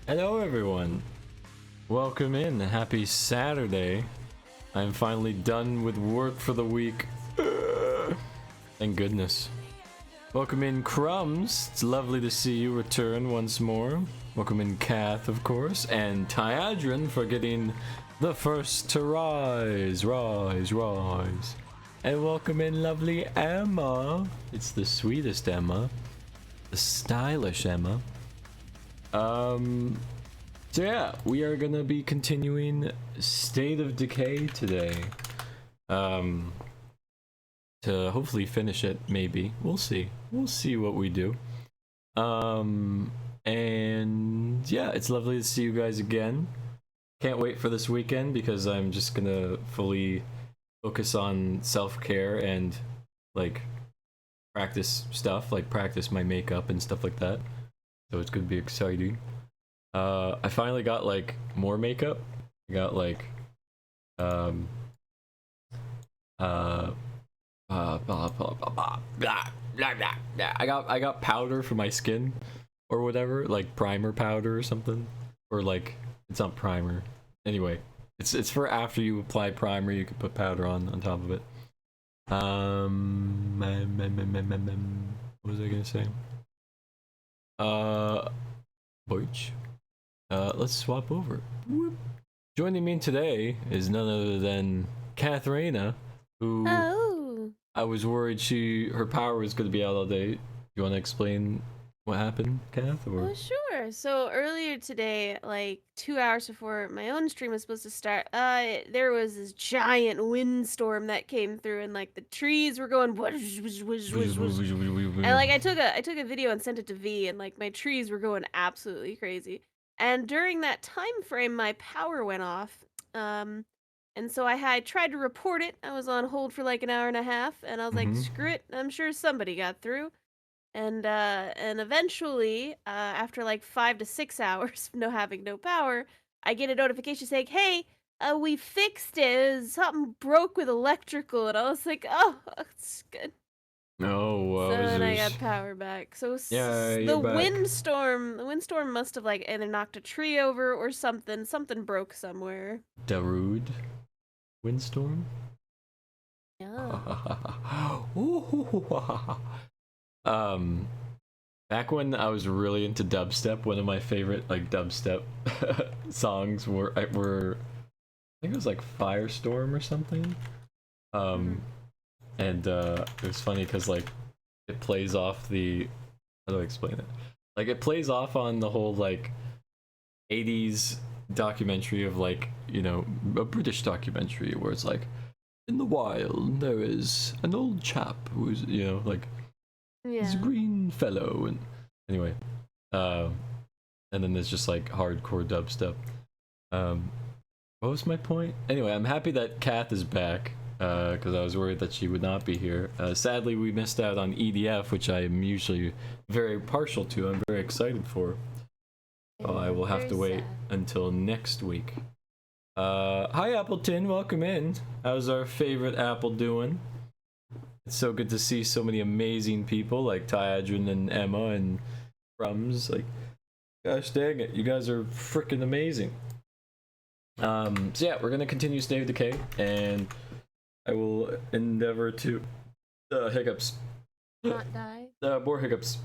Hello everyone, welcome in. Happy Saturday. I'm finally done with work for the week. Thank goodness. Welcome in Crumbs, it's lovely to see you return once more. Welcome in Kath, of course, and Tyadrin for getting the first to rise. And welcome in lovely Emma. It's the sweetest Emma, the stylish Emma. So yeah, we are gonna be continuing State of Decay today. To hopefully finish it, maybe. We'll see. We'll see what we do. And yeah, it's lovely to see you guys again. Can't wait for this weekend because I'm just gonna fully focus on self-care and like practice stuff, like practice my makeup and stuff like that. So it's gonna be exciting. I finally got like more makeup. I got like I got powder for my skin or whatever, like primer powder or something, or like it's not primer. Anyway, it's for after you apply primer, you can put powder on top of it. What was I gonna say? Let's swap over. Whoop. Joining me today is none other than Katharina, who I was worried her power was going to be out all day. You want to explain what happened, Kath? Or? Oh, sure. So earlier today, like 2 hours before my own stream was supposed to start, there was this giant windstorm that came through, and like the trees were going whoosh, whoosh, whoosh, whoosh, whoosh. And like I took a video and sent it to V, and like my trees were going absolutely crazy. And during that time frame, my power went off. And so I had tried to report it. I was on hold for like an hour and a half, and I was like, screw it, I'm sure somebody got through. And eventually, after like 5 to 6 hours of having no power, I get a notification saying, "Hey, we fixed it. Something broke with electrical," and I was like, "Oh, it's good." Oh, so then I got power back. So yeah, the windstorm must have like either knocked a tree over or something. Something broke somewhere. Darude windstorm. Yeah. Back when I was really into dubstep, one of my favorite like dubstep songs were I think it was like Firestorm or something. And it was funny because like it plays off the, how do I explain it? Like it plays off on the whole like 80s documentary of like, you know, a British documentary where it's like, in the wild there is an old chap who's, you know, like, he's a green fellow, and anyway, and then there's just like hardcore dubstep. What was my point? Anyway, I'm happy that Kath is back, because I was worried that she would not be here. Sadly, we missed out on EDF, which I am usually very partial to. I'm very excited for. I will have to wait until next week. Hi Appleton, welcome in. How's our favorite Apple doing? It's so good to see so many amazing people like Tyadrin and Emma and Crumbs. Like, gosh dang it, you guys are freaking amazing. So yeah, we're gonna continue State of Decay, and I will endeavor to hiccups. Not die. More hiccups.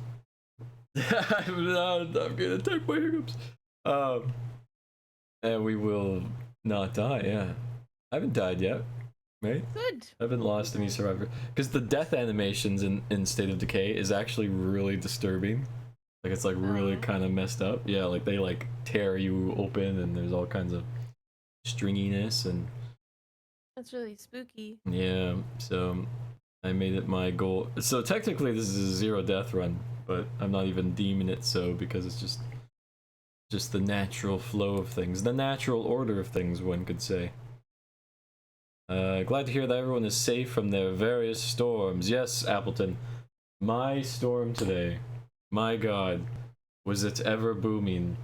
I'm gonna attack my hiccups. And we will not die. Yeah, I haven't died yet, right? Good. I haven't lost any survivor, because the death animations in State of Decay is actually really disturbing. Like, it's like really kind of messed up. Yeah, like they like tear you open, and there's all kinds of stringiness, and that's really spooky. yeah, so I made it my goal. So technically this is a 0 death run, but I'm not even deeming it so, because it's just the natural flow of things, the natural order of things, one could say. Glad to hear that everyone is safe from their various storms. Yes, Appleton, my storm today, my god, was it ever booming.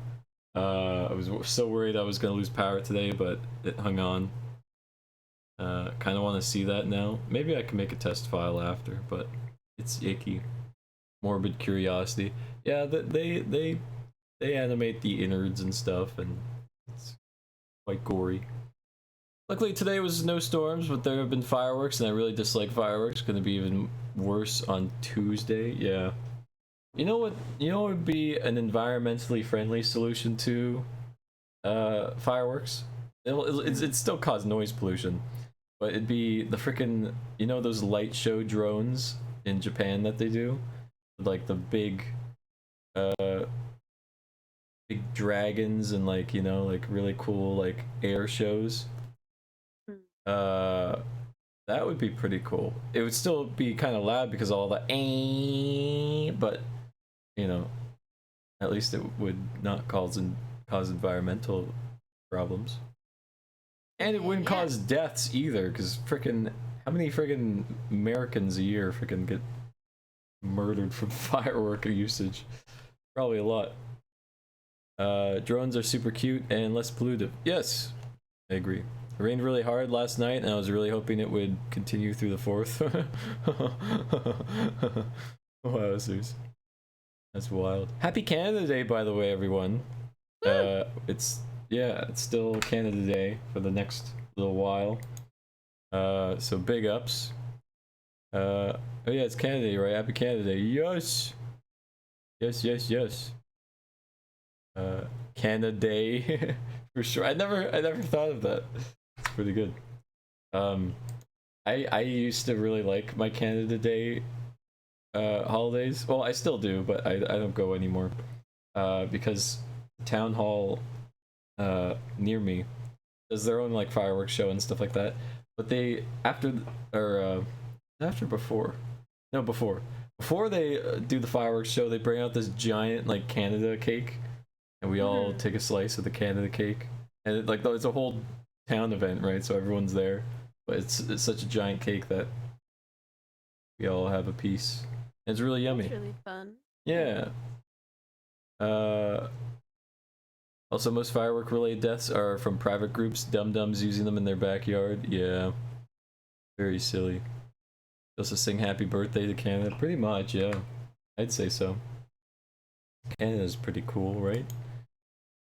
I was so worried I was gonna lose power today, but it hung on. Kind of want to see that now. Maybe I can make a test file after, but it's icky. Morbid curiosity. Yeah, they animate the innards and stuff, and it's quite gory. Luckily today was no storms, but there have been fireworks, and I really dislike fireworks. Gonna be even worse on Tuesday. Yeah. You know what? You know what would be an environmentally friendly solution to fireworks? It'd still cause noise pollution, but it'd be the frickin', you know, those light show drones in Japan that they do, like the big dragons and, like, you know, like really cool like air shows. That would be pretty cool. It would still be kind of loud because of all the but you know, at least it would not cause environmental problems, and it wouldn't cause deaths either, because frickin' how many frickin' Americans a year frickin' get murdered from firework usage? Probably a lot. Drones are super cute and less pollutive. Yes, I agree. It rained really hard last night, and I was really hoping it would continue through the 4th. Wow, serious. That's wild. Happy Canada Day, by the way, everyone. It's still Canada Day for the next little while. So big ups. Oh yeah, it's Canada Day, right? Happy Canada Day. Yes. Yes. Canada Day for sure. I never thought of that. It's pretty good. I used to really like my Canada Day holidays. Well, I still do, but I don't go anymore, because town hall near me does their own like fireworks show and stuff like that. But they before they do the fireworks show, they bring out this giant like Canada cake, and we all take a slice of the Canada cake, and it's a whole town event, right? So everyone's there, but it's such a giant cake that we all have a piece. It's really yummy. It's really fun. Yeah. Also, most firework related deaths are from private groups, dum-dums using them in their backyard. Yeah. Very silly. Also sing happy birthday to Canada. Pretty much, yeah. I'd say so. Canada's pretty cool, right?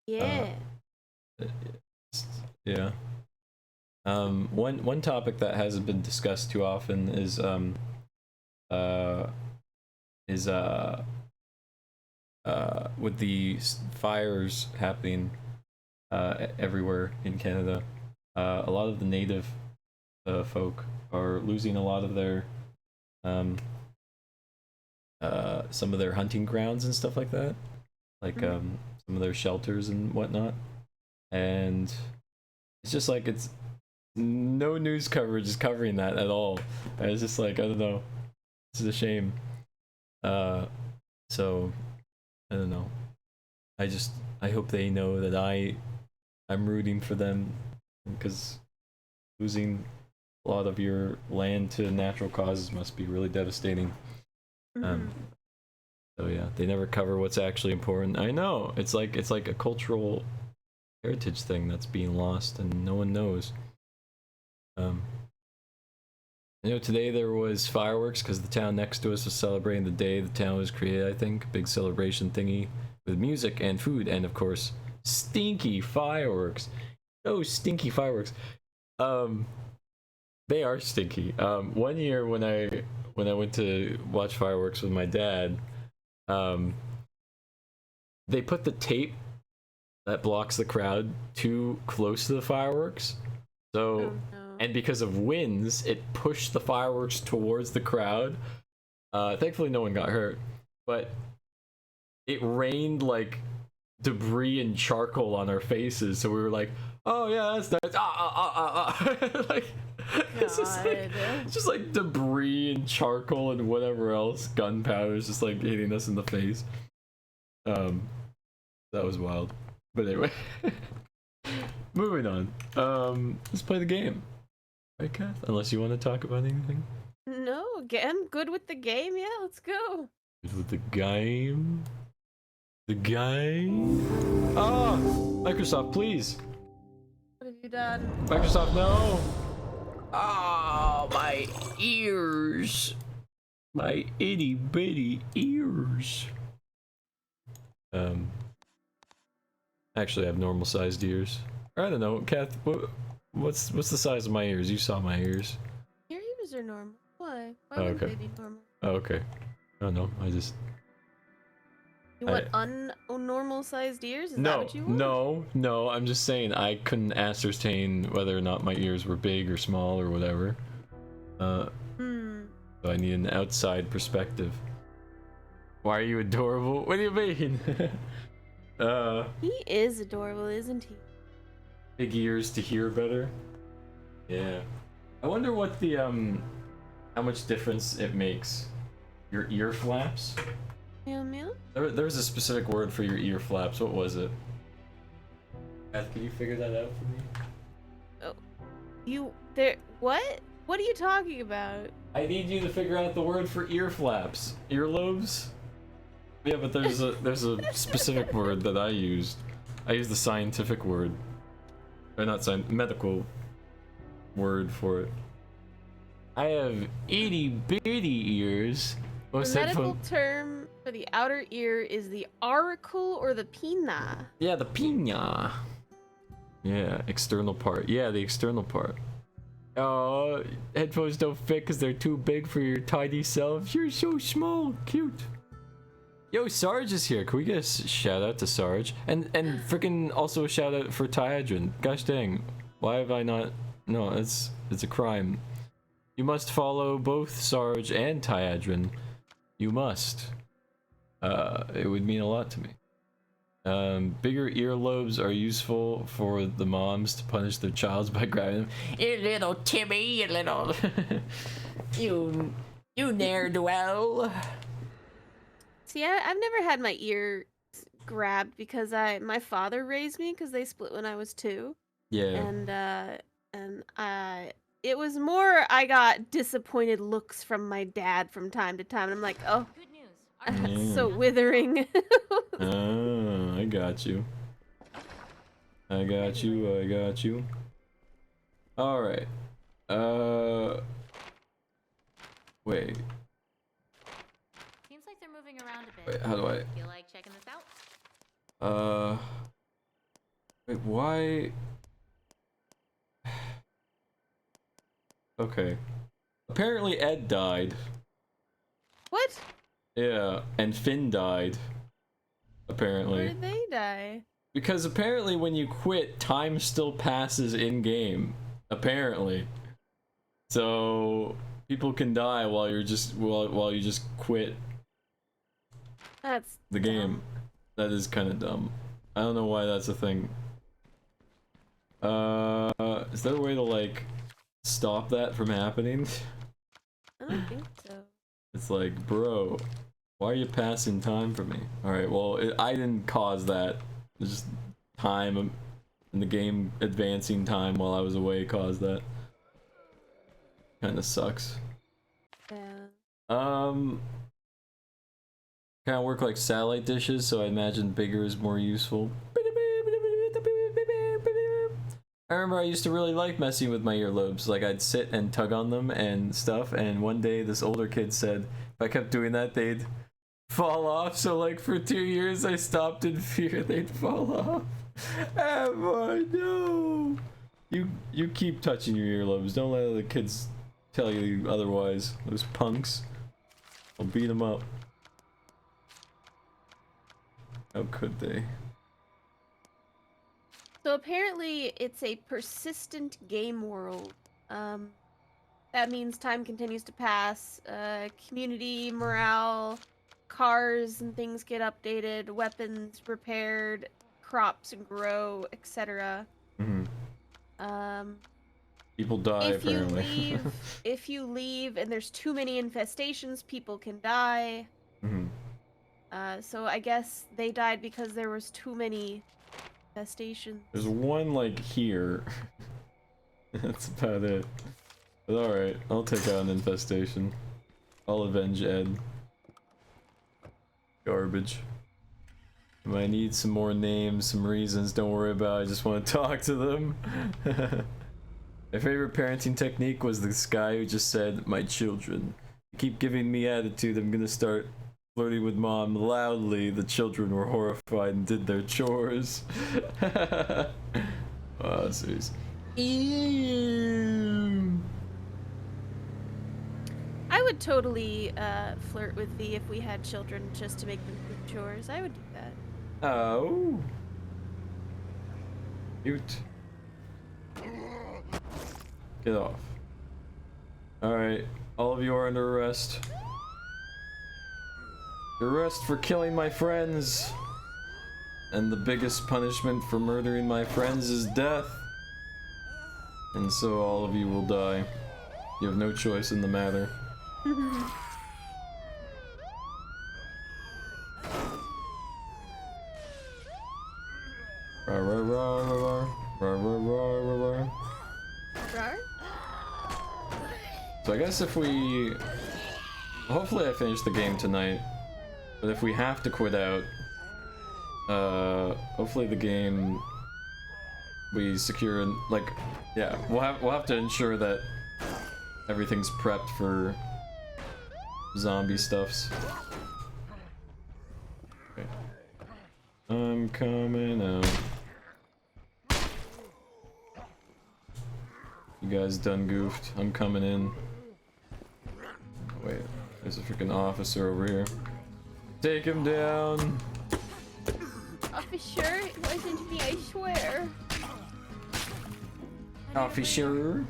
Yeah. Yeah. One topic that hasn't been discussed too often is with the fires happening everywhere in Canada, a lot of the native folk are losing a lot of their some of their hunting grounds and stuff like that, like some of their shelters and whatnot, and it's just like it's no news coverage is covering that at all. And it's just like, I don't know, it's a shame. So I don't know. I hope they know that I'm rooting for them, because losing a lot of your land to natural causes must be really devastating. So yeah, they never cover what's actually important. I know, it's like a cultural heritage thing that's being lost and no one knows. I know today there was fireworks because the town next to us was celebrating the day the town was created, I think. Big celebration thingy with music and food and of course stinky fireworks. Those stinky fireworks. They are stinky. One year when I went to watch fireworks with my dad, they put the tape that blocks the crowd too close to the fireworks. So, and because of winds, it pushed the fireworks towards the crowd. Thankfully no one got hurt, but it rained like debris and charcoal on our faces, so we were like, oh yeah, that's nice. Like, it's just like debris and charcoal and whatever else, gunpowder is just like hitting us in the face. That was wild. But anyway, moving on. Let's play the game. Right, Kath? Unless you want to talk about anything. No, again, good with the game. Yeah, let's go. Good with the game. The game. Ah, Microsoft, please. What have you done? Microsoft, no. Ah, my ears. My itty bitty ears. Actually, I have normal sized ears. I don't know, Kath. What's the size of my ears? You saw my ears. Your ears are normal. Why? Why wouldn't they be normal? Oh, okay. I don't know. I just. You want unnormal sized ears? Is that what you want? No. I'm just saying I couldn't ascertain whether or not my ears were big or small or whatever. So I need an outside perspective. Why are you adorable? What do you mean? He is adorable, isn't he? Big ears to hear better. Yeah. I wonder what the how much difference it makes. Your ear flaps? Meow meow? There was a specific word for your ear flaps. What was it? Beth, can you figure that out for me? Oh. What? What are you talking about? I need you to figure out the word for ear flaps. Earlobes? Yeah, but there's a specific word that I used. I used the scientific word. Or not medical word for it. I have itty bitty ears. The medical term for the outer ear is the auricle or the pinna. Yeah, the pinna. Yeah, external part. Yeah, the external part. Oh, headphones don't fit because they're too big for your tiny self. You're so small, cute. Yo, Sarge is here. Can we get a shout out to Sarge? And freaking also a shout out for Tyadrin. Gosh dang, why have I not? No, it's a crime. You must follow both Sarge and Tyadrin. You must. It would mean a lot to me. Bigger earlobes are useful for the moms to punish their childs by grabbing them. You little Timmy, you little... you ne'er-do-well. See, I've never had my ear grabbed because my father raised me because they split when I was 2. Yeah. And it was more I got disappointed looks from my dad from time to time. And I'm like, oh, that's so withering. Oh, I got you. I got you. All right. Wait. Seems like they're moving around a bit. Wait, how do I? Feel like checking this out? Wait, why? Okay. Apparently Ed died. What? Yeah, and Finn died. Apparently. Where did they die? Because apparently when you quit, time still passes in game. Apparently. So people can die while you're just while you just quit. That's the game. That is kind of dumb. I don't know why that's a thing. Is there a way to like stop that from happening? I don't think so. It's like, bro, why are you passing time for me? Alright, well, I didn't cause that. It's just time in the game advancing time while I was away caused that. Kinda sucks. Yeah. Kinda work like satellite dishes, so I imagine bigger is more useful. I remember I used to really like messing with my earlobes. Like, I'd sit and tug on them and stuff, and one day this older kid said if I kept doing that, they'd fall off. So, like, for 2 years, I stopped in fear they'd fall off. Oh, boy, no! You keep touching your earlobes. Don't let other kids tell you otherwise. Those punks. I'll beat them up. How could they? So apparently it's a persistent game world. That means time continues to pass, community morale, cars and things get updated, weapons repaired, crops grow, etc. People die If you apparently. if you leave and there's too many infestations, people can die. So I guess they died because there was too many infestations. There's one like here. That's about it. But alright, I'll take out an infestation. I'll avenge Ed. Garbage. If I need some more names, some reasons, don't worry about it, I just want to talk to them. My favorite parenting technique was this guy who just said, "My children, you keep giving me attitude, I'm gonna start flirting with mom loudly." The children were horrified and did their chores. Oh, serious. Ew. I would totally flirt with V if we had children just to make them do chores. I would do that. Oh. Cute. Get off. Alright, all of you are under arrest. Arrest for killing my friends. And the biggest punishment for murdering my friends is death. And so all of you will die. You have no choice in the matter. Rar, rar, rar, rar, rar, rar, rar, rar, rar. Rar? So I guess if we... Hopefully I finish the game tonight. But if we have to quit out, hopefully the game we secure and like, yeah, we'll have to ensure that everything's prepped for zombie stuffs. Okay. I'm coming out. You guys done goofed. I'm coming in. Wait, there's a freaking officer over here. Take him down. Officer, it wasn't me, I swear. Officer.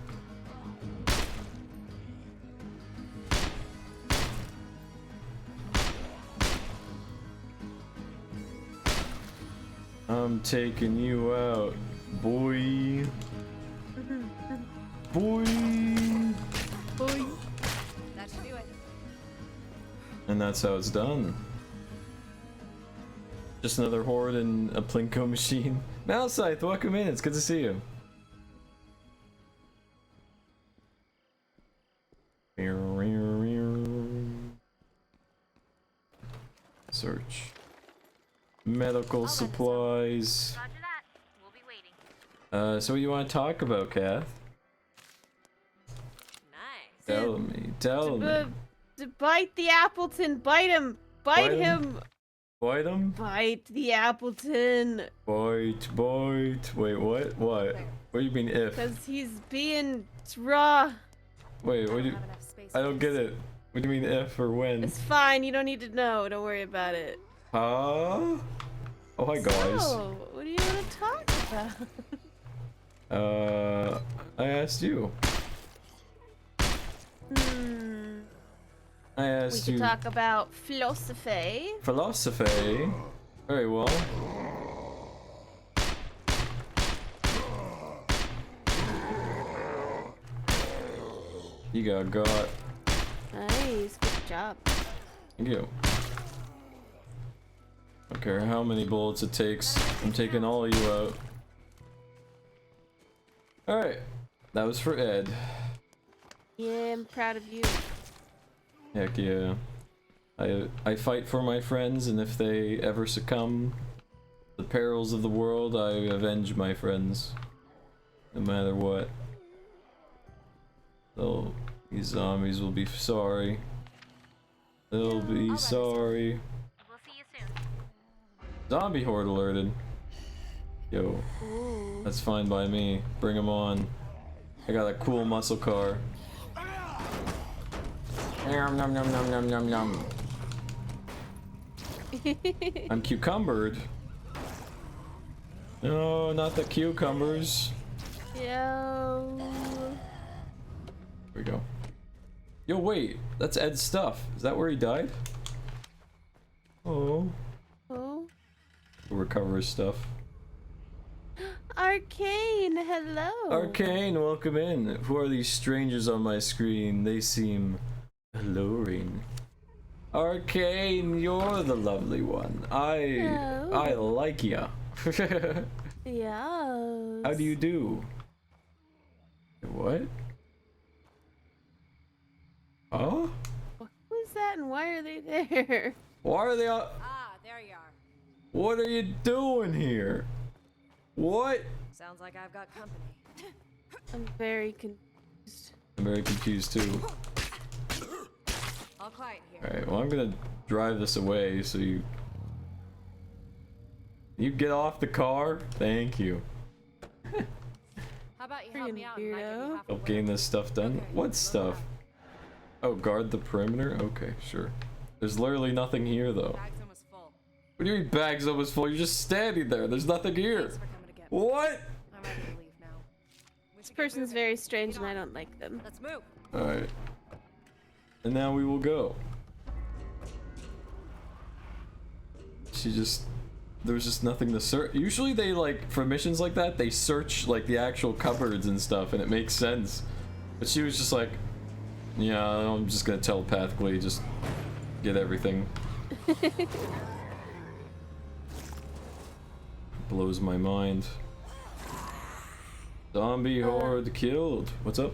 I'm taking you out, boy. Boy. Boy. That should do it. And that's how it's done. Just another horde in a Plinko machine. Malscythe, welcome in. It's good to see you. Search. Medical supplies. Roger that. We'll be waiting. So what you want to talk about, Kath? Nice. Tell me. Tell me. To bite the Appleton, bite him, bite him. Bite him? Bite the Appleton. Bite. Wait, what? What? What do you mean if? Because he's being raw. Wait, what do you... I don't get it. What do you mean if or when? It's fine, you don't need to know. Don't worry about it. Huh? Oh, hi guys. So, what do you want to talk about? I asked you. I We asked can you. talk about philosophy. Philosophy? Very well. You got. Nice, good job. Thank you. Don't care how many bullets it takes. I'm taking all of you out. Alright. That was for Ed. Yeah, I'm proud of you. Heck yeah. I fight for my friends, and if they ever succumb to the perils of the world, I avenge my friends. No matter what. So, these zombies will be sorry. They'll be sorry. We'll see you soon. Zombie horde alerted. Yo, Ooh. that's fine by me. Bring them on. I got a cool muscle car. Yum, yum, yum, yum, yum, yum, yum. I'm cucumbered. No, not the cucumbers. Yo. Here we go. Yo, wait. That's Ed's stuff. Is that where he died? Oh. Oh. We'll recover his stuff. Arcane, hello. Arcane, welcome in. Who are these strangers on my screen? They seem alluring. Arcane, you're the lovely one. I like ya. Yeah. How do you do? What? Oh? Who is that and why are they there? Why are they all... Ah, there you are. What are you doing here? What? Sounds like I've got company. I'm very confused. I'm very confused too. All quiet here. Alright, well I'm gonna drive this away so you... You get off the car? Thank you. How about you help me out? Freaking And I give you weirdo. half Help a gain word? this stuff done? Okay, What move stuff? on. Oh, guard the perimeter? Okay, sure. There's literally nothing here though. Bag's almost full. What do you mean bag's almost full? You're just standing there. There's nothing here. Thanks for coming to get me. What? I'm ready to leave now. We This should get person's moving. very strange Get and I on. don't like them. Let's move. Alright. And now we will go. There was just nothing to search. Usually they like, for missions like that, they search like the actual cupboards and stuff and it makes sense. But she was just like, yeah, I'm just gonna telepathically just get everything. Blows my mind. Zombie horde killed. What's up?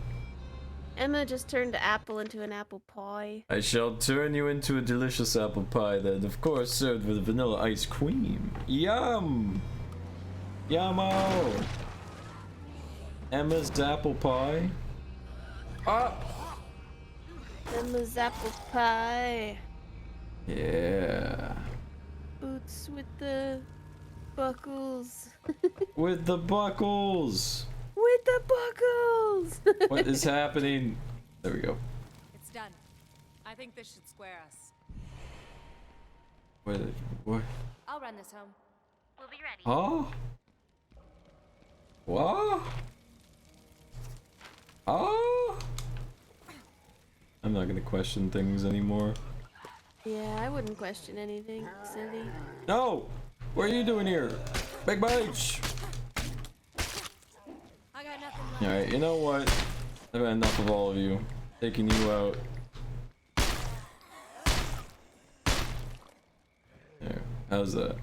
Emma just turned apple into an apple pie. I shall turn you into a delicious apple pie that, of course, served with vanilla ice cream. Yum! Yummo! Emma's apple pie. Ah! Emma's apple pie. Yeah. Boots with the buckles. With the buckles! With the buckles! What is happening? There we go. It's done. I think this should square us. What? I'll run this home. We'll be ready. Huh? What? Oh? I'm not gonna question things anymore. Yeah, I wouldn't question anything, silly. No! What are you doing here? Big Beach! I got nothing left. Alright, you know what? I've had enough of all of you. Taking you out. There. How's that?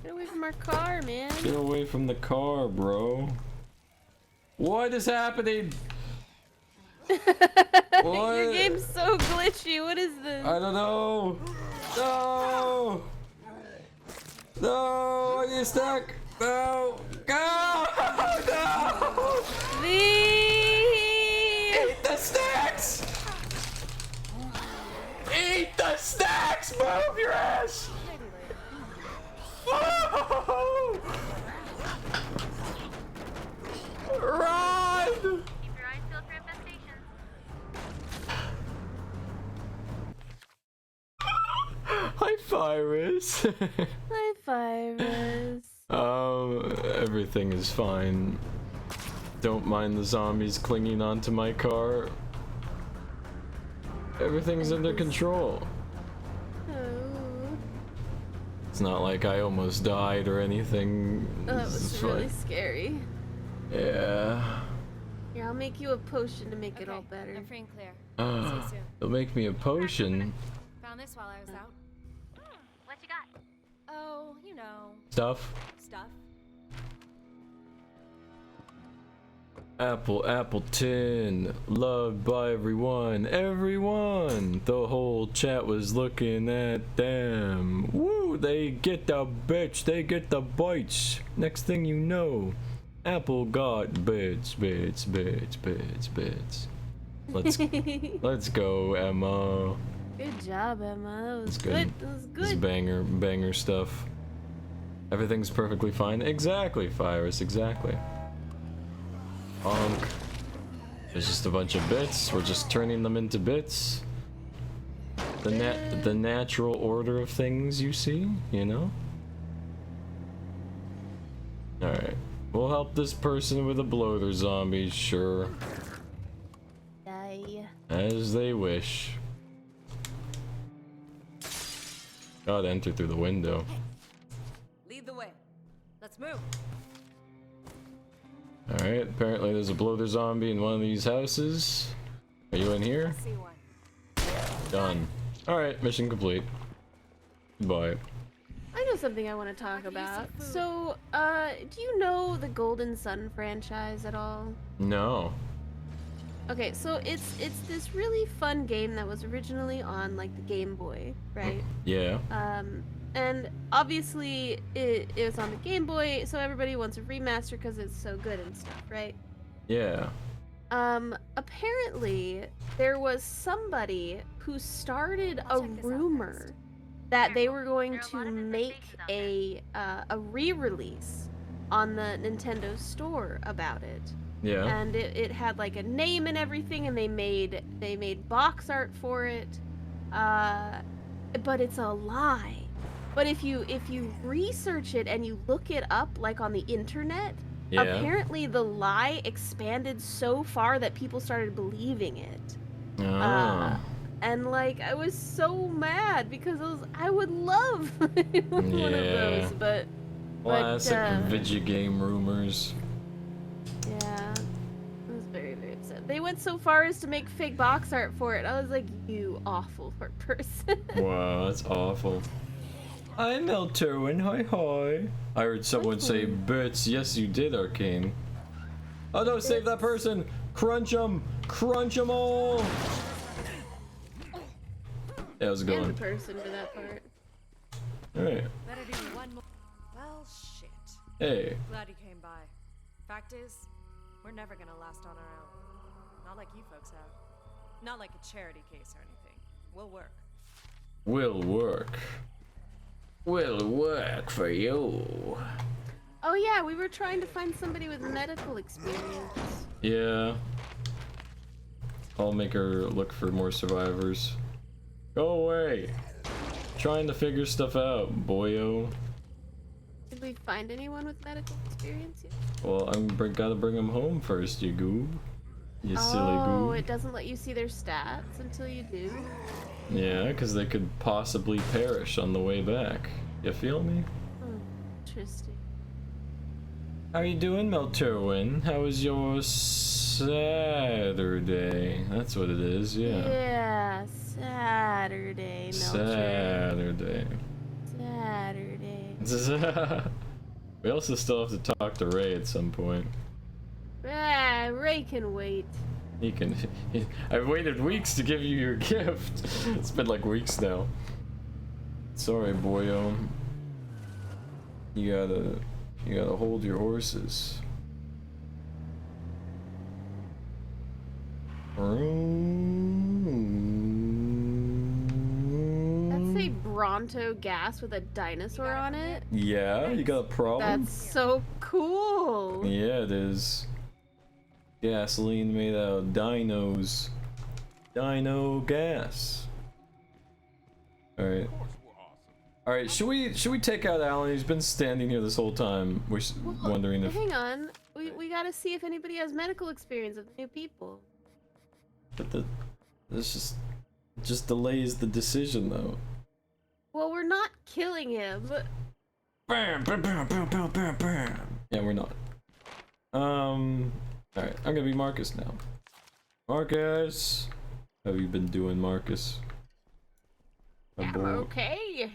Get away from our car, man. Get away from the car, bro. What is happening? What? Your game's so glitchy. What is this? I don't know. No. No, are you stuck? No. Go. No. Leave! Eat the snacks. Eat the snacks. Move your ass. Oh. Run. Keep your eyes peeled for infestations. Hi, Virus. Hi, virus. Everything is fine. Don't mind the zombies clinging onto my car. Everything's under control. Oh, It's not like I almost died or anything. that This is was fine. really scary. Yeah. Here, I'll make you a potion to make it all better. I'm free and clear. See you soon. It'll make me a potion. Found this while I was out. What you got? Oh, you know, Stuff. stuff. Appleton, loved by everyone, everyone. The whole chat was looking at them. Woo, they get the bitch, they get the bites. Next thing you know, Apple got bits. Let's go, Emma. Good job, Emma. That was That's good. good. That was This good. banger stuff. Everything's perfectly fine. Exactly, Virus, exactly. Bonk. There's just a bunch of bits. We're just turning them into bits. The natural order of things, you see, you know? Alright. We'll help this person with a bloater zombie, sure. Die. As they wish. God, enter through the window. Lead the way. Let's move. Alright, apparently there's a bloater zombie in one of these houses. Are you in here? See one. Done. Alright, mission complete. Goodbye. I know something I want to talk about. So, do you know the Golden Sun franchise at all? No. Okay, so it's this really fun game that was originally on like the Game Boy, right? Yeah. And obviously it was on the Game Boy, so everybody wants a remaster because it's so good and stuff, right? Yeah. Apparently there was somebody who started I'll a check this out rumor first. that they were going to make a re-release on the Nintendo store about it. Yeah. And it had like a name and everything, and they made box art for it, but it's a lie. But if you research it and you look it up like on the internet, Yeah. apparently the lie expanded so far that people started believing it. Oh. And like I was so mad because I would love one Yeah. of those, but Classic video game rumors. yeah, I was very, very upset. They went so far as to make fake box art for it. I was like, you awful person. Wow, that's awful. Hi, Meltoin. Hi. I heard someone say bits. Yes, you did, Arcane. Oh no, save that person! Crunch them! Crunch them all! Yeah, how's it And the going? person for that part. Alright. Better do one more. Well, shit. Hey. Glad you came by. Fact is, we're never gonna last on our own. Not like you folks have. Not like a charity case or anything. We'll work. Will work. Will work for you. Oh yeah, we were trying to find somebody with medical experience. Yeah. I'll make her look for more survivors. Go away. Trying to figure stuff out, boyo. Did we find anyone with medical experience yet? Well, gotta bring them home first, you goob. You silly Oh, goob. it doesn't let you see their stats until you do. Yeah, because they could possibly perish on the way back. You feel me? Oh, interesting. How you doing, Melterwin? How was your Saturday? That's what it is, yeah. Yeah, Saturday, Melcher. Saturday. We also still have to talk to Ray at some point. Ah, Ray can wait. He can. I've waited weeks to give you your gift. It's been like weeks now. Sorry, boyo. You gotta hold your horses. That's a Bronto gas with a dinosaur on it. Yeah, you got a problem? That's so cool. Yeah, it is. Gasoline made out of dinos. Dino gas. Alright. Alright, should we take out Alan? He's been standing here this whole time. We're wondering if... Hang on. We gotta see if anybody has medical experience with new people. But this just delays the decision, though. Well, we're not killing him. Bam, bam, bam, bam, bam, bam, bam. Yeah, we're not. Alright, I'm gonna be Marcus now. Marcus! How have you been doing, Marcus? My I'm boy. okay.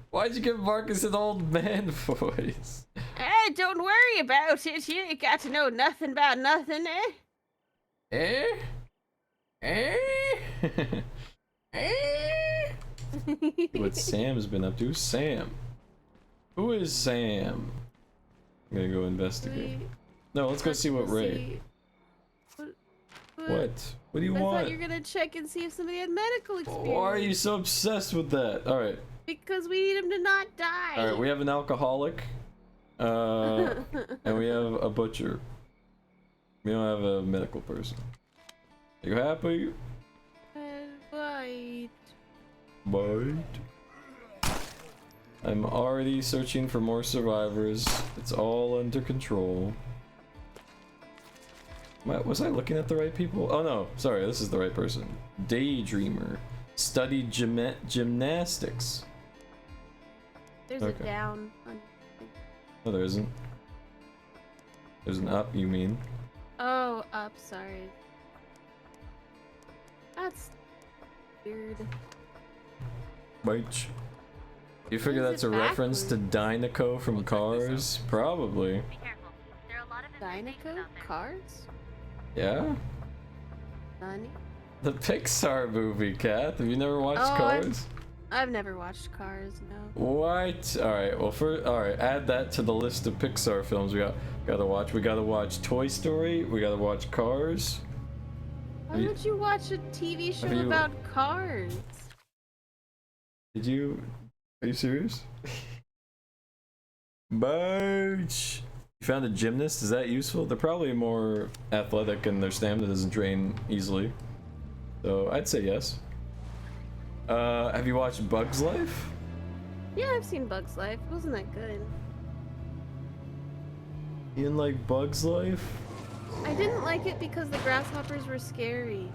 Why'd you give Marcus an old man voice? Don't worry about it. You ain't got to know nothing about nothing, Eh? Eh? Eh? What Sam's been up to? Sam. Who is Sam? I'm gonna go investigate. No, let's go see what Ray. What? What do you I want? thought you were gonna check and see if somebody had medical experience. Why are you so obsessed with that? Alright. Because we need him to not die. Alright, we have an alcoholic. And we have a butcher. We don't have a medical person. You happy? Right. Bite. I'm already searching for more survivors. It's all under control. Was I looking at the right people? Oh no, sorry, this is the right person. Daydreamer. Studied gymnastics. There's Okay. a down. No, there isn't. There's an up, you mean? Oh, up, sorry. That's weird. Bite. You figure Is that's it a reference to backwards? Dynaco from Cars? Probably. Be careful. There are a lot of Dynaco? out there. Cars? Yeah? Nani? The Pixar movie, Kath. Have you never watched Oh, Cars? I've never watched Cars, no. What? Alright, well alright, add that to the list of Pixar films we gotta watch. We gotta watch Toy Story, we gotta watch Cars. Why would you watch a TV show you- about cars? Are you serious? Birch! You found a gymnast? Is that useful? They're probably more athletic and their stamina doesn't drain easily. So I'd say yes. Have you watched Bug's Life? Yeah, I've seen Bug's Life. It wasn't that good. You didn't like Bug's Life? I didn't like it because the grasshoppers were scary.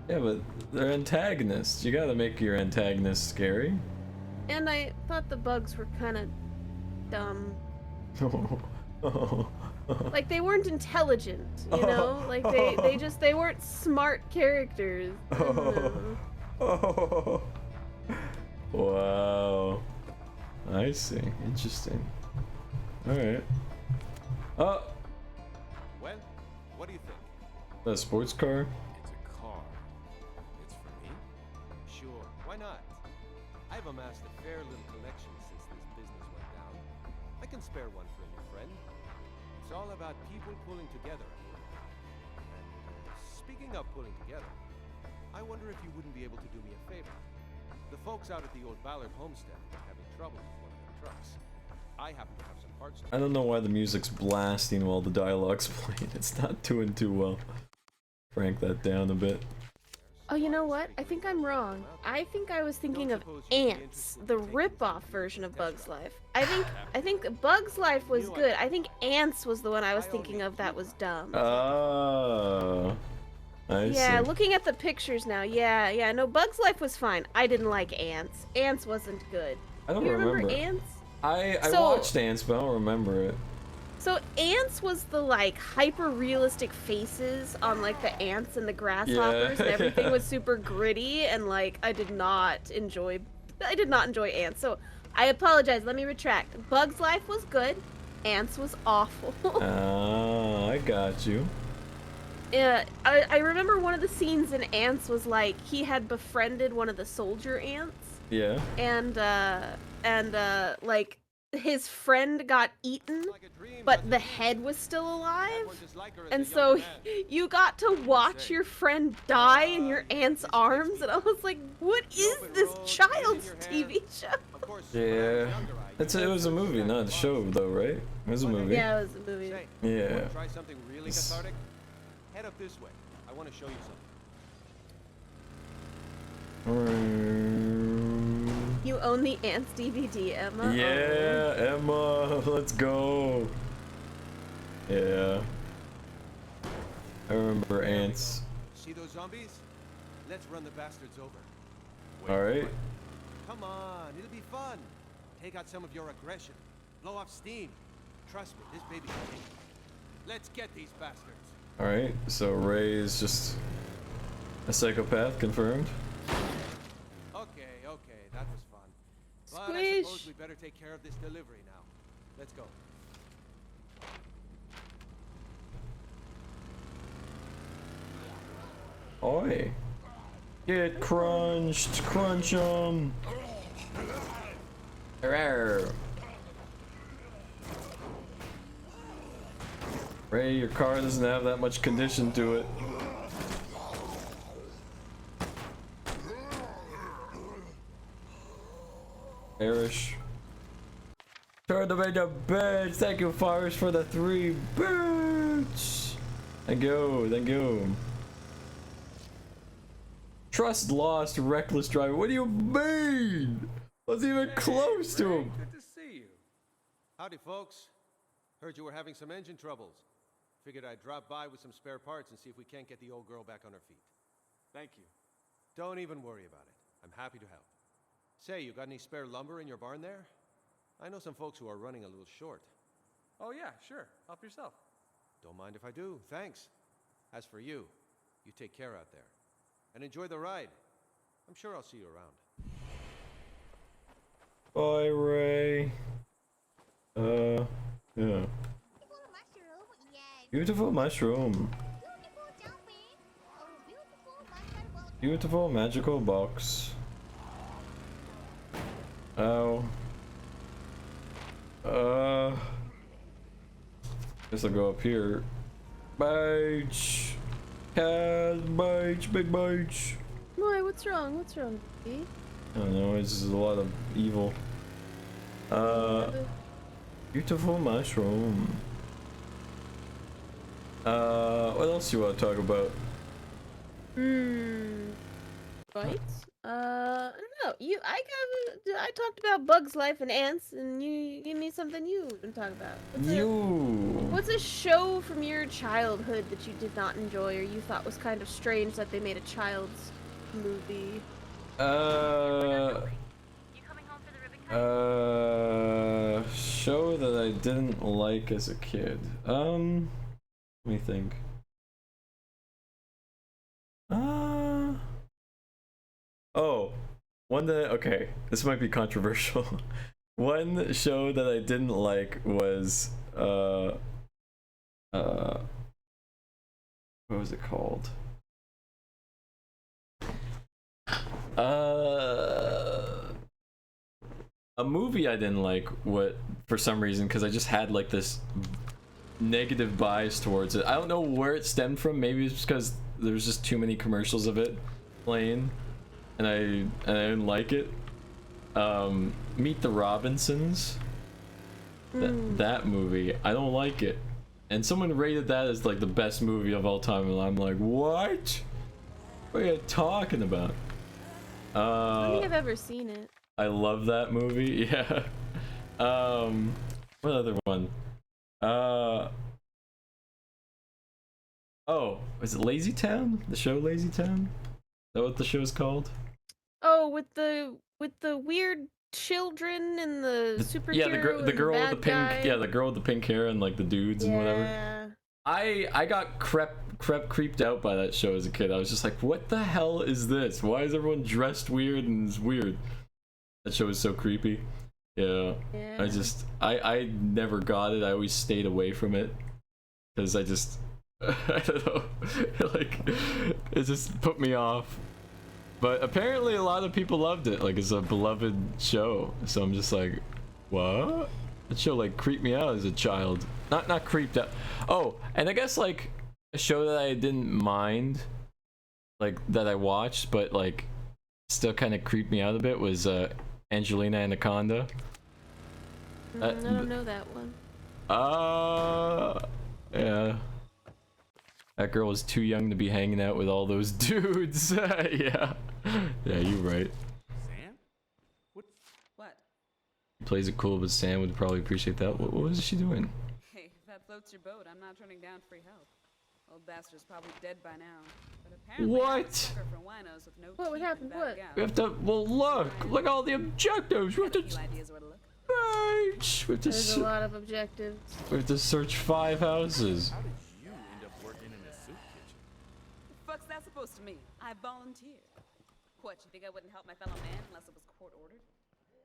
Yeah, but they're antagonists. You gotta make your antagonists scary. And I thought the bugs were kind of dumb. Like, they weren't intelligent, you know? Like, they weren't smart characters. I don't know. Wow. I see. Interesting. Alright. Oh! Well, what do you think? That sports car? It's a car. It's for me? Sure, why not? I've amassed a fair little collection since this business went down. I can spare one for a new friend. It's all about people pulling together. And speaking of pulling together, I wonder if you wouldn't be able to do me a favor. The folks out at the old Ballard homestead are having trouble with one of their trucks. I happen to have some parts. I don't know why the music's blasting while the dialogue's playing. It's not doing too well. Crank that down a bit. Oh, you know what? I think I'm wrong. I think I was thinking of Ants, the rip-off version of Bug's Life. I think Bug's Life was good. I think Ants was the one I was thinking of that was dumb. Oh. Yeah, see. looking at the pictures now, yeah, no, Bug's Life was fine. I didn't like Ants. Ants wasn't good. I don't You remember. Ants? I So- watched Ants, but I don't remember it. So Ants was the like hyper-realistic faces on like the ants and the grasshoppers, and everything was super gritty, and like I did not enjoy Ants. So I apologize. Let me retract. Bug's Life was good. Ants was awful. I got you. Yeah, I remember one of the scenes in Ants was like he had befriended one of the soldier ants, Yeah. and like his friend got eaten, but the head was still alive, and so you got to watch your friend die in your aunt's arms, and I was like, what is this child's TV show? Yeah. It was a movie, not a show, though, right? It was a movie. Yeah, it was a movie. Yeah. Try something really It's- cathartic? Head up this way. I want to show you something. You own the Ants DVD, Emma? Yeah, Emma, let's go. Yeah. I remember Ants. See those zombies? Let's run the bastards over. Alright. Come on, it'll be fun. Take out some of your aggression. Blow off steam. Trust me, this baby's big. Let's get these bastards. Alright, so Ray is just a psychopath, confirmed. Okay, that was fun. But I Squish. suppose we better take care of this delivery now. Let's go. Oi. Get crunched, crunch 'em. Rawr. Ray, your car doesn't have that much condition to it. Irish. Turn them into birds. Thank you, Forrest, for the 3 birds. Thank you, thank you. Trust lost, reckless driver. What do you mean? Wasn't even close to him. Good to see you. Howdy, folks. Heard you were having some engine troubles. Figured I'd drop by with some spare parts and see if we can't get the old girl back on her feet. Thank you. Don't even worry about it. I'm happy to help. Say, you got any spare lumber in your barn there? I know some folks who are running a little short. Oh yeah, sure. Help yourself. Don't mind if I do, thanks. As for you, you take care out there. And enjoy the ride. I'm sure I'll see you around. Bye, Ray. Yeah. Beautiful mushroom. Beautiful magical box. Oh. Guess I'll go up here. Beach. Cat beach, big beach. Why? What's wrong? What's wrong, B? I don't know, it's just a lot of evil. Beautiful mushroom. What else do you want to talk about? Right? No, I talked about Bug's Life and ants, and you give me something you can talk about. What's a show from your childhood that you did not enjoy, or you thought was kind of strange that they made a child's movie? Show that I didn't like as a kid. Let me think. Oh, one that, okay, this might be controversial. One show that I didn't like was, what was it called? A movie I didn't like, what, for some reason, because I just had like this negative bias towards it. I don't know where it stemmed from. Maybe it's because there was just too many commercials of it playing, and I didn't like it. Meet the Robinsons. That movie, I don't like it. And someone rated that as like the best movie of all time, and I'm like, what? What are you talking about? I don't think I've ever seen it. I love that movie. Yeah. What other one? Oh, is it Lazy Town? The show Lazy Town? Is that what the show's called? Oh, with the weird children and the superhero. Yeah, the girl with the pink. guy. Yeah, the girl with the pink hair and like the dudes and whatever. I got creeped out by that show as a kid. I was just like, what the hell is this? Why is everyone dressed weird and it's weird? That show is so creepy. Yeah. I never got it. I always stayed away from it because I don't know. Like, it just put me off. But apparently a lot of people loved it. Like, it's a beloved show. So I'm just like, what? That show like creeped me out as a child. Not creeped out. Oh, and I guess like a show that I didn't mind, like that I watched, but like still kind of creeped me out a bit was Angelina Anaconda. I don't know that one. Yeah. That girl was too young to be hanging out with all those dudes. Yeah. Yeah, you're right. Sam? What? He plays it cool, but Sam would probably appreciate that. What was she doing? Hey, if that floats your boat, I'm not turning down free help. Old bastard's probably dead by now. But apparently I'm a sucker for winos with no What teeth happened? and What? bad We have to, well, look all the objectives. We have to, ideas where to look. Bitch! There's a lot of objectives. We have to search 5 houses. How did you end up working in a soup kitchen? The fuck's that supposed to mean? I volunteered. What, you think I wouldn't help my fellow man unless it was court ordered?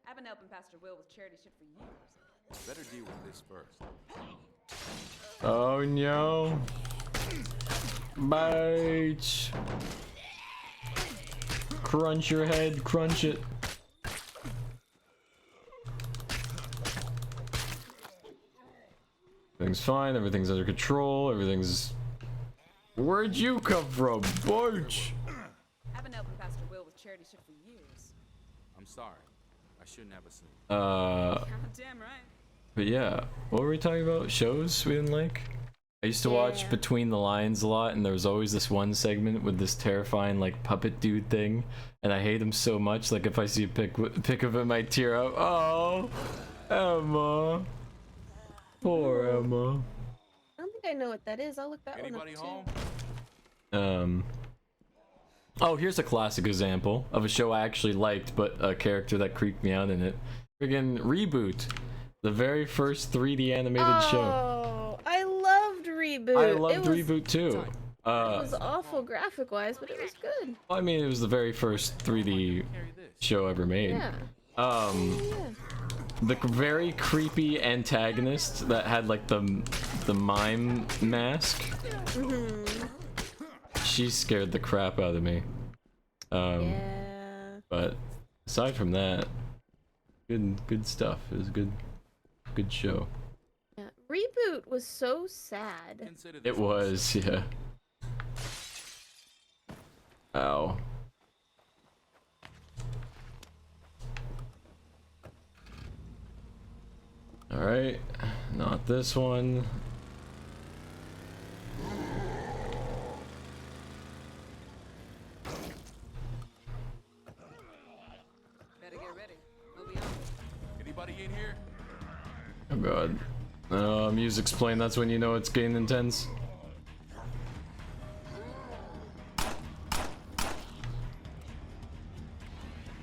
I've been helping Pastor Will with charity shit for years. Better deal with this first. Oh no. Bitch! Crunch your head, crunch it. Everything's fine, everything's under control, everything's... Where'd you come from, bitch? I've been helping Pastor Will with charity shit for years. I'm sorry. I shouldn't have assumed. Damn right. But yeah, what were we talking about? Shows we didn't like? I used to watch Yeah. Between the Lines a lot, and there was always this one segment with this terrifying, like, puppet dude thing, and I hate him so much, like, if I see a pic of him, I tear up. Oh, Emma. Poor Emma. I don't think I know what that is. I'll look that Anybody one up too. home? Oh, here's a classic example of a show I actually liked, but a character that creeped me out in it. Friggin' Reboot. The very first 3D animated show. Oh, I loved Reboot. I loved It was- Reboot too. It was awful graphic wise, but it was good. I mean, it was the very first 3D Carry this. show ever made. Yeah. Um, Yeah. the very creepy antagonist that had like the mime mask. She scared the crap out of me. Yeah. But aside from that, good stuff. It was a good show. Yeah. Reboot was so sad. Consider this It was, yeah. Ow. Alright, not this one. Better get ready. We'll be on. Anybody in here? Oh god. Music's playing, that's when you know it's getting intense.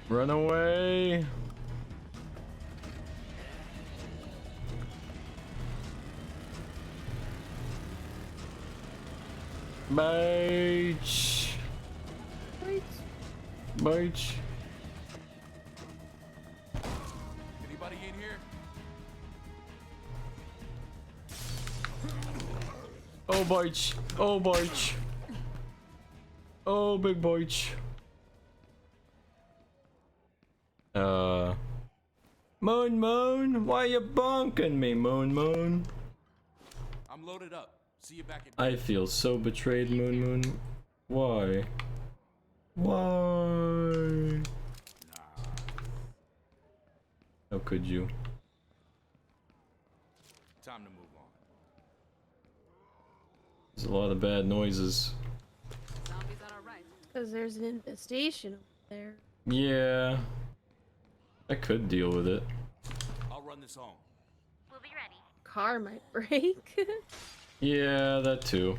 Run away! Bitch! Wait. Bitch! Anybody in here? Oh, bitch! Oh, bitch! Oh, big bitch! Moon, why you bonking me, Moon? I'm loaded up. See you back at. I feel so betrayed, Moon. Why? Why? How could you? Time to move on. There's a lot of bad noises. Zombies on our right. Because there's an infestation over there. Yeah. I could deal with it. I'll run this home. Car might break. Yeah, that too.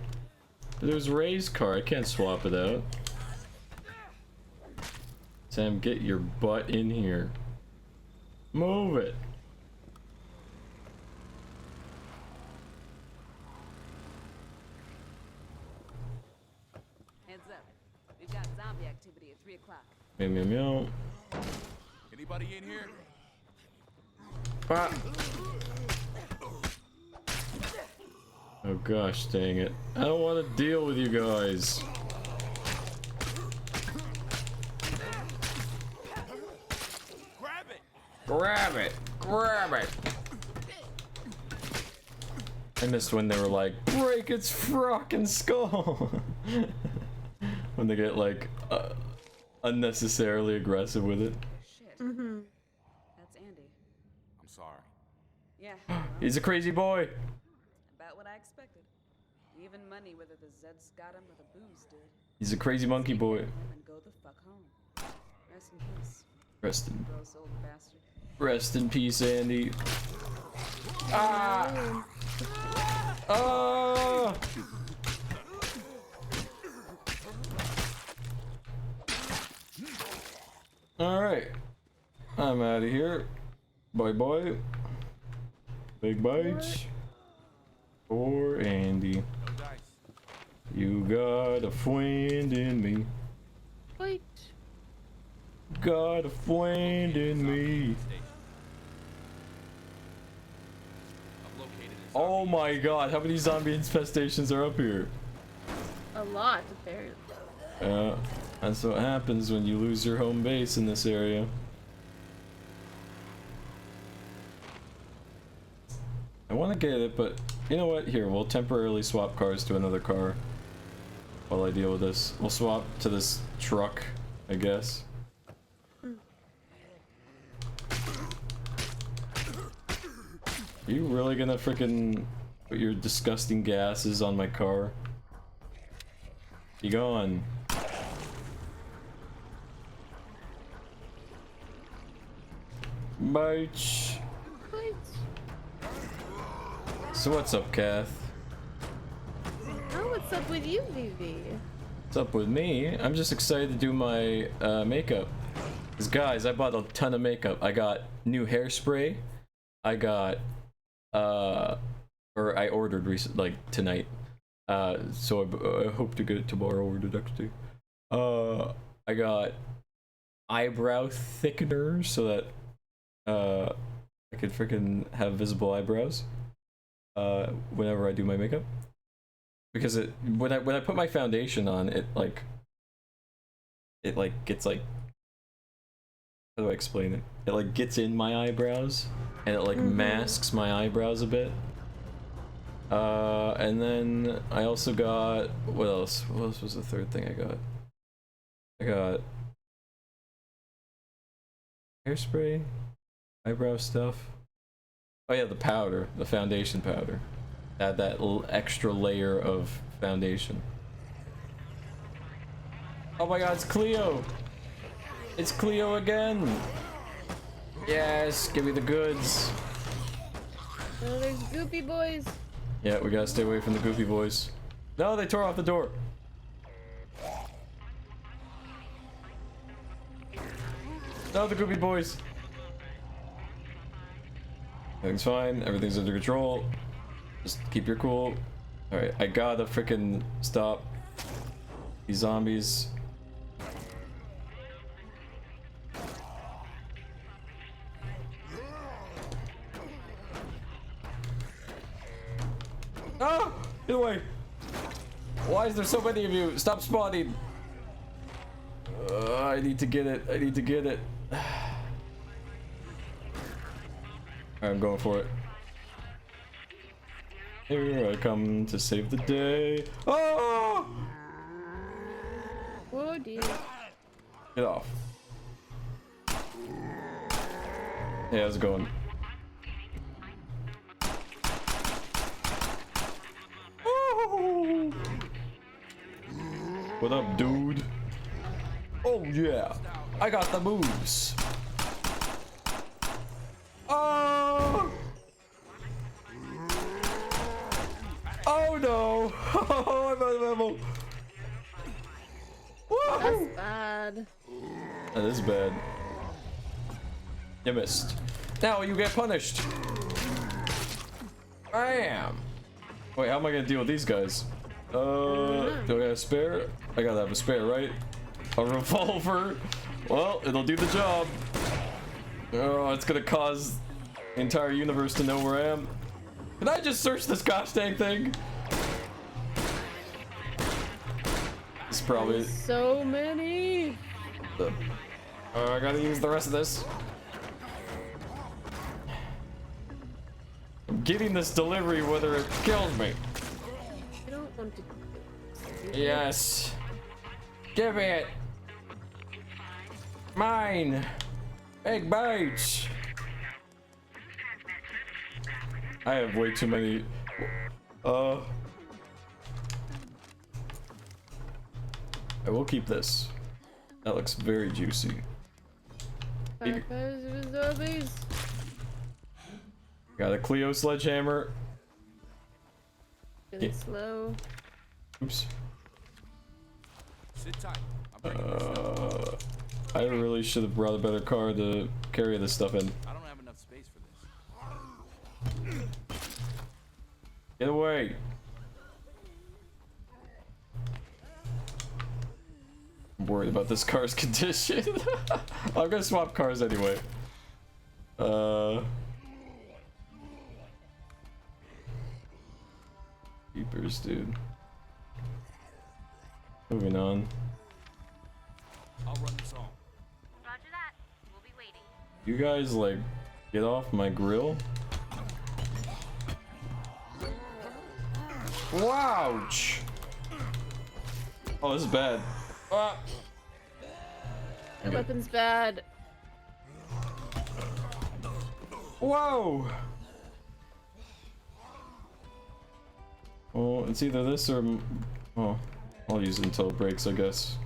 There's Ray's car, I can't swap it out. Sam, get your butt in here. Move it. Heads up. We've got zombie activity at 3 o'clock. Meow meow meow. Anybody in here? Ah. Oh gosh, dang it. I don't want to deal with you guys. Grab it! Grab it! Grab it! I missed when they were like, break its frockin' skull! When they get like, unnecessarily aggressive with it. Shit. Mm-hmm. That's Andy. I'm sorry. Yeah. well, He's a crazy boy! about what I expected. Even money, whether the Zeds got him or the booze did. He's a crazy monkey boy. And go the fuck home. Rest in peace, gross old bastard. Rest in peace, Andy. Ah! Ah! Alright. I'm out of here. Bye bye. Big bites. For Andy. No dice. You got a friend in me. Wait. Got a friend in me. I've located a Oh zombie. my god, how many zombie infestations are up here? A lot, apparently. That's what happens when you lose your home base in this area. I want to get it, but you know what? Here, we'll temporarily swap cars to another car while I deal with this. We'll swap to this truck, I guess. Are you really gonna frickin' put your disgusting gases on my car? You gone? March. Wait. So what's up, Kath? Oh, what's up with you, Vivi? What's up with me? I'm just excited to do my makeup. Cause guys, I bought a ton of makeup. I got new hairspray. I got or I ordered like tonight. So I hope to get it tomorrow or the next day. I got eyebrow thickener so that I could freaking have visible eyebrows whenever I do my makeup. Because when I put my foundation on, it gets like, how do I explain it? It like gets in my eyebrows and it like masks my eyebrows a bit. And then I also got, what else? What else was the third thing I got? I got hairspray, eyebrow stuff. Oh yeah, the powder, the foundation powder. Add that extra layer of foundation. Oh my god, it's Cleo! It's Cleo again! Yes, give me the goods. Oh, there's Goopy Boys. Yeah, we gotta stay away from the goofy boys. No, they tore off the door. No, the goofy boys. Everything's fine. Everything's under control. Just keep your cool. Alright, I gotta frickin' stop these zombies. Ah! Get away! Why is there so many of you? Stop spawning! I need to get it. I need to get it. I'm going for it. Here I come to save the day. Oh! Oh dear. Get off. Hey, how's it going? Oh! What up, dude? Oh yeah, I got the moves. Oh! Oh no! Oh, I'm out of ammo. That's bad. That is bad. You missed. Now you get punished. Bam! Wait, how am I gonna deal with these guys? Do I got a spare? I gotta have a spare, right? A revolver. Well, it'll do the job. Oh, it's gonna cause the entire universe to know where I am. Can I just search this gosh dang thing? It's probably. So many. I gotta use the rest of this. I'm getting this delivery whether it kills me. I don't want to. Yes. Give it. Mine. Big bites. I have way too many. I will keep this. That looks very juicy. Zombies. Got a Cleo sledgehammer. Really slow. Oops. Sit tight. I'm bringing this stuff. I really should have brought a better car to carry this stuff in. I don't have enough space for this. Get away. I'm worried about this car's condition. I'm gonna swap cars anyway. Keepers, dude. Moving on. I'll run this on. Roger that. We'll be waiting. You guys, like, get off my grill. Wouch! Oh, this is bad. Ah. The weapon's bad. Whoa! Oh, it's either this or... Oh, I'll use it until it breaks, I guess.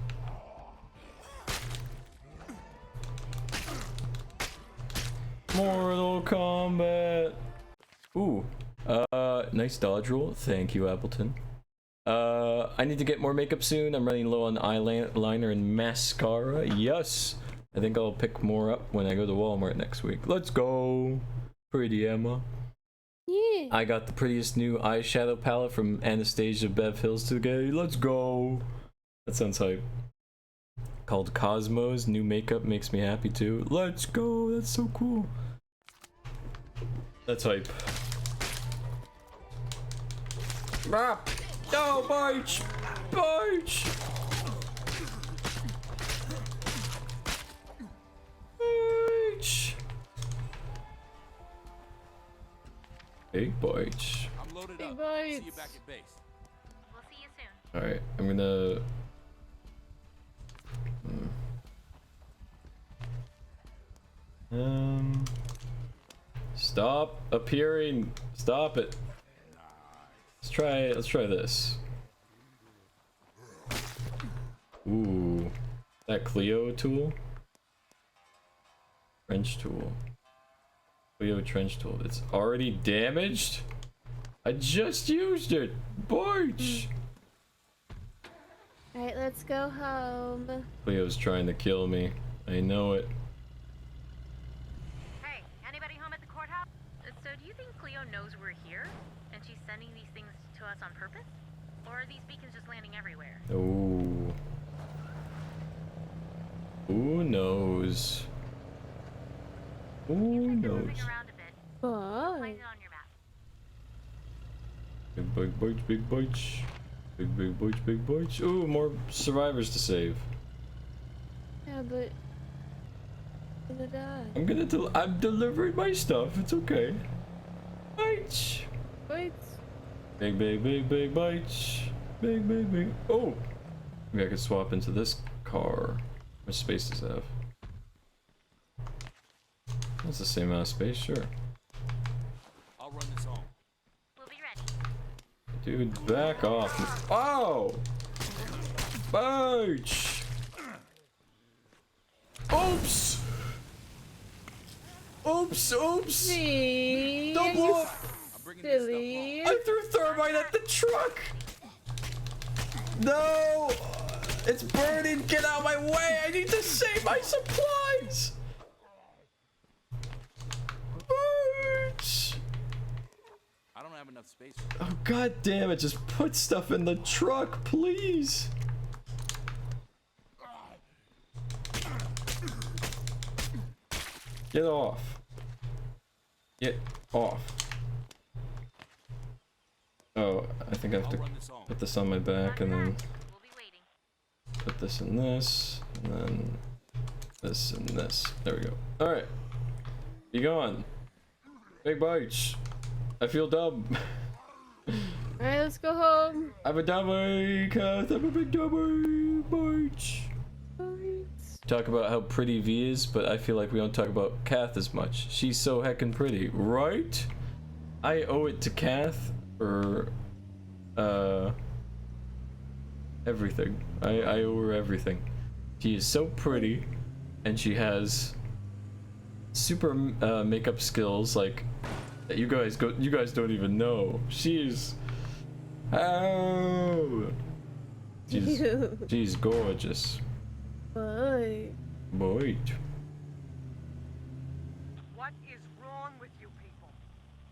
Mortal Kombat! Ooh. Nice dodge roll. Thank you, Appleton. I need to get more makeup soon. I'm running low on eyeliner and mascara. Yes! I think I'll pick more up when I go to Walmart next week. Let's go! Pretty Emma. Yeah. I got the prettiest new eyeshadow palette from Anastasia Bev Hills today. Let's go! That sounds hype. Called Cosmos. New makeup makes me happy too. Let's go! That's so cool. That's hype. Ah! No, March! March! March! Big March. I'm loaded Big up. bites. See you back at base. We'll see you soon. Alright, I'm gonna... Stop appearing. Stop it. Let's try this. Ooh. That Cleo tool? Trench tool. Cleo trench tool. It's already damaged? I just used it! Barch! Alright, let's go home. Cleo's trying to kill me. I know it. Hey, anybody home at the courthouse? So do you think Cleo knows we're here? And she's sending these things to us on purpose? Or are these beacons just landing everywhere? Ooh. Who knows? Who knows? Moving around a bit. Bye. Find it on your map. Big bites, big bites. Big bites, big bites. Ooh, more survivors to save. Yeah, but I'm gonna die. I'm delivering my stuff. It's okay. Bites. Wait. Big bites. Big. Oh! Maybe I could swap into this car. How much space does it have? That's the same amount of space, sure. I'll run this on. We'll be ready. Dude, back off. Oh! Ouch! Oops! Oops! See? Don't blow up! I'm bringing this stuff Silly. I threw thermite at the truck! No! It's burning! Get out of my way! I need to save my supplies! Ouch! I don't have enough space. Oh, god damn it, just put stuff in the truck, please! Get off. Get off. Oh, I think I have I'll to run this on. put this on my back and then We'll be waiting. put this in this, and then this and this. There we go. Alright. Be gone. Big bites. I feel dumb. Alright, let's go home. I'm a dummy, Kath. I'm a big dummy. Bites. Talk about how pretty V is, but I feel like we don't talk about Kath as much. She's so heckin' pretty, right? I owe it to Kath for everything. I owe her everything. She is so pretty, and she has super makeup skills like that you guys don't even know. She's she's gorgeous. Bye. Boy. What is wrong with you people?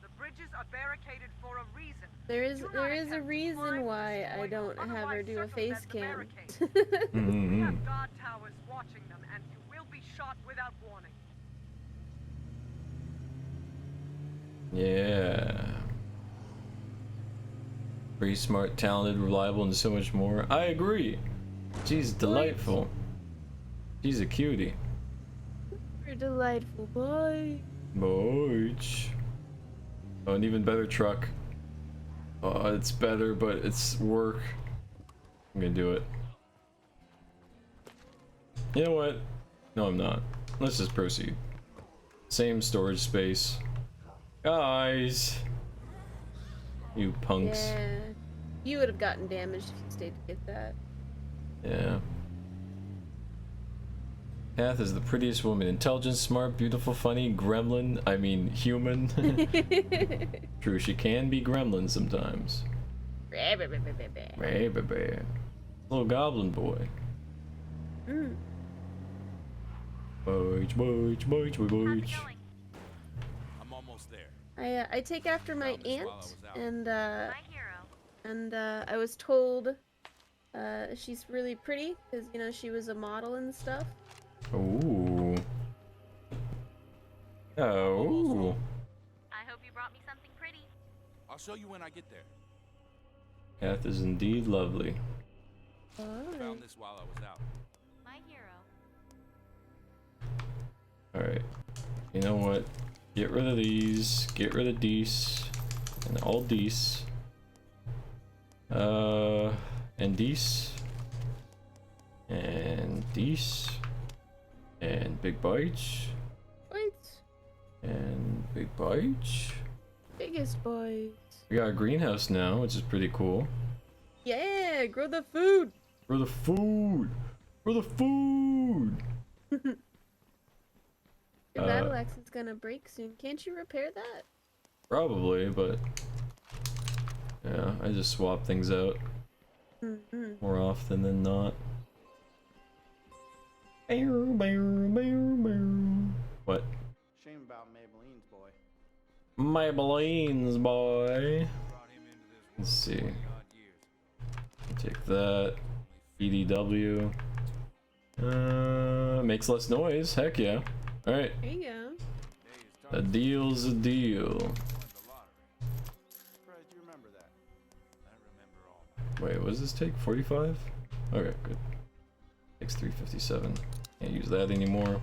The bridges are barricaded for a reason. There is Do not a attempt to reason climb, why I destroy, don't or have her otherwise do a face circumvent the cam. barricades. We Mm-hmm. have guard towers watching them, and you will be shot without warning. Yeah. Pretty smart, talented, reliable, and so much more. I agree. She's delightful. She's a cutie. You're delightful, boy. Boych. Oh, an even better truck. Oh, it's better, but it's work. I'm gonna do it. You know what? No, I'm not. Let's just proceed. Same storage space. Guys! You punks. Yeah. You would have gotten damaged if you stayed to get that. Yeah. Kath is the prettiest woman. Intelligent, smart, beautiful, funny, gremlin. I mean, human. True, she can be gremlin sometimes. Little goblin boy. Mm. Boych, boych, boich, boich, How's it boich. going? I'm almost there. I take after my Found this aunt, while I was out. and I was told she's really pretty because you know she was a model and stuff. Ooh. Oh. I hope you brought me something pretty. I'll show you when I get there. Kath is indeed lovely. Oh. Found this while I was out. My hero. Alright. You know what? Get rid of these. Get rid of these. And all these. And these. And these. And big bites. Wait. And big bites. Biggest boys. We got a greenhouse now, which is pretty cool. Yeah, grow the food. For the food! For the food! Your battle axe is gonna break soon. Can't you repair that? Probably, but yeah, I just swap things out more often than not. What? Shame about Maybelline's boy. Maybelline's boy. Brought him into this Let's see. 20 odd years. Take that. EDW. Makes less noise. Heck yeah. Alright. There you go. Hey, it's A time deal's a deal. to win the lottery. Surprised you remember that. I remember all. Wait, what does this take? 45? Okay, good. Takes 357. Can't use that anymore.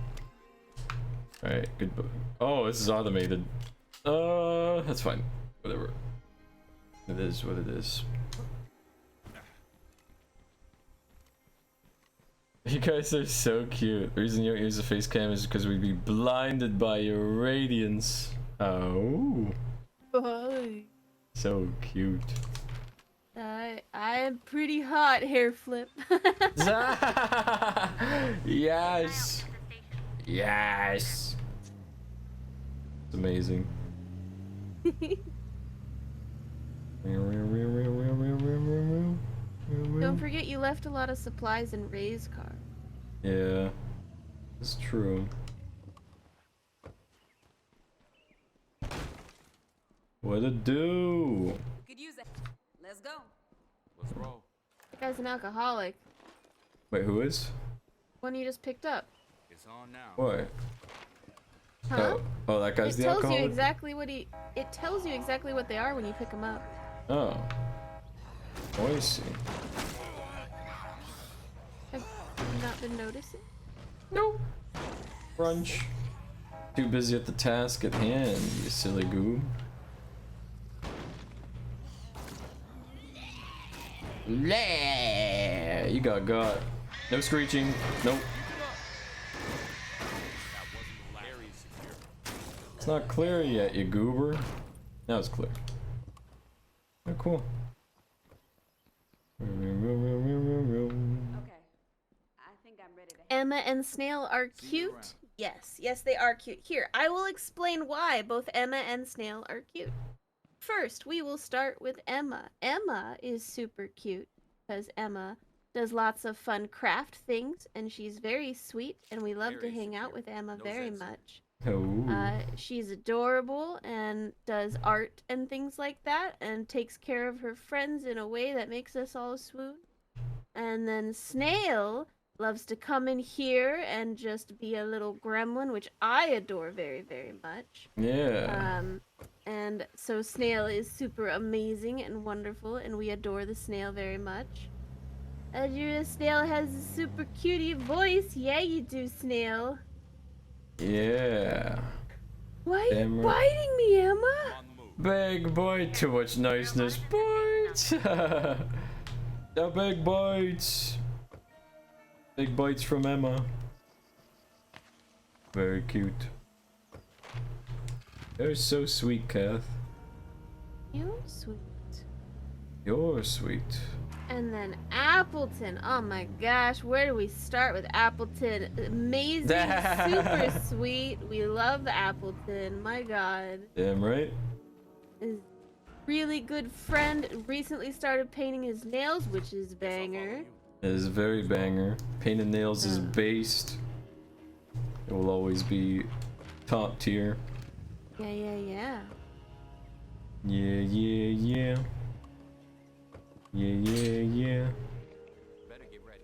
Alright, good. Oh, this is automated. That's fine. Whatever. It is what it is. You guys are so cute. The reason you don't use the face cam is because we'd be blinded by your radiance. Oh. Boy. So cute. I'm pretty hot, hair flip. Yes. Yes. It's amazing. Don't forget you left a lot of supplies in Ray's car. Yeah, it's true. What to do? Could use it. Let's go. Let's roll. That guy's an alcoholic. Wait, who is? One you just picked up. It's on now. What? Huh? Oh, that guy's It the tells alcoholic? you exactly what he. It tells you exactly what they are when you pick them up. Oh. Oh, I see. Have you not been noticing? Nope. Brunch. Too busy at the task at hand, you silly goob. Yeah, you got. No screeching. Nope. That wasn't very secure. It's not clear yet, you goober. Now it's clear. Oh, cool. Okay. I think I'm ready to Emma and Snail are See you cute. around. Yes, they are cute. Here, I will explain why both Emma and Snail are cute. First, we will start with Emma. Emma is super cute because Emma does lots of fun craft things and she's very sweet and we love to Very hang out secure. with Emma No very zeds. much. Oh. She's adorable and does art and things like that, and takes care of her friends in a way that makes us all swoon. And then Snail loves to come in here and just be a little gremlin, which I adore very, very much. Yeah. And so Snail is super amazing and wonderful, and we adore the Snail very much. And your Snail has a super cutie voice. Yeah, you do, Snail. Yeah. Why are you Damn right. biting me, Emma? On the move. Big bite. Too much niceness. Bites. The big bites. Big bites from Emma. Very cute. You're so sweet, Kath. You're sweet. You're sweet. And then Appleton. Oh my gosh, where do we start with Appleton? Amazing, super sweet. We love Appleton. My god. Damn right. Is really good friend. Recently started painting his nails, which is banger. It is very banger. Paint and nails is based. It will always be top tier. Yeah, yeah, yeah. Yeah, yeah, yeah. Yeah, yeah, yeah. Better get ready.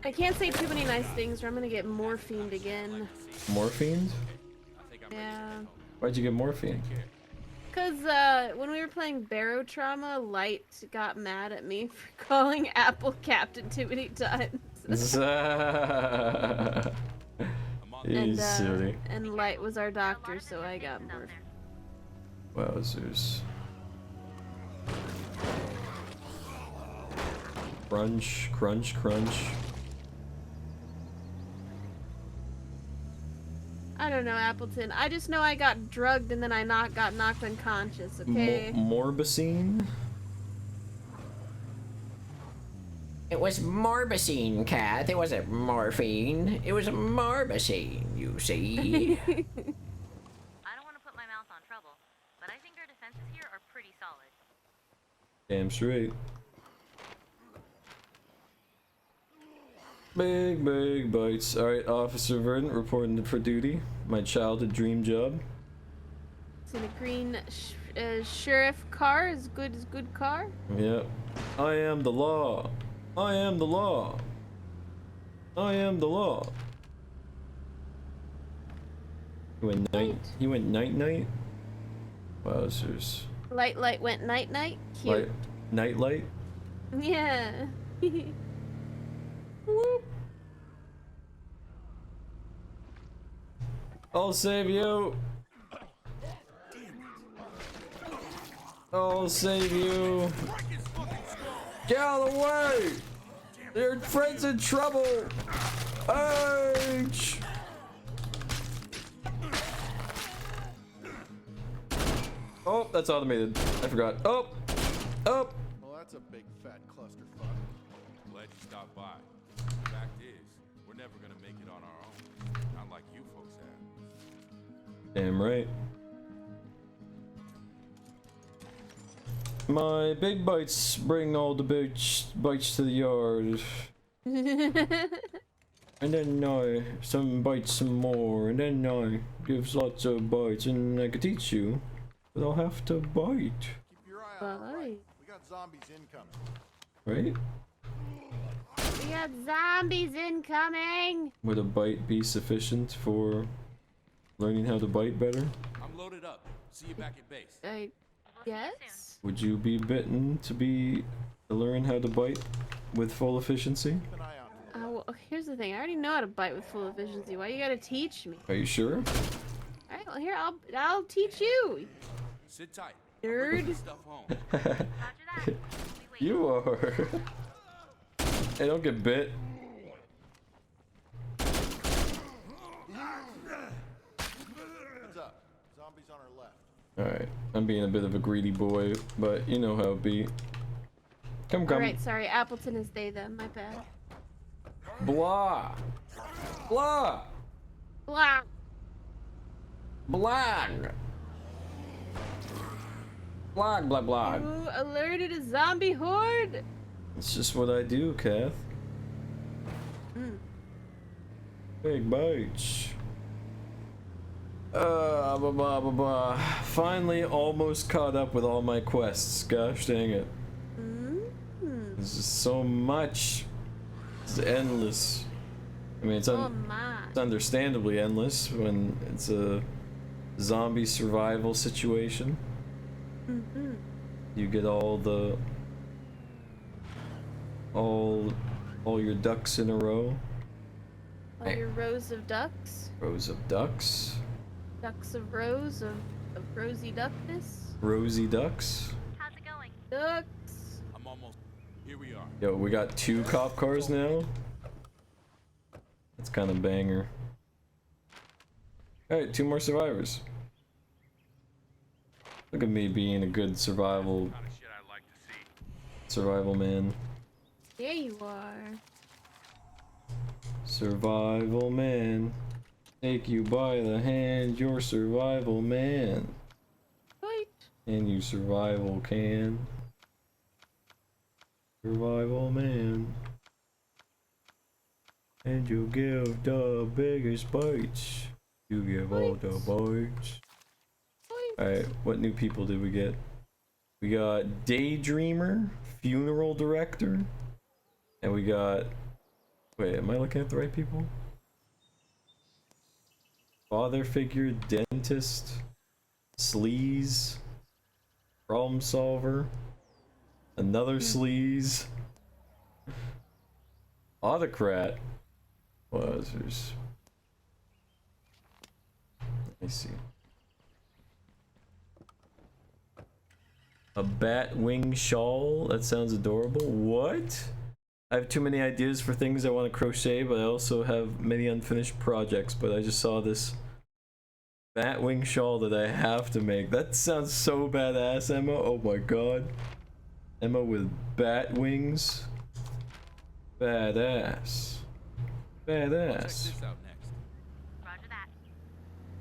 I can't say too many nice things or I'm gonna get morphined again. Morphine? I think I'm ready to Yeah. head home. Why'd you get morphine? Cause when we were playing Barotrauma, Light got mad at me for calling Apple Captain too many times. He's silly. And Light was our doctor, so I got morphed. Wowzers. Crunch, crunch, crunch. I don't know, Appleton. I just know I got drugged and then I got knocked unconscious, okay? Morbicine? It was morbicine, Kath. It wasn't morphine. It was morbicine, you see. I don't want to put my mouth on trouble, but I think our defenses here are pretty solid. Damn straight. Big, big bites. Alright, Officer Verdant reporting for duty. My childhood dream job. It's in a green sheriff car, as good car. Yep. I am the law. I am the law. I am the law. He went night. He went night night. Wowzers. Light went night. Cute. Light, night light. Yeah. Whoop. I'll save you. I'll save you. Get out of the way! Your friend's in trouble! H! Oh, that's automated. I forgot. Oh! Oh! Well, that's a big fat clusterfuck. Glad you stopped by. Fact is, we're never gonna make it on our own. Not like you folks have. Damn right. My big bites bring all the bites to the yard. And then some bites some more, and then gives lots of bites, and I could teach you, but I'll have to bite, Keep your eye on the Bye. right. We got zombies incoming. right? We got zombies incoming. Would a bite be sufficient for learning how to bite better? I'm loaded up. See you back at base. Yes. Would you be bitten to learn how to bite with full efficiency? Keep an eye out for that. Well, here's the thing. I already know how to bite with full efficiency. Why you gotta teach me? Are you sure? All right. Well, here I'll teach you. Sit tight. Nerd. Bring this stuff home. Roger that. We wait. You are. Hey, don't get bit. Heads up. Zombies on our left. Alright, I'm being a bit of a greedy boy, but you know how it be. Come. Alright, sorry. Appleton is they, them. My bad. Blah. Blah. Blah. Blag. Blag, blah, blah. You alerted a zombie horde. It's just what I do, Kath. Big bites. Finally, almost caught up with all my quests. Gosh dang it. This is so much. It's endless. I mean, it's understandably endless when it's a zombie survival situation. You get all your ducks in a row. All your rows of ducks. Rows of ducks. Ducks of rows of rosy duckness. Rosy ducks. How's it going? Ducks. I'm almost. Here we are. Yo, we got 2 cop cars now. That's kind of banger. Alright, 2 more survivors. Look at me being a good survival man. There you are. Survival man. Take you by the hand, you're survival man. Right. And you survival can. Survival man. And you give the biggest bites. You give all the bites. Alright, what new people did we get? We got Daydreamer, Funeral Director, and we got... Wait, am I looking at the right people? Father Figure, Dentist, Sleaze, Problem Solver, another Sleaze, Autocrat. Buzzers. Let me see. A bat wing shawl? That sounds adorable. What? I have too many ideas for things I want to crochet, but I also have many unfinished projects. But I just saw this bat wing shawl that I have to make. That sounds so badass, Emma. Oh my god. Emma with bat wings. Badass. Badass. Check this out next. Roger that.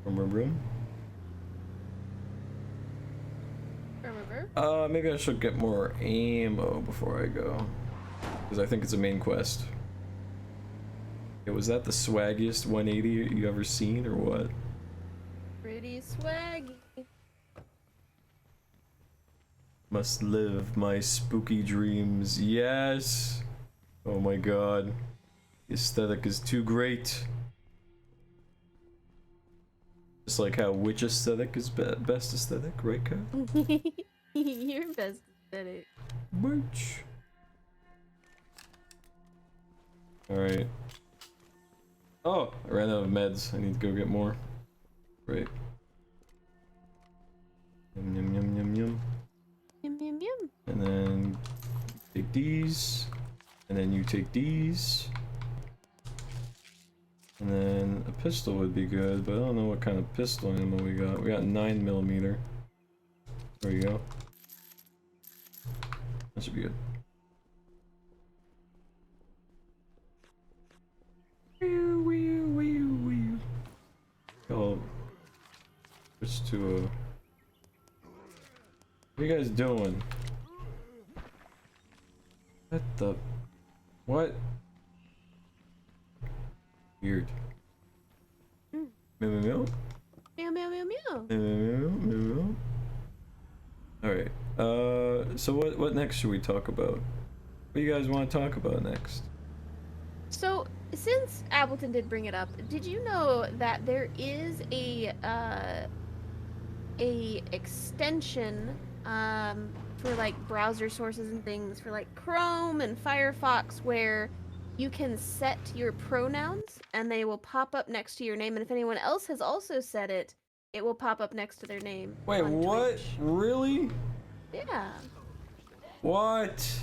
Room. Remember? Maybe I should get more ammo before I go. Because I think it's a main quest. Yeah, was that the swaggiest 180 you ever seen, or what? Pretty swaggy. Must live my spooky dreams. Yes! Oh my god. The aesthetic is too great. Just like how witch aesthetic is best aesthetic, right, Kat? Your best aesthetic. Witch. Alright. Oh, I ran out of meds. I need to go get more. Right. Yum yum yum yum yum. Yum yum yum. And then take these. And then you take these. And then a pistol would be good, but I don't know what kind of pistol ammo we got. We got 9mm. There you go. That should be good. Oh, switch to a... What are you guys doing? What the... What? Weird. Mm. Meow meow meow? Meow meow meow meow. Meow meow meow meow. Alright, so what next should we talk about? What do you guys want to talk about next? So, since Appleton did bring it up, did you know that there is a extension for like browser sources and things for like Chrome and Firefox where you can set your pronouns and they will pop up next to your name, and if anyone else has also set it, it will pop up next to their name. Wait, what? Twitch. Really? Yeah. What?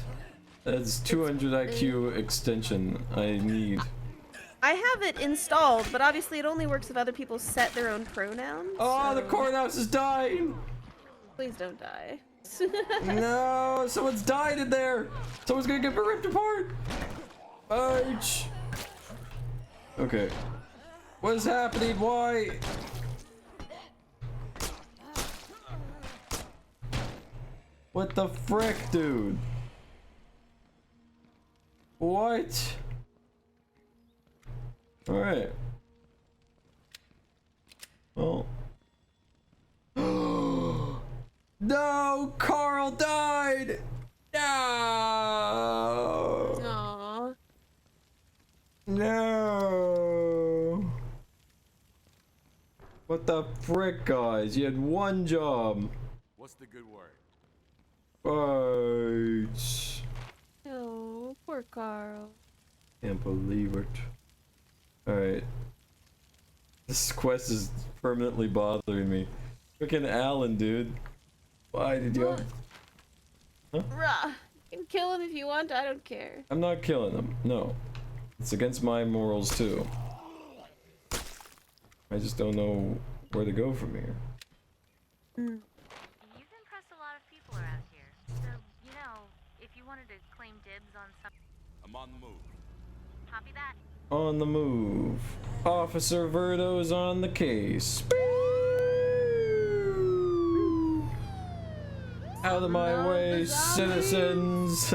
That's 200 IQ extension I need. I have it installed, but obviously it only works if other people set their own pronouns. Oh, so... the courthouse is dying! Please don't die. No, someone's died in there! Someone's gonna get ripped apart! Ouch! Okay. What is happening? Why? What the frick, dude? What? Alright. Well, No, Carl died. No. Aww. No. What the frick, guys? You had one job. What's the good word? Right. Oh, poor Carl. Can't believe it. Alright. This quest is permanently bothering me. Freaking Alan, dude. Why did you have... Huh? Rah. You can kill him if you want, I don't care. I'm not killing him. No. It's against my morals, too. I just don't know where to go from here. Mm. You've impressed a lot of people around here. So, you know, if you wanted to claim dibs on some... I'm on the move. Copy that. On the move. Officer Verdo's on the case. Out of my way, citizens.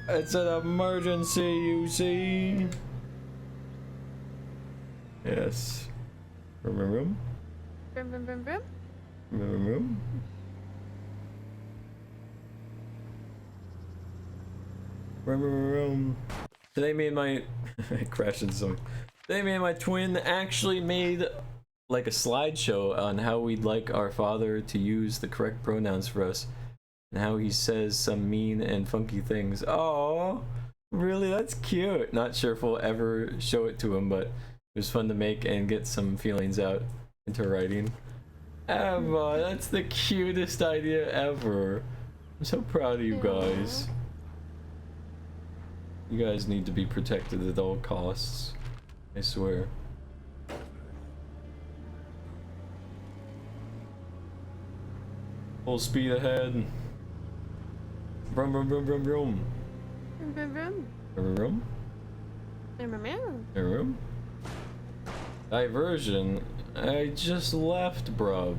It's an emergency, you see. Yes. Room. Brum, brum, brum, brum. Room. Room. Today me and my I crashed into something. Today me and my twin actually made like a slideshow on how we'd like our father to use the correct pronouns for us and how he says some mean and funky things. Oh, really? That's cute. Not sure if we'll ever show it to him, but it was fun to make and get some feelings out into writing. Emma, that's the cutest idea ever. I'm so proud of you guys. You guys need to be protected at all costs. I swear. Full speed ahead. Brum brum brum brum brum. Brum, brum, brum. Brum brum. Brum, brum, brum. Brum brum. Diversion. I just left, bruv.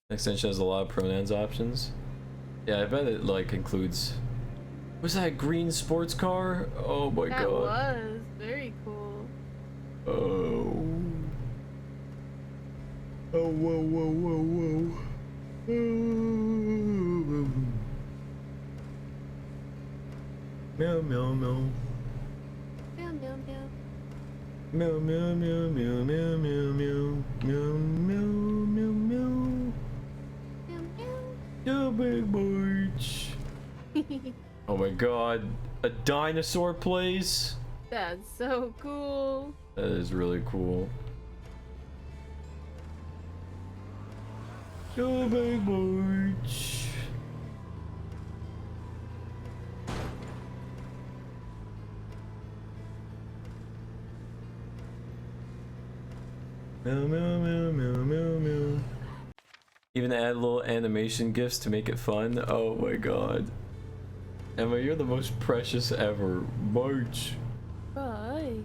Extension has a lot of pronouns options. Yeah, I bet it like includes. Was that a green sports car? Oh my god. That was very cool. Oh. Oh, whoa, whoa, whoa, whoa. Oh. Meow, meow, meow. Meow, meow, meow. Meow, meow, meow, meow, meow, meow, meow, meow, meow, meow, meow. Meow, meow. The big birds. Oh my god, a dinosaur place? That's so cool. That is really cool. The big birds. Meow, meow, meow, meow, meow, meow. Even add little animation gifs to make it fun. Oh my god. Emma, you're the most precious ever. March. Right.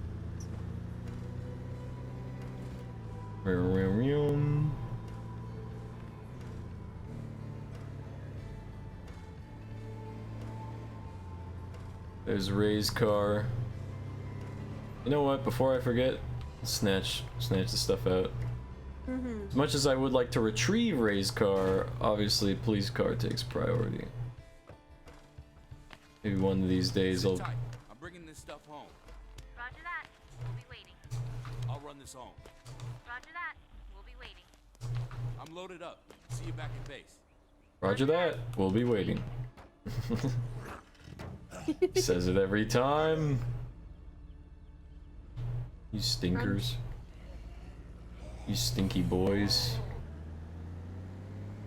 There's Ray's car. You know what? Before I forget, snatch the stuff out. As much as I would like to retrieve Ray's car, obviously police car takes priority. Maybe one of these days I'll... Tight. I'm bringing this stuff home. Roger that. We'll be waiting. I'll run this home. Roger that. We'll be waiting. I'm loaded up. See you back at base. Roger that. We'll be waiting. Says it every time. You stinkers. You stinky boys.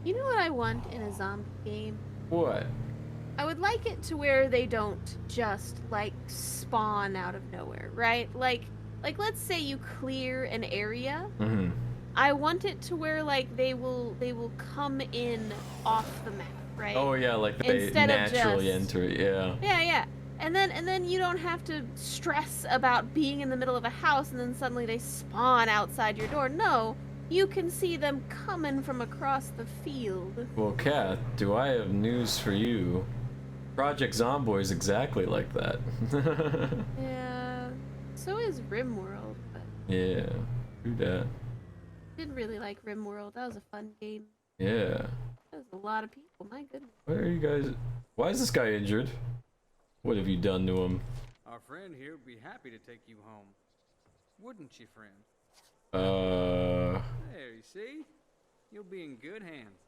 You know what I want in a zombie game? What? I would like it to where they don't just like spawn out of nowhere, right? Like let's say you clear an area. Mm-hmm. I want it to where like they will come in off the map, right? Oh yeah, like they Instead of naturally just- enter it, yeah. Yeah. And then you don't have to stress about being in the middle of a house and then suddenly they spawn outside your door. No, you can see them coming from across the field. Well, Kat, do I have news for you? Project Zomboid is exactly like that. Yeah. So is RimWorld, but Yeah, do that. Did really like RimWorld. That was a fun game. Yeah. That was a lot of people. My goodness. Where are you guys? Why is this guy injured? What have you done to him? Our friend here would be happy to take you home. Wouldn't you, friend? There, you see? You'll be in good hands.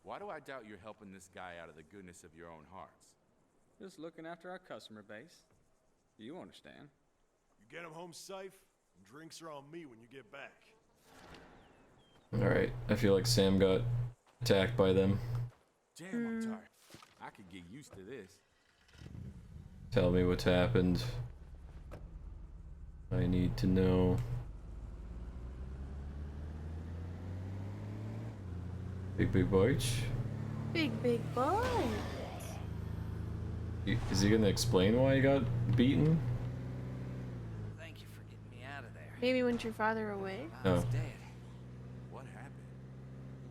Why do I doubt you're helping this guy out of the goodness of your own hearts? Just looking after our customer base. You understand. You get him home safe, and drinks are on me when you get back. Alright, I feel like Sam got attacked by them. Damn, I'm tired. I could get used to this. Tell me what's happened. I need to know. Big bites? Big boy. Is he gonna explain why he got beaten? Thank you for getting me out of there. Maybe when you're farther away. I was Oh. dead. What happened?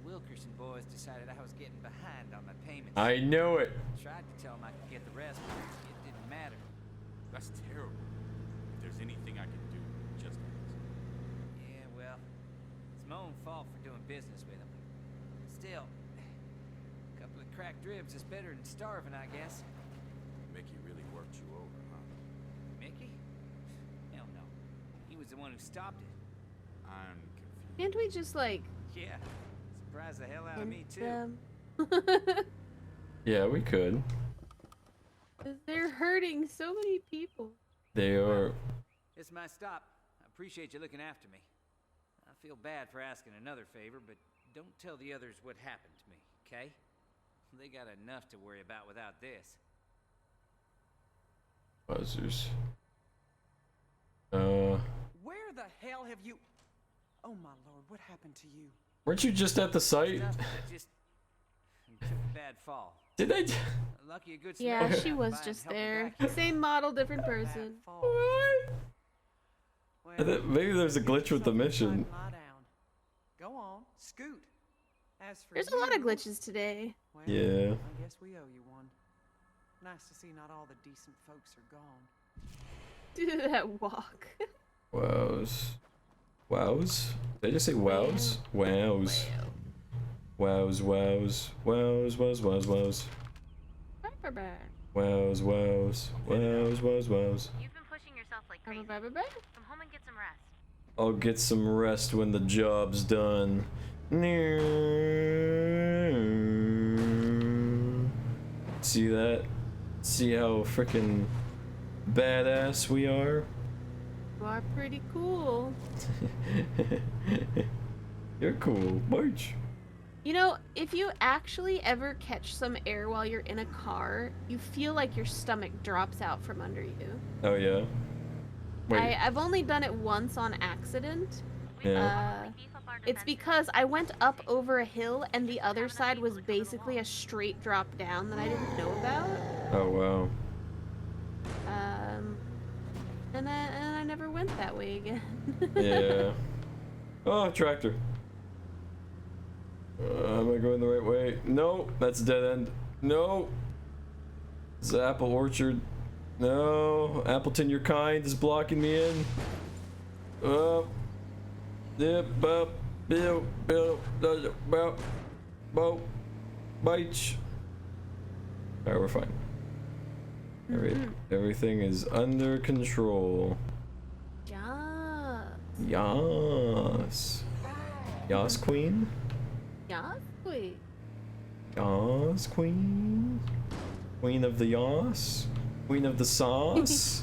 The Wilkerson boys decided I was getting behind on my payments. I know it. Tried to tell them I could get the rest, but it didn't matter. That's terrible. If there's anything I can do, just ask. Yeah, well, it's my own fault for doing business with them. Still, a couple of cracked ribs is better than starving, I guess. Mickey really worked you over, huh? Mickey? Hell no. He was the one who stopped it. I'm confused. Can't we just like Yeah. Surprised the hell out of me, too. them? Yeah, we could. 'Cause they're hurting so many people. They are. It's my stop. I appreciate you looking after me. I feel bad for asking another favor, but don't tell the others what happened to me, okay? They got enough to worry about without this. Buzzers. Where the hell have you... Oh my lord, what happened to you? Weren't you just at the site? Stuff that just took a bad fall. Did I? Lucky a good Yeah, Samaritan she came was by and just helped me there. back. Same model, different person. I thought maybe there's a glitch with the mission. Lie down. Go on, scoot. As for There's a you, lot of glitches today. well, Yeah. I guess we owe you one. Nice to see not all the decent folks are gone. Do that walk. Wows. Wows? Did I just say wows? Wows. Wows, wows. Wows, wows, wows, wows. Wows, wows. Wows, wows, wows. You've been pushing yourself like crazy. Come home and get some rest. I'll get some rest when the job's done. See that? See how frickin' badass we are? You are pretty cool. You're cool, March. You know, if you actually ever catch some air while you're in a car, you feel like your stomach drops out from under you. Oh yeah? Wait, I've only done it once on accident. yeah. It's because I went up over a hill and the other side was basically a straight drop down that I didn't know about. Oh wow. And I never went that way again. Yeah. Oh, tractor. Am I going the right way? No, that's a dead end. No. It's apple orchard. No. Appleton, your kind is blocking me in. Yep, up, bill, bite. Alright, we're fine. Everything is under control. Yeah. Yas. Yas, queen? Yeah, wait. Yas, queen? Queen of the Yas? Queen of the sauce?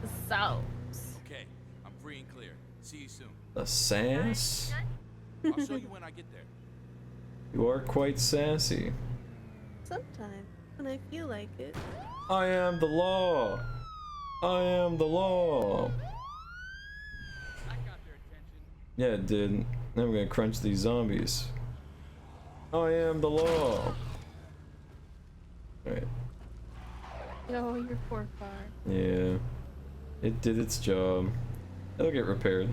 The sauce. Okay, I'm free and clear. See you soon. The sass? I'll show you when I get there. You are quite sassy. Sometimes, when I feel like it. I am the law. I am the law. Yeah, it did. Now I'm gonna crunch these zombies. I am the law. Alright. Oh, your poor car. Yeah. It did its job. It'll get repaired.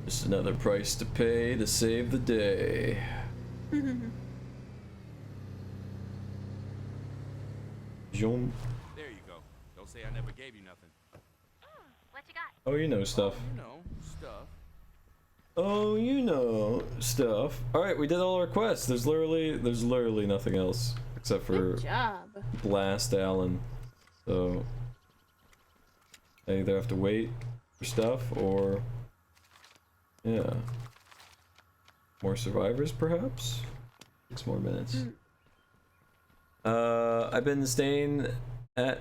Just another price to pay to save the day. Jom. There you go. Don't say I never gave you nothing. What you got? Oh, you know stuff. You know, stuff. Oh, you know stuff. All right, we did all our quests. There's literally nothing else except for Good job. Blast Allen. So I either have to wait for stuff or yeah, more survivors perhaps. 6 more minutes. I've been staying at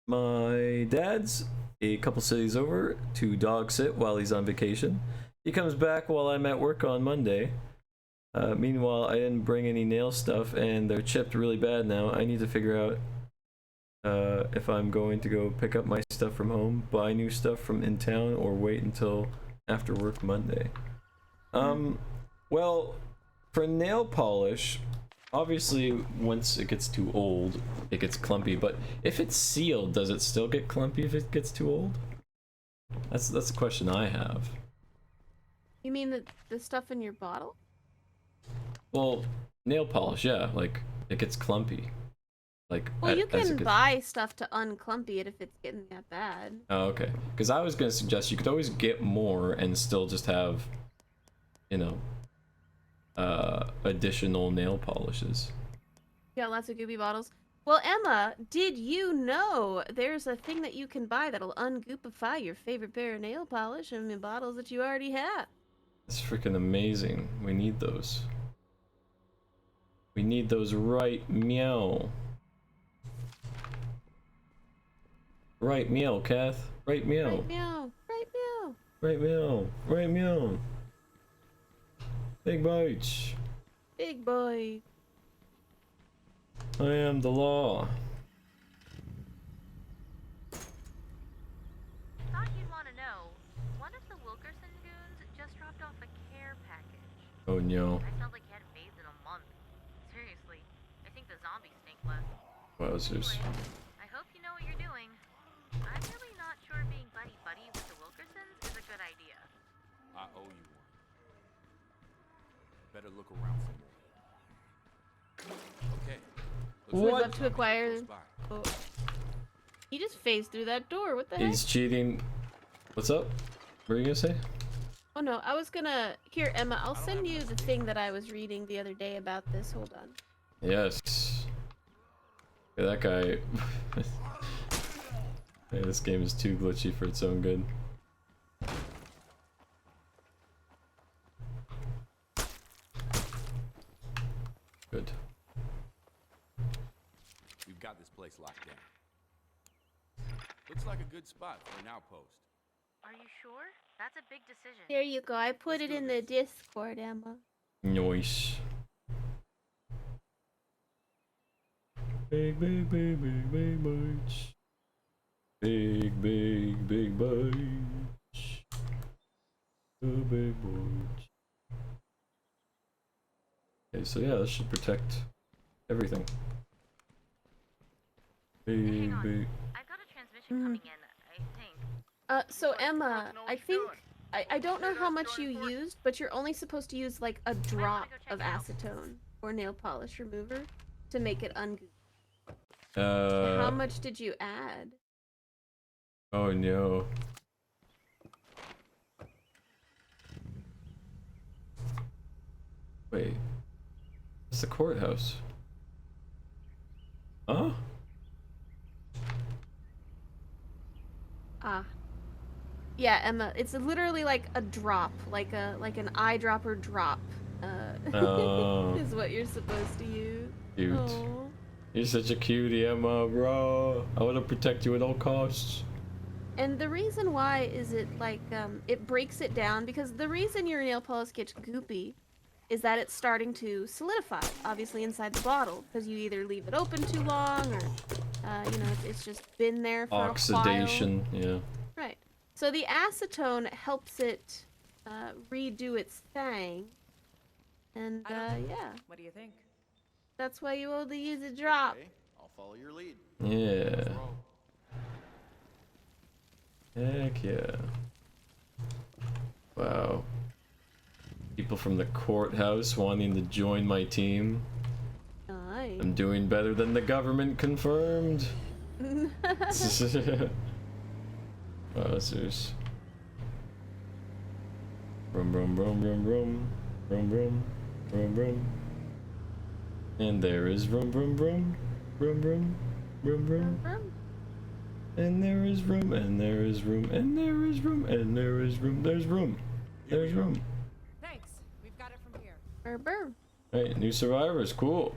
my dad's a couple cities over to dog sit while he's on vacation. He comes back while I'm at work on Monday. Meanwhile, I didn't bring any nail stuff and they're chipped really bad now. I need to figure out if I'm going to go pick up my stuff from home, buy new stuff from in town, or wait until after work Monday. Well, for nail polish, obviously once it gets too old, it gets clumpy, but if it's sealed, does it still get clumpy if it gets too old? That's the question I have. You mean the stuff in your bottle? Well, nail polish, yeah, like it gets clumpy. Like, well, you as it can gets... buy stuff to unclumpy it if it's getting that bad. Oh, okay. Because I was gonna suggest you could always get more and still just have, you know, additional nail polishes. You got lots of goopy bottles. Well, Emma, did you know there's a thing that you can buy that'll ungoopify your favorite pair of nail polish in the bottles that you already have? It's freaking amazing. We need those. We need those right meow. Right meow, Kath. Right meow. Right meow. Right meow. Right meow. Right meow. Big bites. Big boy. I am the law. Thought you'd want to know. One of the Wilkerson goons just dropped off a care package. Oh no. I felt like he hadn't bathed in a month. Seriously, I think the zombies stink less. Wowzers. Anyway, I hope you know what you're doing. I'm really not sure being buddy-buddy with the Wilkersons is a good idea. I owe you one. Better look around some more. Okay. Would love to acquire. Oh. He just phased through that door. What the heck? He's cheating. What's up? What were you gonna say? Oh no, I was gonna. Here, Emma, I'll send you the thing that I was reading the other day about this. Hold on. Yes. Yeah, that guy. Hey, this game is too glitchy for its own good. Good. We've got this place locked down. Looks like a good spot for an outpost. Are you sure? That's a big decision. There you go. I put it in the Discord, Emma. Nice. Big bites. Big bites. The big bites. Okay, so yeah, this should protect everything. Big. I've got a transmission coming in, I think. So Emma, I think I don't know how much you used, but you're only supposed to use like a drop of acetone or nail polish remover to make it ungoo. How much did you add? Oh no. Wait. It's the courthouse. Huh? Ah. Yeah, Emma, it's literally like a drop, like an eyedropper drop. Is what you're supposed to use. Cute. Aww. You're such a cutie, Emma, bro. I want to protect you at all costs. And the reason why is it like it breaks it down, because the reason your nail polish gets goopy is that it's starting to solidify, obviously inside the bottle, because you either leave it open too long or you know, it's just been there for oxidation, a while. yeah. Right. So the acetone helps it redo its thing, and yeah. What do you think? That's why you only use a drop. Okay, I'll follow your lead. Yeah. Heck yeah. Wow. People from the courthouse wanting to join my team. Nice. I'm doing better than the government confirmed. Wowzers. Vroom, vroom, vroom, vroom, vroom. Vroom, vroom, vroom, vroom. And there is vroom, vroom, vroom. Vroom, vroom, vroom, vroom. And there is room, and there is room, and there is room, and there is room. There's room. There's room. Thanks. We've got it from here. Burr. Hey, new survivors, cool.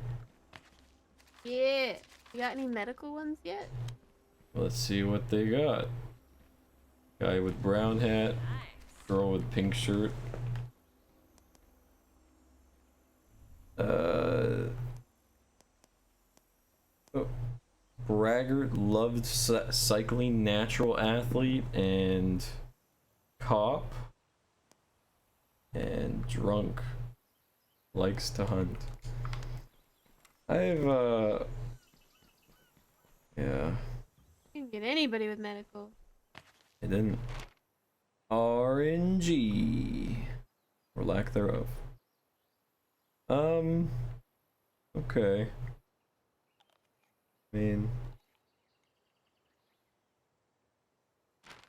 Yeah. You got any medical ones yet? Let's see what they got. Guy with brown hat, girl with pink shirt. Oh. Braggart, loved cycling, natural athlete, and cop. And drunk, likes to hunt. Yeah. You can get anybody with medical. I didn't. RNG. Or lack thereof. Okay. I mean,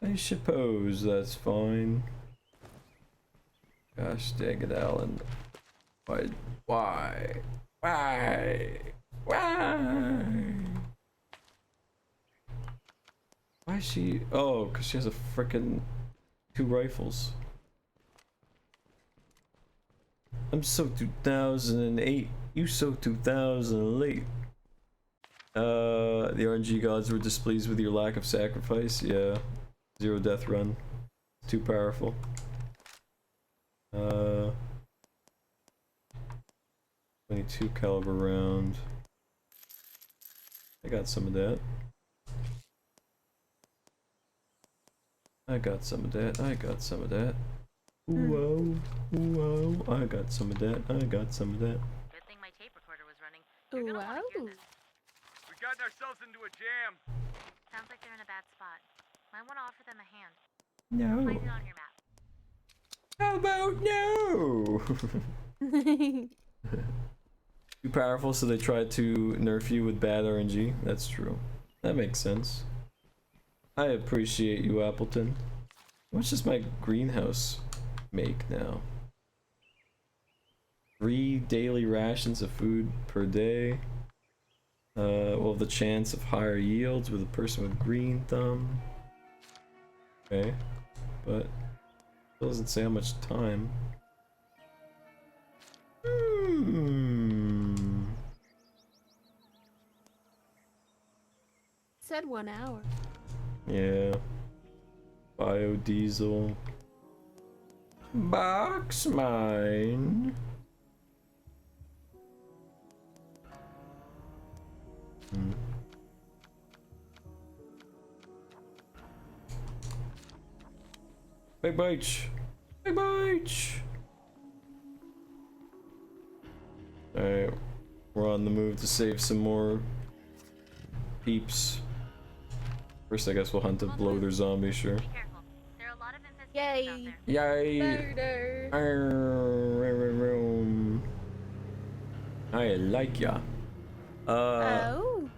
I suppose that's fine. Gosh dang it, Alan. Why? Why? Why is she? Oh, because she has a frickin' 2 rifles. I'm so 2008. You so 2008. The RNG gods were displeased with your lack of sacrifice. Yeah. 0 death run. Too powerful. 22 caliber round. I got some of that. I got some of that. I got some of that. Whoa, whoa. I got some of that. I got some of that. Good thing my tape recorder was running. You're gonna wanna hear this. We got ourselves into a jam. Sounds like they're in a bad spot. Might wanna offer them a hand. No. Place it on your map. How about no? Too powerful, so they tried to nerf you with bad RNG. That's true. That makes sense. I appreciate you, Appleton. How much does my greenhouse make now? 3 daily rations of food per day. Will have the chance of higher yields with a person with green thumb. Okay, but it doesn't say how much time. Said 1 hour. Yeah. Biodiesel. Box mine. Big bites. Big bites. Alright. We're on the move to save some more peeps. First, I guess we'll hunt to blow their zombie, sure. Be careful. There are a lot of infestations out there. Yay! Murder. I like ya. Oh.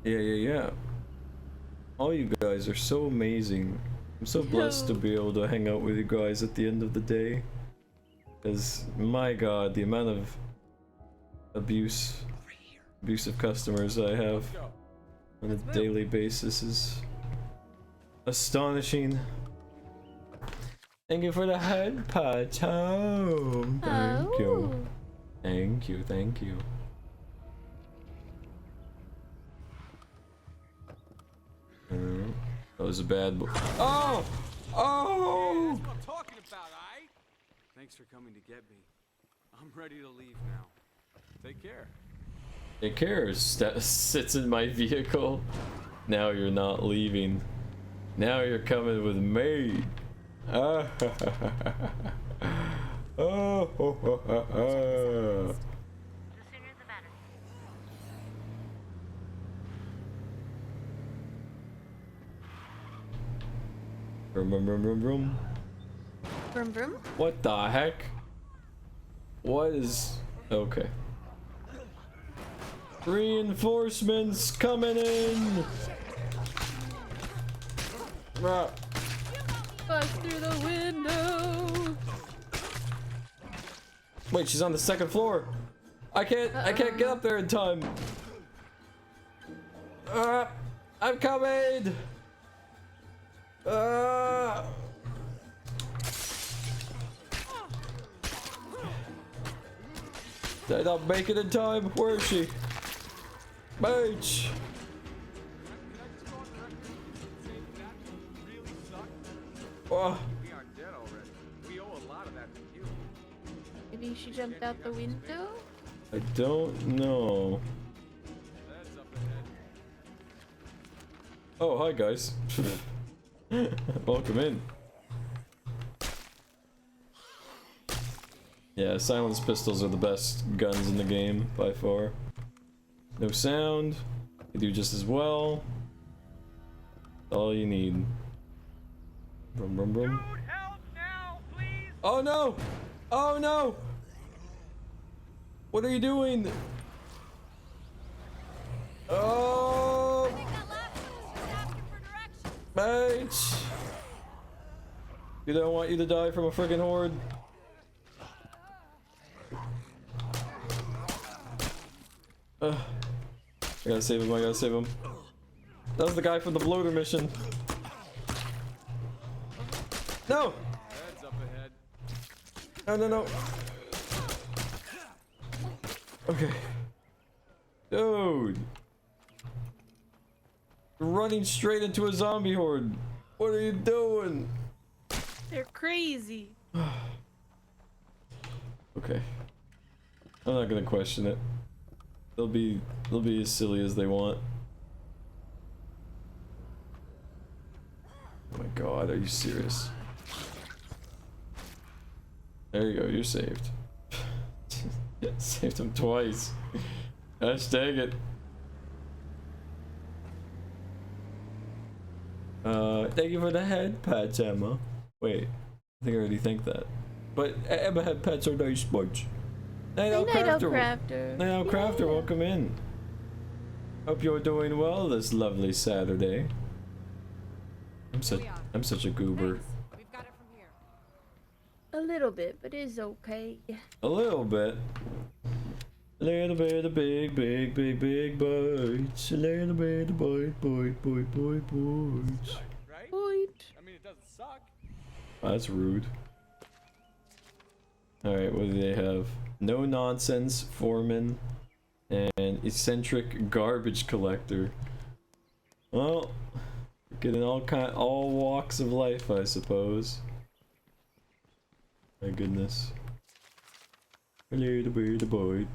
Yeah. All you guys are so amazing. I'm so blessed to be able to hang out with you guys at the end of the day. Because, my god, the amount of abusive customers I have on a daily basis is astonishing. Thank you for the head pat. Oh, thank you. Thank you, thank you. That was a bad Oh! Oh! That's what I'm talking about, aight? Thanks for coming to get me. I'm ready to leave now. Take care. Take care. Sits in my vehicle. Now you're not leaving. Now you're coming with me. Oh, The sooner the better. Vroom. Vroom vroom. What the heck? What is... Okay. Reinforcements coming in! Bust through the window. Wait, she's on the second floor. I can't get up there in time. I'm coming. Did I not make it in time? Where is she? Mage! Oh. We aren't dead already. We owe a lot of that to you. Maybe she jumped out the window? I don't know. That's up ahead. Oh, hi guys. Welcome in. Yeah, silenced pistols are the best guns in the game by far. No sound. They do just as well. All you need. Brum brum brum. Dude, help now, please. Oh no! Oh no! What are you doing? Oh! I think that last one was just asking for directions. Mate! We don't want you to die from a friggin' horde. I gotta save him, I gotta save him. That was the guy from the bloater mission. No! Heads up ahead. No, no, no. Okay. Dude. You're running straight into a zombie horde. What are you doing? They're crazy. Okay. I'm not gonna question it. They'll be as silly as they want. Oh my god, are you serious? There you go, you're saved. Yeah, saved him twice. Gosh dang it. Thank you for the head pats, Emma. Wait, I think I already thanked that. But Emma head pats are nice bunch. Night Owl Crafter. Night Owl Crafter, welcome in. Hope you're doing well this lovely Saturday. I'm such a goober. We've got it from here. A little bit, but it's okay. A little bit. A little bit of big bites. A little bit of bites. Right? Point. I mean, it doesn't suck. Oh, that's rude. Alright, what do they have? No nonsense foreman and eccentric garbage collector. Well, getting all walks of life, I suppose. My goodness. A little bit of boys.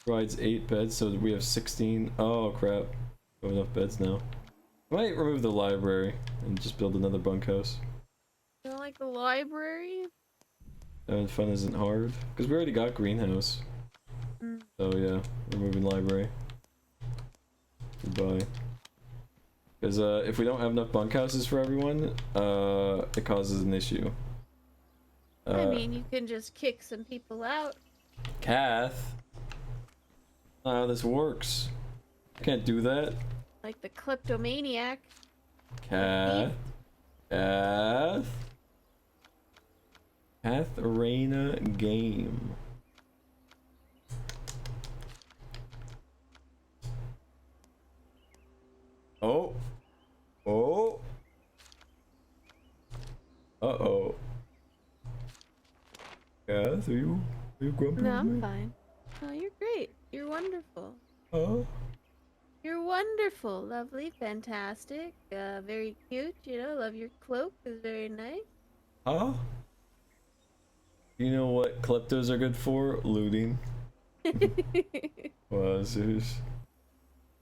Provides 8 beds, so we have 16. Oh crap. We have enough beds now. I might remove the library and just build another bunkhouse. You don't like the library? Having fun isn't hard. Because we already got greenhouse. So yeah, removing library. Goodbye. Because if we don't have enough bunkhouses for everyone, it causes an issue. I mean, you can just kick some people out. Kath? How this works. I can't do that. Like the kleptomaniac. Kath? Kath Arena game. Oh. Oh. Uh-oh. Kath, are you grumpy? No, I'm fine. Oh, you're great. You're wonderful. Oh. You're wonderful, lovely, fantastic, very cute, you know, love your cloak, is very nice. Huh? You know what kleptos are good for? Looting. Wazzoos.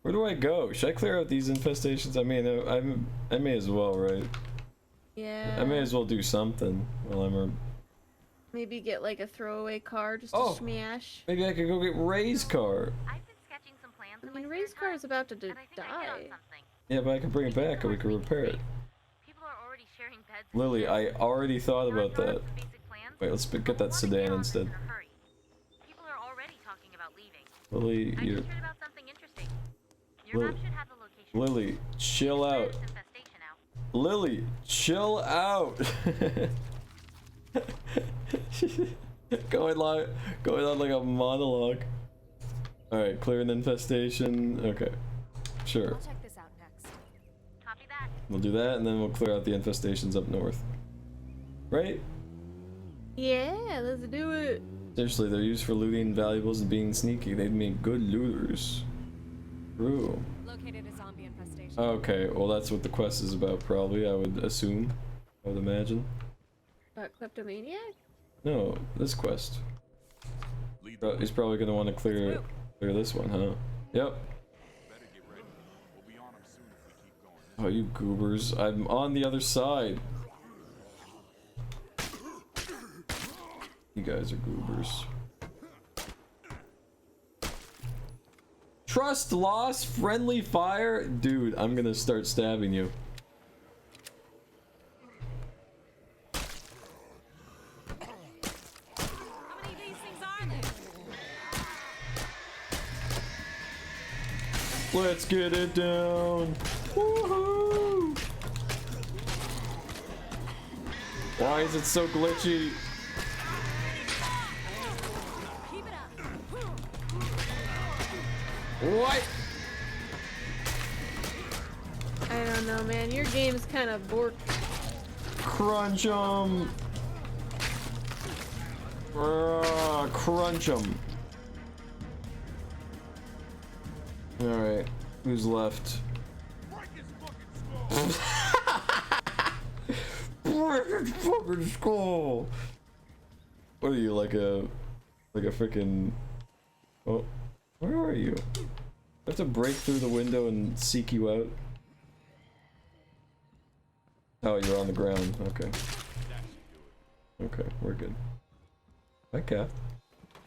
Where do I go? Should I clear out these infestations? I mean, I may as well, right? Yeah. I may as well do something while I'm... Maybe get like a throwaway car just to smash. Maybe I could go get Ray's car. I mean, Ray's car is about to die. Yeah, but I can bring it back and we can repair it. Lily, I already thought about that. Wait, let's get that sedan instead. Lily, you... Lily, chill out. Lily, chill out. going on like a monologue. All right, clear an infestation. Okay, sure. I'll check this out next. Copy that. We'll do that, and then we'll clear out the infestations up north. Right? Yeah, let's do it. Seriously, they're used for looting valuables and being sneaky. They'd make good looters. True. Located a zombie infestation. Okay, well that's what the quest is about, probably. I would assume. I would imagine. What, kleptomaniac? No, this quest. He's probably gonna want to clear this one, huh? Yep. Oh, you goobers! I'm on the other side. You guys are goobers. Trust lost, friendly fire? Dude, I'm gonna start stabbing you. How many of these things are there? Let's get it down. Woohoo! Why is it so glitchy? Keep it up. What? I don't know, man. Your game's kind of borked. Crunch 'em. Crunch 'em. Alright, who's left? Break his fucking skull! What are you, like a freaking... Oh, where are you? I have to break through the window and seek you out. Oh, you're on the ground. Okay. Okay, we're good. Hi, Cat.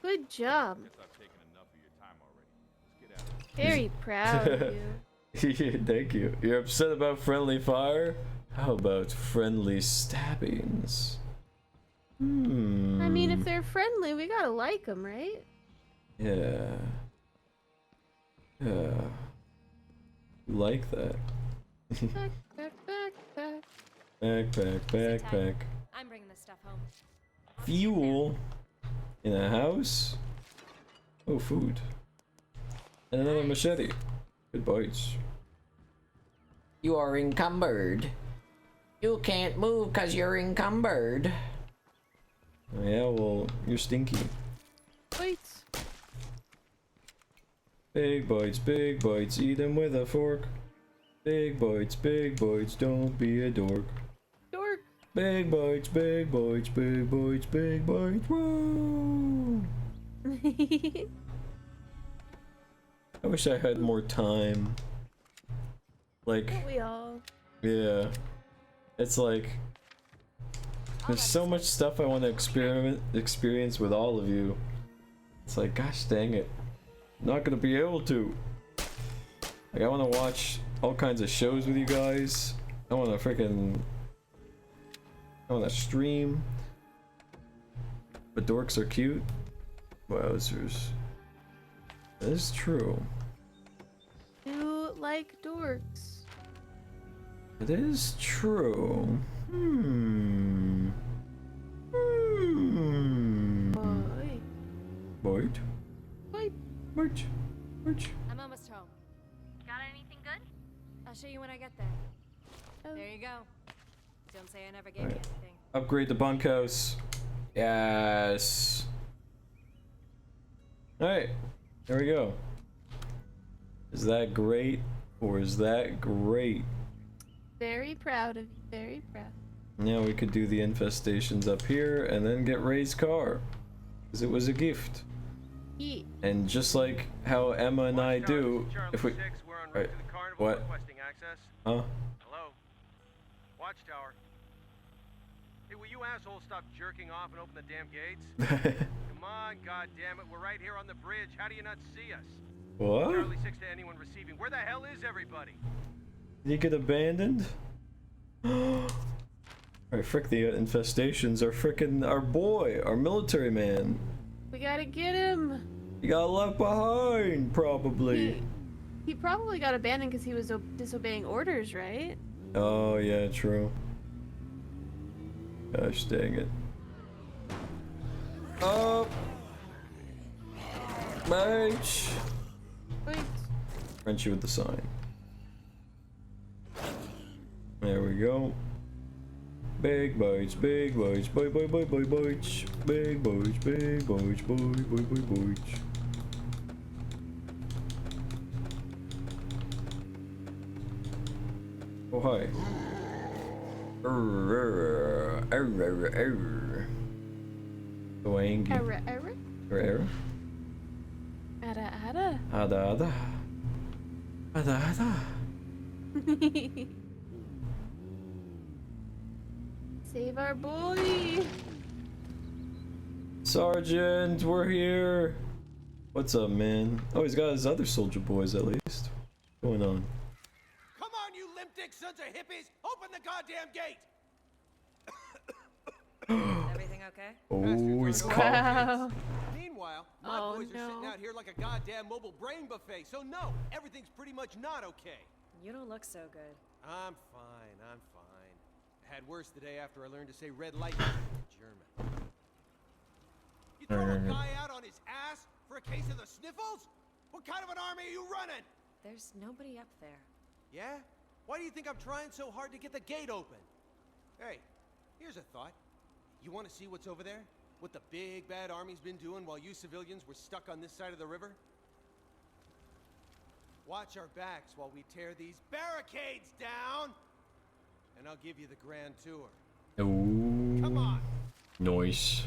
Good job. Very proud of you. Thank you. You're upset about friendly fire? How about friendly stabbings? I mean, if they're friendly, we gotta like them, right? Yeah. Yeah. Like that. Back. Backpack. I'm bringing this stuff home. Fuel in a house. Oh, food. And another machete. Good bites. You are encumbered. You can't move because you're encumbered. Oh, yeah, well, you're stinky. Wait. Big bites, eat them with a fork. Big bites, don't be a dork. Dork. Big bites, big bites. Whoa! I wish I had more time. Like, Don't we all? yeah. It's like, there's so much stuff I want to experience with all of you. It's like, gosh dang it. I'm not gonna be able to. Like, I want to watch all kinds of shows with you guys. I want to stream. But dorks are cute. Wowzers. That is true. You like dorks. It is true. Boyd? I'm almost home. Got anything good? I'll show you when I get there. Oh. There you go. Don't say I never gave you anything. Upgrade the bunkhouse. Yes. Alright. There we go. Is that great? Or is that great? Very proud of you. Very proud. Now we could do the infestations up here and then get Ray's car. Because it was a gift. Yeet. And just like how Emma and I do, if we... Right. What? Huh? Hello? Watchtower. Hey, will you assholes stop jerking off and open the damn gates? Come on, goddammit, we're right here on the bridge. How do you not see us? What? Charlie 6 to anyone receiving. Where the hell is everybody? Did he get abandoned? Alright, frick, the infestations are frickin' our boy, our military man. We gotta get him. He got left behind, probably. He probably got abandoned because he was disobeying orders, right? Oh yeah, true. Gosh dang it. Oh! Mage! Wait. Frenchie with the sign. There we go. Big bites, bite, bites, bites. Big bites, big bites, bites. Oh, hi. So angry. Error. Ada. Ada. Save our boy. Sergeant, we're here. What's up, man? Oh, he's got his other soldier boys at least. What's going on? Come on, you limp dick sons of hippies! Open the goddamn gate! Everything okay? Oh, he's Wow. coughing. Meanwhile, my boys are sitting out here like a goddamn mobile brain buffet, so no, everything's pretty much not okay. You don't look so good. I'm fine. I had worse the day after I learned to say red light in German. You throw a guy out on his ass for a case of the sniffles? What kind of an army are you running? There's nobody up there. Yeah? Why do you think I'm trying so hard to get the gate open? Hey, here's a thought. You want to see what's over there? What the big bad army's been doing while you civilians were stuck on this side of the river? Watch our backs while we tear these barricades down! And I'll give you the grand tour. Ooh. Come on! Nice.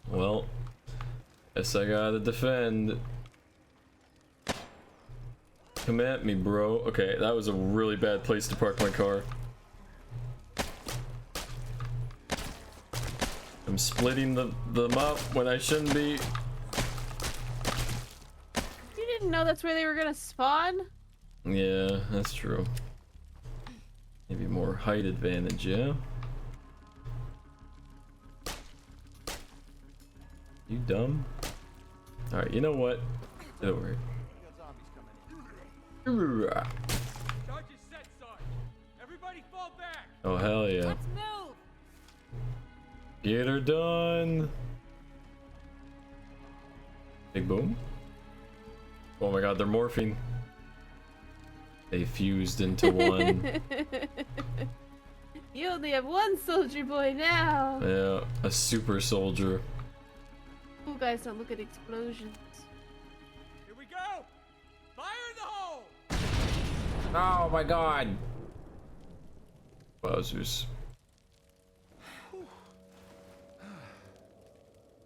Well, guess I gotta defend. Come at me, bro. Okay, that was a really bad place to park my car. I'm splitting them up when I shouldn't be. You didn't know that's where they were gonna spawn? Yeah, that's true. Maybe more height advantage, yeah? You dumb? Alright, you know what? Get over here. Charge is set, Sarge. Everybody fall back. Oh, hell yeah. Let's move! Get her done! Big boom. Oh my god, they're morphing. They fused into one. You only have one soldier boy now. Yeah, a super soldier. You guys don't look at explosions. Here we go. Fire in the hole. Oh my god. Wowzers.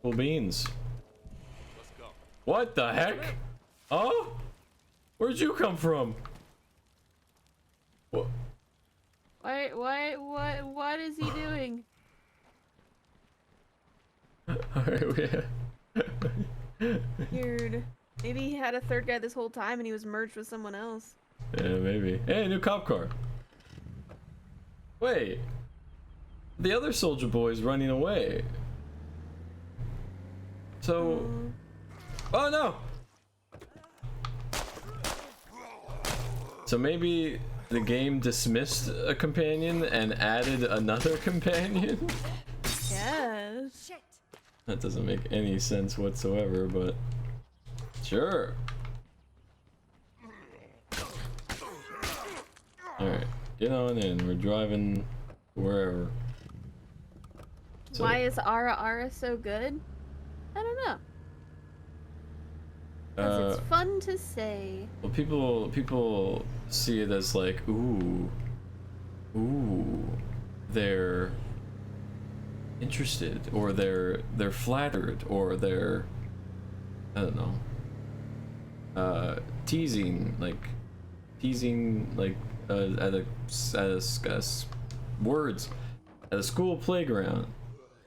Cool beans. Let's go. What the heck? Oh? Where'd you come from? What? What is he doing? Alright, Weird. Maybe he had a third guy this whole time and he was merged with someone else. yeah, maybe. Hey, new cop car. Wait. The other soldier boy's running away. So... Oh no! So maybe the game dismissed a companion and added another companion? Yes. Shit. That doesn't make any sense whatsoever, but sure. Alright, get on in. We're driving wherever. So, Why is Ara so good? I don't know. 'Cause it's fun to say. well, people see it as like, ooh, they're interested, or they're flattered, or they're, I don't know, teasing like at words at a school playground.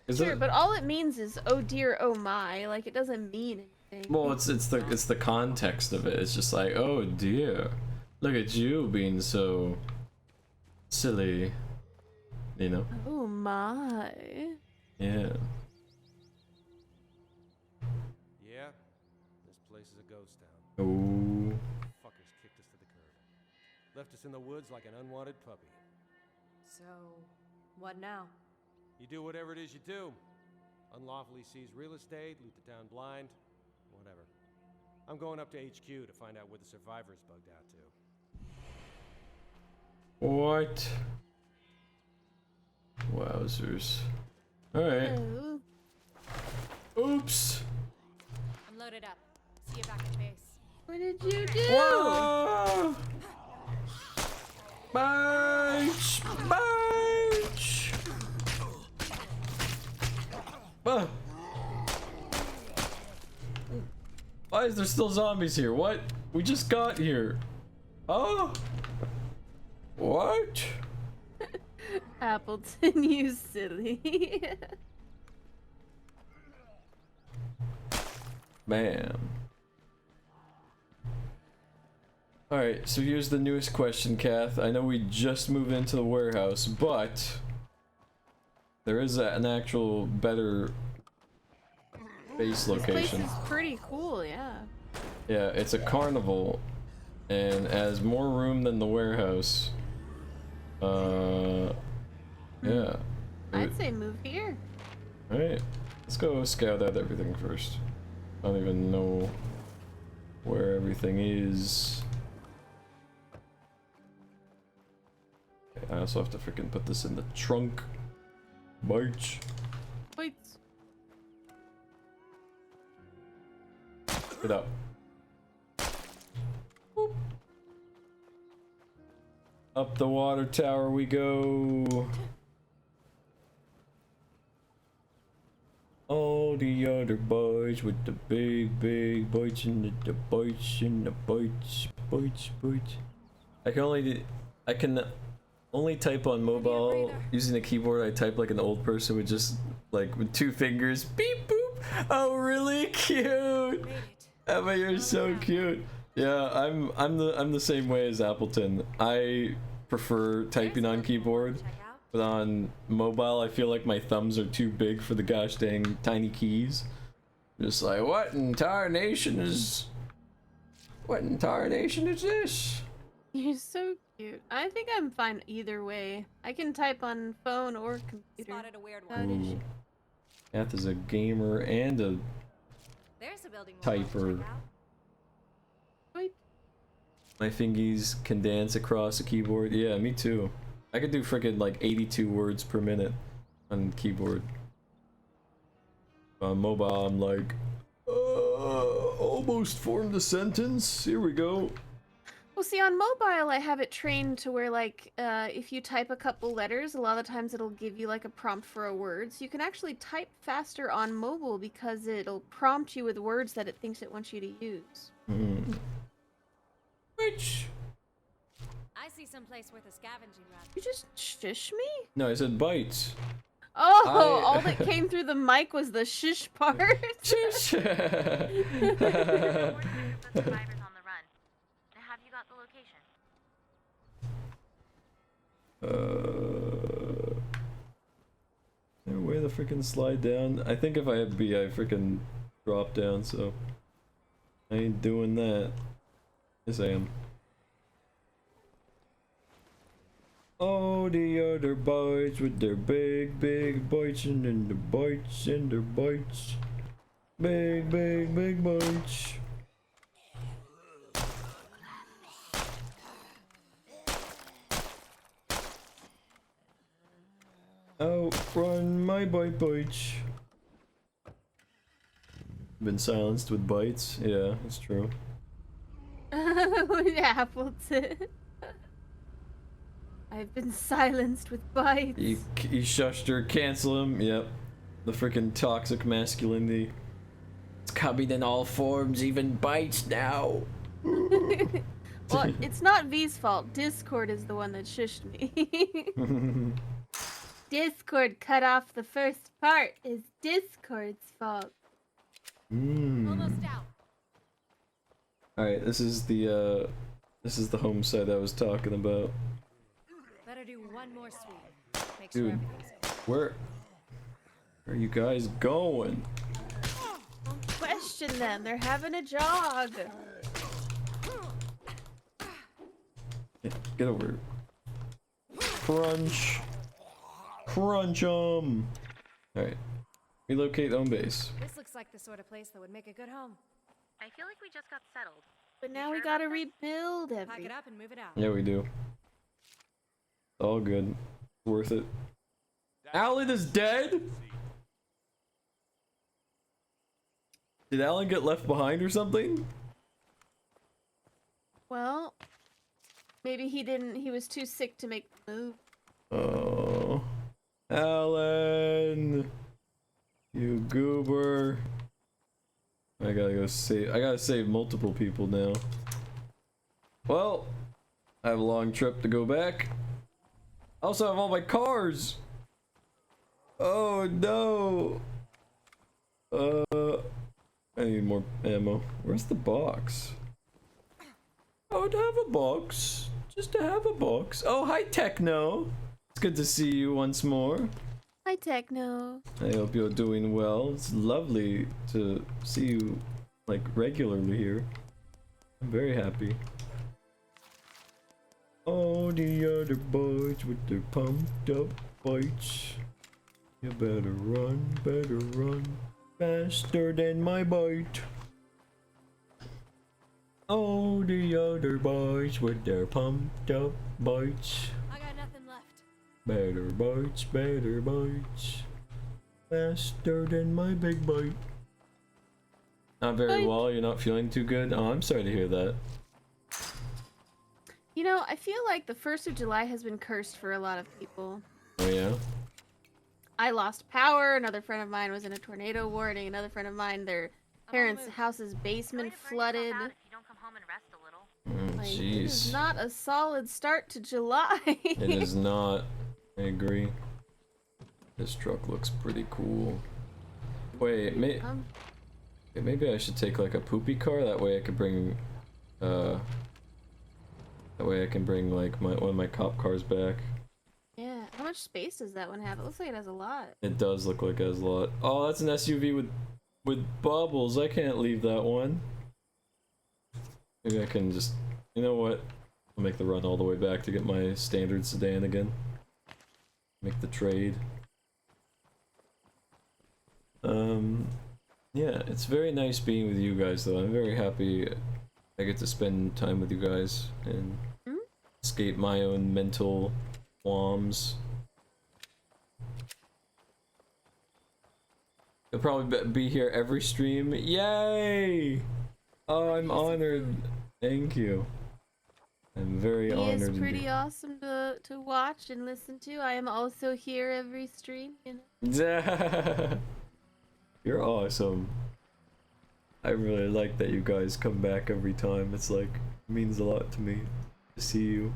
Sure, but all it means is oh dear, oh my. Like it doesn't mean anything. Well, it's the context of it. It's just like, oh dear, look at you being so silly, you know? Oh my. Yeah. Yeah, this place is a ghost town. Ooh. Fuckers kicked us to the curb. Left us in the woods like an unwanted puppy. So, what now? You do whatever it is you do. Unlawfully seize real estate, loot the town blind, whatever. I'm going up to HQ to find out where the survivors bugged out to. What? Wowzers. Alright. Oops. I'm loaded up. See you back at base. What did you do? Whoa! Bunch! Bunch! Ah. Why is there still zombies here? What? We just got here. Oh! What? Appleton, you silly. Bam. Alright, so here's the newest question, Kath. I know we just moved into the warehouse, but there is an actual better base location. This place is pretty cool, yeah. Yeah, it's a carnival, and it has more room than the warehouse. Yeah. I'd say move here. Alright, let's go scout out everything first. I don't even know where everything is. Okay, I also have to freaking put this in the trunk. March. Wait. Get up. Boop. Up the water tower we go. All the other boys with the big bites and the bites and the bites. I can only type on mobile using a keyboard. I type like an old person with just like with 2 fingers. Beep boop. Oh, really cute. Emma, you're so cute. Yeah, I'm the same way as Appleton. I prefer typing on keyboard, but on mobile I feel like my thumbs are too big for the gosh dang tiny keys. Just like, what in tarnation is this? You're so cute. I think I'm fine either way. I can type on phone or computer. Spotted a weird Without one. issue. Kath is a gamer and a There's a building we'll want to typer. check out. Wait. My fingies can dance across a keyboard. Yeah, me too. I could do freaking like 82 words per minute on keyboard. On mobile, I'm like, almost formed a sentence. Here we go. Well, see, on mobile, I have it trained to where, like, if you type a couple letters, a lot of times it'll give you, like, a prompt for a word. So you can actually type faster on mobile because it'll prompt you with words that it thinks it wants you to use. Which? I see some place worth a scavenging run. You just shush me? No, I said bites. Oh, all that came through the mic was the shush part. Shush. Have you got the location? There a way to freaking slide down? I think if I have B, I freaking drop down, so I ain't doing that. Yes, I am. Oh, the other boys with their big bites and then the bites and their bites. Big bites. Outrun my bites. Been silenced with bites. Yeah, that's true. Appleton. I've been silenced with bites. You shushed her, cancel him. Yep. The freaking toxic masculinity. It's coming in all forms, even bites now. Well, it's not V's fault. Discord is the one that shushed me. Discord cut off the first part. Is Discord's fault. Almost out. Alright, this is the home site I was talking about. Better do one more sweep. Make Dude, sure everything's good. where are you guys going? Don't question them. They're having a jog. Get over here. Crunch. Crunch 'em. Alright. Relocate home base. This looks like the sort of place that would make a good home. I feel like we just got settled. But now we gotta rebuild everything. Pack it up and move it out. Yeah, we do. All good. Worth it. Alan is dead? Did Alan get left behind or something? Well, maybe he didn't. He was too sick to make the move. Oh. Alan! You goober. I gotta go save. I gotta save multiple people now. Well, I have a long trip to go back. I also have all my cars. Oh no. I need more ammo. Where's the box? I would have a box. Just to have a box. Oh, hi Techno. It's good to see you once more. Hi, Techno. I hope you're doing well. It's lovely to see you, like, regularly here. I'm very happy. Oh, the other boys with their pumped up bikes. You better run faster than my bite. Oh, the other boys with their pumped up bites. I got nothing left. Better bites. Faster than my big bite. Not very well, you're not feeling too good? Oh, I'm sorry to hear that. You know, I feel like the 1st of July has been cursed for a lot of people. Oh yeah? I lost power, another friend of mine was in a tornado warning, another friend of mine, their parents' house's basement flooded. Like, it is Jeez. not a solid start to July. It is not. I agree. This truck looks pretty cool. Wait, maybe I should take like a poopy car. That way I could bring, like one of my cop cars back. Yeah. How much space does that one have? It looks like it has a lot. It does look like it has a lot. Oh, that's an SUV with bubbles. I can't leave that one. Maybe I can just, you know what? I'll make the run all the way back to get my standard sedan again. Make the trade. Yeah, it's very nice being with you guys though. I'm very happy I get to spend time with you guys and escape my own mental qualms. You'll probably be here every stream. Yay! Oh, I'm honored. Thank you. I'm very honored. He is pretty awesome to watch and listen to. I am also here every stream. You know? You're awesome. I really like that you guys come back every time. It's like, it means a lot to me to see you.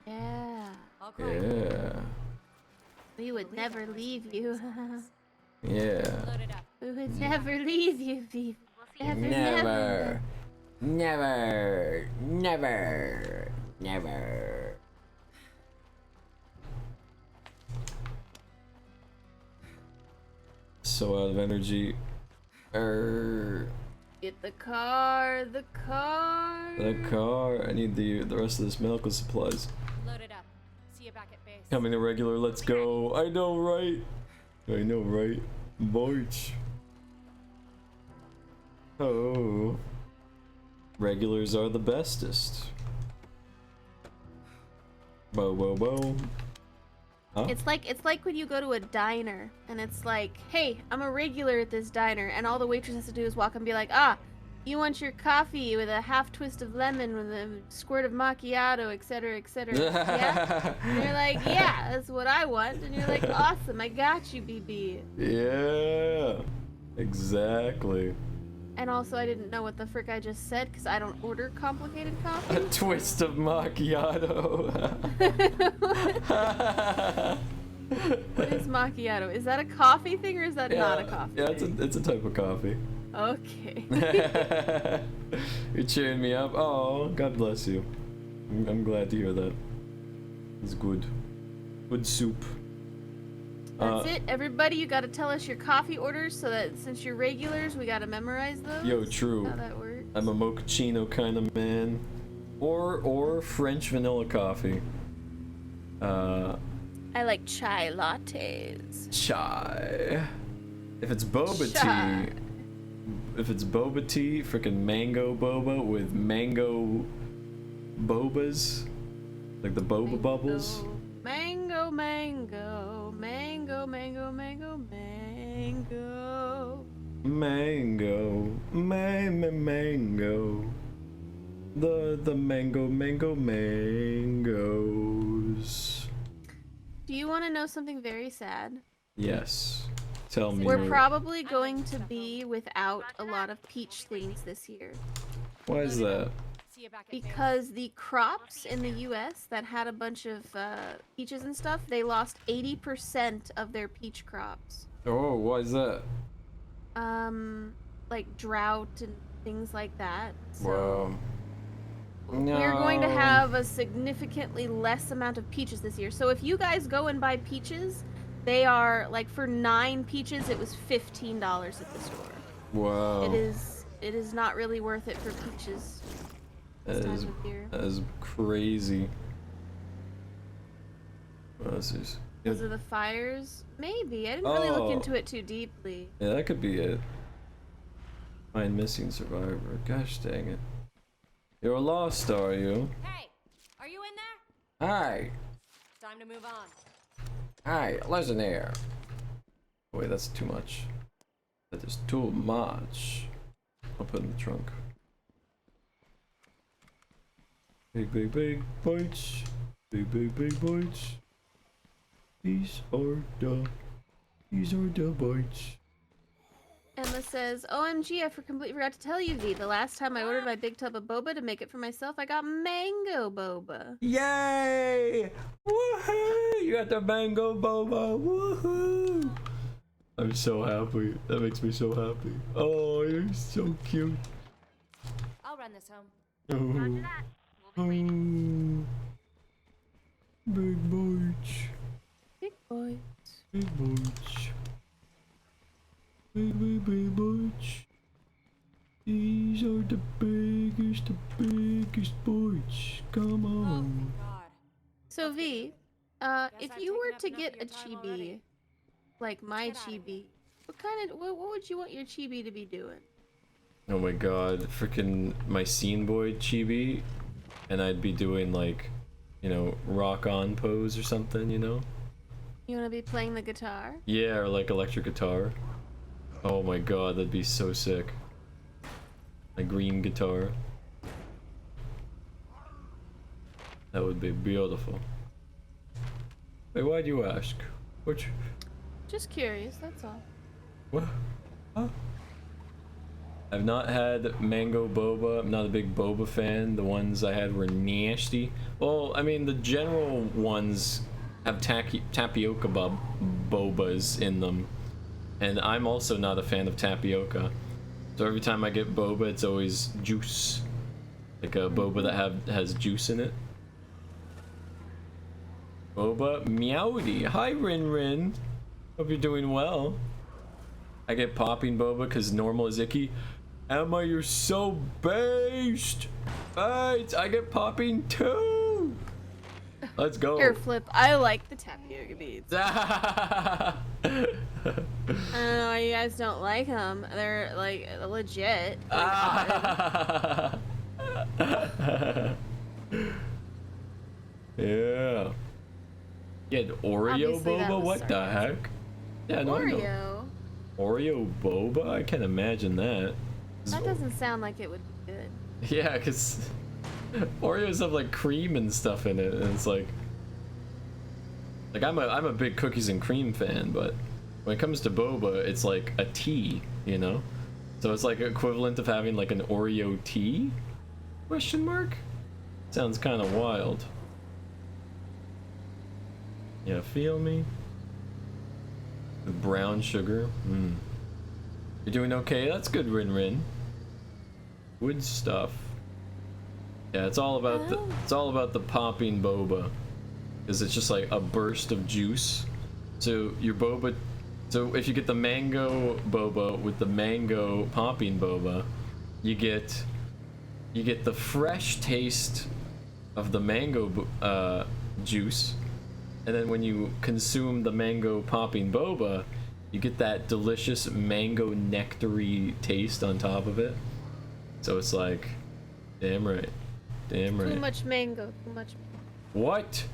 Yeah. Yeah. We would never leave you. Yeah. We would never leave you, Viv. Never. Never. Never. Never. So out of energy. Get the car, the car. The car. I need the rest of this medical supplies. Load it up. See you back at base. Coming to regular, let's go. I know, right? I know, right? Boych. Oh. Regulars are the bestest. Bo bo bo. Huh? It's like when you go to a diner and it's like, hey, I'm a regular at this diner, and all the waitress has to do is walk and be like, ah, you want your coffee with a half twist of lemon with a squirt of macchiato, etc., etc. Yeah? And you're like, yeah, that's what I want. And you're like, awesome, I got you, BB. Yeah. Exactly. And also, I didn't know what the frick I just said because I don't order complicated coffee. A twist of macchiato. What is macchiato? Is that a coffee thing or is that not a coffee? Yeah, it's a type of coffee. Okay. You're cheering me up. Oh, God bless you. I'm glad to hear that. It's good. Good soup. That's it, everybody. You gotta tell us your coffee orders so that since you're regulars, we gotta memorize those. Yo, true. How that works. I'm a mochaccino kind of man. Or French vanilla coffee. I like chai lattes. Chai. If it's boba Chai. tea, freaking mango boba with mango bobas, like the boba bubbles. Mango, mango, mango, mango, mango, mango. Mango, mango. The mango mangoes. Do you want to know something very sad? Yes. Tell me. We're probably going to be without a lot of peach things this year. Why is that? Because the crops in the US that had a bunch of peaches and stuff, they lost 80% of their peach crops. Oh, why is that? Like drought and things like that. So Wow. No. we're going to have a significantly less amount of peaches this year. So if you guys go and buy peaches, they are like for 9 peaches, it was $15 at the store. Wow. It is not really worth it for peaches. That is crazy. This is. Because of the fires? Maybe. I didn't really look Oh. into it too deeply. Yeah, that could be it. Find missing survivor. Gosh dang it. You're lost, are you? Hey, are you in there? Hi. Time to move on. Hi, listen here. Wait, that's too much. That is too much. I'll put it in the trunk. Big bites. Big bites. These are the bites. Emma says, OMG, I completely forgot to tell you, V. The last time I ordered my big tub of boba to make it for myself, I got mango boba. Yay! Woohoo! You got the mango boba. Woohoo! I'm so happy. That makes me so happy. Oh, you're so cute. I'll run this home. Oh. Big bites. Big bites. Big bites. Big bites. These are the biggest bites. Come on. So, V, if you were to get a chibi, like my chibi, what would you want your chibi to be doing? Oh my god, freaking my scene boy chibi, and I'd be doing like, you know, rock on pose or something, you know? You want to be playing the guitar? Yeah, or like electric guitar. Oh my god, that'd be so sick. A green guitar. That would be beautiful. Wait, why do you ask? Which? Just curious, that's all. What? Huh? I've not had mango boba. I'm not a big boba fan. The ones I had were nasty. Well, I mean, the general ones have tapioca bobas in them. And I'm also not a fan of tapioca. So every time I get boba, it's always juice. Like a boba that has juice in it. Boba Meowdy. Hi, Rin Rin. Hope you're doing well. I get popping boba because normal is icky. Emma, you're so based. Right, I get popping too. Let's go. Here, Flip. I like the tapioca beads. I don't know why you guys don't like them. They're like legit. Like, yeah. Yeah, Oreo Obviously, that boba? was What the heck? Yeah, no, I know. Oreo. Oreo boba? I can't imagine that. That doesn't sound like it would be good. Yeah, because Oreos have like cream and stuff in it, and it's like I'm a big cookies and cream fan, but when it comes to boba, it's like a tea, you know? So it's like equivalent of having like an Oreo tea? Question mark? Sounds kind of wild. Yeah, feel me? With brown sugar. You're doing okay? That's good, Rin Rin. Good stuff. Yeah, it's all about the popping boba, because it's just like a burst of juice. So your boba, so if you get the mango boba with the mango popping boba, you get you get the fresh taste of the mango juice, and then when you consume the mango popping boba, you get that delicious mango nectary taste on top of it. So it's like, damn right, damn right. Too much mango. Too much. What?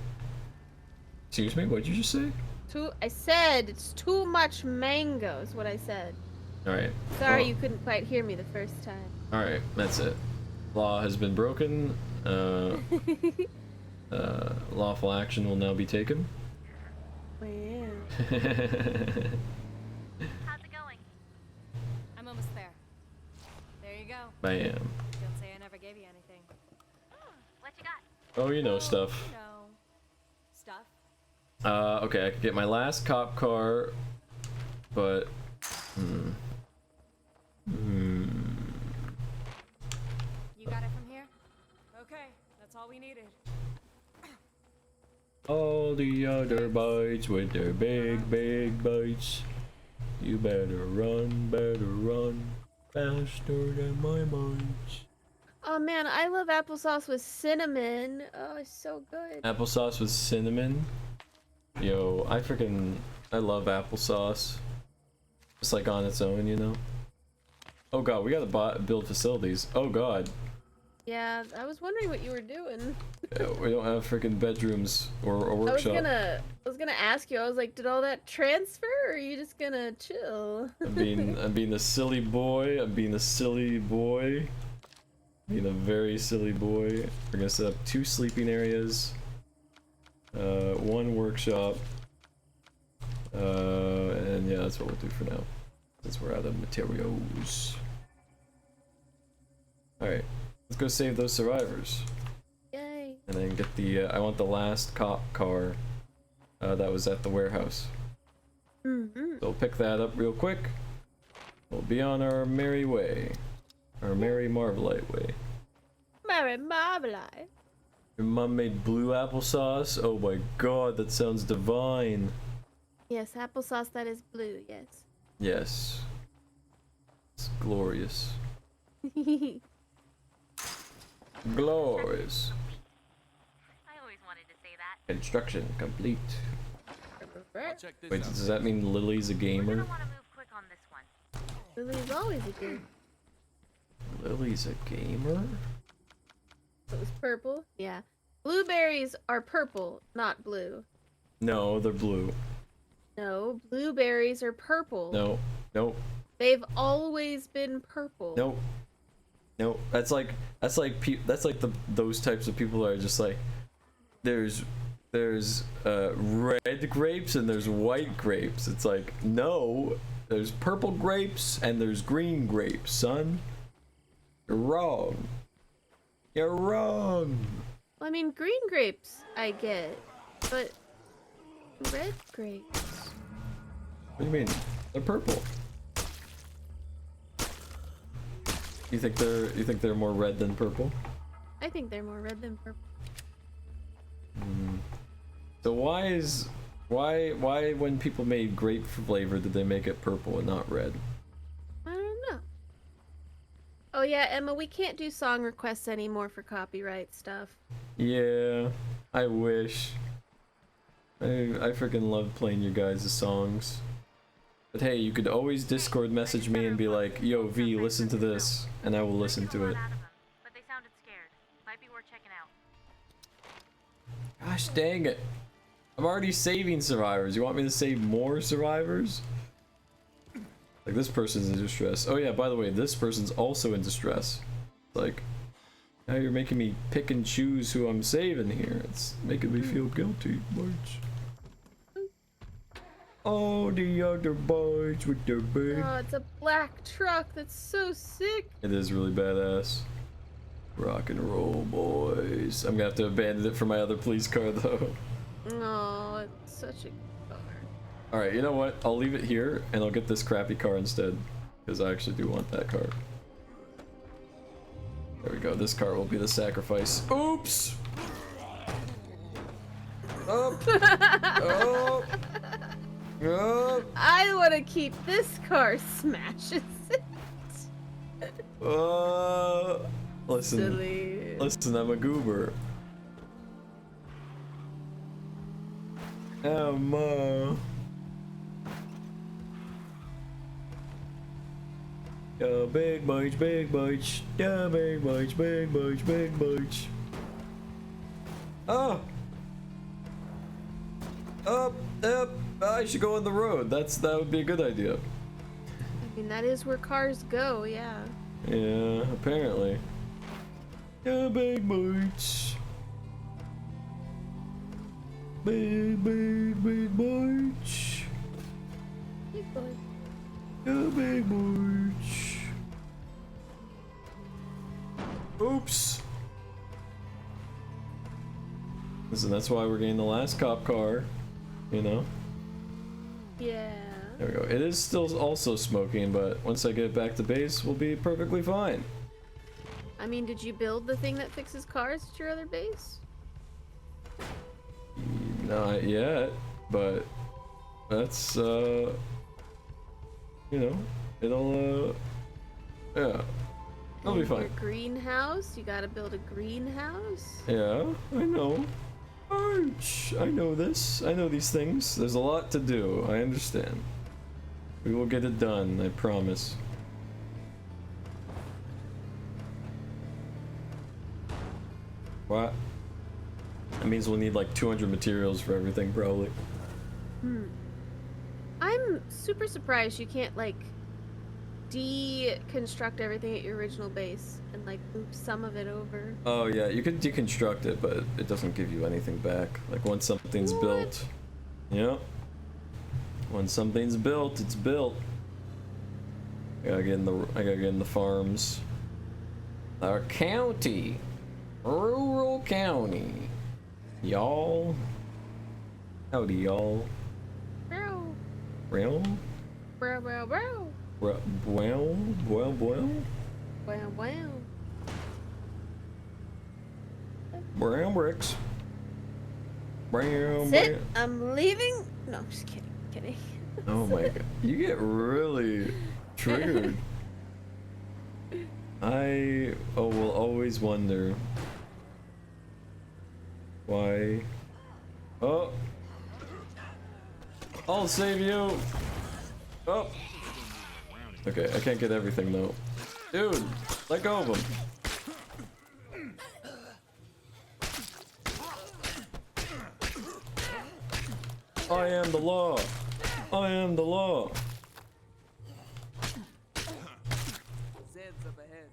Excuse me, what'd you just say? I said it's too much mango is what I said. Alright. Sorry well, you couldn't quite hear me the first time. Alright, that's it. Law has been broken. Lawful action will now be taken. Wow. How's it going? I'm almost there. There you go. Bam. Don't say I never gave you anything. What you got? Oh, you know stuff. You know, stuff. Okay, I could get my last cop car, but... You got it from here? Okay, that's all we needed. All the other bites with their big, big bites. You better run faster than my bites. Oh man, I love applesauce with cinnamon. Oh, it's so good. Applesauce with cinnamon? Yo, I love applesauce. Just like on its own, you know? Oh god, we gotta build facilities. Oh god. Yeah, I was wondering what you were doing. Yeah, we don't have freaking bedrooms or a workshop. I was gonna ask you. I was like, did all that transfer, or are you just gonna chill? I'm being a silly boy. Being a very silly boy. We're gonna set up 2 sleeping areas, 1 workshop, and yeah, that's what we'll do for now, since we're out of materials. All right. Let's go save those survivors. Yay. And then get the, I want the last cop car that was at the warehouse. So we'll pick that up real quick. We'll be on our merry way. Our merry Marvelite way. Merry Marvelite. Your mom made blue applesauce? Oh my god, that sounds divine. Yes, applesauce that is blue, yes. Yes. It's glorious. Glorious. I always wanted to say that. Construction complete. Check this Wait, out. does that mean Lily's a We're gamer? gonna want to move quick on this one. Lily's always a good. Lily's a gamer? So it was purple? Yeah. Blueberries are purple, not blue. No, they're blue. No, blueberries are purple. No, nope, They've always been purple. nope. No, that's like those types of people that are just like, there's red grapes and there's white grapes. It's like, no, there's purple grapes and there's green grapes, son. You're wrong. You're wrong. Well, I mean, green grapes I get, but red grapes. What do you mean? They're purple. You think they're more red than purple? I think they're more red than purple. So why when people made grape flavor did they make it purple and not red? I don't know. Oh yeah, Emma, we can't do song requests anymore for copyright stuff. Yeah, I wish. I freaking love playing your guys' songs. But hey, you could always Discord message me and be like, yo V, listen to this, and I will listen to it. But they sounded scared. Might be worth checking out. Gosh dang it. I'm already saving survivors. You want me to save more survivors? Like, this person's in distress. Oh yeah, by the way, this person's also in distress. Like, now you're making me pick and choose who I'm saving here. It's making me feel guilty, March. Oh, the other boys with their big... Oh, it's a black truck. That's so sick. It is really badass. Rock and roll, boys. I'm gonna have to abandon it for my other police car, though. Oh, it's such a car. Alright, you know what? I'll leave it here, and I'll get this crappy car instead. Because I actually do want that car. There we go. This car will be the sacrifice. Oops! Up! Up! Up! I want to keep this car smashes it. Listen, Silly. listen, I'm a goober. Yeah, big bites, big bites. Yeah, big bites, big bites, big bites. Oh! Up, up. I should go on the road. That would be a good idea. I mean, that is where cars go, yeah. Yeah, apparently. Yeah, big bites. Big, big, big bites. Big boy. Yeah, big bites. Oops. Listen, that's why we're getting the last cop car, you know? Yeah. There we go. It is still also smoking, but once I get back to base, we'll be perfectly fine. I mean, did you build the thing that fixes cars at your other base? Not yet, but that's, you know, it'll, yeah, it'll be And fine. your greenhouse? You gotta build a greenhouse? Yeah, I know. Arch, I know this. I know these things. There's a lot to do. I understand. We will get it done, I promise. What? That means we'll need like 200 materials for everything, probably. I'm super surprised you can't, like, deconstruct everything at your original base and, like, move some of it over. Oh yeah, you can deconstruct it, but it doesn't give you anything back. Like once something's built. Yep. Once something's built, it's built. I gotta get in the farms. Our county. Rural county. Y'all. Howdy, y'all. Bro. Real? Bro, bro, bro. Well. Wow, wow. Brown bricks. Brown Sit. bricks. I'm leaving. No, I'm just kidding. Kidding. Oh my god. You get really triggered. I will always wonder why. Oh. I'll save you. Oh. Okay, I can't get everything though. Dude, let go of him. I am the law. I am the law. Zed's up ahead.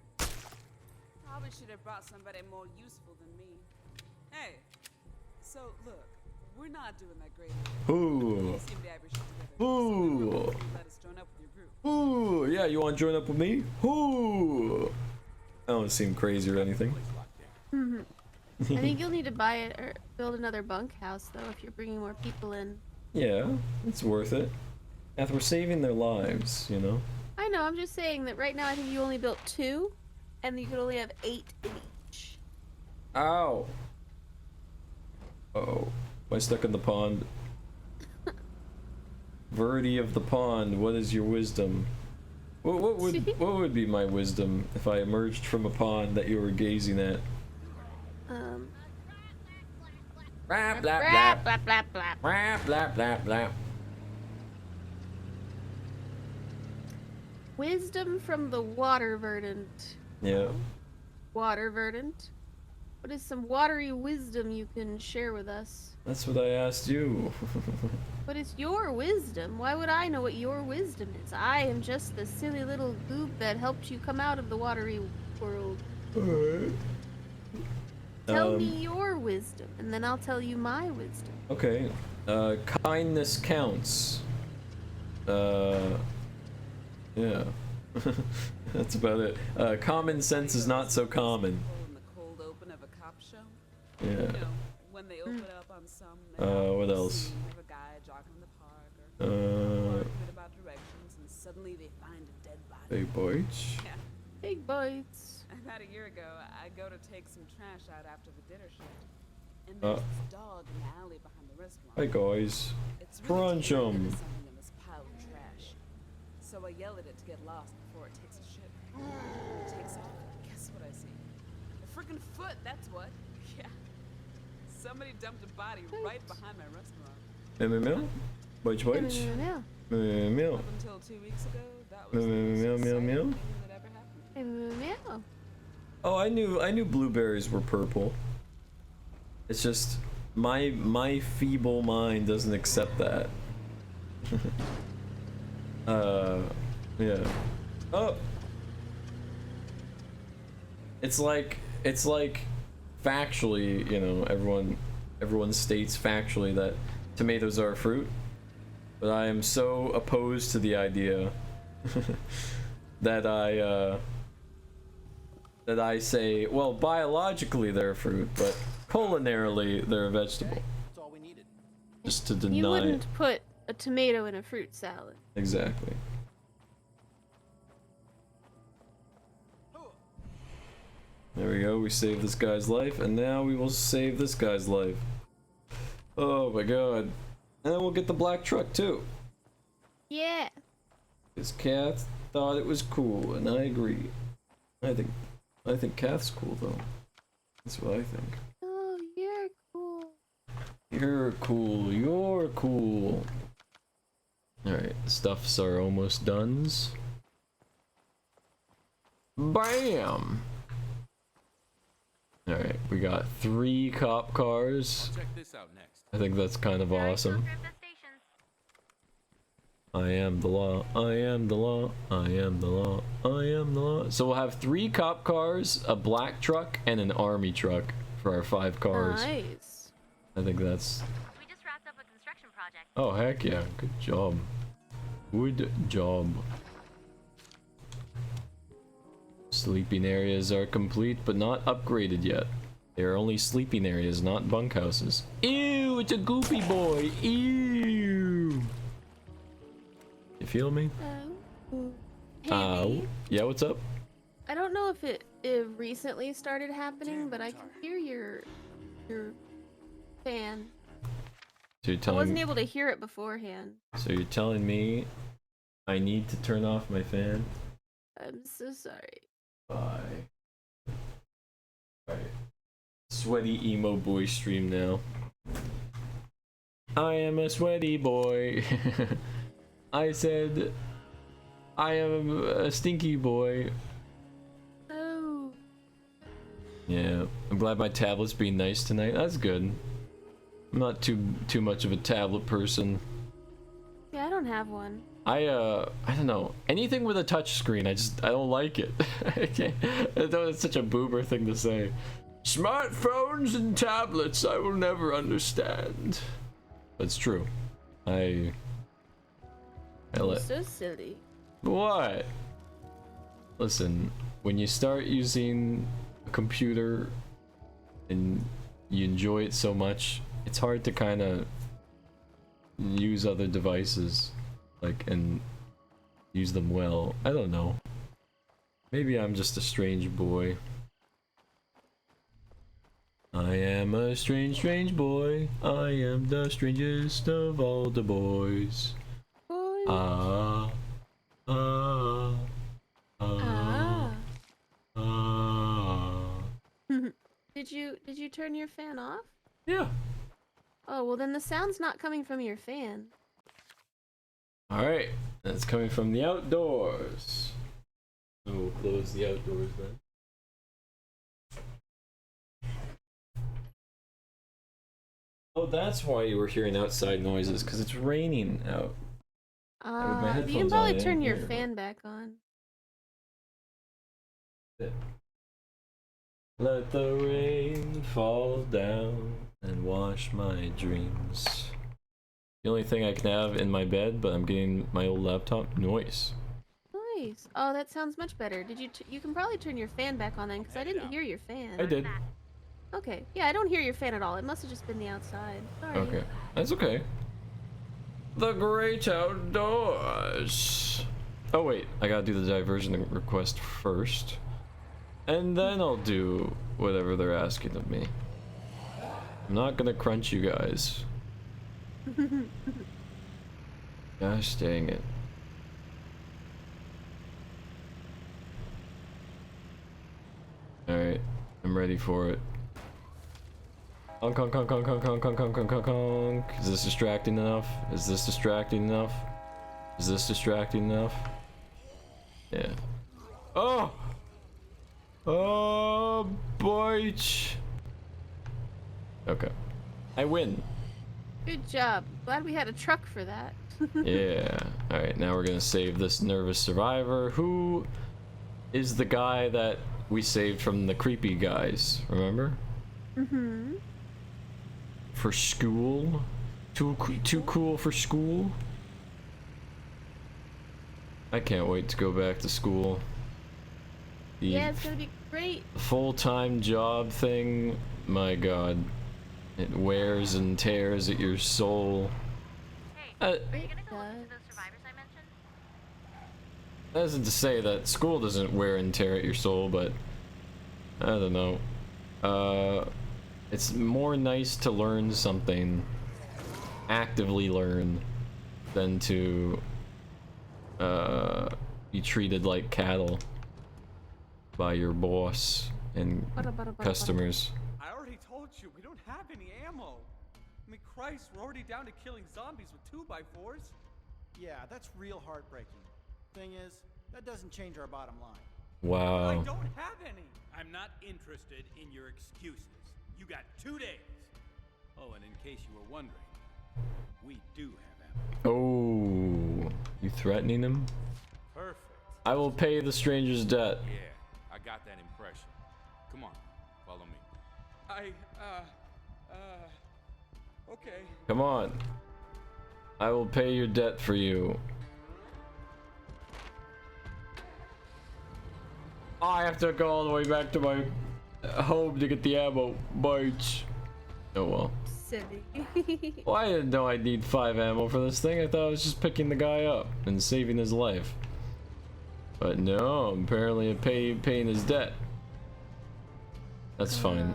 Probably should have brought somebody more useful than me. Hey, so look, we're not doing that great. Ooh. We seem to have your shit together. Ooh. So let us join up with your group. Ooh. Yeah, you want to join up with me? Ooh. I don't seem crazy or anything. I think you'll need to buy it or build another bunkhouse, though, if you're bringing more people in. Yeah, it's worth it. If we're saving their lives, you know? I know, I'm just saying that right now I think you only built 2, and you could only have 8 in each. Ow. Uh-oh. Am I stuck in the pond? Verdi of the pond, what is your wisdom? What would be my wisdom if I emerged from a pond that you were gazing at? Blah, blah, blah. Blah, blah, blah. Blah, blah, blah, blah. Wisdom from the water verdant. Yeah. Water verdant. What is some watery wisdom you can share with us? That's what I asked you. What is your wisdom? Why would I know what your wisdom is? I am just the silly little goob that helped you come out of the watery world. Tell me your wisdom, and then I'll tell you my wisdom. Okay. Kindness counts. Yeah. That's about it. Common sense is not so common. In the cold open of a cop show. Yeah. You know, when they open up on some. What else? Of a guy jogging in the park or arguing about directions, and suddenly they find a dead body. Big bites. Yeah. Big bites. About a year ago, I go to take some trash out after the dinner shift, and there's this dog in the alley behind the restaurant. Hi guys. It's Crunch 'em. something in this pile of trash. So I yell at it to get lost before it takes a shit. It takes off. Guess what I see? freaking foot, that's what. Yeah. Somebody dumped a body right behind my restaurant. Meow. Wait. Meow. Meow. Up until 2 weeks ago, that was the Meow. most exciting Meow. thing that ever happened. Meow. Oh, I knew blueberries were purple. It's just my feeble mind doesn't accept that. Yeah. Oh. It's like factually, you know, everyone states factually that tomatoes are a fruit, but I am so opposed to the idea that I say, well, biologically they're a fruit, but culinarily they're a vegetable. That's all we needed. Just to deny You it. wouldn't put a tomato in a fruit salad. Exactly. There we go, we saved this guy's life, and now we will save this guy's life. Oh my god. And then we'll get the black truck too. Yeah. Because Kath thought it was cool, and I agree. I think Kath's cool though. That's what I think. Oh, you're cool. You're cool, you're cool. Alright, stuffs are almost done. Bam! Alright, we got 3 cop cars. Check this out next. I think that's kind of awesome. I am the law, I am the law, I am the law, I am the law. So we'll have 3 cop cars, a black truck, and an army truck for our 5 cars. Nice. I think that's... We just wrapped up a construction project. Oh, heck yeah. Good job. Good job. Sleeping areas are complete, but not upgraded yet. They are only sleeping areas, not bunkhouses. Ew, it's a goofy boy. Ew. You feel me? Hey, Yeah, what's up? I don't know if it recently started happening, but I can hear your fan. So you're I telling wasn't able to hear it beforehand. So you're telling me I need to turn off my fan? I'm so sorry. Bye. Alright. Sweaty emo boy stream now. I am a sweaty boy. I said I am a stinky boy. Oh. Yeah, I'm glad my tablet's being nice tonight. That's good. I'm not too much of a tablet person. Yeah, I don't have one. I don't know. Anything with a touch screen, I don't like it. I can't. I know it's such a boomer thing to say. Smartphones and tablets, I will never understand. But it's true. I You're so silly. What? Listen, when you start using a computer and you enjoy it so much, it's hard to kind of use other devices, like, and use them well. I don't know. Maybe I'm just a strange boy. I am a strange, strange boy. I am the strangest of all the boys. Boy. Ah. Did you turn your fan off? Yeah. Oh, well then the sound's not coming from your fan. Alright, that's coming from the outdoors. So we'll close the outdoors then. Oh, that's why you were hearing outside noises, because it's raining out. With my You headphones can on, probably I turn didn't your hear. fan back on. Let the rain fall down and wash my dreams. The only thing I can have in my bed, but I'm getting my old laptop noise. Nice. Oh, that sounds much better. Did you? You can probably turn your fan back on then, because I didn't hear your fan. I did. Okay. Yeah, I don't hear your fan at all. It must have just been the outside. Sorry. Okay, that's okay. The great outdoors. Oh wait, I gotta do the diversion request first. And then I'll do whatever they're asking of me. I'm not gonna crunch you guys. Gosh dang it. Alright. I'm ready for it. Honk, honk, honk, honk, honk, honk, honk, honk, honk, honk, honk. Is this distracting enough? Is this distracting enough? Is this distracting enough? Yeah. Oh! Oh, boy. Okay. I win. Good job. Glad we had a truck for that. Yeah. Alright, now we're gonna save this nervous survivor. Who is the guy that we saved from the creepy guys? Remember? Mm-hmm. For school? Too cool for school? I can't wait to go back to school. Yeah, it's gonna be great. Full-time job thing, my god. It wears and tears at your soul. Hey, are you gonna go look into those survivors I mentioned? That isn't to say that school doesn't wear and tear at your soul, but I don't know. It's more nice to learn something, actively learn, than to be treated like cattle by your boss and customers. I already told you, we don't have any ammo. I mean, Christ, we're already down to killing zombies with 2x4s. Yeah, that's real heartbreaking. Thing is, that doesn't change our bottom line. Wow. I don't have any. I'm not interested in your excuses. You got 2 days. Oh, and in case you were wondering, we do have ammo. Oh, you threatening him? Perfect. I will pay the stranger's debt. Yeah, I got that impression. Come on, follow me. Okay. Come on. I will pay your debt for you. I have to go all the way back to my home to get the ammo. Bitch. Oh well. Silly. Well, I didn't know I'd need 5 ammo for this thing. I thought I was just picking the guy up and saving his life. But no, apparently I'm paying his debt. That's fine.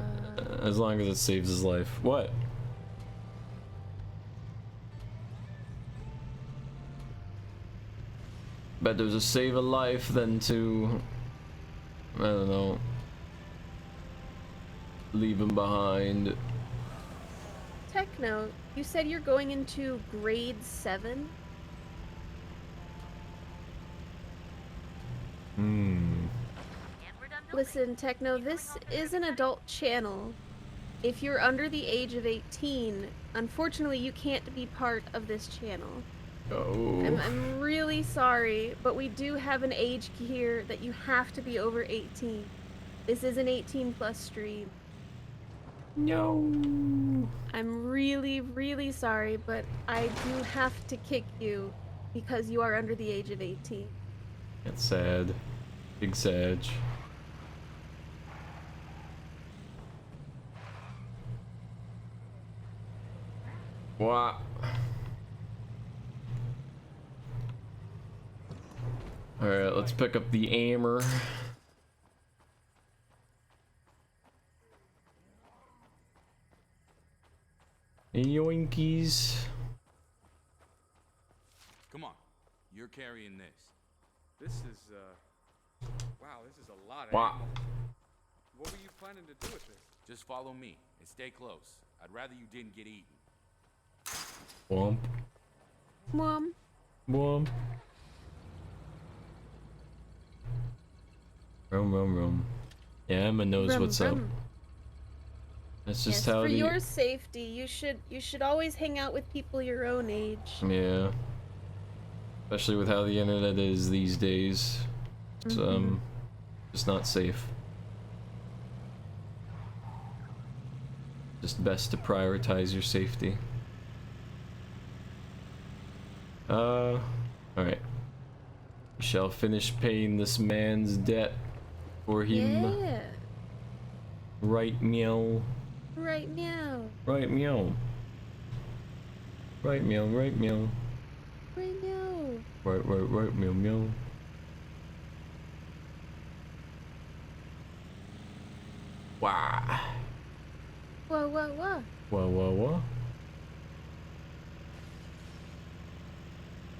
As long as it saves his life. What? Better to save a life than to, I don't know, leave him behind. Techno, you said you're going into grade 7? Listen, Techno, this is an adult channel. If you're under the age of 18, unfortunately you can't be part of this channel. Oh. I'm really sorry, but we do have an age here that you have to be over 18. This is an 18+ stream. No. I'm really, really sorry, but I do have to kick you because you are under the age of 18. That's sad. Big sad. Wow. Alright, let's pick up the hammer. Yoinkies. Come on, you're carrying this. This is, wow, this is a lot of Wow. ammo. What were you planning to do with this? Just follow me and stay close. I'd rather you didn't get eaten. Womp. Mom. Womp. Rum. Yeah, Emma knows what's up. That's just how for the... your safety, you should always hang out with people your own age. Yeah. Especially with how the internet is these days. It's just not safe. Just best to prioritize your safety. Alright. We shall finish paying this man's debt for him. Yeah. Right, meow. Right meow. Right, meow. Right, meow, right, meow. Right meow. Right, meow, meow. Wah. Whoa.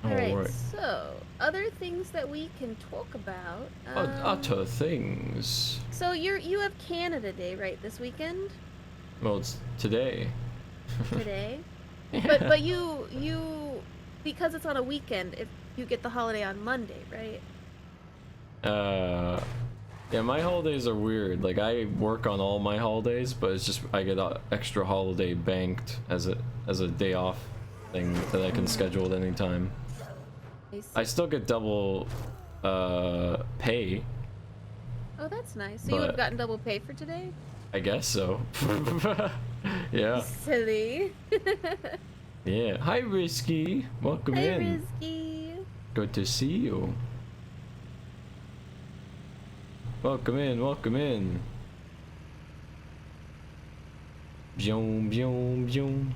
Alright. So other things that we can talk about. Utter things. So you have Canada Day, right, this weekend? Well, it's today. Today? Yeah. But you because it's on a weekend, if you get the holiday on Monday, right? Yeah, my holidays are weird. Like, I work on all my holidays, but it's just I get an extra holiday banked as a day off thing that I can schedule at any time. I still get double pay. Oh, that's nice. So you But- have gotten double pay for today? I guess so. Yeah. Silly. Yeah. Hi, Risky. Welcome Hi, in. Risky. Good to see you. Welcome in. Welcome in. Boom, boom, boom.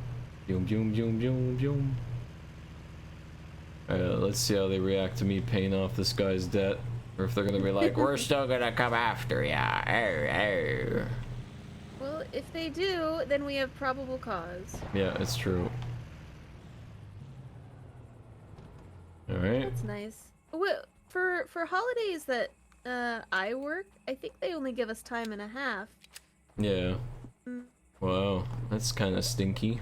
Boom, boom, boom, boom, boom. Alright, let's see how they react to me paying off this guy's debt. Or if they're gonna be like, we're still gonna come after ya. Arr, arr. Well, if they do, then we have probable cause. Yeah, it's true. Alright. That's nice. Well, for holidays that I work, I think they only give us time and a half. Yeah. Mm. Wow, that's kind of stinky.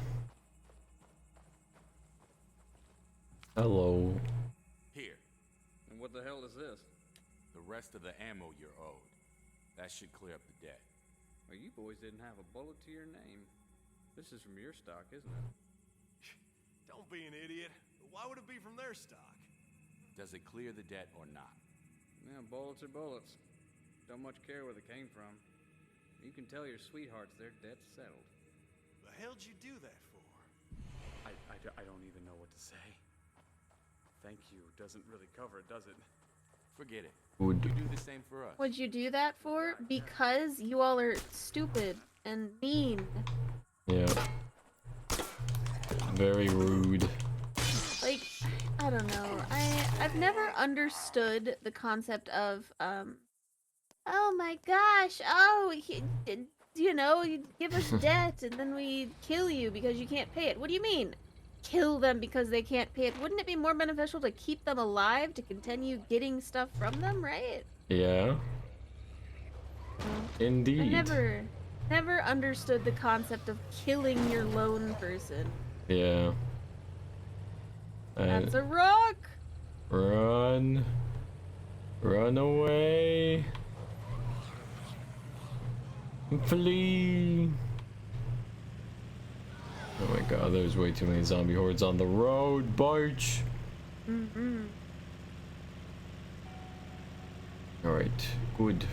Hello. Here, And what the hell is this? the rest of the ammo you're owed. That should clear up the debt. Well, you boys didn't have a bullet to your name. This is from your stock, isn't it? Don't be an idiot. Why would it be from their stock? Does it clear the debt or not? Yeah, bullets are bullets. Don't much care where they came from. You can tell your sweethearts their debt's settled. The hell'd you do that for? I don't even know what to say. Thank you doesn't really cover it, does it? Forget it. Would You do the same for us. What'd you do that for? Because you all are stupid and mean. Yeah. Very rude. Like, I don't know. I've never understood the concept of oh my gosh, oh, you know, you give us debt and then we kill you because you can't pay it. What do you mean? Kill them because they can't pay it? Wouldn't it be more beneficial to keep them alive to continue getting stuff from them, right? Yeah. Indeed. I never understood the concept of killing your lone person. Yeah. That's a rock! Run. Run away. Flee. Oh my god, there's way too many zombie hordes on the road, Barch. Mm-hmm. Alright, good.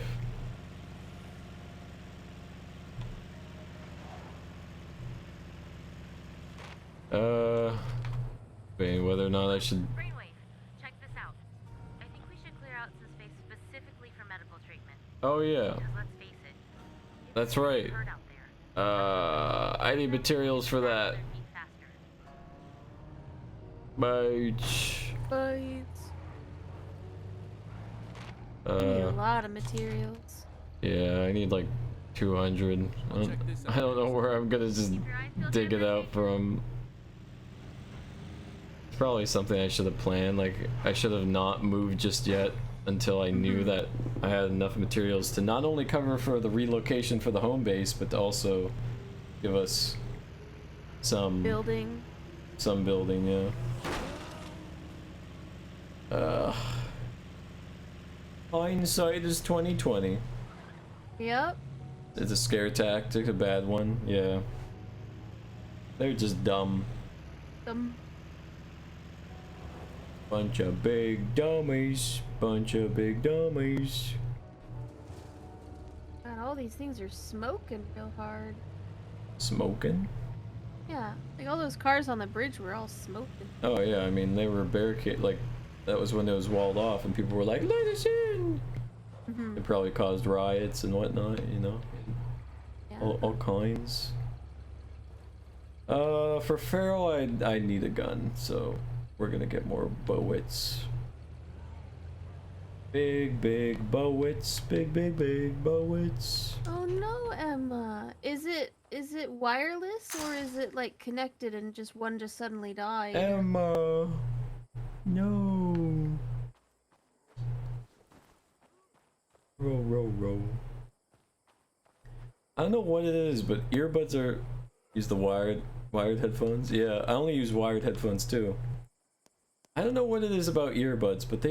Debating whether or not I should. Brainwave, check this out. I think we should clear out some space specifically for medical treatment. Oh yeah, Because let's face it, that's right. hurt out there. I need materials for that. Barch. Bites. I need a lot of materials. Yeah, I need like 200. I don't know where I'm gonna just dig it out from. It's probably something I should have planned. Like, I should have not moved just yet until I knew that I had enough materials to not only cover for the relocation for the home base, but to also give us some building. Some building, yeah. Hindsight is 2020. Yep. It's a scare tactic, a bad one. Yeah. They're just dumb. Bunch of big dummies. Bunch of big dummies. God, all these things are smoking real hard. Smoking? Yeah, like all those cars on the bridge were all smoking. Oh yeah, I mean, they were barricaded, like, that was when it was walled off and people were like, let us in! It probably caused riots and whatnot, you know? Yeah. All kinds. For Feral, I need a gun, so we're gonna get more bowits. Big bowits. Big bowits. Oh no, Emma. Is it wireless or is it like connected and just one just suddenly died? Emma. No. Row, row, row. I don't know what it is, but earbuds are... Use the wired headphones? Yeah, I only use wired headphones too. I don't know what it is about earbuds, but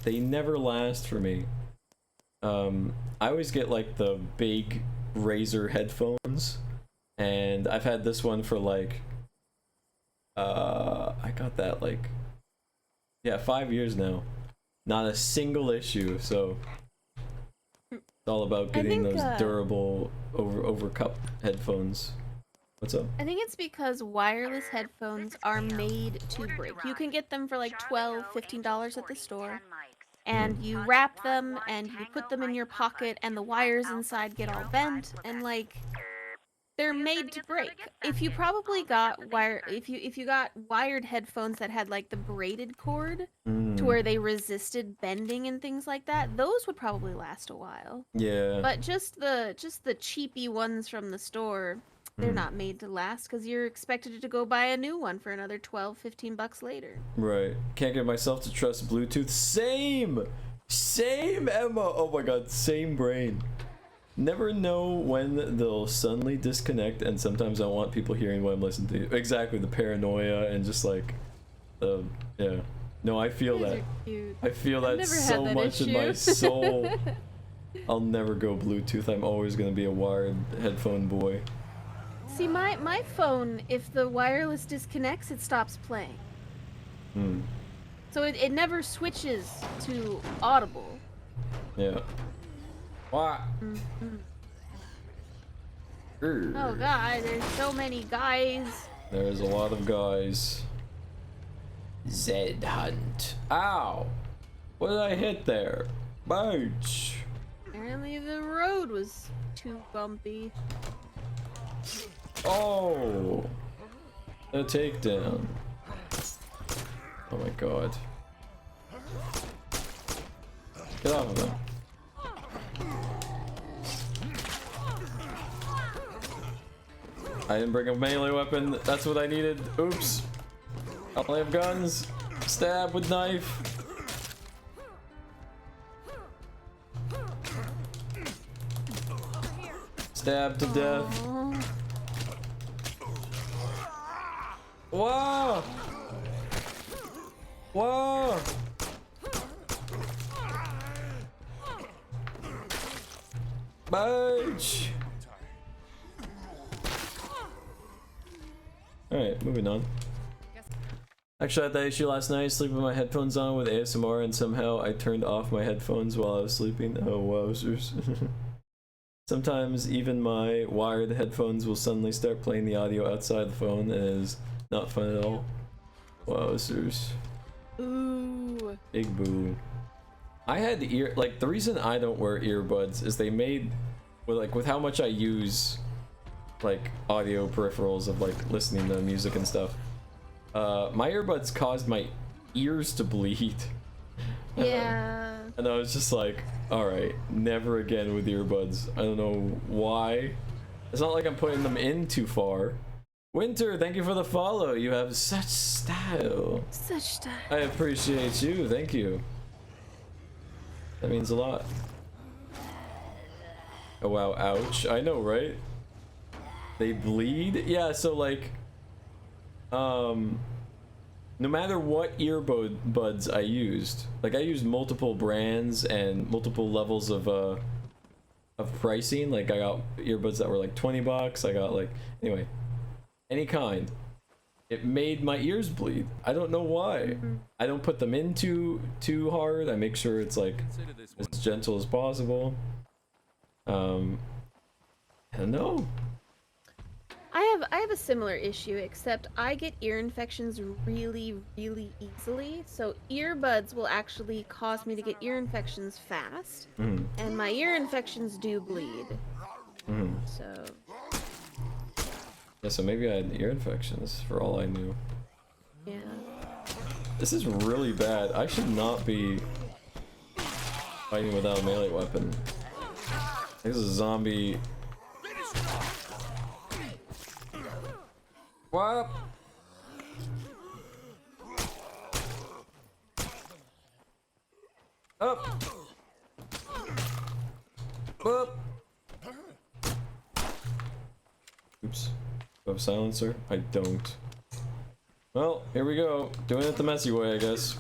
they never last for me. I always get like the big Razer headphones, and I've had this one for like, I got that like, yeah, 5 years now. Not a single issue, so it's all about getting those durable over cup headphones. What's up? I think it's because wireless headphones are made to break. You can get them for like $12, $15 at the store. And you wrap them and you put them in your pocket and the wires inside get all bent and like they're made to break. If you probably got if you got wired headphones that had like the braided cord to where they resisted bending and things like that, those would probably last a while. Yeah. But just the cheapy ones from the store, they're not made to last because you're expected to go buy a new one for another $12, $15 later. Right. Can't get myself to trust Bluetooth. Same, Emma. Oh my god, same brain. Never know when they'll suddenly disconnect, and sometimes I want people hearing what I'm listening to. Exactly, the paranoia and just like, yeah. No, I feel that. I feel that so much in my soul. I'll never go Bluetooth. I'm always gonna be a wired headphone boy. See, my phone, if the wireless disconnects, it stops playing. So it never switches to audible. Yeah. What? Oh god, there's so many guys. There's a lot of guys. Zed Hunt. Ow! What did I hit there? Ouch! Apparently the road was too bumpy. Oh! A takedown. Oh my god. Get off of him. I didn't bring a melee weapon. That's what I needed. Oops. I only have guns. Stab with knife. Stab to death. Whoa! Whoa! Budge! Alright, moving on. Actually, I had that issue last night, sleeping with my headphones on with ASMR, and somehow I turned off my headphones while I was sleeping. Oh, wowzers. Sometimes even my wired headphones will suddenly start playing the audio outside the phone, and it is not fun at all. Wowzers. Ooh. Big boo. I had the reason I don't wear earbuds is they made, with how much I use, like, audio peripherals of, like, listening to music and stuff. My earbuds caused my ears to bleed. Yeah. And I was just like, alright, never again with earbuds. I don't know why. It's not like I'm putting them in too far. Winter, thank you for the follow. You have such style. Such style. I appreciate you. Thank you. That means a lot. Oh wow, ouch. I know, right? They bleed? Yeah, so like, no matter what earbuds I used, like I used multiple brands and multiple levels of pricing. Like I got earbuds that were like $20. I got like, anyway, any kind. It made my ears bleed. I don't know why. I don't put them in too hard. I make sure it's like as gentle as possible. I don't know. I have a similar issue, except I get ear infections really, really easily. So earbuds will actually cause me to get ear infections fast, and my ear infections do bleed. So. Yeah, so maybe I had ear infections for all I knew. Yeah. This is really bad. I should not be fighting without a melee weapon. This is a zombie. What? Up. Have a silencer? I don't. Well, here we go. Doing it the messy way, I guess.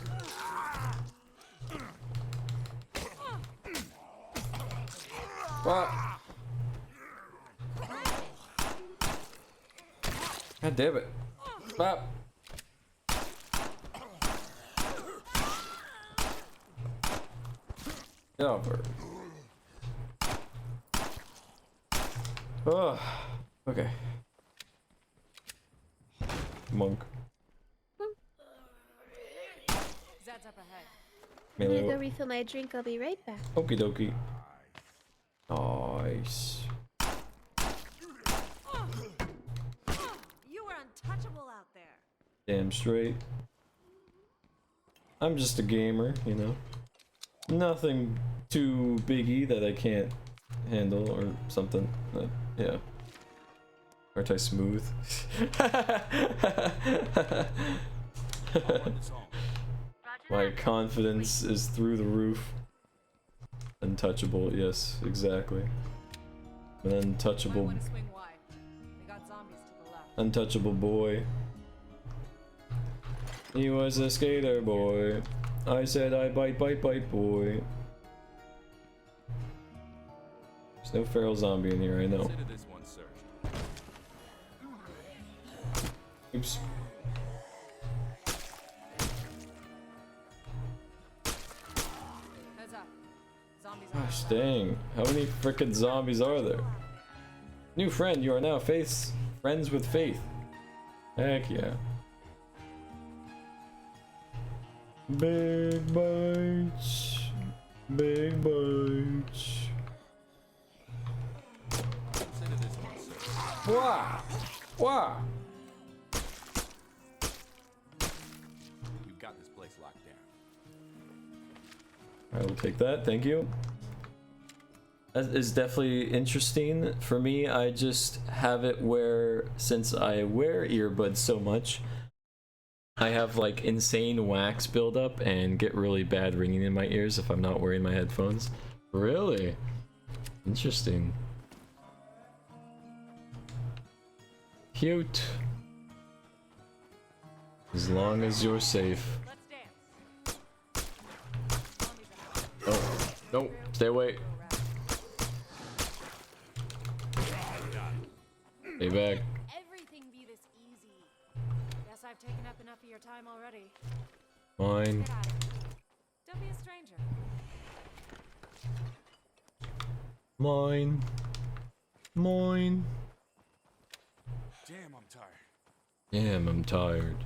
What? God damn it. Stop. Get over. Oh, okay. Monk. Zed's up ahead. I'm gonna go refill my drink. I'll be right back. Okie dokie. Nice. You are untouchable out there. Damn straight. I'm just a gamer, you know. Nothing too biggie that I can't handle or something. Yeah. Aren't I smooth? My confidence is through the roof. Untouchable, yes, exactly. An untouchable. Untouchable boy. He was a skater boy. I said I bite boy. There's no feral zombie in here, I know. Oops. Gosh dang, how many frickin' zombies are there? New friend, you are now friends with Faith. Heck yeah. Big bites. Big bites. Wow. Wow. You got this place locked down. I will take that, thank you. That is definitely interesting. For me, I just have it where, since I wear earbuds so much, I have like insane wax buildup and get really bad ringing in my ears if I'm not wearing my headphones. Really? Interesting. Cute. As long as you're safe. Oh, no, stay away. Stay back. Everything be this easy. Guess I've taken up enough of your time already. Fine. Don't be a stranger. Mine. Mine. Damn, I'm tired. Damn, I'm tired.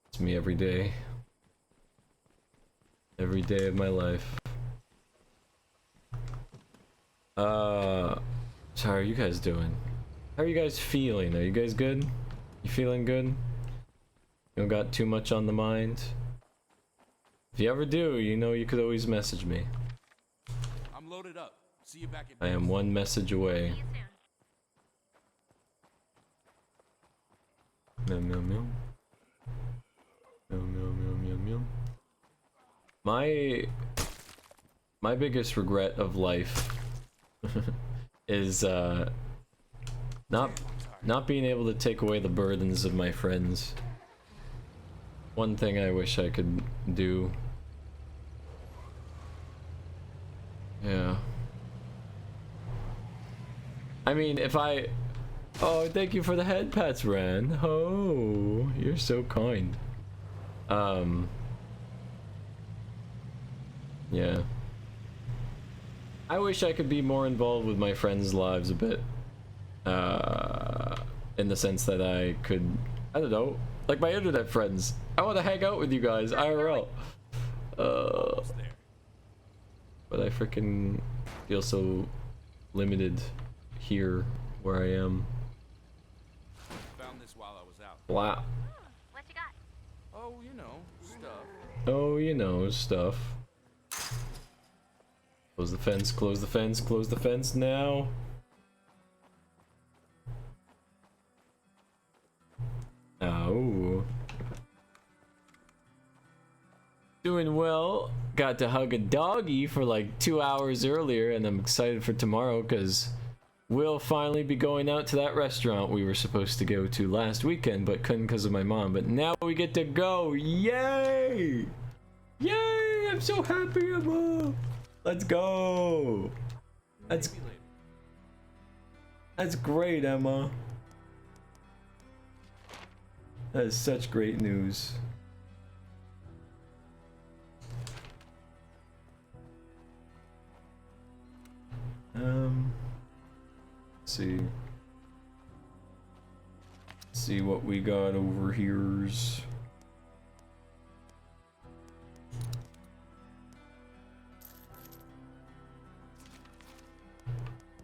It's me every day. Every day of my life. So how are you guys doing? How are you guys feeling? Are you guys good? You feeling good? You don't got too much on the mind? If you ever do, you know you could always message me. I'm loaded up. See you back at I am one message away. Meow meow meow. Meow meow meow meow meow. My biggest regret of life is not being able to take away the burdens of my friends. One thing I wish I could do. Yeah. I mean, if I... Oh, thank you for the head pats, Ran. Oh, you're so kind. Yeah. I wish I could be more involved with my friends' lives a bit. In the sense that I could, I don't know, like my internet friends. I want to hang out with you guys, IRL. But I freaking feel so limited here where I am. Found this while I was out. Wow. What you got? Oh, you know, stuff. Oh, you know, stuff. Close the fence, close the fence, close the fence now. Oh. Doing well. Got to hug a doggy for like 2 hours earlier, and I'm excited for tomorrow because we'll finally be going out to that restaurant we were supposed to go to last weekend, but couldn't because of my mom. But now we get to go. Yay! Yay! I'm so happy, Emma. Let's go. That's great, Emma. That is such great news. Let's see what we got over here's.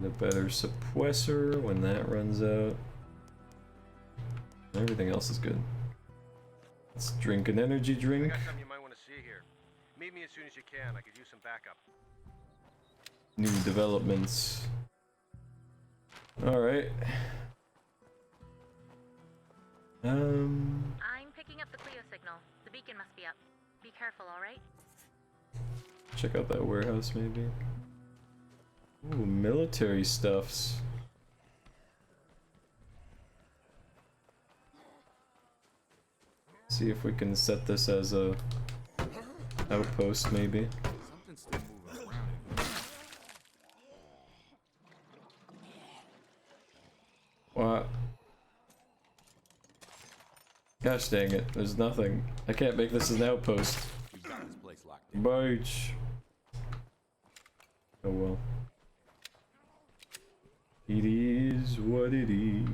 The better suppressor when that runs out. Everything else is good. Let's drink an energy drink. I got something you might want to see here. Meet me as soon as you can. I could use some backup. New developments. Alright. I'm picking up the Cleo signal. The beacon must be up. Be careful, alright? Check out that warehouse maybe. Ooh, military stuffs. See if we can set this as a outpost maybe. Something's still moving around. What? Gosh dang it, there's nothing. I can't make this an outpost. We've got this place locked in. Bitch. Oh well. It is what it is.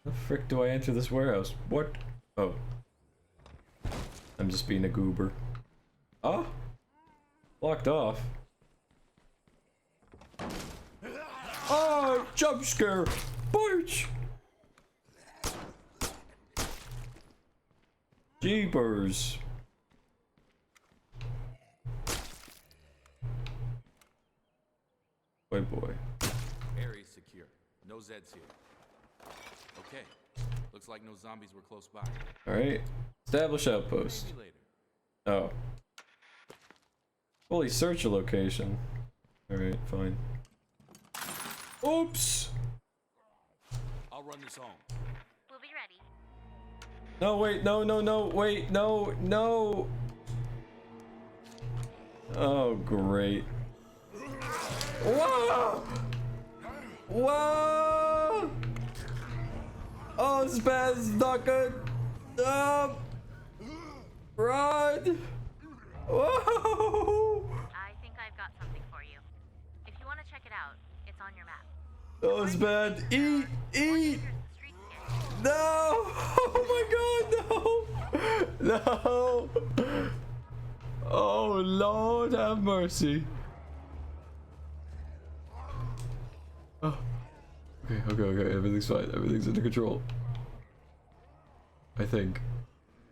How the frick do I enter this warehouse? What? Oh. I'm just being a goober. Ah? Locked off. Oh, jump scare! Bitch! Jeepers. Boy, boy. Area's secure. No Zeds here. Okay. Looks like no zombies were close by. Alright. Establish outpost. Maybe later. Oh. Fully search a location. Alright, fine. Oops! I'll run this home. We'll be ready. No, wait, no, no, no, wait, no, no! Oh, great. Whoa! Whoa! Oh, this is bad, this is not good. Run! Whoa! I think I've got something for you. If you want to check it out, it's on your map. Oh, it's bad. Eat! Eat! No! Oh my god, no! No! Oh, Lord have mercy. Oh. Okay, okay, okay. Everything's fine. Everything's under control. I think.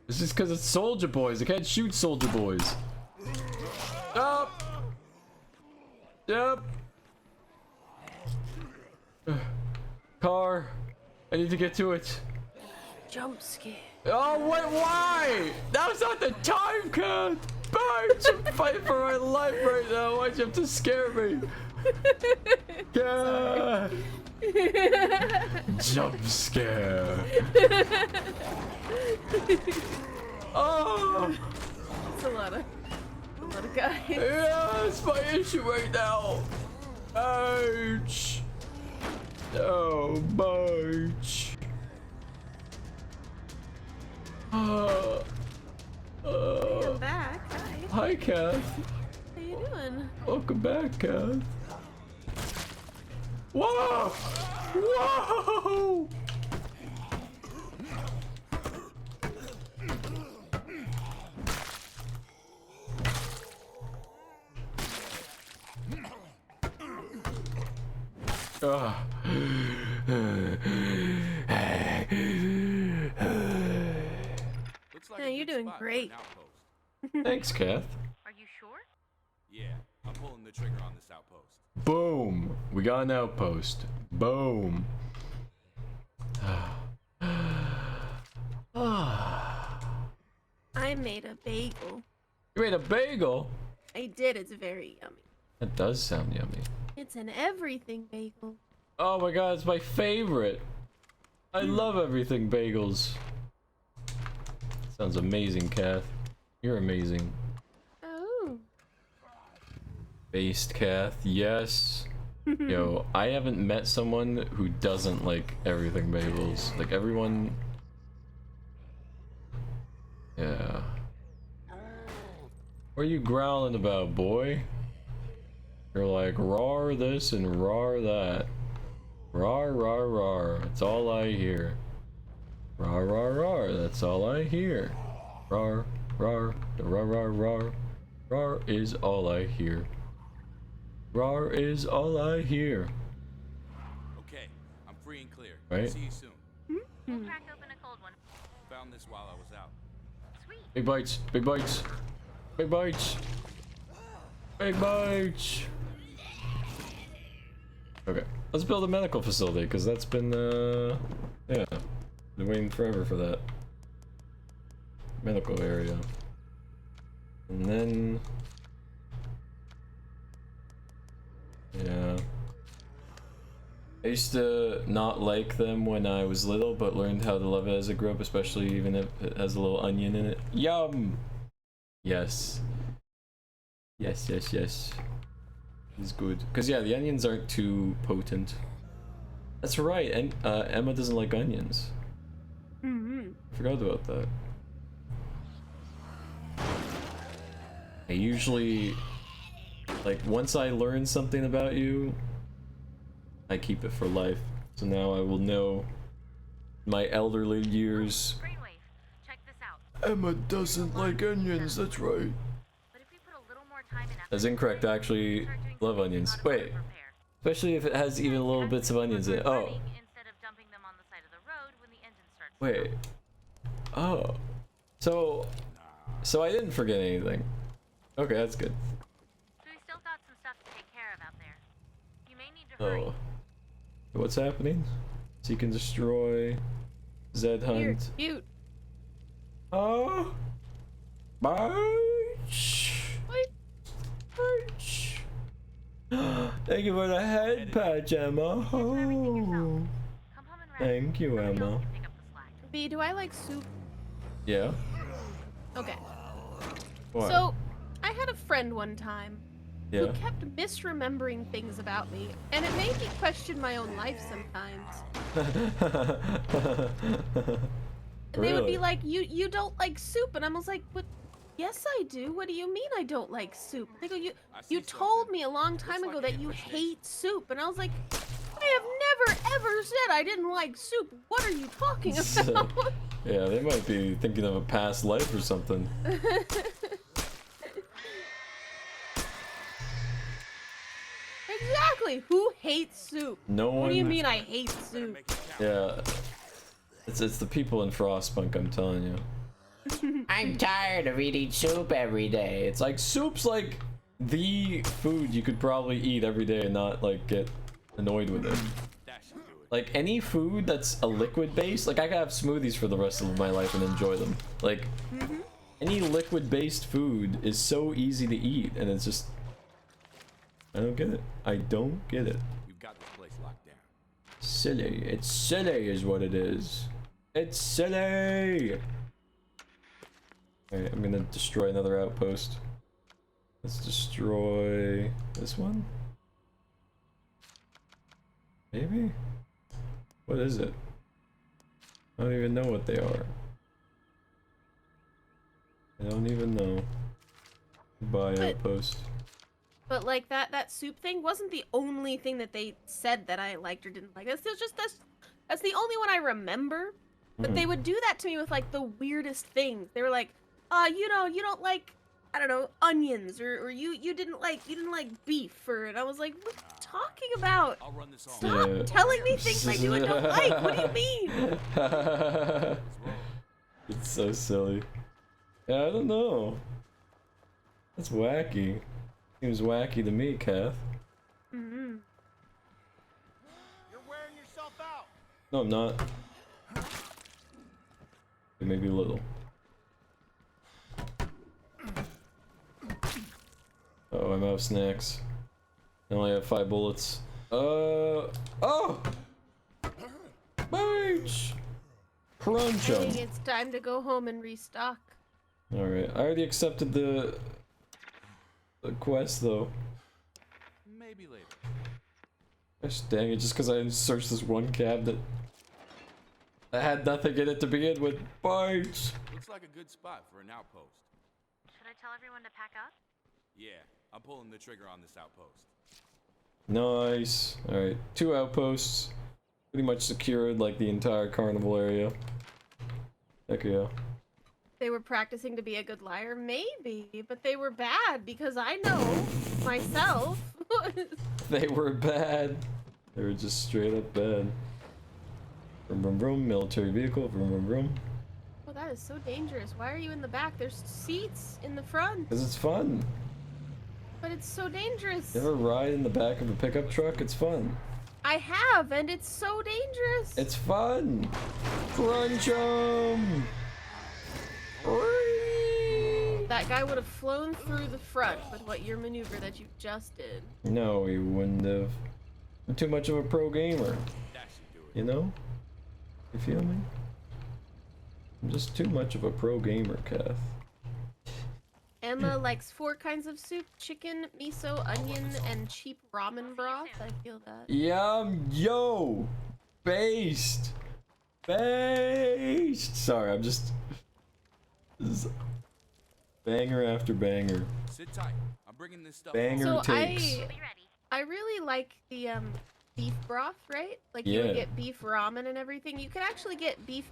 It's just because it's soldier boys. I can't shoot soldier boys. Up! Yep. Car. I need to get to it. Jump scare. Oh, wait, why? Now's not the time, Kat. Bitch, I'm fighting for my life right now. Why'd you have to scare me? Kat. Jump scare. Oh. It's a lot of guys. Yeah, it's my issue right now. Ouch. Oh, March. Hey, I'm back. Hi. Hi, Kath. How you doing? Welcome back, Kath. Whoa! Whoa! Yeah, you're doing great. Thanks, Kath. Are you sure? Yeah, I'm pulling the trigger on this outpost. Boom! We got an outpost. Boom. I made a bagel. You made a bagel? I did. It's very yummy. That does sound yummy. It's an everything bagel. Oh my god, it's my favorite. I love everything bagels. Sounds amazing, Kath. You're amazing. Oh. Based Kath, yes. Yo, I haven't met someone who doesn't like everything bagels. Like everyone. Yeah. What are you growling about, boy? You're like, rawr this and rawr that. Rawr, rawr, rawr. That's all I hear. Rawr, rawr, rawr. That's all I hear. Rawr, rawr, rawr, rawr, rawr. Rawr is all I hear. Rawr is all I hear. Okay, I'm free and clear. Right? See you soon. We'll crack open a cold one. Found this while I was out. Sweet. Big bites, big bites, big bites, big bites. Okay, let's build a medical facility because that's been, yeah, been waiting forever for that medical area. And then, yeah, I used to not like them when I was little, but learned how to love it as I grew up, especially even if it has a little onion in it. Yum! Yes. Yes, yes, yes. It's good. Because, yeah, the onions aren't too potent. That's right, and Emma doesn't like onions. I forgot about that. I usually, like, once I learn something about you, I keep it for life. So now I will know my elderly years. Brainwave, check this out. Emma doesn't like onions, that's right. But if we put a little more time and effort, That's incorrect, I actually love onions. Wait, especially if it has even little bits of onions in it. Oh. instead of dumping them on the side of the road when the engine starts. Wait. Oh. So I didn't forget anything. Okay, that's good. So we still got some stuff to take care of out there. You may need to hurry. Oh. What's happening? Seek and destroy. Zed You're hunt. cute. Oh. March. March. Thank you for the head patch, Emma. Oh. Thank you, Emma. B, do I like soup? Yeah. Okay. What? So, I had a friend one time Yeah. who kept misremembering things about me, and it made me question my own life sometimes. They would be like, you don't like soup, and I was like, but yes I do. What do you mean I don't like soup? They go, you told me a long time ago that you hate soup, and I was like, I have never ever said I didn't like soup. What are you talking about? Yeah, they might be thinking of a past life or something. Exactly. Who hates soup? No one. What do you mean I hate soup? Yeah. It's the people in Frostpunk, I'm telling you. I'm tired of eating soup every day. It's like soup's like the food you could probably eat every day and not like get annoyed with it. Like any food that's a liquid base, like I could have smoothies for the rest of my life and enjoy them. Like any liquid based food is so easy to eat, and it's just I don't get it. I don't get it. We've got this place locked down. Silly. It's silly is what it is. It's silly! Alright, I'm gonna destroy another outpost. Let's destroy this one? Maybe? What is it? I don't even know what they are. I don't even know. Goodbye, outpost. But like that soup thing wasn't the only thing that they said that I liked or didn't like. That's just that's the only one I remember. But they would do that to me with like the weirdest things. They were like, you know, you don't like, I don't know, onions, or you didn't like beef, and I was like, what are you talking about? I'll run this Stop telling me things I do and don't like. What do you mean? It's so silly. Yeah, I don't know. That's wacky. Seems wacky to me, Kath. You're wearing yourself out. No, I'm not. Maybe a little. Oh, I'm out of snacks. I only have 5 bullets. Oh! Mage! Crunch I 'em. think it's time to go home and restock. Alright, I already accepted the quest though. Maybe later. Gosh dang it, just because I searched this one cabinet that had nothing in it to begin with. Bites! Looks like a good spot for an outpost. Should I tell everyone to pack up? Yeah, I'm pulling the trigger on this outpost. Nice. Alright, 2 outposts. Pretty much secured like the entire carnival area. Heck yeah. They were practicing to be a good liar? Maybe, but they were bad because I know myself. They were bad. They were just straight up bad. Vroom vroom vroom, military vehicle, vroom vroom vroom. Oh, that is so dangerous. Why are you in the back? There's seats in the front. Because it's fun. But it's so dangerous. You ever ride in the back of a pickup truck? It's fun. I have, and it's so dangerous. It's fun. Crunch 'em. That guy would have flown through the front with what your maneuver that you just did. No, he wouldn't have. I'm too much of a pro gamer. You know? You feel me? I'm just too much of a pro gamer, Kath. Emma likes 4 kinds of soup: chicken, miso, onion, and cheap ramen broth. I feel that. Yum, yo! Based! Based! Sorry, I'm just... This is banger after banger. Sit tight. I'm bringing this stuff. Banger takes. I really like the beef broth, right? Like you Yeah. would get beef ramen and everything. You could actually get beef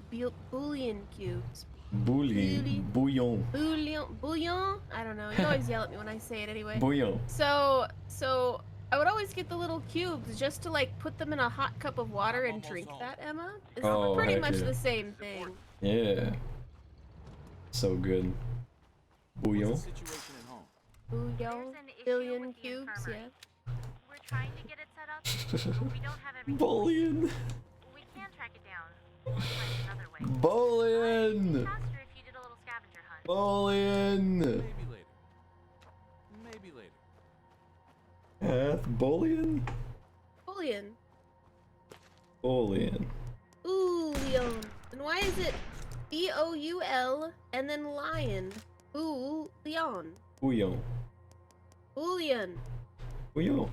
bouillon cubes. Bouillon. Bouillon. Bouillon? I don't know. You always yell at me when I say it anyway. Bouillon. So I would always get the little cubes just to like put them in a hot cup of water and drink that, Emma. It's Oh, pretty heck much yeah. the same thing. Yeah. So good. Bouillon. Bouillon, billion cubes, yeah. We're trying to get it set up, but we don't have everything. Bullion. We can track it down. We'll find another way. Bullion. Faster if you did a little scavenger hunt. Bullion. Maybe later. Maybe later. Kath, bullion? Bullion. Bullion. Bouillon. And why is it B-O-U-L and then lion? Bouillon. Bouillon. Bouillon. Bouillon.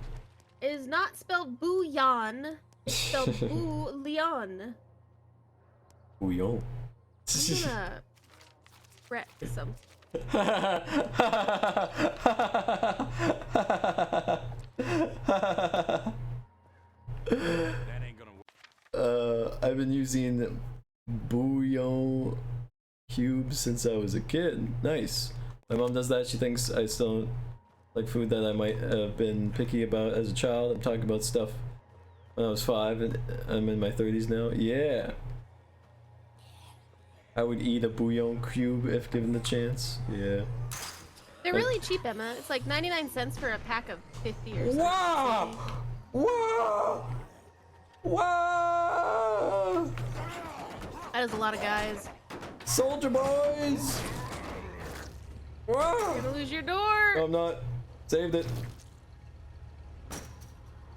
It is not spelled bouillon. It's spelled bouillon. Bouillon. I'm gonna wreck some. That ain't gonna work. I've been using bouillon cubes since I was a kid. Nice. My mom does that. She thinks I still like food that I might have been picky about as a child. I'm talking about stuff when I was 5 and I'm in my 30s now. Yeah. I would eat a bouillon cube if given the chance. Yeah. They're really cheap, Emma. It's like 99 cents for a pack of 50 or something. Wow! Whoa! Whoa! That is a lot of guys. Soldier boys! Whoa! You're gonna lose your door! No, I'm not. Saved it.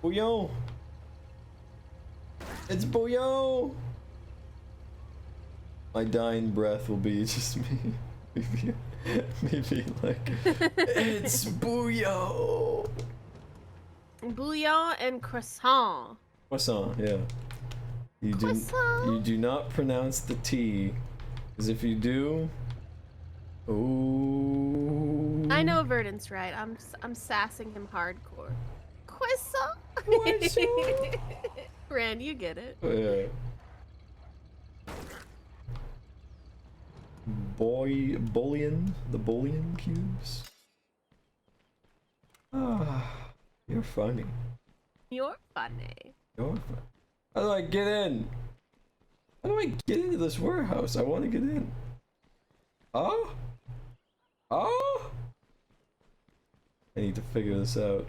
Bouillon! It's bouillon! My dying breath will be just me. Maybe like, it's bouillon! Bouillon and croissant. Croissant, yeah. You do not pronounce the T, because if you do, oh. I know Verdant's right. I'm sassing him hardcore. Croissant. Rand, you get it. Yeah. Bullion, the bullion cubes. Ah, you're funny. You're funny. You're funny. How do I get in? How do I get into this warehouse? I want to get in. Oh? Oh? I need to figure this out.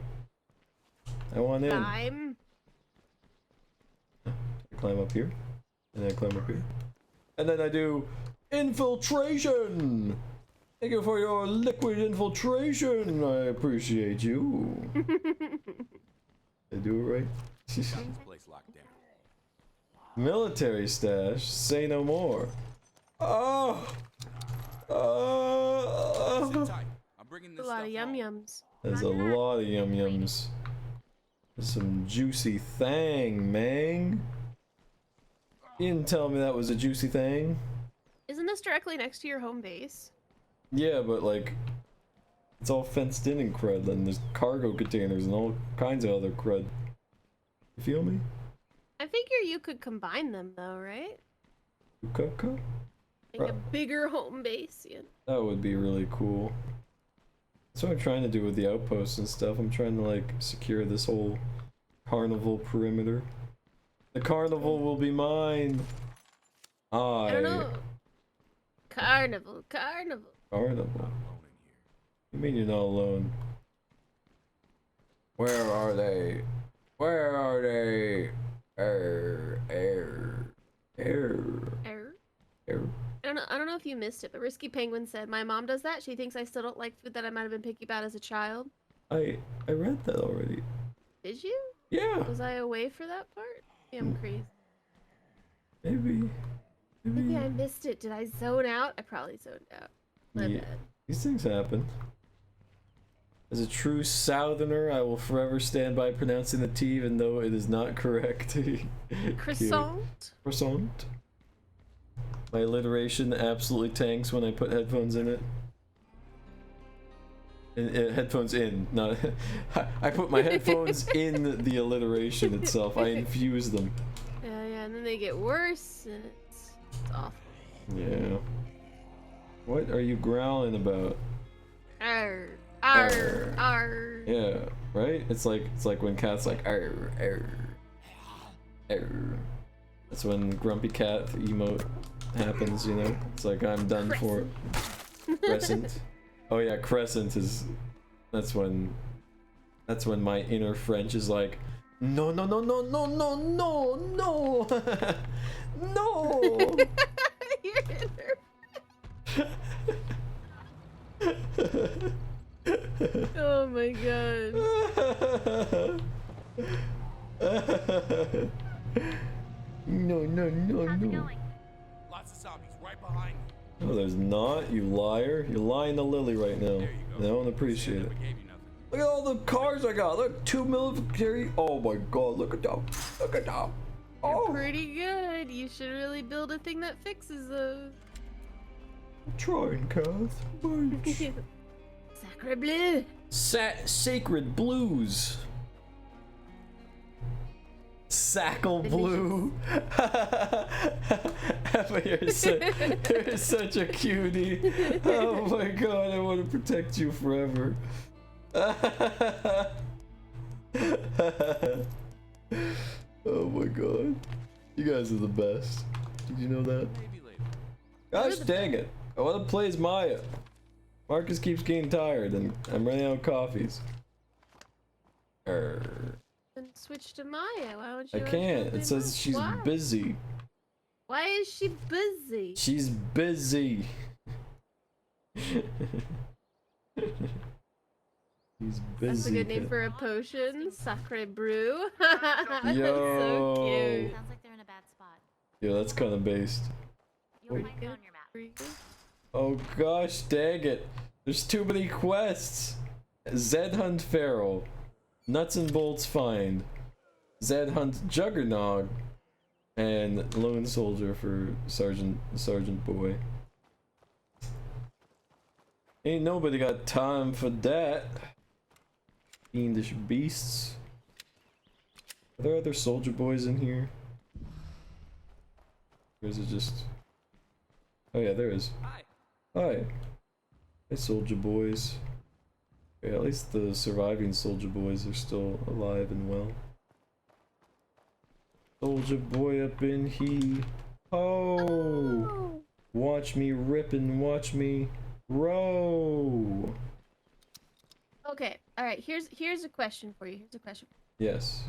I want in. Time. I climb up here, and then I climb up here, and then I do infiltration. Thank you for your liquid infiltration. I appreciate you. do it right? Got this place locked down. Military stash. Say no more. Oh. Sit tight. I'm bringing A this lot stuff of yum home. yums. There's a lot of yum yums. There's some juicy thang, man. You didn't tell me that was a juicy thing. Isn't this directly next to your home base? Yeah, but like, it's all fenced in and crud, and there's cargo containers and all kinds of other crud. You feel me? I figure you could combine them though, right? Ukaka? Like a bigger home base. Yeah. That would be really cool. That's what I'm trying to do with the outposts and stuff. I'm trying to like secure this whole carnival perimeter. The carnival will be mine. I don't know. Carnival. Carnival. You mean you're not alone? Where are they? Where are they? Air. I don't know if you missed it, but Risky Penguin said, my mom does that. She thinks I still don't like food that I might have been picky about as a child. I read that already. Did you? Yeah. Was I away for that part? Yeah, I'm crazy. Maybe I missed it. Did I zone out? I probably zoned out. My bad. These things happen. As a true Southerner, I will forever stand by pronouncing the T even though it is not correct. Croissant? Croissant. My alliteration absolutely tanks when I put headphones in it. Headphones in, not... I put my headphones in the alliteration itself. I infuse them. Yeah, and then they get worse, and it's awful. Yeah. What are you growling about? Arr, arr, arr. Yeah, right? It's like when cats like arr, arr, arr. That's when grumpy cat emote happens, you know? It's like I'm done for. Crescent. Oh yeah, crescent is. That's when my inner French is like, no, no, no, no, no, no, no, no, no. Your inner. Oh my god. No, no, no, no. Lots of zombies right behind you. No, there's not, you liar. You're lying to Lily right now. I don't appreciate it. Look at all the cars I got. Look, 2 military. Oh my god, look at them. Look at them. You're pretty good. You should really build a thing that fixes those. I'm trying, Kath. Sacre bleu. Sacred blues. Sackle blue. Emma, you're such a cutie. Oh my god, I want to protect you forever. Oh my god. You guys are the best. Did you know that? Gosh dang it. I want to play as Maya. Marcus keeps getting tired and I'm running out of coffees. Then switch to Maya. Why don't you? I can't. It says she's busy. Why is she busy? She's busy. She's busy. That's a good name for a potion. Sacre brew. That's Yo. so cute. Sounds like they're in a bad spot. Yo, that's kind of based. You'll find it on your map. Oh gosh, dang it. There's too many quests. Zed Hunt Feral. Nuts and Bolts Find. Zed Hunt Juggernog. And Lone Soldier for Sergeant Boy. Ain't nobody got time for that. Fiendish beasts. Are there other soldier boys in here? Or is it just... Oh yeah, there is. Hi. Hey, soldier boys. Okay, at least the surviving soldier boys are still alive and well. Soldier boy up in he. Oh! Watch me rip and watch me row. Okay. All right. Here's a question for you. Yes.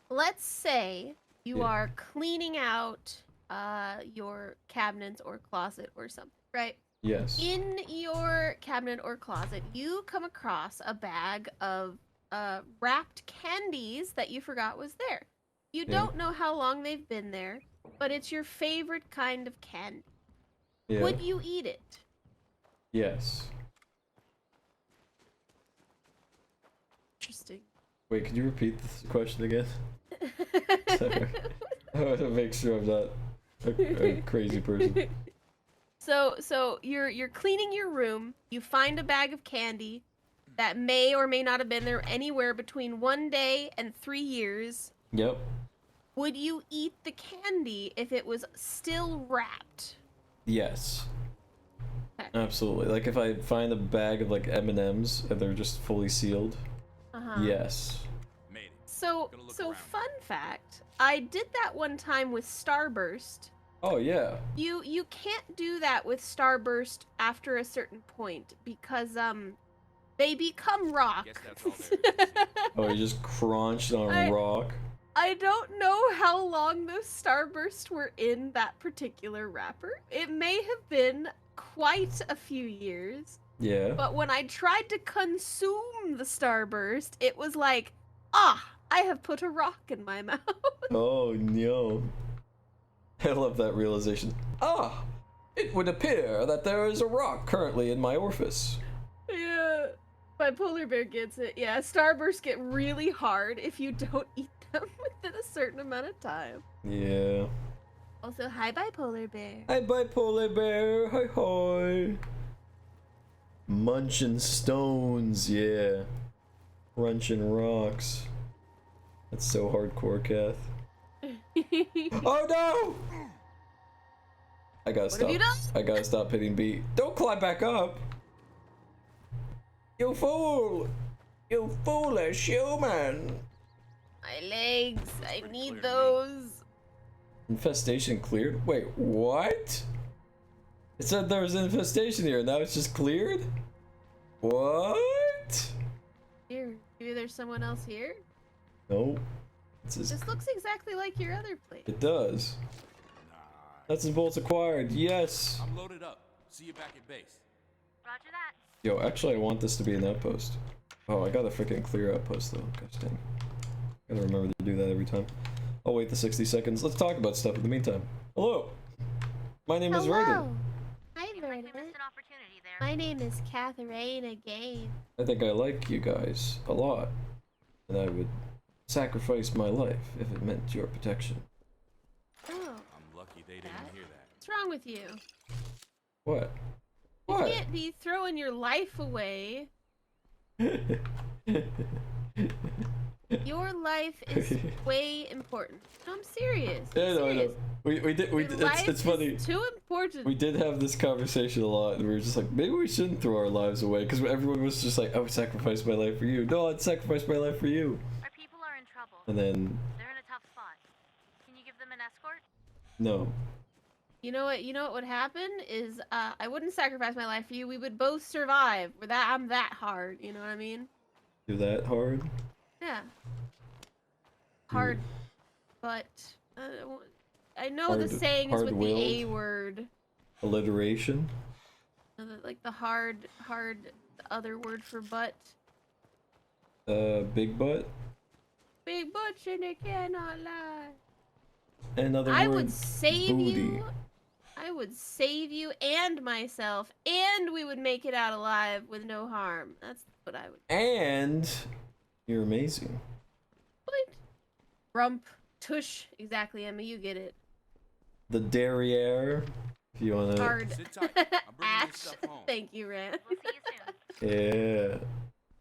Let's say you are cleaning out your cabinets or closet or something, right? Yes. In your cabinet or closet, you come across a bag of wrapped candies that you forgot was there. You Yeah. don't know how long they've been there, but it's your favorite kind of candy. Yeah. Would you eat it? Yes. Interesting. Wait, could you repeat the question again? Sorry. I want to make sure I'm not a crazy person. So you're cleaning your room. You find a bag of candy that may or may not have been there anywhere between 1 day and 3 years. Yep. Would you eat the candy if it was still wrapped? Yes. Okay. Absolutely. Like if I find a bag of like M&Ms and they're just fully sealed. Yes. So fun fact, I did that one time with Starburst. Oh yeah. You can't do that with Starburst after a certain point because they become rock. Oh, you just crunched on rock. I don't know how long those Starbursts were in that particular wrapper. It may have been quite a few years. Yeah. But when I tried to consume the Starburst, it was like, I have put a rock in my mouth. Oh no. I love that realization. It would appear that there is a rock currently in my orifice. Yeah. My polar bear gets it. Yeah, Starbursts get really hard if you don't eat them within a certain amount of time. Yeah. Also, hi, bipolar bear. Hi, bipolar bear. Hi, hi. Munching stones, yeah. Crunching rocks. That's so hardcore, Kath. Oh no! I gotta stop. Have you done? I gotta stop hitting B. Don't climb back up! You fool! You foolish human! My legs, I need those. Infestation cleared? Wait, what? It said there was an infestation here, now it's just cleared? What? Here, maybe there's someone else here? Nope. It's just, This looks exactly like your other place. it does. Nuts and bolts acquired, yes! I'm loaded up. See you back at base. Roger that. Yo, actually I want this to be an outpost. Oh, I gotta freaking clear outpost though, gosh dang. Gotta remember to do that every time. I'll wait the 60 seconds. Let's talk about stuff in the meantime. Hello! My name is Verdant. Hi, Verdant. My name is Catherine again. I think I like you guys a lot. And I would sacrifice my life if it meant your protection. Oh, I'm lucky they didn't hear that. what's wrong with you? What? You What? can't be throwing your life away. Your life is way important. No, I'm serious. I'm Yeah, no, I know. serious. We did, Your life it's funny. is too important. We did have this conversation a lot, and we were just like, maybe we shouldn't throw our lives away, because everyone was just like, I would sacrifice my life for you. No, I'd sacrifice my life for you. Our people are in trouble. And then, They're in a tough spot. Can you give them an escort? no. You know what? You know what would happen is I wouldn't sacrifice my life for you. We would both survive. I'm that hard. You know what I mean? You're that hard? Yeah. Hard, but I know Hard- the saying is with the hard-willed? A word. Alliteration? Like the hard, the other word for butt. Big butt? Big butt and it cannot lie. Another I word, would save booty. you. I would save you and myself, and we would make it out alive with no harm. That's what I would. And you're amazing. What? Rump, tush. Exactly, Emma. You get it. The derriere, if you wanna. Hard. Sit tight. I'm bringing your Ash. stuff home. Thank you, Rand. We'll see you soon. Yeah.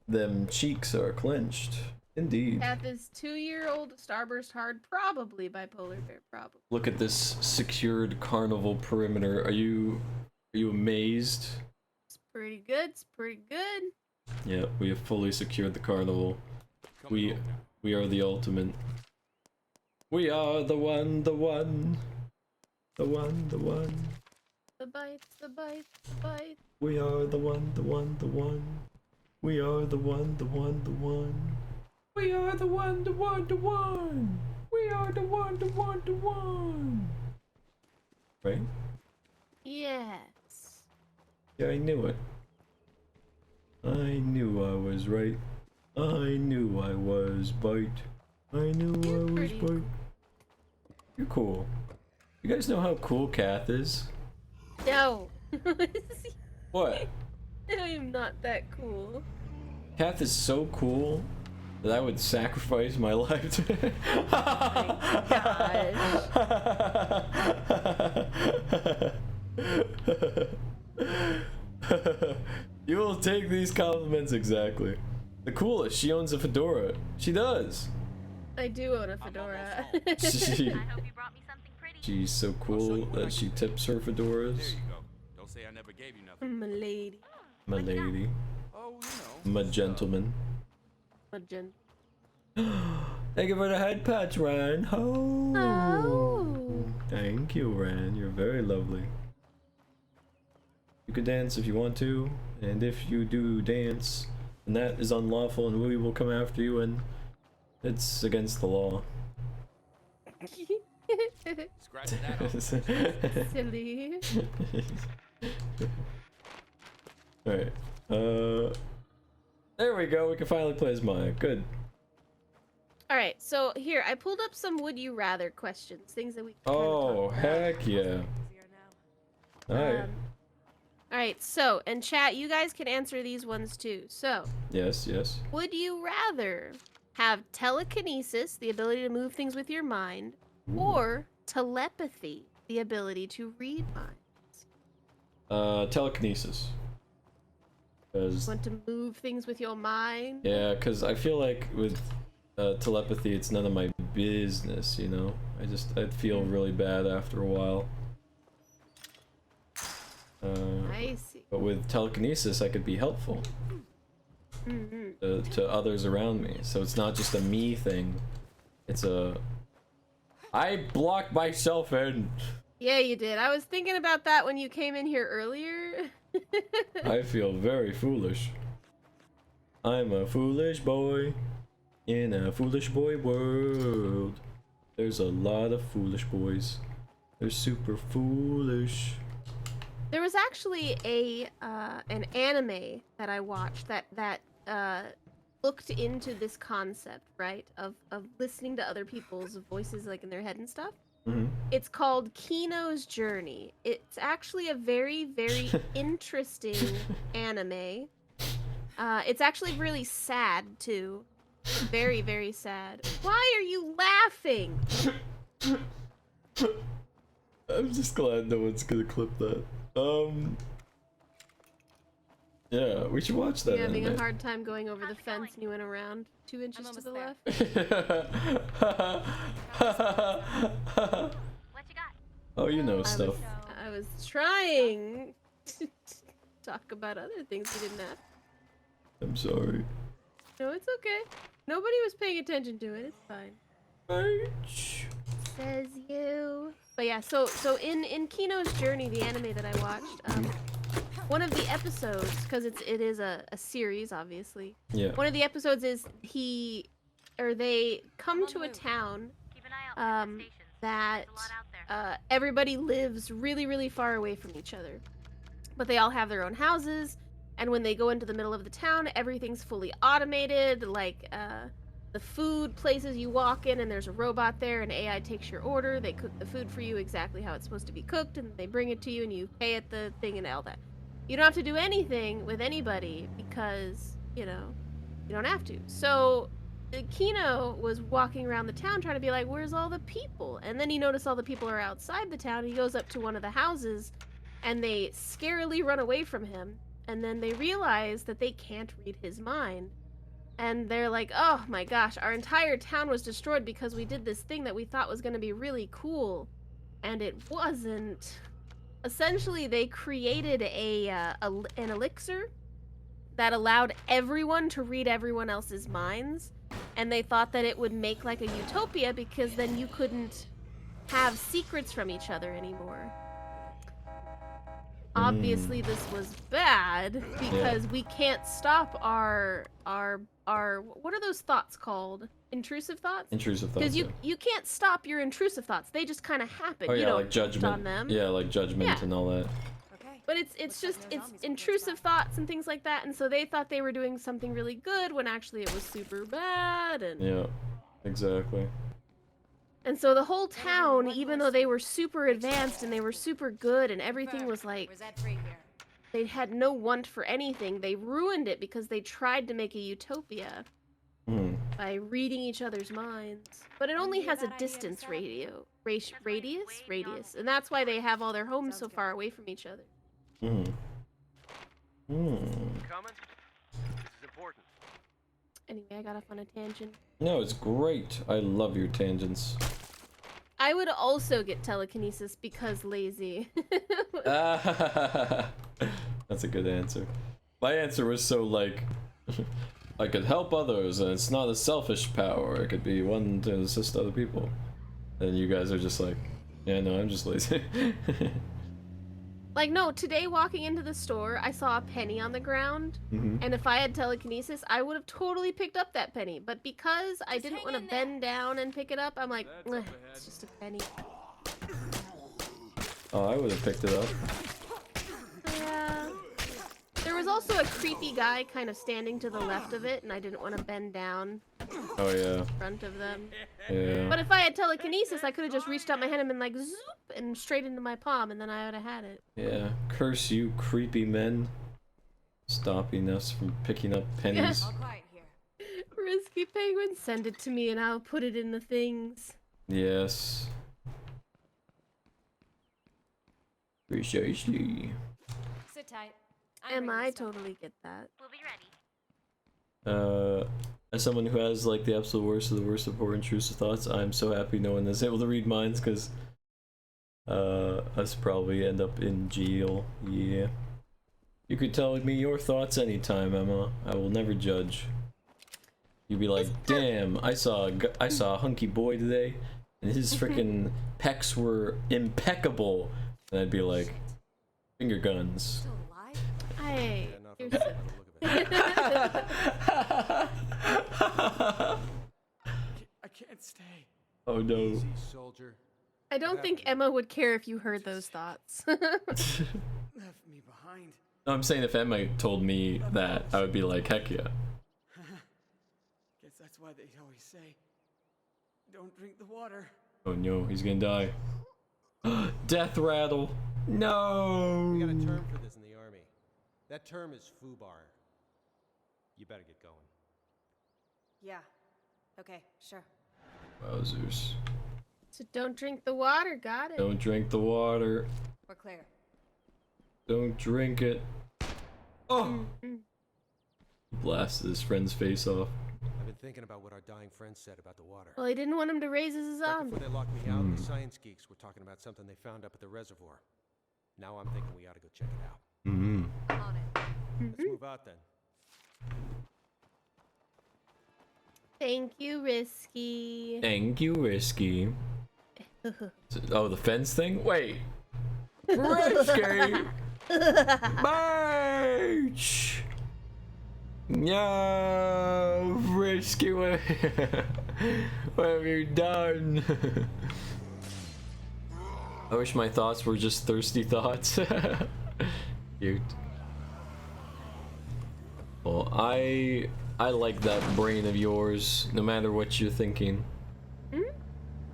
Them cheeks are clenched. Indeed. Kath is 2-year-old Starburst hard, probably bipolar bear, probably. Look at this secured carnival perimeter. Are you amazed? It's pretty good. It's pretty good. Yeah, we have fully secured the carnival. We are the ultimate. We are the one, the one. The one, the one. The bites, the bites, the bites. We are the one, the one, the one. We are the one, the one, the one. We are the one, the one, the one. We are the one, the one, the one. Right? Yes. Yeah, I knew it. I knew I was right. I knew I was Bite. I knew I was Bite. You're cool. You guys know how cool Kath is? No. What? I am not that cool. Kath is so cool that I would sacrifice my life to You will take these compliments exactly. The coolest, she owns a fedora. She does. I do own a fedora. She's so cool that she tips her fedoras. There you go. Don't say I never gave you nothing. My lady. My lady. Oh, you know. My gentleman. My gent. Thank you for the head patch, Ryan. Oh. Oh. Thank you, Ryan. You're very lovely. You could dance if you want to, and if you do dance, then that is unlawful, and we will come after you, and it's against the law. Scratch that off. Silly. Alright. There we go. We can finally play as Maya. Good. Alright, so here, I pulled up some would you rather questions, things that we can Oh, heck yeah. Alright. Alright, so, and chat, you guys can answer these ones too. So, Yes, yes. would you rather have telekinesis, the ability to move things with your mind, or telepathy, the ability to read minds? Telekinesis. Cause, Want to move things with your mind? yeah, because I feel like with telepathy, it's none of my business, you know? I'd feel really bad after a while. I see. But with telekinesis, I could be helpful to others around me. So it's not just a me thing. It's a... I blocked myself in. Yeah, you did. I was thinking about that when you came in here earlier. I feel very foolish. I'm a foolish boy in a foolish boy world. There's a lot of foolish boys. They're super foolish. There was actually an anime that I watched that looked into this concept, right? Of listening to other people's voices like in their head and stuff. Mm-hmm. It's called Kino's Journey. It's actually a very, very interesting anime. It's actually really sad too. Very, very sad. Why are you laughing? I'm just glad no one's gonna clip that. Yeah, we should watch that. You're having anime. a hard time going over the fence and you went around 2 inches to the left. What you got? Oh, you know stuff. I was trying to talk about other things you didn't ask. I'm sorry. No, it's okay. Nobody was paying attention to it. It's fine. Says you. But yeah, so in Kino's Journey, the anime that I watched, one of the episodes, because it is a series, obviously. Yeah. One of the episodes is they come to a town that everybody lives really, really far away from each other. But they all have their own houses, and when they go into the middle of the town, everything's fully automated, like the food places you walk in and there's a robot there and AI takes your order, they cook the food for you exactly how it's supposed to be cooked, and they bring it to you and you pay at the thing and all that. You don't have to do anything with anybody because, you know, you don't have to. So Kino was walking around the town trying to be like, where's all the people? And then he noticed all the people are outside the town. He goes up to one of the houses and they scarily run away from him. And then they realize that they can't read his mind. And they're like, oh my gosh, our entire town was destroyed because we did this thing that we thought was going to be really cool. And it wasn't. Essentially, they created an elixir that allowed everyone to read everyone else's minds. And they thought that it would make like a utopia because then you couldn't have secrets from each other anymore. Obviously, this was bad because we can't stop our what are those thoughts called? Intrusive thoughts? Intrusive thoughts. Because you can't stop your intrusive thoughts. They just kind of happen. Oh yeah, you don't like judgment. on them. Yeah, like judgment and all that. Okay. But it's just intrusive thoughts and things like that, and so they thought they were doing something really good when actually it was super bad. And Yeah, exactly. and so the whole town, even though they were super advanced and they were super good and everything was like, they had no want for anything. They ruined it because they tried to make a utopia by reading each other's minds. But it only has a distance radius, and that's why they have all their homes so far away from each other. Coming? This is important. Anyway, I got off on a tangent. No, it's great. I love your tangents. I would also get telekinesis because lazy. That's a good answer. My answer was so like, I could help others, and it's not a selfish power. It could be one to assist other people. And you guys are just like, yeah, no, I'm just lazy. Like, no, today walking into the store, I saw a penny on the ground, and if I had telekinesis, I would have totally picked up that penny. But because I didn't want to bend down and pick it up, I'm like, it's just a penny. Oh, I would have picked it up. Yeah. There was also a creepy guy kind of standing to the left of it, and I didn't want to bend down Oh yeah. in front of them. Yeah. But if I had telekinesis, I could have just reached out my hand and been like, zoop, and straight into my palm, and then I would have had it. Yeah. Curse you, creepy men, stopping us from picking up pennies. Risky penguin, send it to me and I'll put it in the things. Yes. Precisely. Sit tight. I totally get that. We'll be ready. As someone who has like the absolute worst of the worst of poor intrusive thoughts, I'm so happy no one is able to read minds, because us probably end up in jail. Yeah. You could tell me your thoughts anytime, Emma. I will never judge. You'd be like, damn, I saw a hunky boy today, and his freaking pecs were impeccable. And I'd be like, finger guns. Hey, you're so... I can't stay. Oh no. Easy, soldier. I don't think Emma would care if you heard those thoughts. Left me behind. No, I'm saying if Emma told me that, I would be like, heck yeah. Guess that's why they always say, don't drink the water. Oh no, he's gonna die. Death rattle. No. We got a term for this in the army. That term is FUBAR. You better get going. Yeah. Okay, sure. Wowzers. So don't drink the water, got it. Don't drink the water. We're clear. Don't drink it. Oh! Blasted his friend's face off. I've been thinking about what our dying friend said about the water. Well, he didn't want him to raise his Back zombie. before they locked me out, the science geeks were talking about something they found up at the reservoir. Now I'm thinking we ought to go check it out. On it. Let's move out then. Thank you, Risky. Thank you, Risky. Oh, the fence thing? Wait. Risky! March! No, Risky, what have you done? I wish my thoughts were just thirsty thoughts. Cute. Well, I like that brain of yours, no matter what you're thinking.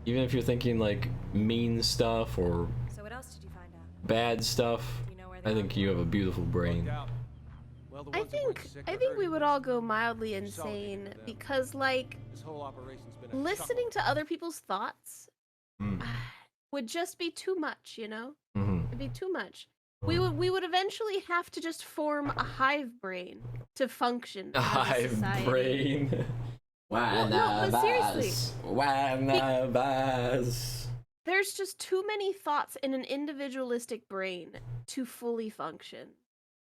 Even if you're thinking like mean stuff or So what else did you find out? bad stuff, I think you have a beautiful brain. I think we would all go mildly insane because, like, This whole operation's been a listening to other people's thoughts would just be too much, you know? It'd be too much. We would eventually have to just form a hive brain to function. A hive brain. No, but seriously. There's just too many thoughts in an individualistic brain to fully function.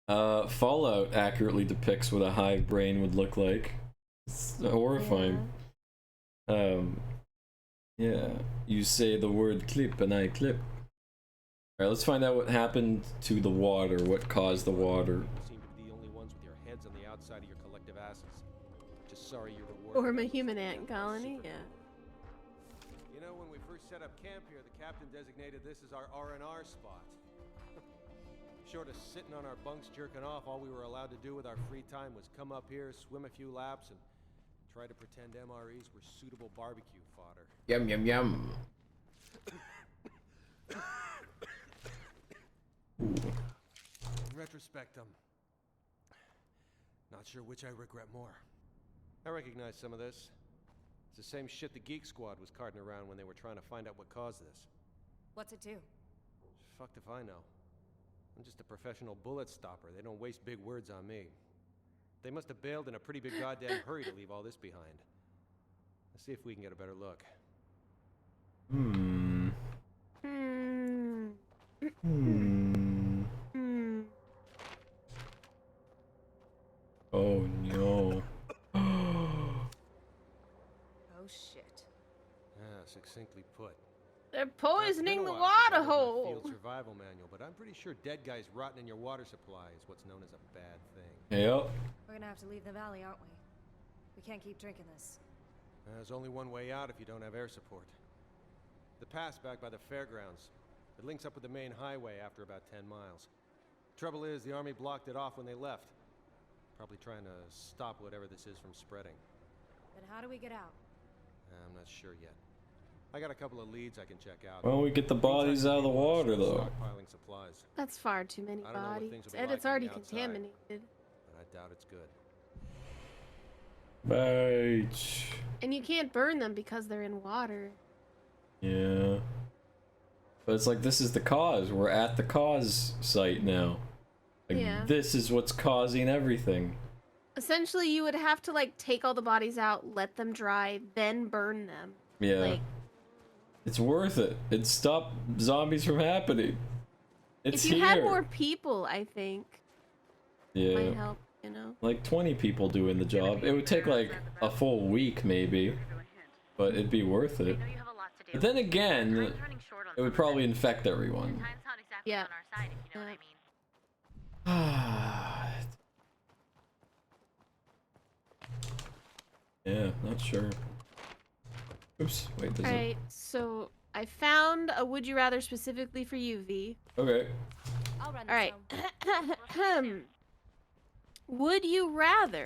Fallout accurately depicts what a hive brain would look like. It's horrifying. Yeah. You say the word clip and I clip. Alright, let's find out what happened to the water, what caused the water. You seem to be the only ones with your heads on the outside of your collective asses. Just sorry you're rewarded. Form a human ant colony, yeah. You know, when we first set up camp here, the captain designated this as our R&R spot. Short of sitting on our bunks jerking off, all we were allowed to do with our free time was come up here, swim a few laps, and try to pretend MREs were suitable barbecue fodder. Yum, yum, yum. In retrospect, I'm not sure which I regret more. I recognize some of this. It's the same shit the Geek Squad was carting around when they were trying to find out what caused this. What's it do? Fucked if I know. I'm just a professional bullet stopper. They don't waste big words on me. They must have bailed in a pretty big goddamn hurry to leave all this behind. Let's see if we can get a better look. Oh no. Oh shit. Yeah, succinctly put. They're poisoning the Now, it's been a water while since I read my hole. Field survival manual, but I'm pretty sure dead guys rotting in your water supply is what's known as a bad thing. Yep. We're gonna have to leave the valley, aren't we? We can't keep drinking this. There's only one way out if you don't have air support. The pass back by the fairgrounds. It links up with the main highway after about 10 miles. Trouble is, the army blocked it off when they left. Probably trying to stop whatever this is from spreading. Then how do we get out? I'm not sure yet. I got a couple of leads I can check out. Why don't we get the bodies out of the water, though? Stockpiling supplies, That's far too many I don't know what bodies. things will be And like it's on the already outside. contaminated. but I doubt it's good. Right. And you can't burn them because they're in water. Yeah. But it's like, this is the cause. We're at the cause site now. Like, Yeah. this is what's causing everything. Essentially, you would have to like take all the bodies out, let them dry, then burn them. Yeah. Like, It's worth it. It'd stop zombies from happening. It's if you here. had more people, I think Yeah. might help. You know. Like 20 people doing the job. It would take like a full week maybe, but it'd be worth it. But then again, it would probably infect everyone. Yeah. Yeah, not sure. Oops, wait, there's Alright, so I found a would you rather specifically for you, V. Okay. I'll run this Alright. Would you rather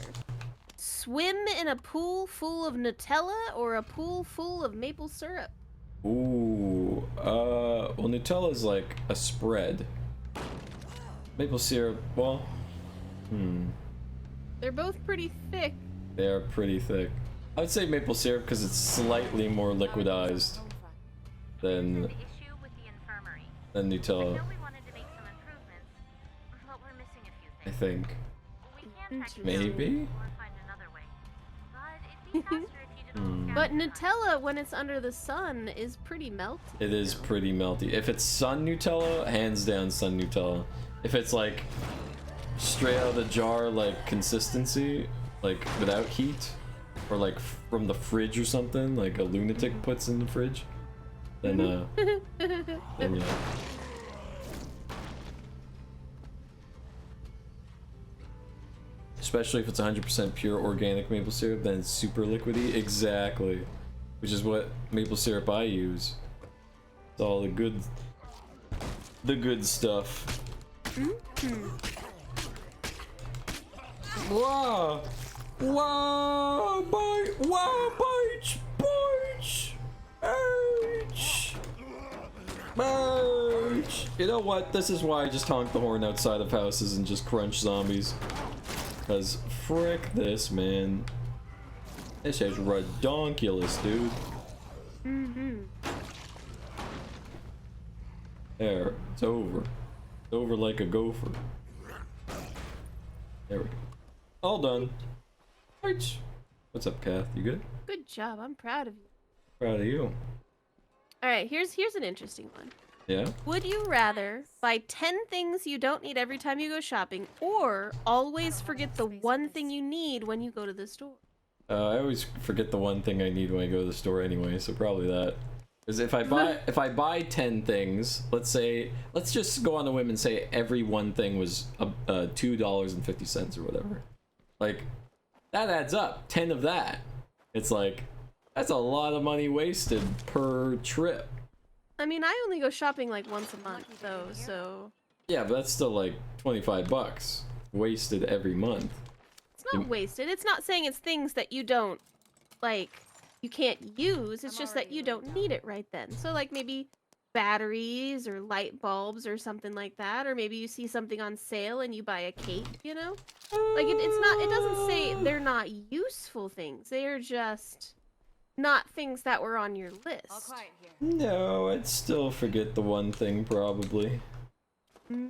swim in a pool full of Nutella or a pool full of maple syrup? Ooh, well, Nutella's like a spread. Maple syrup, well, They're both pretty thick. they are pretty thick. I would say maple syrup because it's slightly more liquidized than Nutella, I think. Maybe? But Nutella, when it's under the sun, is pretty melty. It is pretty melty. If it's sun Nutella, hands down sun Nutella. If it's like straight out of the jar, like consistency, like without heat, or like from the fridge or something, like a lunatic puts in the fridge, then then yeah. Especially if it's 100% pure organic maple syrup, then it's super liquidy. Exactly. Which is what maple syrup I use. It's all the good stuff. Whoa! Whoa! Bite! Whoa! Bite! Bite! Bite! You know what? This is why I just honk the horn outside of houses and just crunch zombies. Because frick this, man. This is redonkulous, dude. There, it's over. It's over like a gopher. There we go. All done. Right. What's up, Kath? You good? Good job. I'm proud of you. Proud of you. All right, here's an interesting one. Yeah? Would you rather buy 10 things you don't need every time you go shopping, or always forget the one thing you need when you go to the store? I always forget the one thing I need when I go to the store anyway, so probably that. Because if I buy 10 things, let's just go on a whim and say every one thing was $2.50 or whatever. Like, that adds up. 10 of that. It's like, that's a lot of money wasted per trip. I mean, I only go shopping like once a month, though, so... Yeah, but that's still like $25 wasted every month. It's not wasted. It's not saying it's things that you don't, like, you can't use. It's just that you don't need it right then. So, like, maybe batteries or light bulbs or something like that. Or maybe you see something on sale and you buy a cake, you know? Like, it's not, it doesn't say they're not useful things. They are just not things that were on your list. All quiet here. No, I'd still forget the one thing probably. Mm.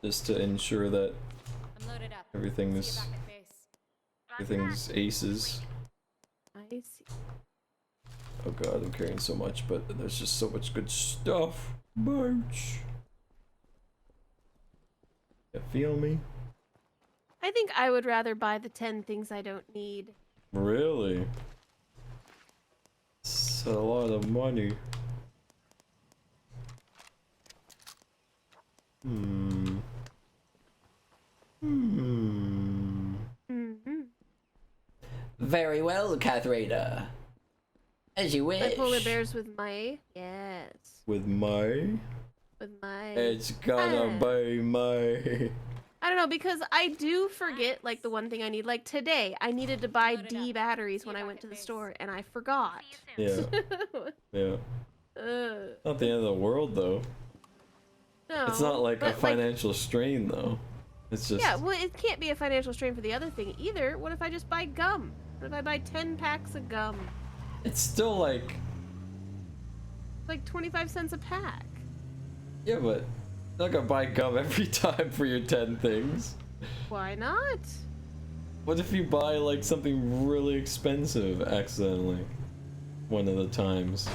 Just to ensure that I'm loaded up. everything's See you back at base. everything's aces. I see. Oh god, I'm carrying so much, but there's just so much good stuff. Merch. You feel me? I think I would rather buy the 10 things I don't need. Really? It's a lot of money. Hmm. Mm-hmm. Very well, Katharina. As you wish. Like polar bears with my... Yes. With my... With my... It's gonna be my... I don't know, because I do forget, like, the one thing I need. Like, today, I needed to buy D batteries when I went to the store, and I forgot. Yeah. Yeah. Not the end of the world, though. No. It's not like a but, financial strain, though. It's just... Yeah, well, it can't be a financial strain for the other thing, either. What if I just buy gum? What if I buy 10 packs of gum? It's still like... Like 25 cents a pack. Yeah, but... You're not gonna buy gum every time for your 10 things. Why not? What if you buy, like, something really expensive accidentally? One of the times.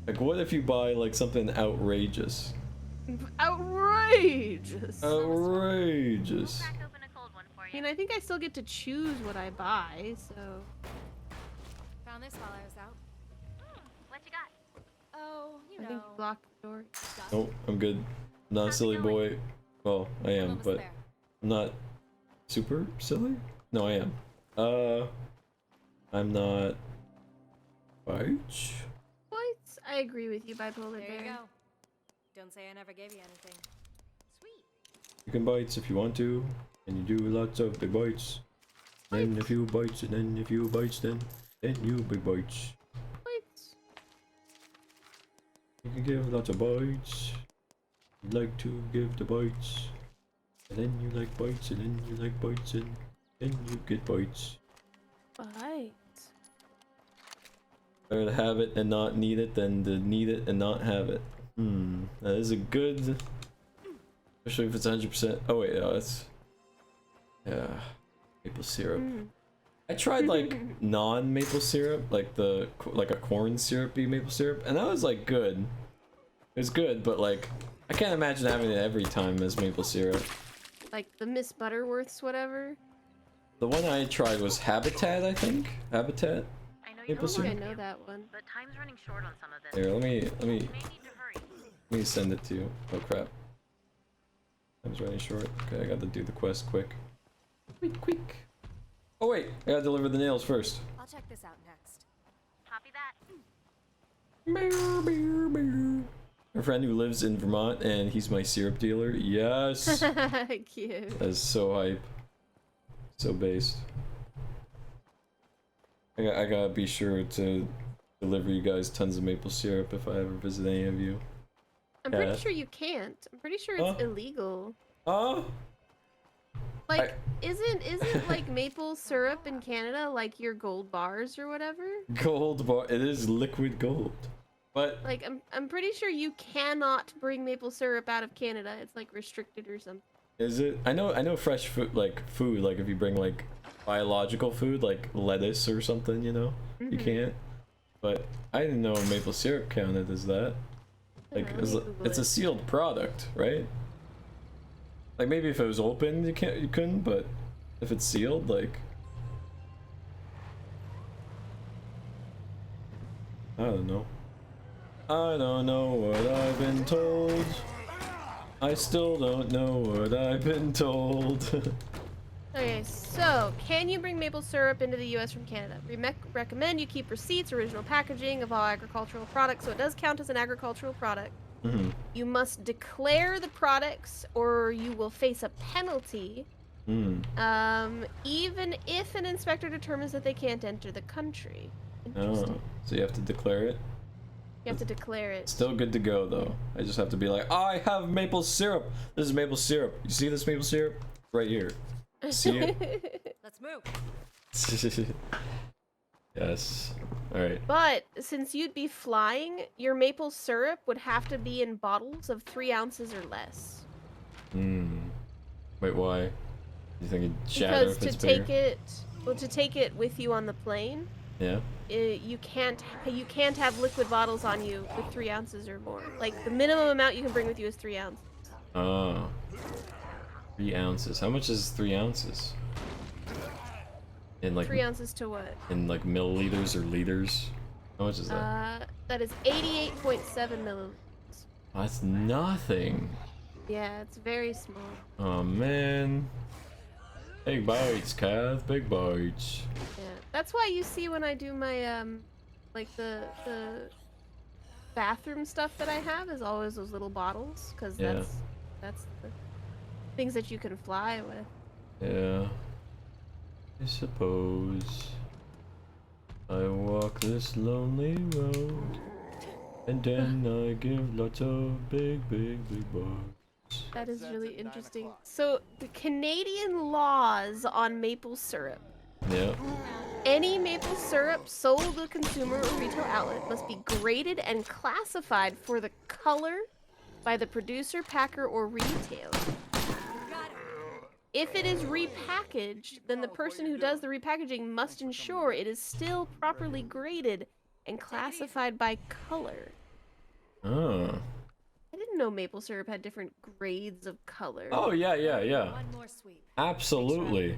Like, what if you buy, like, something outrageous? Outrageous! Outrageous. I mean, I think I still get to choose what I buy, so... Found this while I was out. What you got? Oh, you I know. think you blocked the door. Nope, I'm good. Not a silly boy. Well, I am, Almost but there. I'm not super silly? No, I am. I'm not... Ouch. What? I agree with you, bipolar There bear. you go. Don't say I never gave you anything. Sweet. You can bites if you want to, and you do lots of big bites. Then a few bites, and then a few bites, then you big bites. What? You can give lots of bites. You like to give the bites. And then you like bites, and then you like bites, and then you get bites. Bite. Better to have it and not need it than to need it and not have it. That is a good... Especially if it's 100%. Oh wait, no, that's... Yeah. Maple syrup. I tried like non-maple syrup, like a corn syrupy maple syrup, and that was like good. It was good, but like I can't imagine having it every time as maple syrup. Like the Miss Butterworths, whatever. The one I tried was Habitat, I think. Habitat. I know you Maple don't I syrup. want know to, that one. but time's running short on some of this. Here, let me You may need to hurry. let me send it to you. Oh crap. Time's running short. Okay, I got to do the quest quick. Quick. Oh wait, I gotta deliver the nails first. I'll check this out next. Copy that. A friend who lives in Vermont and he's my syrup dealer. Yes. Cute. That's so hype. So based. I gotta be sure to deliver you guys tons of maple syrup if I ever visit any of you. I'm pretty sure you can't. I'm pretty sure it's illegal. Like, isn't like maple syrup in Canada like your gold bars or whatever? Gold bar. It is liquid gold. But Like, I'm pretty sure you cannot bring maple syrup out of Canada. It's like restricted or something. is it? I know fresh food, like if you bring like biological food, like lettuce or something, you know, you can't. But I didn't know maple syrup counted as that. Like, it's a sealed product, right? Like maybe if it was open, you couldn't, but if it's sealed, like, I don't know. I don't know what I've been told. I still don't know what I've been told. Okay, so can you bring maple syrup into the U.S. from Canada? We recommend you keep receipts, original packaging of all agricultural products, so it does count as an agricultural product. You must declare the products or you will face a penalty. Even if an inspector determines that they can't enter the country. Oh, so you have to declare it? You have to declare it. Still good to go though. I just have to be like, I have maple syrup. This is maple syrup. You see this maple syrup? Right here. See it? Let's move. Yes. Alright. But since you'd be flying, your maple syrup would have to be in bottles of 3 ounces or less. Wait, why? You think it'd shatter if it's bigger? To take it with you on the plane, Yeah. you can't have liquid bottles on you with 3 ounces or more. Like the minimum amount you can bring with you is 3 ounces. Oh. 3 ounces. How much is 3 ounces? In like 3 ounces to what? in like milliliters or liters? How much is that? That is 88.7 milliliters. Oh, that's nothing. Yeah, it's very small. Oh man. Big bites, Kath. Big bites. Yeah, that's why you see when I do my like the bathroom stuff that I have is always those little bottles, because that's the things that you can fly with. Yeah. I suppose I walk this lonely road, and then I give lots of big bites. That is really interesting. So the Canadian laws on maple syrup. Yeah. Any maple syrup sold to a consumer or retail outlet must be graded and classified for the color by the producer, packer, or retailer. If it is repackaged, then the person who does the repackaging must ensure it is still properly graded and classified by color. Oh. I didn't know maple syrup had different grades of color. Oh yeah. One more sweep. Absolutely.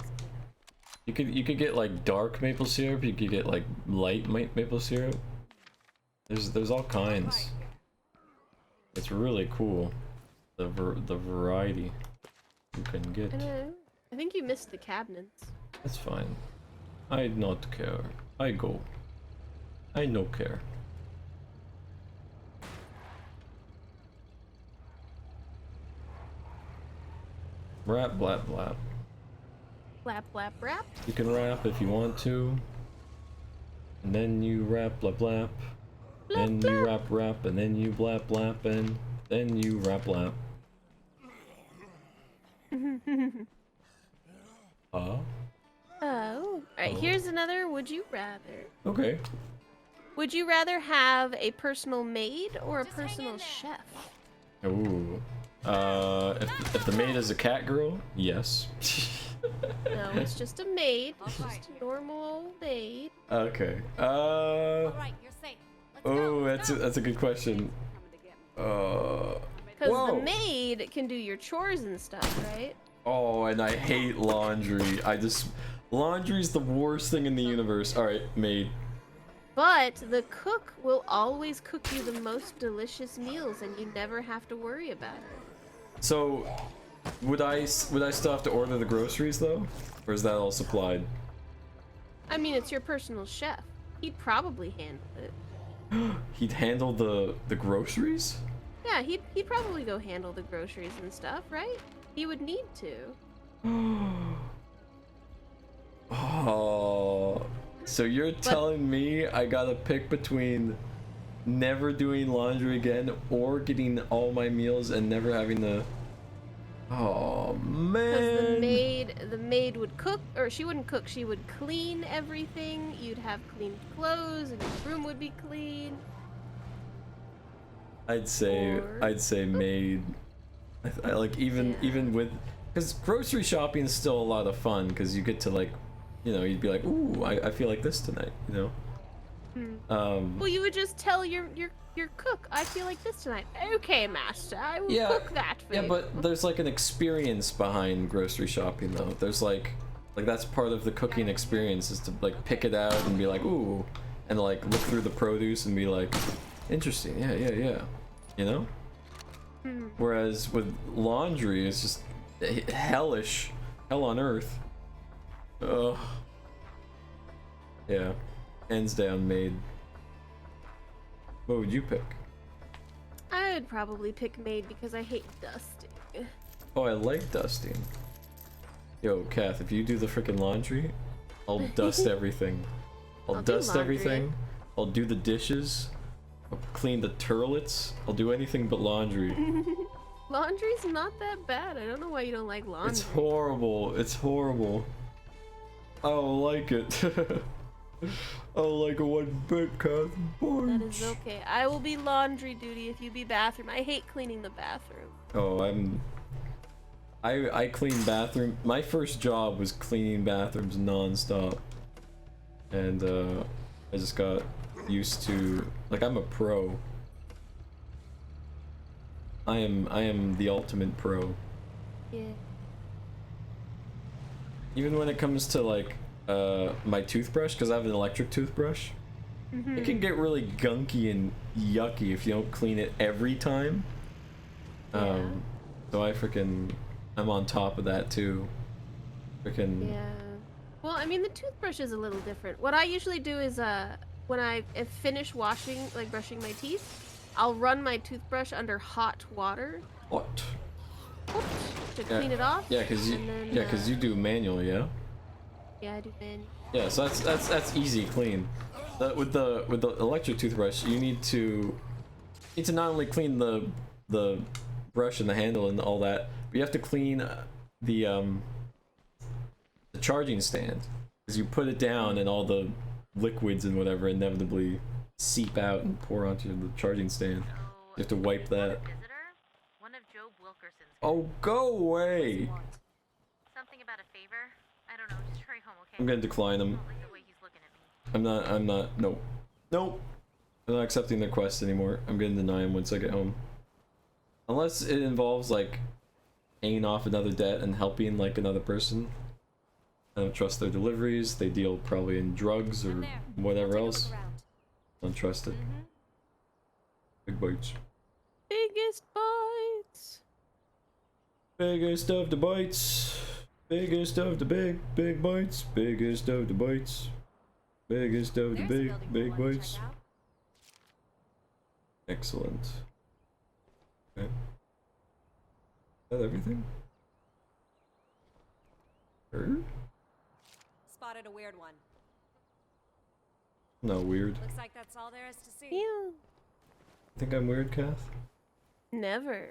You could get like dark maple syrup. You could get like light maple syrup. There's all kinds. It's really cool. The variety you can get. I think you missed the cabinets. That's fine. I not care. I go. I no care. Rap, blap, blap. Blap, blap, rap. You can rap if you want to. And then you rap, blap, blap. Then you rap, rap, and then you blap, blap, and then you rap, blap. Oh. Alright, here's another would you rather. Okay. Would you rather have a personal maid or a personal chef? Ooh. If the maid is a cat girl, yes. No, it's just a maid. It's just a normal old maid. Okay. Alright, you're safe. Oh, that's a good question. Because the maid can do your chores and stuff, right? Oh, and I hate laundry. Laundry's the worst thing in the universe. Alright, maid. But the cook will always cook you the most delicious meals and you never have to worry about it. So, would I still have to order the groceries though? Or is that all supplied? I mean, it's your personal chef. He'd probably handle it. He'd handle the groceries? Yeah, he'd probably go handle the groceries and stuff, right? He would need to. Oh, so you're telling me I gotta pick between never doing laundry again or getting all my meals and never having to... Oh man. Because the maid would cook, or she wouldn't cook, she would clean everything. You'd have clean clothes and your room would be clean. I'd say maid. I like even with, because grocery shopping is still a lot of fun because you get to like, you know, you'd be like, ooh, I feel like this tonight, you know. Well, you would just tell your cook, I feel like this tonight. Okay, master, I will cook that for you. Yeah, but there's like an experience behind grocery shopping though. There's like that's part of the cooking experience is to like pick it out and be like, ooh, and like look through the produce and be like, interesting, yeah, you know. Whereas with laundry, it's just hellish, hell on earth. Ugh. Yeah, hands down, maid. What would you pick? I I'd probably pick maid because I hate dusting. Oh, I like dusting. Yo, Kath, if you do the freaking laundry, I'll dust everything. I'll do dust laundry. everything. I'll do the dishes. I'll clean the toilets. I'll do anything but laundry. Laundry's not that bad. I don't know why you don't like laundry. It's horrible. It's horrible. I don't like it. I don't like it one bit, Kath. That is okay. I will be laundry duty if you be bathroom. I hate cleaning the bathroom. Oh, I clean bathroom. My first job was cleaning bathrooms non-stop. And I just got used to, like, I'm a pro. I am the ultimate pro. Yeah. Even when it comes to like my toothbrush, because I have an electric toothbrush, it can get really gunky and yucky if you don't clean it every time. Yeah. So I'm on top of that too. Freaking. Yeah. Well, I mean, the toothbrush is a little different. What I usually do is, when I finish washing, like brushing my teeth, I'll run my toothbrush under hot water. What? To clean it off. Yeah, cause you do manual, yeah. Yeah, I do manual. Yeah, so that's easy clean. With the electric toothbrush, you need to not only clean the brush and the handle and all that, but you have to clean the charging stand, because you put it down and all the liquids and whatever inevitably seep out and pour onto the charging stand. You have to wipe that. Oh, go away! Something about a favor? I don't know, just hurry home, okay? I'm gonna decline them. I'm not, nope. Nope! I'm not accepting the quest anymore. I'm gonna deny them once I get home. Unless it involves, like, paying off another debt and helping, like, another person. I don't trust their deliveries. They deal probably in drugs or whatever else. Don't trust it. Big bites. Biggest bites. Biggest of the bites. Biggest of the big bites. Biggest of the bites. Biggest of the big bites. Excellent. Okay. Is that everything? Her? Spotted a weird one. No, weird. Looks like that's all there is to see. Yeah. Think I'm weird, Kath? Never.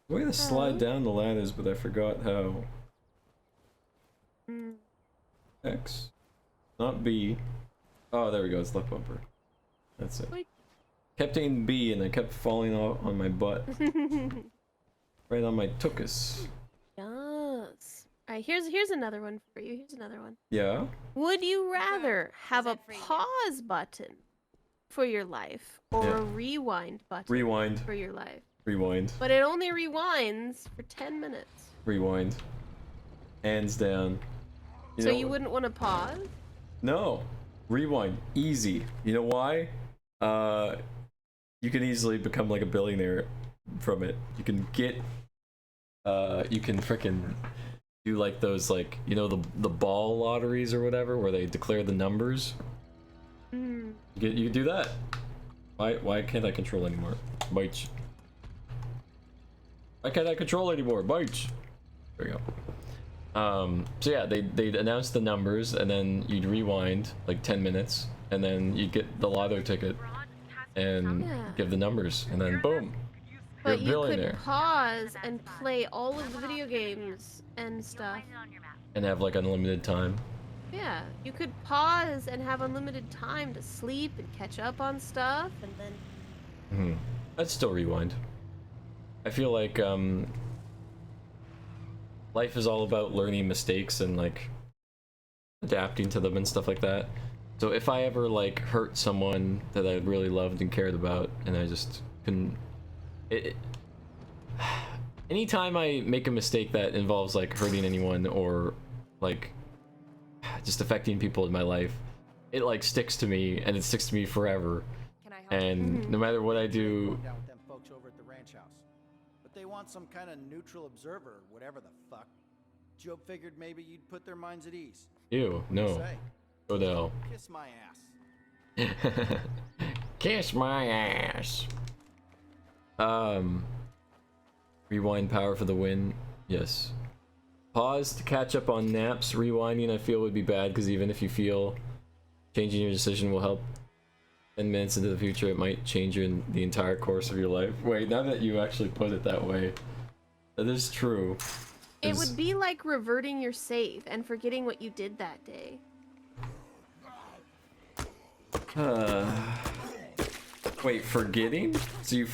Way to slide down the ladders, but I forgot how. X. Not B. Oh, there we go. It's left bumper. That's it. Wait. Kept hitting B and I kept falling off on my butt. Right on my tuchus. Yes. Alright, here's another one for you. Here's another one. Yeah? Would you rather have a pause button for your life or a rewind button Rewind. for your life? Rewind. But it only rewinds for 10 minutes. Rewind. Hands down. So you wouldn't want to pause? No. Rewind. Easy. You know why? You can easily become like a billionaire from it. You can get you can frickin' do like those, like, you know, the ball lotteries or whatever where they declare the numbers. You can do that. Why can't I control anymore? Bites. Why can't I control anymore? Bites. There we go. So yeah, they'd announce the numbers and then you'd rewind like 10 minutes and then you'd get the lotto ticket and give the numbers and then boom. But You're a you billionaire. could pause and play all of the video games and stuff. And have like unlimited time. Yeah, you could pause and have unlimited time to sleep and catch up on stuff and then... I'd still rewind. I feel like life is all about learning mistakes and like adapting to them and stuff like that. So if I ever like hurt someone that I really loved and cared about and I just couldn't... Anytime I make a mistake that involves like hurting anyone or like just affecting people in my life, it like sticks to me and it sticks to me forever. And no matter what I do... Down with them folks over at the ranch house. But they want some kind of neutral observer, whatever the fuck. Job figured maybe you'd put their minds at ease. Ew, no. Say, Go to hell. kiss my ass. Kiss my ass. Rewind power for the win. Yes. Pause to catch up on naps. Rewinding I feel would be bad because even if you feel changing your decision will help 10 minutes into the future, it might change the entire course of your life. Wait, now that you actually put it that way, that is true. It would be like reverting your save and forgetting what you did that day. Wait, forgetting? So you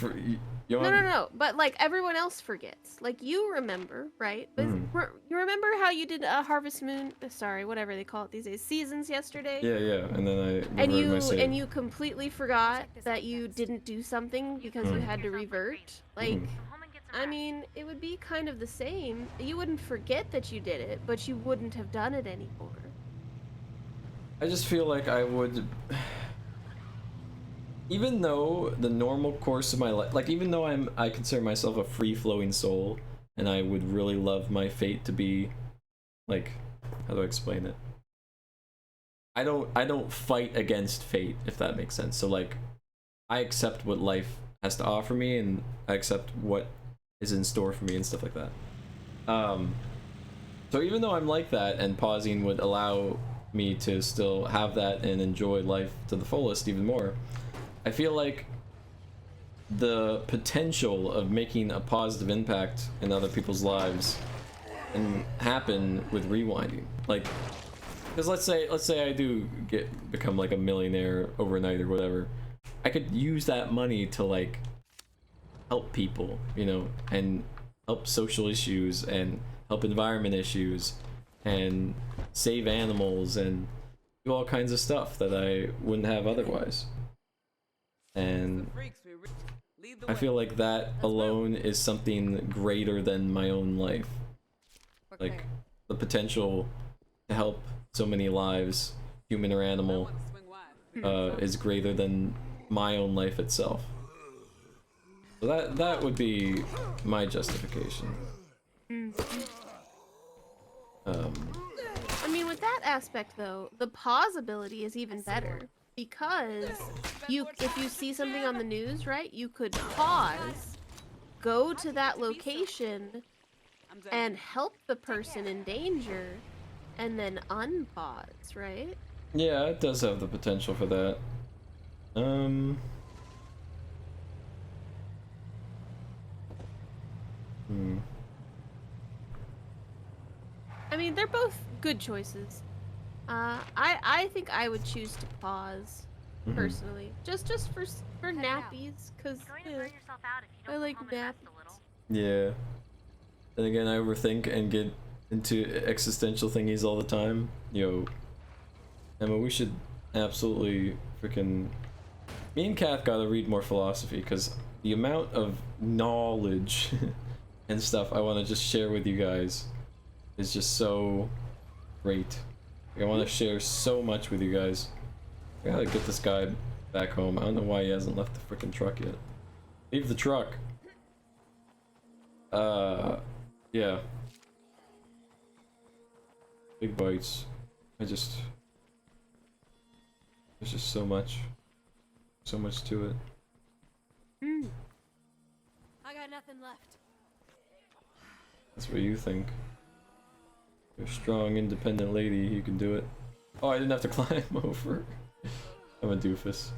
No. But like everyone else forgets. Like you remember, right? But you remember how you did a Harvest Moon? Sorry, whatever they call it these days. Seasons yesterday. Yeah. And then I reverted my save. And you completely forgot that you didn't do something because you had to revert. Like, I mean, it would be kind of the same. You wouldn't forget that you did it, but you wouldn't have done it anymore. I just feel like I would, even though the normal course of my life, like even though I consider myself a free-flowing soul, and I would really love my fate to be, like, how do I explain it? I don't fight against fate, if that makes sense. So like, I accept what life has to offer me, and I accept what is in store for me and stuff like that. So even though I'm like that, and pausing would allow me to still have that and enjoy life to the fullest even more, I feel like the potential of making a positive impact in other people's lives can happen with rewinding. Like, because let's say I do become like a millionaire overnight or whatever, I could use that money to like help people, you know, and help social issues and help environment issues and save animals and do all kinds of stuff that I wouldn't have otherwise. And I feel like that alone is something greater than my own life. Like the potential to help so many lives, human or animal, is greater than my own life itself. So that would be my justification. I mean, with that aspect though, the pause ability is even better because if you see something on the news, right, you could pause, go to that location, and help the person in danger, and then unpause, right? Yeah, it does have the potential for that. I mean, they're both good choices. I think I would choose to pause, personally, just for nappies, cause I like nappies. Yeah. Then again, I overthink and get into existential thingies all the time. Yo, Emma, we should absolutely freaking. Me and Kath gotta read more philosophy, because the amount of knowledge and stuff I want to just share with you guys is just so great. Like, I want to share so much with you guys. I gotta get this guy back home. I don't know why he hasn't left the freaking truck yet. Leave the truck. Yeah. Big bites. There's just so much to it. I got nothing left. That's what you think. You're a strong, independent lady, you can do it. Oh, I didn't have to climb over. I'm a doofus.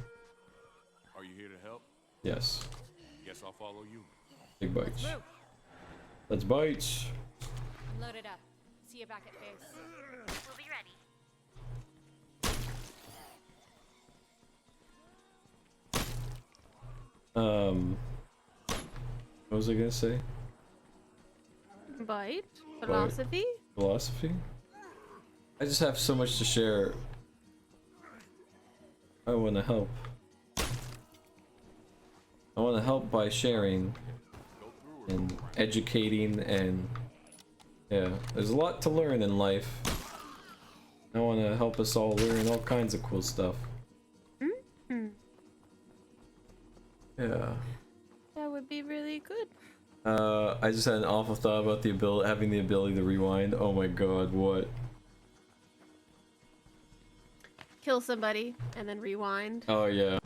Are you here to help? Yes. Guess I'll follow you. Big bites. Let's bites. I'm loaded up. See you back at base. We'll be ready. What was I gonna say? Bite? Philosophy? Philosophy? I just have so much to share. I want to help. I want to help by sharing and educating, and yeah, there's a lot to learn in life. I want to help us all learn all kinds of cool stuff. Yeah. That would be really good. I just had an awful thought about having the ability to rewind. Oh my god, what? Kill somebody and then rewind. Oh yeah.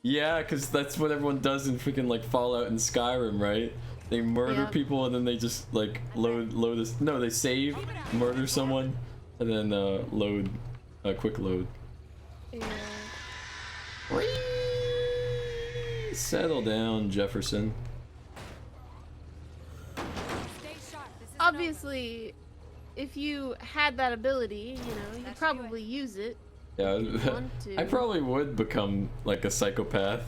Yeah, because that's what everyone does in freaking like Fallout and Skyrim, right? They murder Yep. people and then they just like load this. No, they save, murder someone, and then load, quick load. Yeah. Settle down, Jefferson. Obviously, if you had that ability, you know, you'd probably use it. Yeah, if you want to. I probably would become like a psychopath.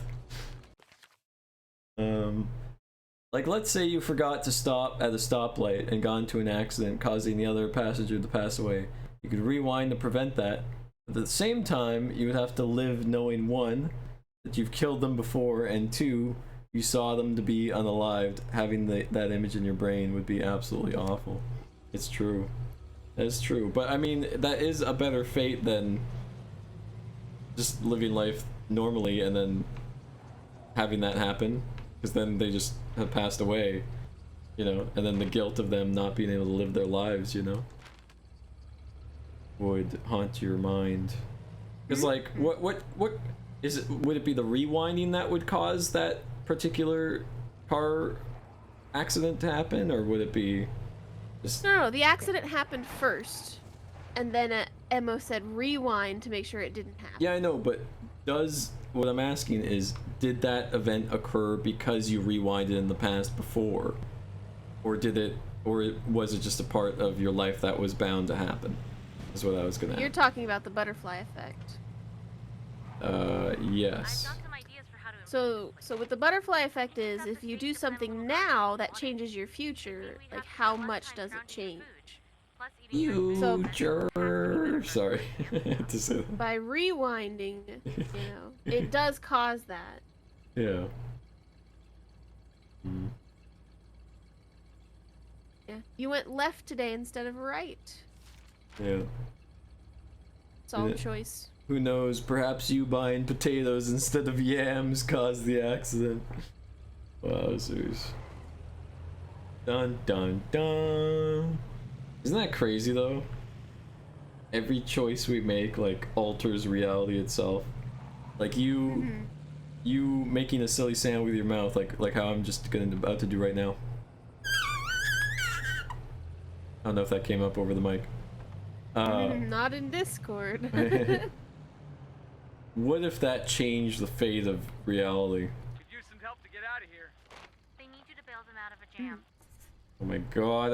Like let's say you forgot to stop at a stoplight and got into an accident causing the other passenger to pass away. You could rewind to prevent that. At the same time, you would have to live knowing one, that you've killed them before, and two, you saw them to be unalived. Having that image in your brain would be absolutely awful. It's true. It's true. But I mean, that is a better fate than just living life normally and then having that happen. Because then they just have passed away, you know, and then the guilt of them not being able to live their lives, you know, would haunt your mind. Because like, what is it? Would it be the rewinding that would cause that particular car accident to happen, or would it be just... No, the accident happened first, and then Emo said rewind to make sure it didn't happen. Yeah, I know, but what I'm asking is, did that event occur because you rewinded in the past before, or was it just a part of your life that was bound to happen? Is what I was gonna ask. You're talking about the butterfly effect. Yes. So with the butterfly effect is, if you do something now that changes your future, like how much does it change? Sorry. To say that. By rewinding, you know, it does cause that. Yeah. Yeah. You went left today instead of right. Yeah. It's all Yeah. choice. Who knows? Perhaps you buying potatoes instead of yams caused the accident. Wowzers. Dun dun dun. Isn't that crazy though? Every choice we make like alters reality itself. Like you making a silly sound with your mouth, like how I'm just about to do right now. I don't know if that came up over the mic. Not in Discord. What if that changed the fate of reality? Could use some help to get out of here. They need you to bail them out of a jam. Oh my god,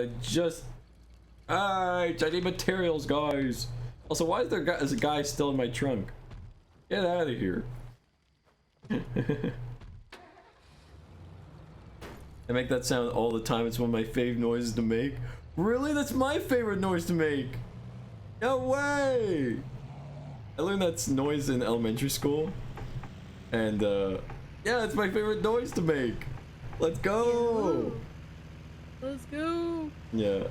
I need materials, guys. Also, why is a guy still in my trunk? Get out of here. I make that sound all the time. It's one of my fave noises to make. Really? That's my favorite noise to make. No way. I learned that noise in elementary school. And yeah, it's my favorite noise to make. Let's go. Let's go. Yeah.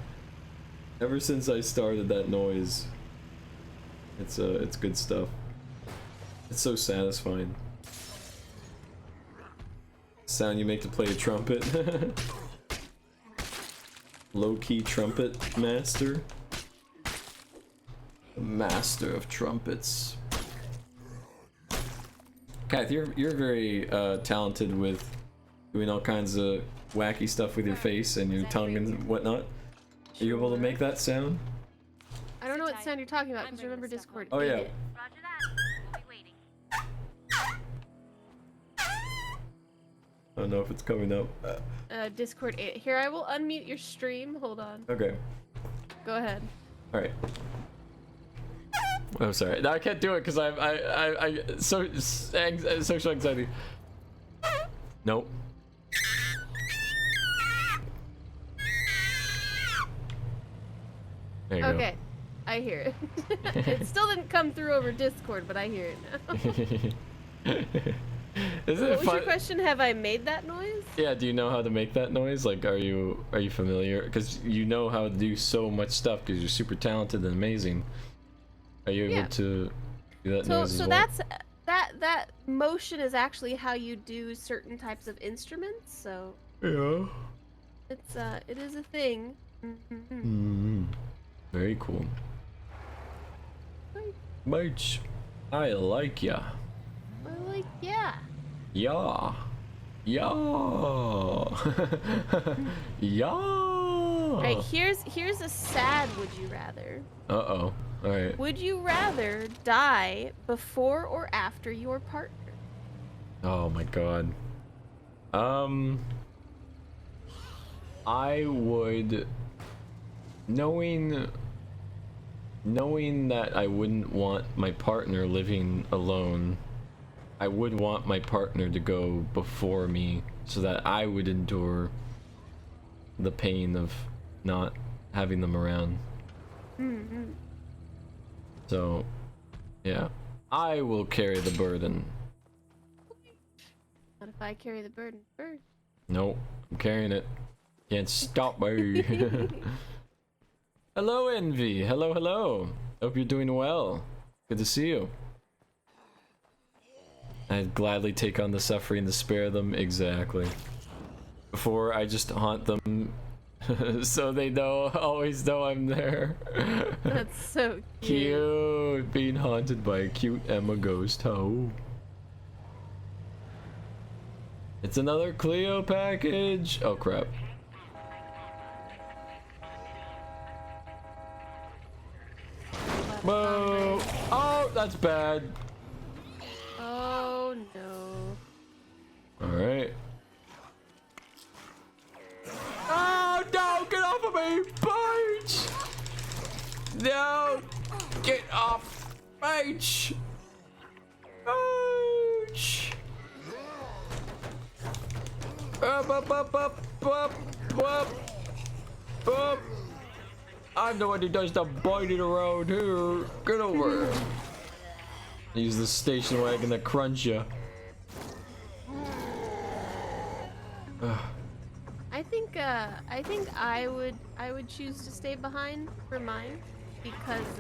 Ever since I started that noise, it's good stuff. It's so satisfying. Sound you make to play a trumpet. Low-key trumpet master. The master of trumpets. Kath, you're very talented with doing all kinds of wacky stuff with your face and your tongue and whatnot. Are you able to make that sound? I don't know what sound you're talking about because remember Discord. Oh yeah. I don't know if it's coming up. Discord 8. Here, I will unmute your stream. Hold on. Okay. Go ahead. All right. I'm sorry. No, I can't do it because social anxiety. Nope. There you Okay. I hear it. It still didn't come through over Discord, but I hear it now. Is it What was fun? your question? Have I made that noise? Yeah, do you know how to make that noise? Like, are you familiar? Because you know how to do so much stuff because you're super talented and amazing. Are you able to do that noise as well? So that motion is actually how you do certain types of instruments. So yeah, it is a thing. Very cool. Merch, I like ya. Well, like, yeah. Yeah. Yeah. Yeah. Alright, here's a sad would you rather. Uh-oh. Alright. Would you rather die before or after your partner? Oh my god. I would, knowing that I wouldn't want my partner living alone, I would want my partner to go before me so that I would endure the pain of not having them around. Mm-hmm. So, yeah, I will carry the burden. What if I carry the burden first? Nope, I'm carrying it. Can't stop me. Hello, Envy. Hello, hello. Hope you're doing well. Good to see you. I'd gladly take on the suffering to spare them. Exactly. Before I just haunt them so they always know I'm there. That's so cute. Cute. Being haunted by a cute Emma ghost. Oh. It's another Cleo package. Oh crap. Whoa. Oh, that's bad. Oh no. Alright. Oh no! Get off of me! Bite! No! Get off! Bite! Bite! Up, up, up, up, up, up, up. I'm the one who does the biting around here. Get over here. Use the station wagon to crunch ya. I think I would choose to stay behind for mine because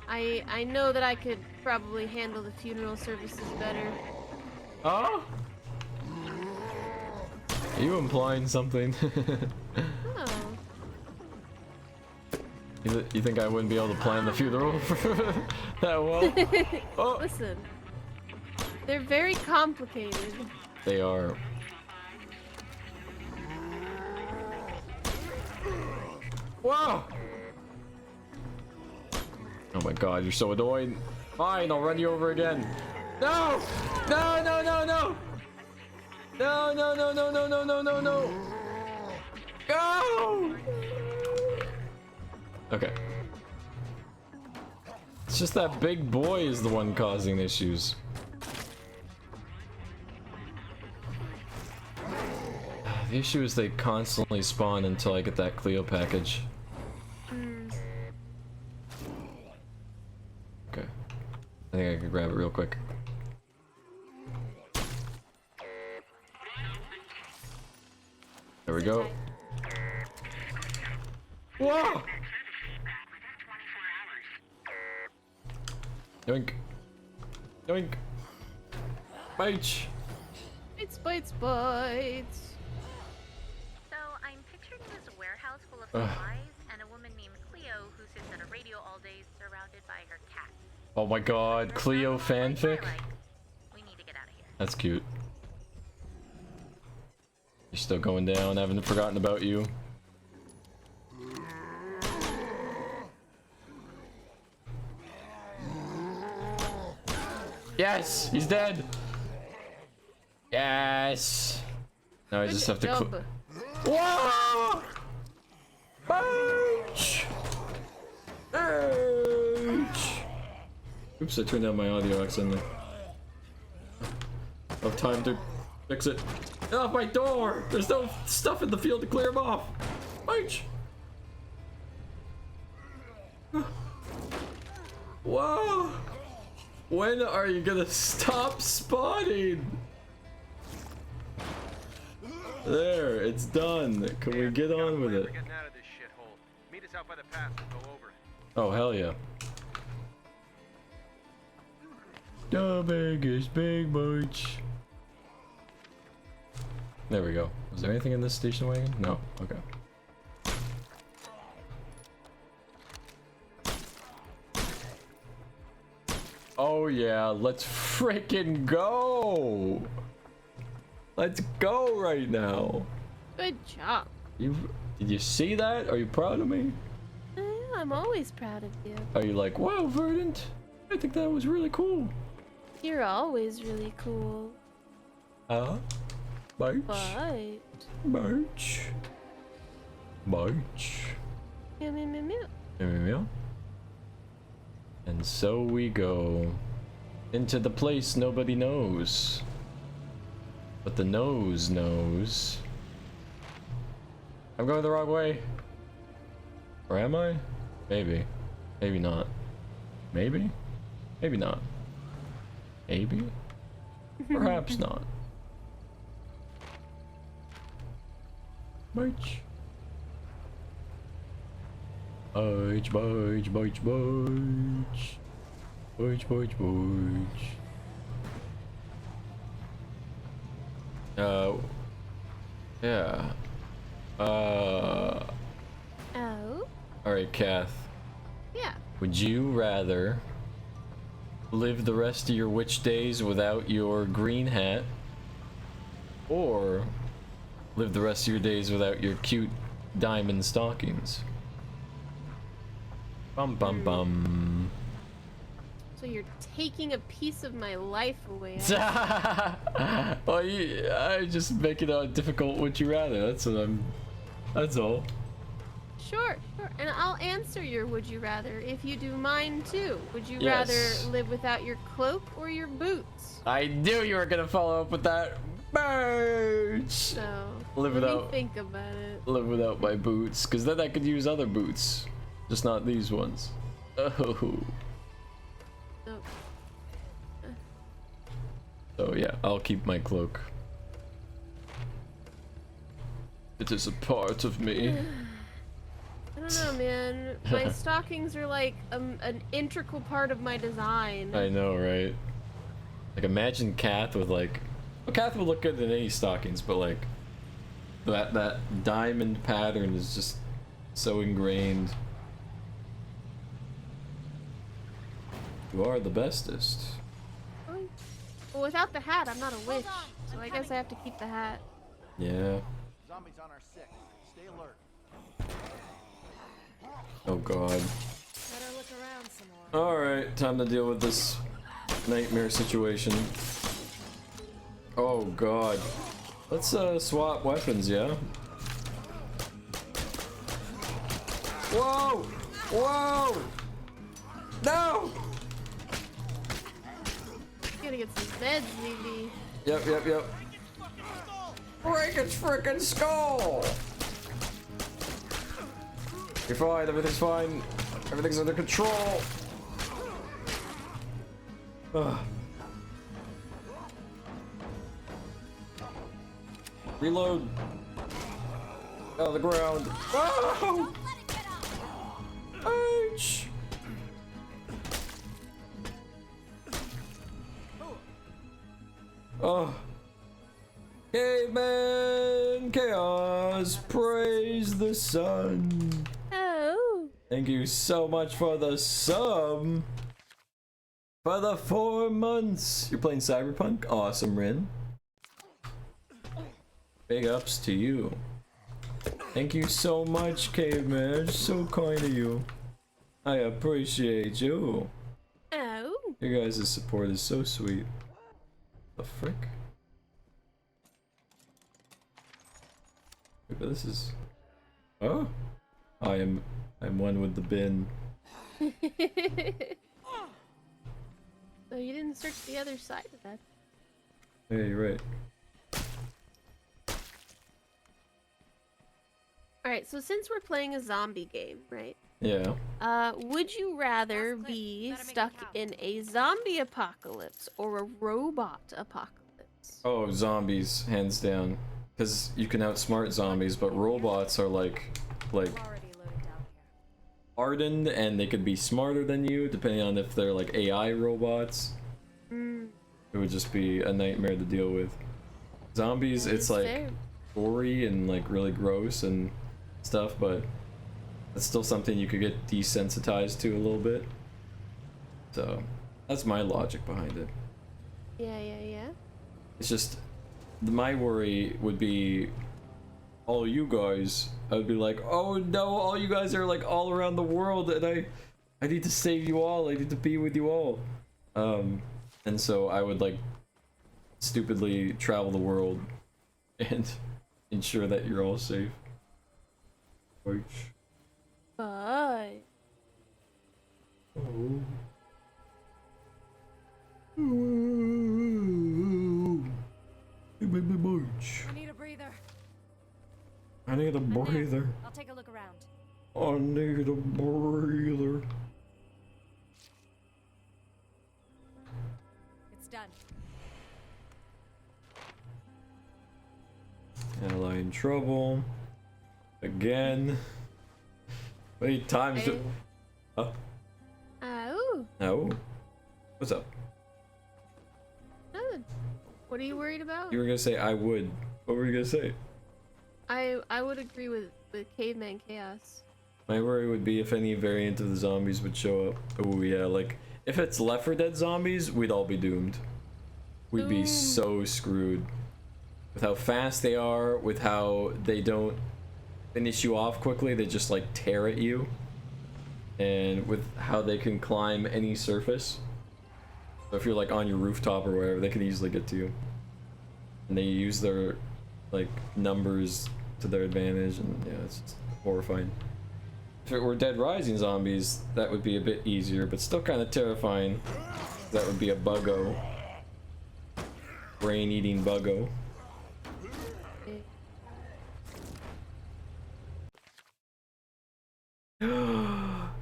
I know that I could probably handle the funeral services better. Oh? Are you implying something? Oh. You think I wouldn't be able to plan the funeral that well? Oh. Listen, they're very complicated. They are. Whoa! Oh my god, you're so annoying. Fine, I'll run you over again. No! No, no, no, no! No, no, no, no, no, no, no, no, no! Go! Okay. It's just that big boy is the one causing issues. The issue is they constantly spawn until I get that Cleo package. Okay. I think I can grab it real quick. There we go. Whoa! Yoink. Yoink. Bite. Bites, bites, bites. So I'm picturing this warehouse full of supplies and a woman named Cleo who sits at a radio all day surrounded by her cat. Oh my god, Cleo fanfic? We need to get out of here. That's cute. You're still going down, haven't forgotten about you. Yes, he's dead. Yes. Now I just have to. Whoa! Ouch! Ouch! Oops, I turned down my audio accidentally. Have time to fix it. Get off my door! There's no stuff in the field to clear him off. Ouch! Whoa! When are you gonna stop spawning? There, it's done. Can we get on with it? Oh, hell yeah. The biggest big bunch. There we go. Was there anything in this station wagon? No. Okay. Oh yeah, let's frickin' go! Let's go right now. Good job. Did you see that? Are you proud of me? Yeah, I'm always proud of you. Are you like, wow, Verdant? I think that was really cool. You're always really cool. March. But... March. March. Meow, meow, meow, meow. Meow, meow, meow. And so we go into the place nobody knows. But the nose knows. I'm going the wrong way. Or am I? Maybe. Maybe not. Maybe? Maybe not. Maybe? Perhaps not. March. March, march, march, march. March, march, march. Yeah. Oh? Alright, Kath. Yeah. Would you rather live the rest of your witch days without your green hat, or live the rest of your days without your cute diamond stockings? Bum bum bum. So you're taking a piece of my life away. Well, I just make it difficult. Would you rather? That's what I'm. That's all. Sure, sure. And I'll answer your would you rather if you do mine too. Would you Yes. rather live without your cloak or your boots? I knew you were gonna follow up with that. Birds. So Live let me without. think about it. Live without my boots, because then I could use other boots, just not these ones. Oh. No. So yeah, I'll keep my cloak. It is a part of me. I don't know, man. My stockings are like an integral part of my design. I know, right? Like, imagine Kath with like, well, Kath would look good in any stockings, but like, that diamond pattern is just so ingrained. You are the bestest. Well, without the hat, I'm not a witch, so I guess I have to keep the hat. Yeah. Zombies on our 6. Stay alert. Oh god. Better look around some more. Alright, time to deal with this nightmare situation. Oh god. Let's swap weapons, yeah? Whoa! Whoa! No! Gotta get some meds, maybe. Yep. Break its frickin' skull! You're fine, everything's fine. Everything's under control. Ugh. Reload. Out of the ground. Oh! Ouch! Oh. Caveman chaos, praise the sun. Oh. Thank you so much for the sub. For the 4 months. You're playing Cyberpunk? Awesome, Rin. Big ups to you. Thank you so much, Caveman. So kind of you. I appreciate you. Oh. Your guys' support is so sweet. The frick? Wait, but this is... Oh? I'm one with the bin. So you didn't search the other side of that. Yeah, you're right. Alright, so since we're playing a zombie game, right? Yeah. Would you rather be stuck in a zombie apocalypse or a robot apocalypse? Oh, zombies, hands down. Because you can outsmart zombies, but robots are like hardened, and they could be smarter than you, depending on if they're like AI robots. It would just be a nightmare to deal with. Zombies, it's like gory and like really gross and stuff, but it's still something you could get desensitized to a little bit. So that's my logic behind it. Yeah. It's just my worry would be all you guys. I'd be like, oh no, all you guys are like all around the world, and I need to save you all. I need to be with you all. And so I would like stupidly travel the world and ensure that you're all safe. Bye. Oh. I need a breather. I need a breather. I'll take a look around. I need a breather. It's done. Ally in trouble. Again. How many times do... Huh? Oh. No. What's up? Nothing. What are you worried about? You were gonna say I would. What were you gonna say? I would agree with Caveman Chaos. My worry would be if any variant of the zombies would show up. Oh yeah, like if it's Left 4 Dead zombies, we'd all be doomed. We'd be so screwed. With how fast they are, with how they don't finish you off quickly, they just like tear at you. And with how they can climb any surface. So if you're like on your rooftop or wherever, they can easily get to you. And they use their like numbers to their advantage, and yeah, it's just horrifying. If it were Dead Rising zombies, that would be a bit easier, but still kind of terrifying. That would be a buggo. Brain-eating buggo.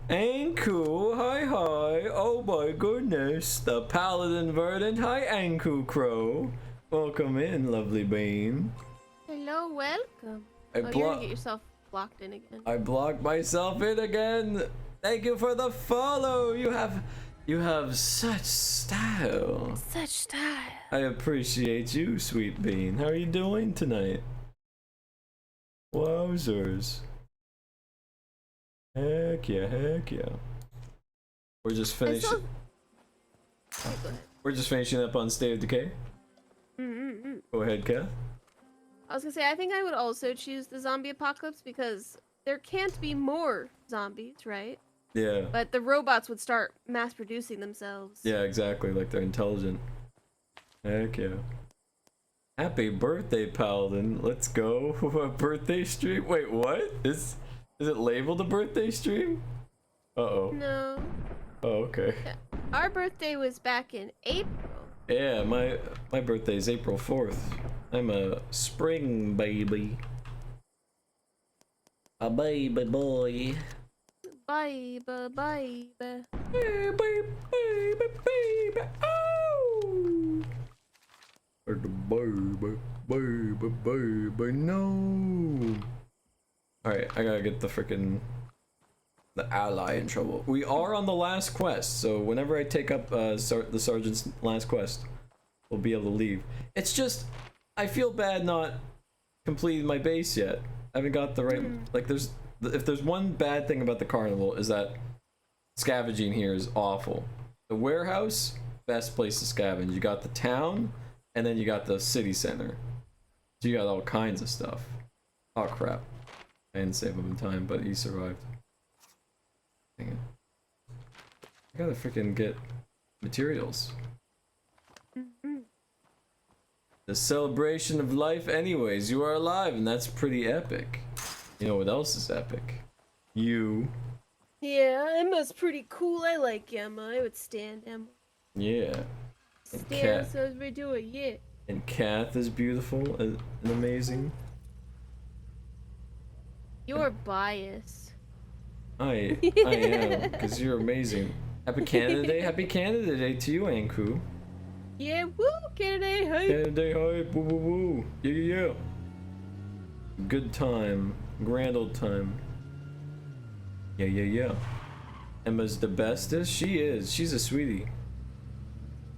Anku, hi. Oh my goodness, the PaladinVerdant. Hi, Anku Crow. Welcome in, lovely Bane. Hello, welcome. You're gonna get yourself blocked in again. I blocked myself in again. Thank you for the follow. You have such style. Such style. I appreciate you, sweet bean. How are you doing tonight? Wowzers. Heck yeah. We're just finishing. We're just finishing up on State of Decay. Go ahead, Kath. I was gonna say, I think I would also choose the zombie apocalypse because there can't be more zombies, right? Yeah. But the robots would start mass producing themselves. Yeah, exactly. Like they're intelligent. Heck yeah. Happy birthday, Paladin. Let's go. A birthday stream? Wait, what? Is it labeled a birthday stream? Uh-oh. No. Oh, okay. Our birthday was back in April. Yeah, my birthday is April 4th. I'm a spring baby. A baby boy. Baby. Baby. Oh! Baby, no. Alright, I gotta get the ally in trouble. We are on the last quest, so whenever I take up the sergeant's last quest, we'll be able to leave. It's just, I feel bad not completing my base yet. I haven't got the right, like if there's one bad thing about the carnival is that scavenging here is awful. The warehouse, best place to scavenge. You got the town, and then you got the city center. So you got all kinds of stuff. Oh crap. I didn't save him in time, but he survived. Dang it. I gotta freaking get materials. The celebration of life anyways. You are alive, and that's pretty epic. You know what else is epic? You. Yeah, Emma's pretty cool. I like Emma. I would stand Emma. Yeah. Stand so we're doing, yeah. And Kath is beautiful and amazing. You're biased. I am, because you're amazing. Happy Canada Day. Happy Canada Day to you, Anku. Yeah, woo, Canada Day hype. Canada Day hype, woo woo woo. Yeah. Good time. Grand old time. Yeah. Emma's the bestest. She is. She's a sweetie.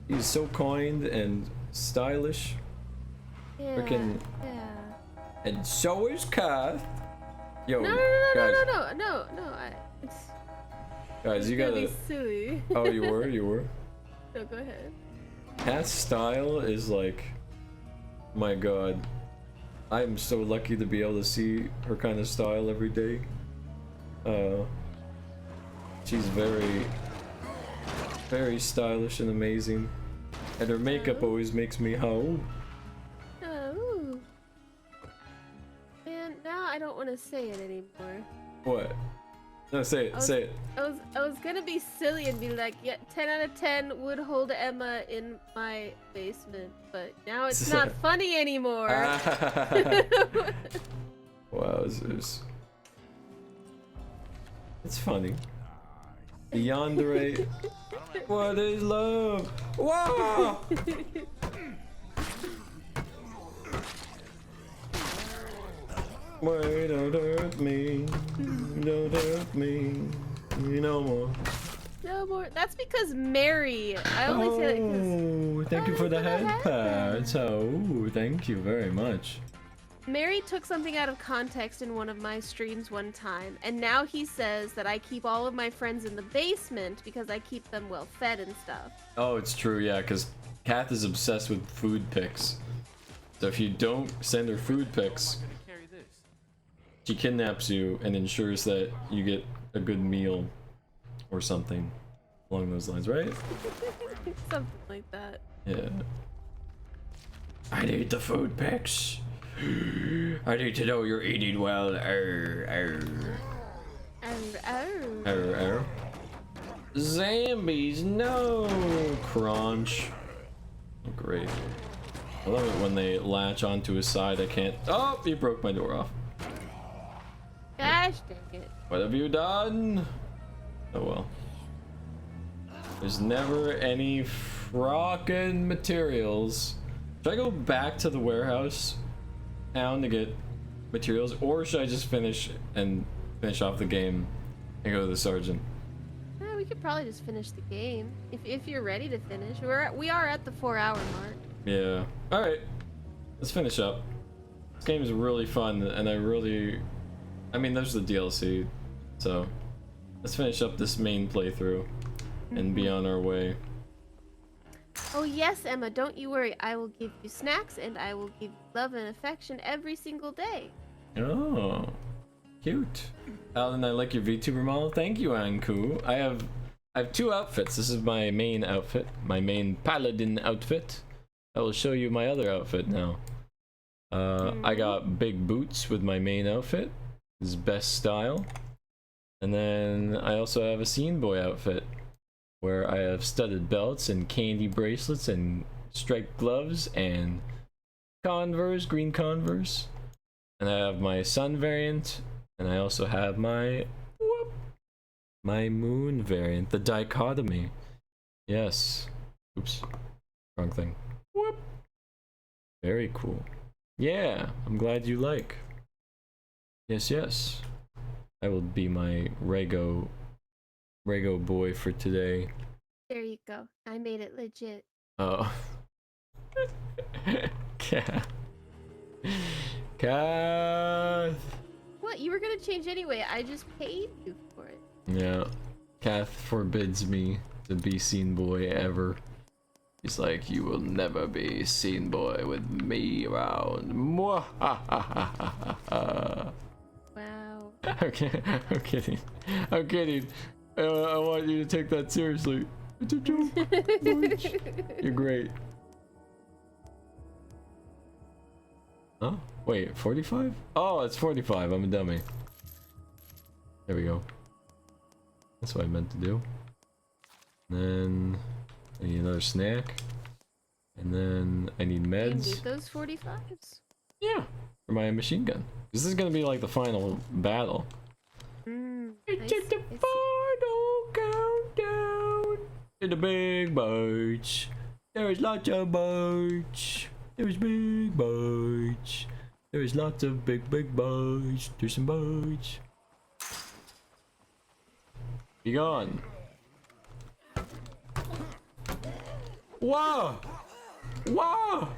She's so kind and stylish. Yeah. Freaking. Yeah. And so is Kath. Yo, No. Guys, you gotta. Be silly. Oh, you were. No, go ahead. Kath's style is like My god. I am so lucky to be able to see her kind of style every day. She's very, very stylish and amazing. And her makeup always makes me howl. Oh. Man, now I don't want to say it anymore. What? No, say it, say it. I was gonna be silly and be like, yeah, 10 out of 10 would hold Emma in my basement, but now it's not funny anymore. Wowzers. It's funny. Yandere. What is love? Whoa! Wait, don't hurt me. Don't hurt me. No more. No more. That's because Mary. I only say that because. Oh, thank you for the head pats. Oh, thank you very much. Mary took something out of context in one of my streams one time, and now he says that I keep all of my friends in the basement because I keep them well fed and stuff. Oh, it's true, yeah, because Kath is obsessed with food pics. So if you don't send her food pics, she kidnaps you and ensures that you get a good meal or something along those lines, right? Something like that. Yeah. I need the food pics. I need to know you're eating well. Zombies, no! Crunch. Oh, great. I love it when they latch onto his side. I can't. Oh, you broke my door off. Gosh dang it. What have you done? Oh well. There's never any frockin' materials. Should I go back to the warehouse town to get materials, or should I just finish off the game and go to the sergeant? We could probably just finish the game if you're ready to finish. We are at the 4-hour mark. Yeah. All right. Let's finish up. This game is really fun, and I mean, there's the DLC, so let's finish up this main playthrough and be on our way. Oh yes, Emma, don't you worry. I will give you snacks and I will give you love and affection every single day. Oh, cute. Alan, I like your VTuber model. Thank you, Anku. I have 2 outfits. This is my main outfit, my main paladin outfit. I will show you my other outfit now. I got big boots with my main outfit. This is best style. And then I also have a scene boy outfit, where I have studded belts and candy bracelets and striped gloves and Converse, green Converse. And I have my sun variant, and I also have my moon variant, the dichotomy. Yes. Oops. Wrong thing. Whoop. Very cool. Yeah, I'm glad you like. Yes, yes. I will be my Rego boy for today. There you go. I made it legit. Oh. Kath. What? You were gonna change anyway. I just paid you for it. Yeah. Kath forbids me to be scene boy ever. He's like, you will never be scene boy with me around. Mwah. Wow. Okay, I'm kidding. I'm kidding. I want you to take that seriously. It's a joke. You're great. Oh, wait, 45? Oh, it's 45. I'm a dummy. There we go. That's what I meant to do. And then I need another snack. And then I need meds. You need those 45s? Yeah, for my machine gun. This is gonna be like the final battle. It's the final countdown to the big bites. There's lots of bites. There's big bites. There's lots of big bites. There's some bites. Be gone. Whoa! Whoa!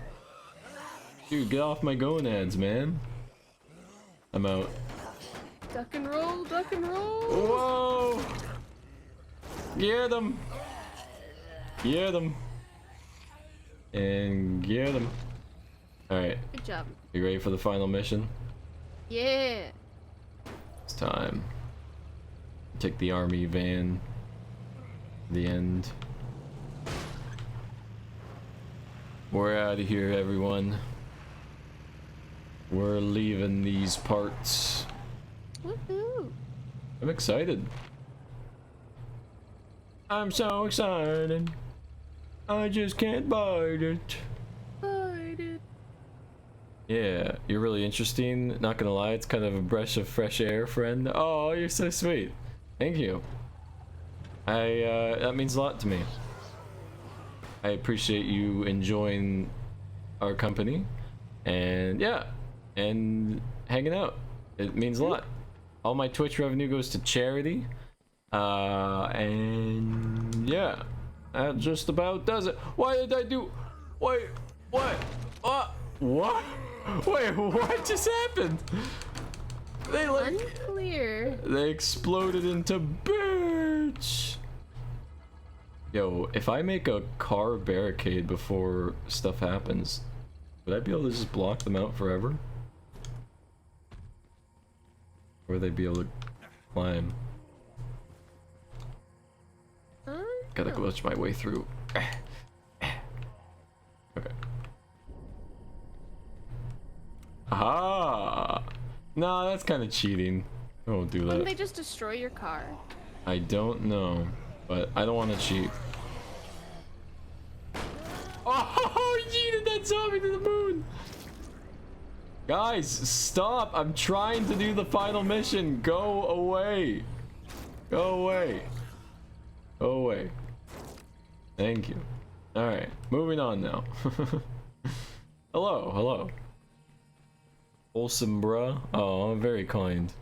Dude, get off my gonads, man. I'm out. Duck and roll, duck and roll. Whoa! Get them! Get them! And get them! Alright. Good job. You ready for the final mission? Yeah. It's time. Take the army van. The end. We're out of here, everyone. We're leaving these parts. Woohoo! I'm excited. I'm so excited. I just can't bite it. Bite it. Yeah, you're really interesting. Not gonna lie, it's kind of a breath of fresh air, friend. Oh, you're so sweet. Thank you. That means a lot to me. I appreciate you enjoying our company, and yeah, and hanging out. It means a lot. All my Twitch revenue goes to charity, and yeah, that just about does it. Why did I do? Wait, what? What? Wait, what just happened? They like unclear. They exploded into birds. Yo, if I make a car barricade before stuff happens, would I be able to just block them out forever? Or would they be able to climb? Gotta glitch my way through. Okay. Aha! No, that's kind of cheating. I won't do that. Wouldn't they just destroy your car? I don't know, but I don't want to cheat. Oh, yeeted that zombie to the moon! Guys, stop! I'm trying to do the final mission. Go away. Go away. Go away. Thank you. Alright, moving on now. Hello, hello. Wholesome bruh. Oh, very kind.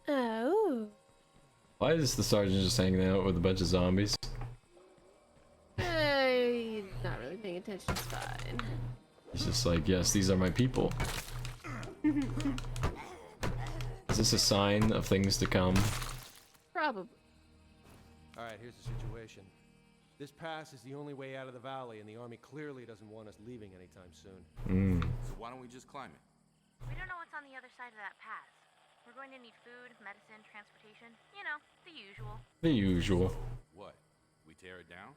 Oh. Why is the sergeant just hanging out with a bunch of zombies? Hey, not really paying attention. It's fine. He's just like, yes, these are my people. Is this a sign of things to come? Probably. Alright, here's the situation. This pass is the only way out of the valley, and the army clearly doesn't want us leaving anytime soon. So why don't we just climb it? We don't know what's on the other side of that pass. We're going to need food, medicine, transportation. You know, the usual. The usual. What? We tear it down?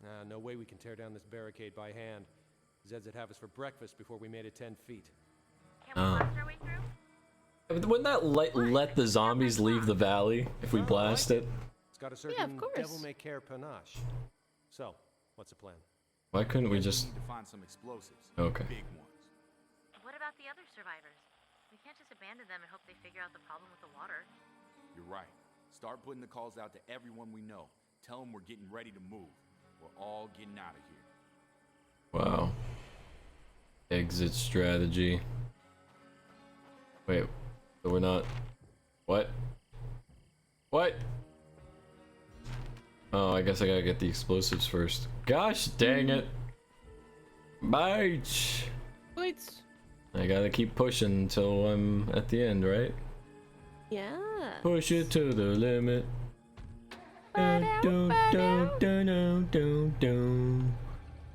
Nah, no way we can tear down this barricade by hand. Zeds would have us for breakfast before we made it 10 feet. Can't we blast our way through? Wouldn't that let the zombies leave the valley if we blast it? It's got a certain devil-may-care panache. So, what's the plan? Why couldn't we just... need to find some explosives. Okay. Big ones. What about the other survivors? We can't just abandon them and hope they figure out the problem with the water. You're right. Start putting the calls out to everyone we know. Tell them we're getting ready to move. We're all getting out of here. Wow. Exit strategy. Wait, so we're not... What? What? Oh, I guess I gotta get the explosives first. Gosh dang it. Bite. Wait. I gotta keep pushing until I'm at the end, right? Yeah. Push it to the limit.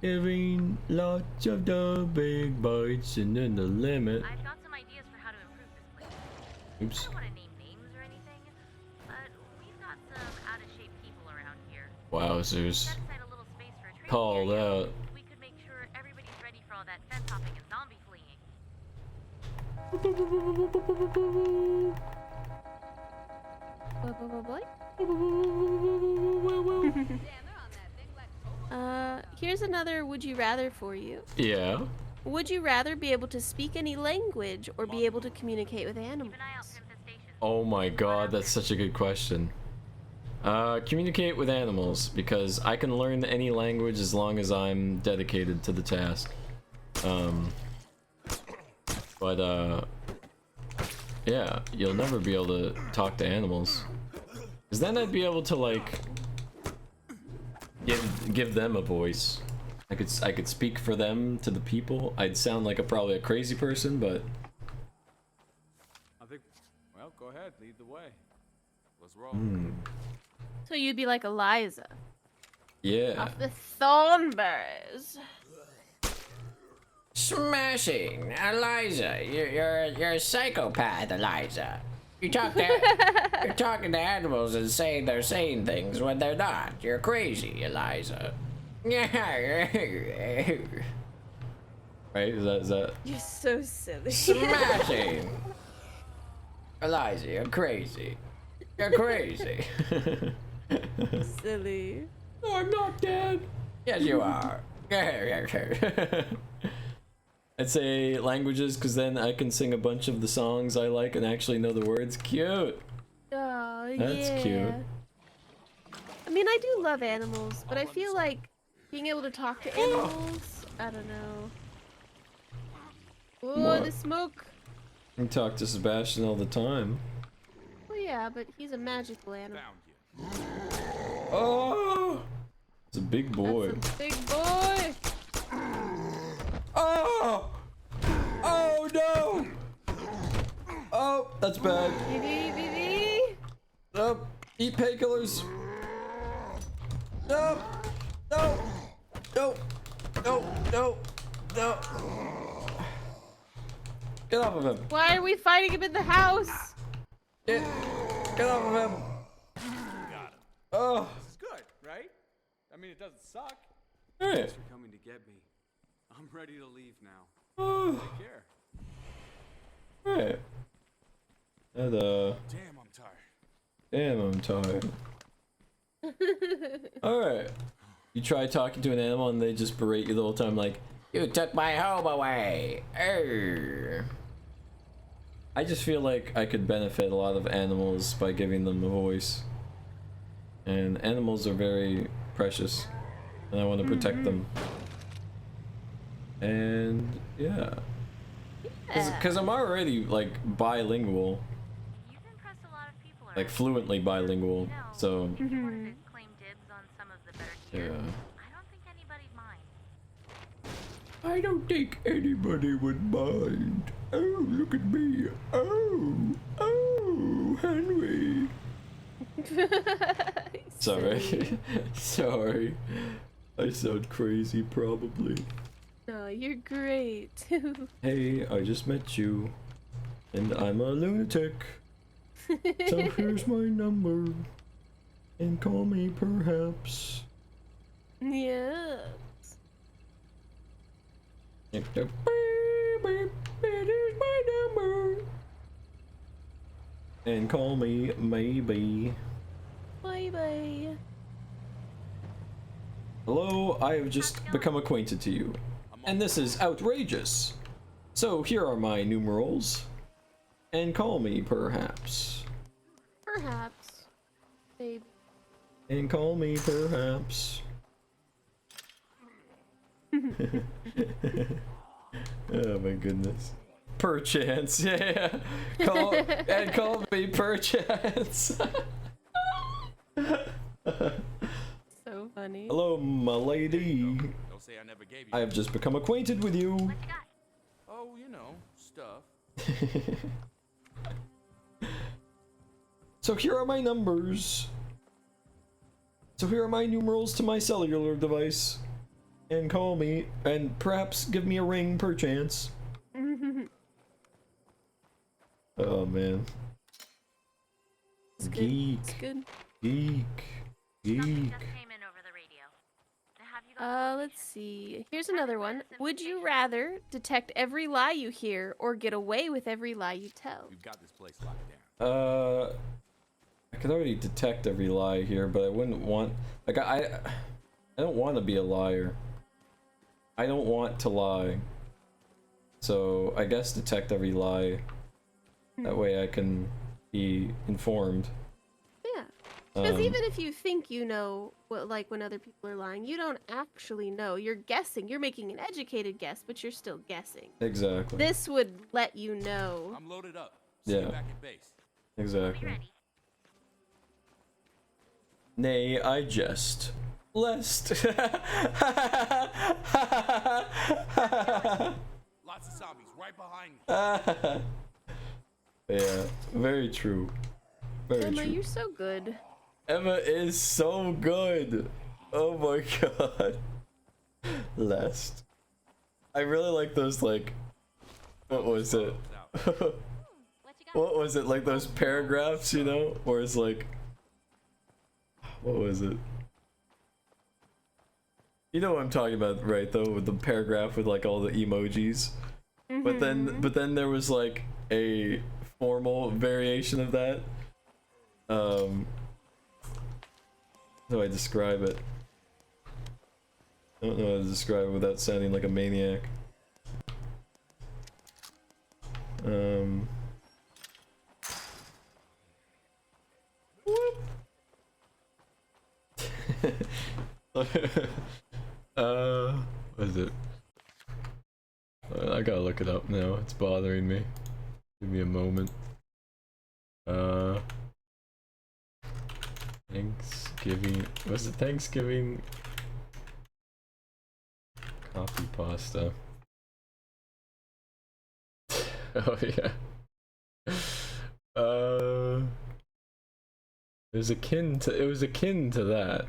Giving lots of the big bites and then the limit. I've got some ideas for how to improve this place. Oops. I don't want to name names or anything, but we've got some out-of-shape people around here. Wowzers. Set aside a little space for a training Called area. out. We could make sure everybody's ready for all that fence hopping and zombie fleeing. Here's another would you rather for you. Yeah. Would you rather be able to speak any language or be able to communicate with animals? Oh my god, that's such a good question. Communicate with animals, because I can learn any language as long as I'm dedicated to the task. Yeah, you'll never be able to talk to animals. Because then I'd be able to, like, give them a voice. I could speak for them to the people. I'd sound like probably a crazy person, but... I think, well, go ahead, lead the way. Let's roll. So you'd be like Eliza. Yeah. Of the Thornberries. Smashing, Eliza. You're a psychopath, Eliza. You're talking to animals and saying they're saying things when they're not. You're crazy, Eliza. Right? Is that? You're so silly. Smashing. Eliza, you're crazy. You're crazy. Silly. No, I'm not dead. Yes, you are. I'd say languages because then I can sing a bunch of the songs I like and actually know the words. Cute. Oh, That's yeah. cute. I mean, I do love animals, but I feel like being able to talk to animals, I don't know. Oh, What? the smoke. I talk to Sebastian all the time. Well, yeah, but he's a magical animal. Oh! It's a big boy. That's a big boy. Oh! Oh no! Oh, that's bad. BB. Nope. Eat painkillers. No! No! No! No! No! No! Get off of him. Why are we fighting him in the house? Get off of him. Oh. This is good, right? I mean, it doesn't suck. Hey. Thanks for coming to get me. I'm ready to leave now. Oh. Take care. Right. And Damn, Damn, I'm tired. I'm tired. Alright. You try talking to an animal and they just berate you the whole time like, You took my home away. Arr. I just feel like I could benefit a lot of animals by giving them a voice. And animals are very precious. And I want to protect them. And yeah. Because I'm already like bilingual. Like fluently bilingual. So yeah. I don't think anybody would mind. Oh, look at me. Oh, Henry. Sorry. Sorry. I sound crazy, probably. No, you're great. Hey, I just met you. And I'm a lunatic. So here's my number. And call me perhaps. Yes. It is my number. And call me maybe. Bye bye. Hello, I have just become acquainted to you. And this is outrageous. So here are my numerals. And call me perhaps. Perhaps. Babe. And call me perhaps. Oh my goodness. Perchance, yeah. Call me perchance. So funny. Hello, my lady. Don't say I never gave you. I have just become acquainted with you. Oh, you know, stuff. So here are my numbers. So here are my numerals to my cellular device. And call me, and perhaps give me a ring, perchance. Oh man. It's good. Geek. It's good. Geek. Geek. Let's see. Here's another one. Would you rather detect every lie you hear or get away with every lie you tell? We've got this place locked down. I could already detect every lie here, but I wouldn't want, like, I don't want to be a liar. I don't want to lie. So I guess detect every lie. That way I can be informed. Yeah. Because even if you think you know what, like when other people are lying, you don't actually know. You're guessing. You're making an educated guess, but you're still guessing. Exactly. This would let you know. I'm loaded up. See you back at base. Exactly. Nay, I jest. Lest. Lots of zombies right behind me. Yeah, very true. Very Emma, true. you're so good. Emma is so good. Oh my god. Lest. I really like those, like, what was it? What was it, like those paragraphs, you know, where it's like, what was it? You know what I'm talking about, right? Though, with the paragraph with like all the emojis. But then there was like a formal variation of that. How do I describe it? I don't know how to describe it without sounding like a maniac. What is it? I gotta look it up now. It's bothering me. Give me a moment. Thanksgiving. Was it Thanksgiving? Copy pasta. Oh yeah. It was akin to that.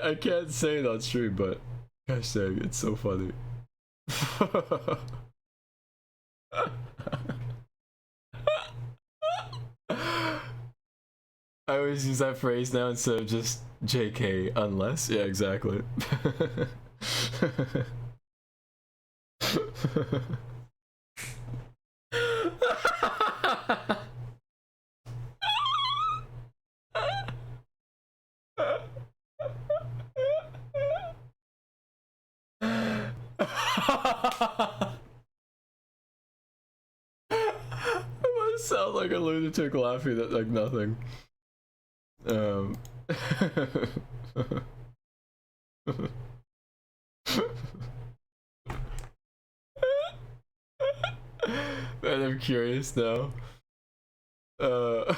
I can't say it on stream, but gosh dang, it's so funny. I always use that phrase now instead of just JK, unless. Yeah, exactly. I must sound like a lunatic laughing at like nothing. Man, I'm curious now. Alright,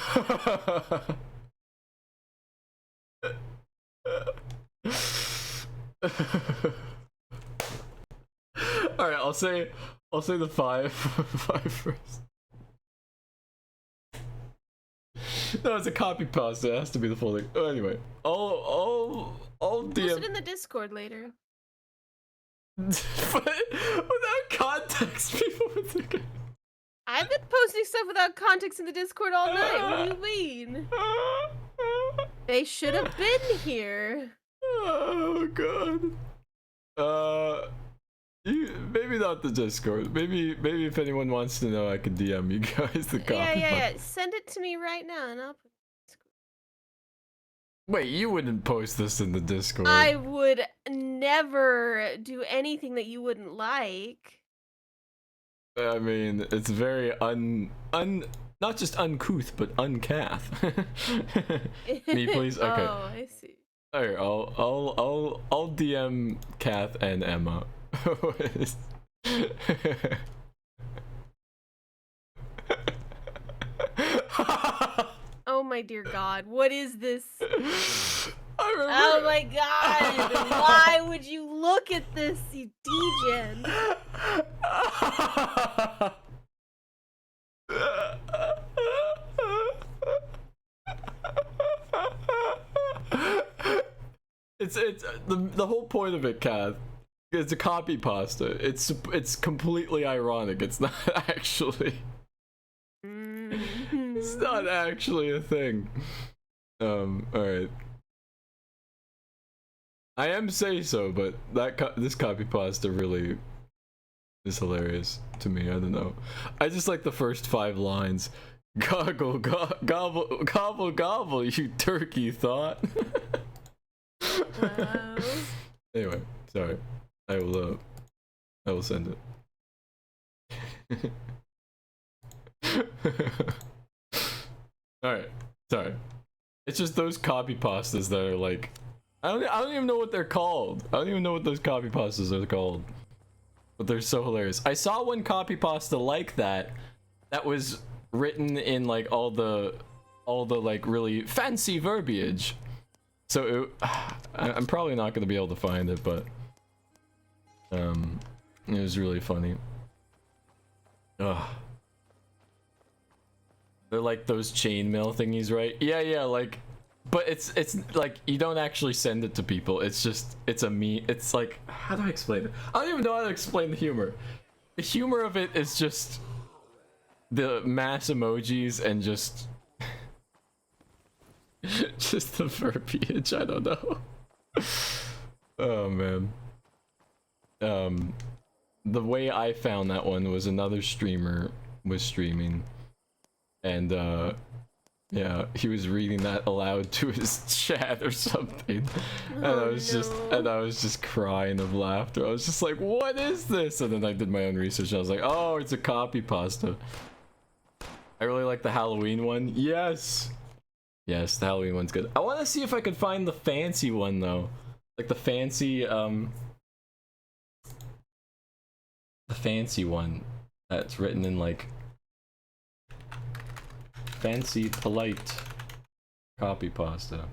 I'll say the five first. No, it's a copy pasta. It has to be the full thing. Oh, anyway, I'll Post DM it in the Discord later. but without context, people would think. I've been posting stuff without context in the Discord all night. What do you mean? They should have been here. Oh god. Maybe not the Discord. Maybe if anyone wants to know, I can DM you guys the copy. Yeah. Send it to me right now, and I'll. Wait, you wouldn't post this in the Discord? I would never do anything that you wouldn't like. I mean, it's very not just uncouth, but uncath. Me, please. Okay. Oh, I see. Alright, I'll DM Kath and Emma. Oh my dear God, what is this? Oh my God, why would you look at this, you degen? It's the whole point of it, Kath. It's a copy pasta. It's completely ironic. It's not actually. It's not actually a thing. Alright. I am say so, but this copy pasta really is hilarious to me. I don't know. I just like the first 5 lines. Goggle, gobble, gobble, gobble, you turkey thought. Anyway, sorry. I will send it. Alright, sorry. It's just those copy pastas that are like, I don't even know what they're called. I don't even know what those copy pastas are called. But they're so hilarious. I saw one copy pasta like that was written in like all the like really fancy verbiage. So I'm probably not gonna be able to find it, but It was really funny. Ugh. They're like those chainmail thingies, right? Yeah, like, but it's like you don't actually send it to people. It's just it's a meme. It's like, how do I explain it? I don't even know how to explain the humor. The humor of it is just the mass emojis and just just the verbiage. I don't know. Oh man. The way I found that one was another streamer was streaming, and yeah, he was reading that aloud to his chat or something, and I was just crying of laughter. I was just like, what is this? And then I did my own research and I was like, oh, it's a copy pasta. I really like the Halloween one. Yes, the Halloween one's good. I want to see if I could find the fancy one though, like the fancy one that's written in like fancy polite copy pasta.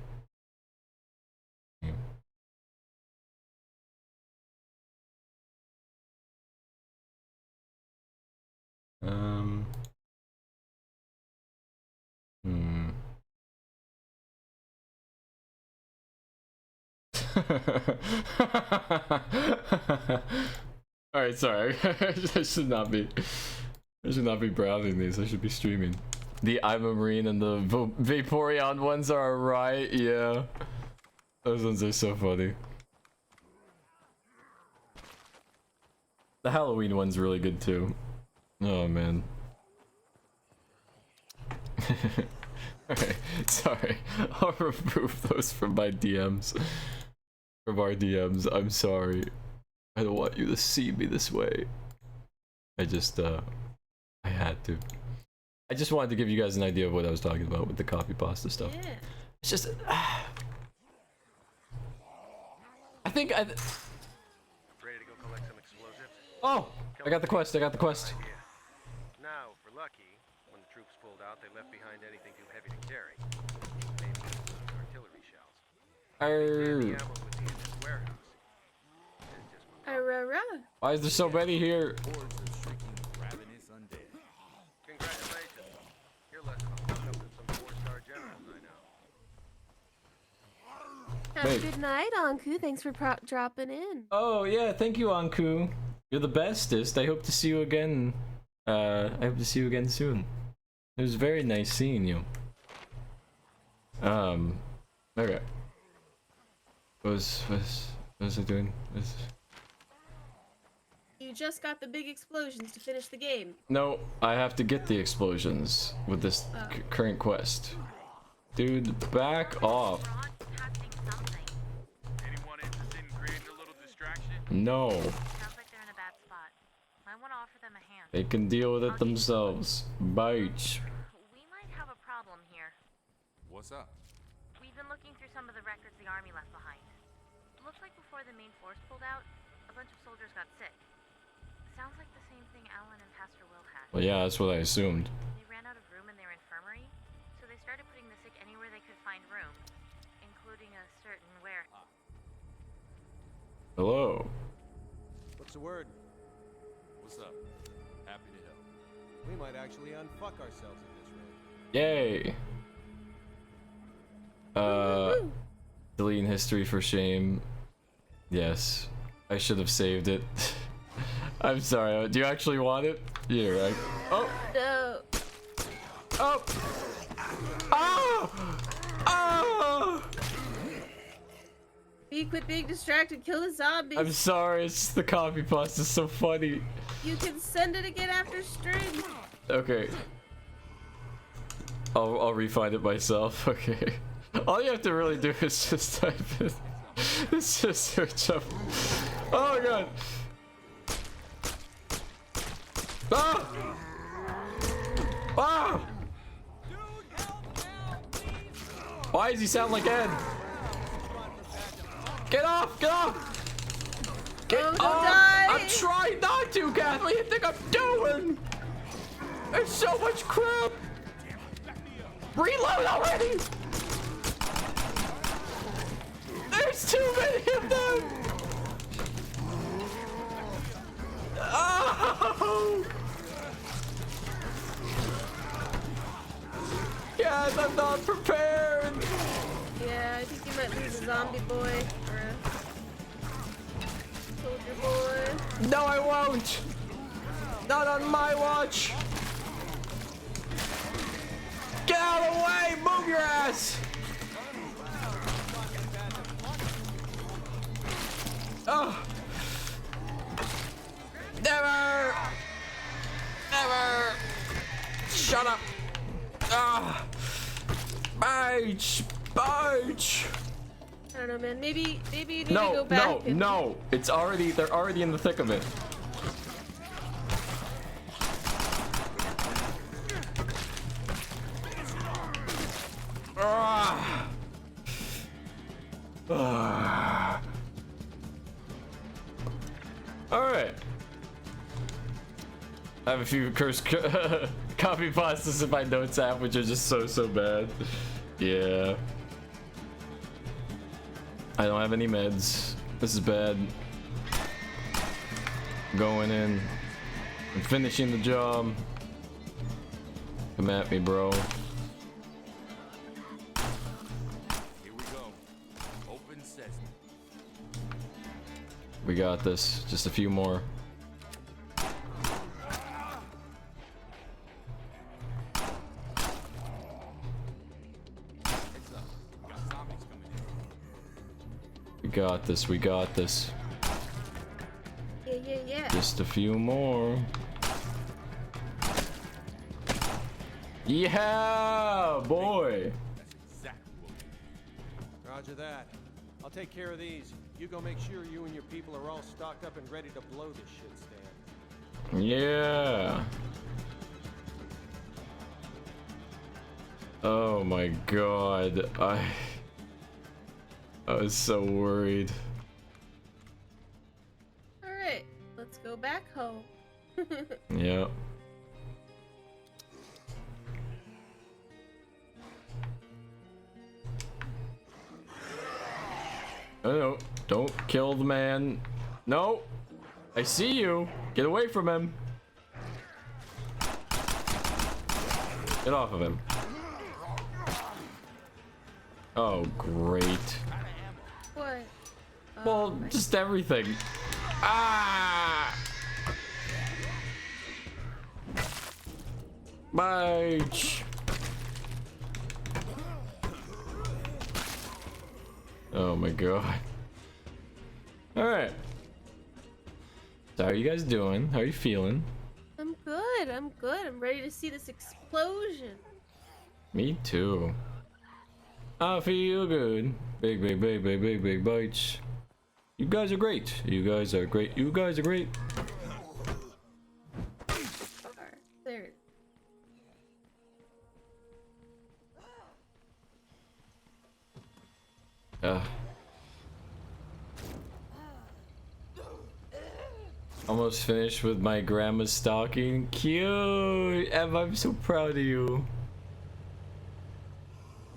All right, sorry. I should not be browsing these. I should be streaming. The I'm a Marine and the Vaporeon ones are right. Yeah, those ones are so funny. The Halloween one's really good too. Oh man. Alright, sorry. I'll remove those from my DMs. From our DMs. I'm sorry. I don't want you to see me this way. I just, I had to. I just wanted to give you guys an idea of what I was talking about with the copy pasta stuff. Yeah. It's just, I think Ready to go collect some explosives? Oh! I got the quest, Now, for Lucky, when the troops pulled out, they left behind anything too heavy to carry. Maybe some artillery shells. The ammo was in this warehouse. Why is there so many here? Congratulations. You're less fucked up than some 4-star generals I know. Have a good night, Anku. Thanks for dropping in. Oh yeah, thank you, Anku. You're the bestest. I hope to see you again. I hope to see you again soon. It was very nice seeing you. Okay. What was I doing? You just got the big explosions to finish the game. No, I have to get the explosions with this current quest. Dude, back off. Anyone interested in creating a little distraction? No. Sounds like they're in a bad spot. I want to offer them a hand. They can deal with it themselves. Bite. We might have a problem here. What's up? We've been looking through some of the records the army left behind. Looks like before the main force pulled out, a bunch of soldiers got sick. Sounds like the same thing Alan and Pastor Will had. Well, yeah, that's what I assumed. They ran out of room in their infirmary, so they started putting the sick anywhere they could find room, including a certain warehouse. Hello. What's the word? What's up? Happy to help. We might actually unfuck ourselves at this rate. Yay. Deleting history for shame. Yes. I should have saved it. I'm sorry. Do you actually want it? Yeah, right. Oh! No. Oh! Oh! Oh! Quit being distracted. Kill the zombies. I'm sorry. It's just the copy pasta is so funny. You can send it again after stream. Okay. I'll re-find it myself. Okay. All you have to really do is just type in. It's just search up. Oh my god. Ah! Ah! Why does he sound like Ed? Get off! Get off! Get off! Die. I'm trying not to, Kath. What do you think I'm doing? There's so much crap. Reload already! There's too many of them! Oh! Yes, I'm not prepared. Yeah, I think you might lose a zombie boy or a soldier boy. No, I won't. Not on my watch. Get out of the way! Move your ass! Oh! Never! Never! Shut up! Ah! Bite! Bite! I don't know, man. Maybe you need to No, go back. no, no! It's already, they're already in the thick of it. Ah. Ah. All right. I have a few cursed copy pastas in my notes app, which are just so bad. Yeah. I don't have any meds. This is bad. Going in. I'm finishing the job. Come at me, bro. Here we go. Open sesame. We got this. Just a few more. We got this. We got this. Yeah. Just a few more. Yeah, boy. Roger that. I'll take care of these. You go make sure you and your people are all stocked up and ready to blow this shit stand. Yeah. Oh my god. I was so worried. Alright, let's go back home. Yeah. Oh no, don't kill the man. No! I see you! Get away from him! Get off of him. Oh, great. What? Well, just everything. Ah! Bye! Oh my god. Alright. So how are you guys doing? How are you feeling? I'm good. I'm ready to see this explosion. Me too. I feel good. Big bites. You guys are great. You guys are great. You guys are great. There. Almost finished with my grandma's stocking. Cute! Ev, I'm so proud of you.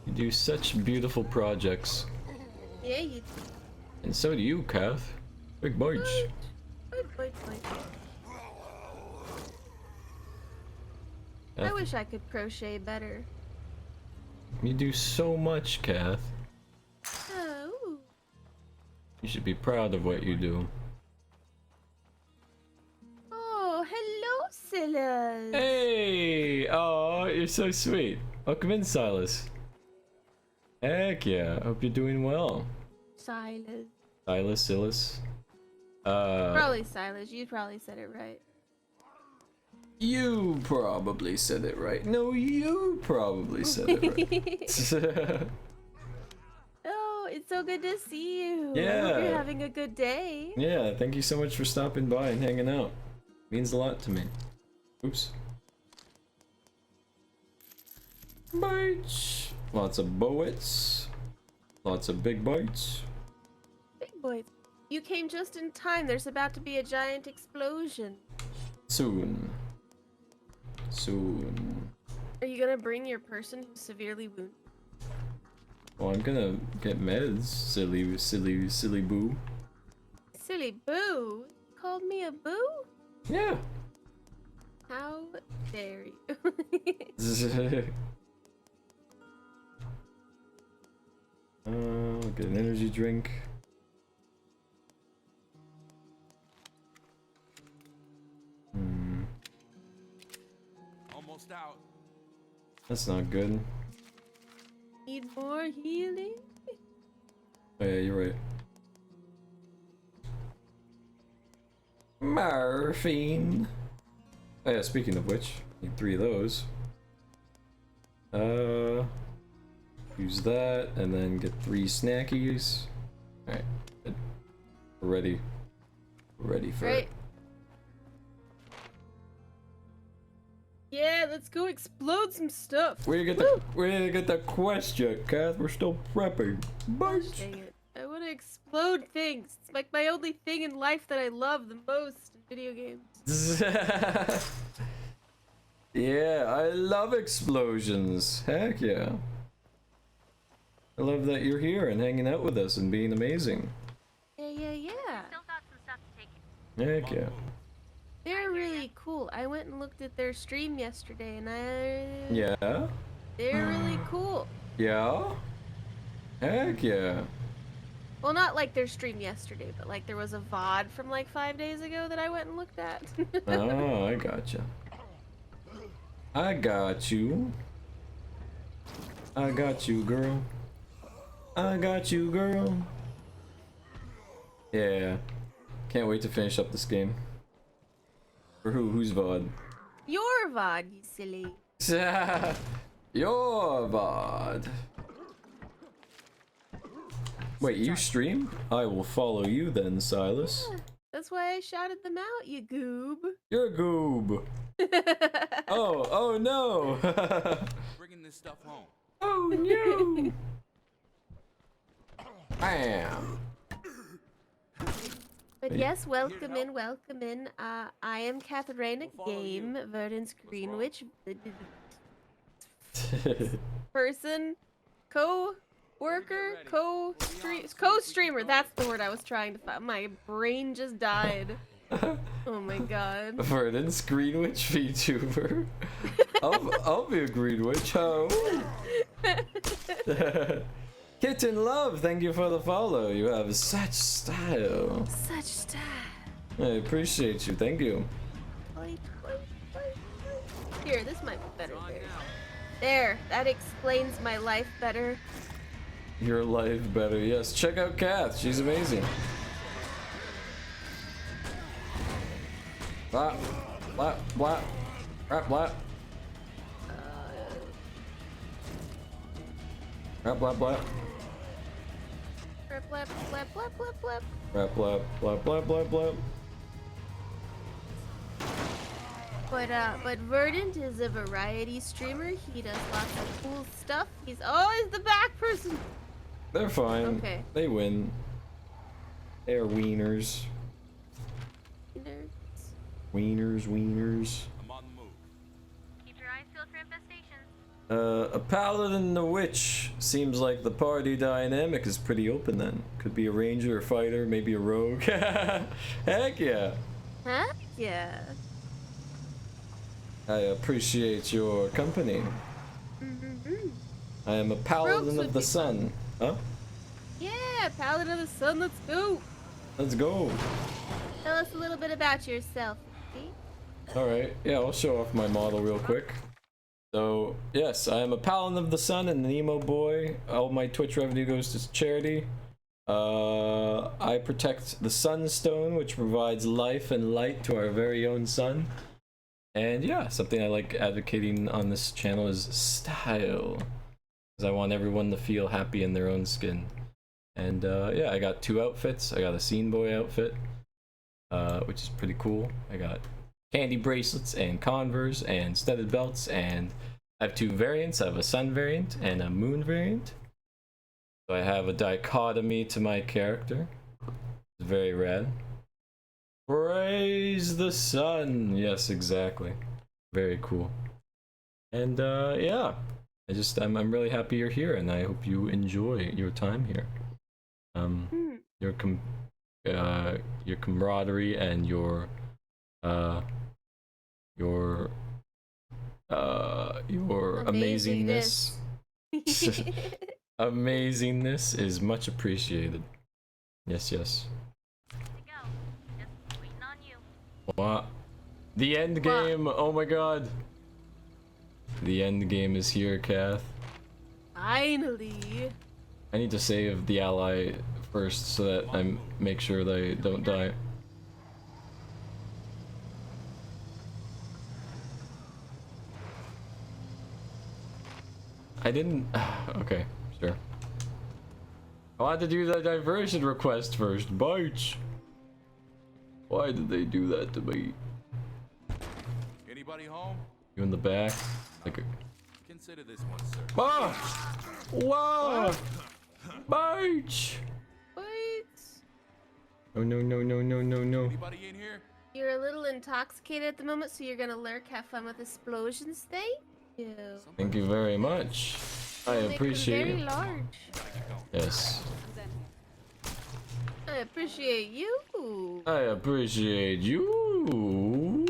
You do such beautiful projects. Yeah, you do. And so do you, Kath. Big bites. Bite. I wish I could crochet better. You do so much, Kath. Oh. You should be proud of what you do. Oh, hello, Silas. Hey! Oh, you're so sweet. Welcome in, Silas. Heck yeah. Hope you're doing well. Silas. Probably Silas. You probably said it right. You probably said it right. No, you probably said it right. Oh, it's so good to see you. Yeah. I hope you're having a good day. Yeah, thank you so much for stopping by and hanging out. Means a lot to me. Oops. Bites. Lots of bullets. Lots of big bites. Big boy. You came just in time. There's about to be a giant explosion. Soon. Are you gonna bring your person who's severely wounded? Well, I'm gonna get meds, silly boo. Silly boo? You called me a boo? Yeah. How dare you? Get an energy drink. Almost out. That's not good. Need more healing? Oh yeah, you're right. Morphine. Oh yeah, speaking of which, need 3 of those. Use that and then get 3 snackies. Alright, good. We're ready. We're ready for it. Yeah, let's go explode some stuff. We didn't get the quest yet, Kath. We're still prepping. Gosh, dang it. I want to explode things. It's like my only thing in life that I love the most in video games. Yeah, I love explosions. Heck yeah. I love that you're here and hanging out with us and being amazing. Yeah. Still got some stuff to take. Heck yeah. They're really cool. I went and looked at their stream yesterday and Yeah? they're really cool. Yeah? Heck yeah. Well, not like their stream yesterday, but like there was a VOD from like 5 days ago that I went and looked at. Oh, I gotcha. I got you. I got you, girl. I got you, girl. Yeah. Can't wait to finish up this game. For who? Who's VOD? Your VOD, you silly. Your VOD. Wait, you stream? I will follow you then, Silas. Yeah, that's why I shouted them out, you goob. You're a goob. Oh no. Bringing this stuff home. Oh no. Bam. But yes, welcome in. I am Katharina Game, Verdant's Greenwich person, co-worker, co-streamer. That's the word I was trying to find. My brain just died. Oh my god. Verdant's Greenwich VTuber. I'll be a Greenwich. Oh. Kitten Love, thank you for the follow. You have such style. Such style. I appreciate you. Thank you. Here, this might be better. There, that explains my life better. Your life better. Yes, check out Kath. She's amazing. Blah, blah, blah, blah, blah. Blah, blah, blah. Blip, blip, blip, blip, blip, blip. Blah, blah, blah, blah, blah, blah. But Verdant is a variety streamer. He does lots of cool stuff. He's always the back person. They're fine. Okay. They win. They're wieners. Wieners. I'm on the move. Keep your eyes peeled for infestations. A paladin and a witch. Seems like the party dynamic is pretty open then. Could be a ranger, a fighter, maybe a rogue. Heck yeah. Huh? Yeah. I appreciate your company. Mm-hmm. I am a paladin of the sun. Huh? Yeah, Paladin of the Sun, let's go. Let's go. Tell us a little bit about yourself. Alright, yeah, I'll show off my model real quick. So, yes, I am a paladin of the sun and an emo boy. All my Twitch revenue goes to charity. I protect the sunstone, which provides life and light to our very own sun. And yeah, something I like advocating on this channel is style. Because I want everyone to feel happy in their own skin. And yeah, I got 2 outfits. I got a scene boy outfit, which is pretty cool. I got candy bracelets and Converse and studded belts, and I have 2 variants. I have a sun variant and a moon variant. So I have a dichotomy to my character. It's very rad. Praise the sun. Yes, exactly. Very cool. And yeah, I'm really happy you're here, and I hope you enjoy your time here. Your camaraderie and your your amazingness. Amazingness is much appreciated. Yes, yes. What? The end game! Oh my god! The end game is here, Kath. Finally. I need to save the ally first so that I make sure they don't die. I didn't. Okay, sure. I had to do the diversion request first. Bites. Why did they do that to me? Anybody home? You in the back? Like a... Consider this one, sir. Ah! Whoa! Bites! Bites. Oh no no no no no no. Anybody in here? You're a little intoxicated at the moment, so you're gonna lurk, have fun with explosions. Thank you. Thank you very much. I appreciate very it. large. Yes. I appreciate you. I appreciate you. You.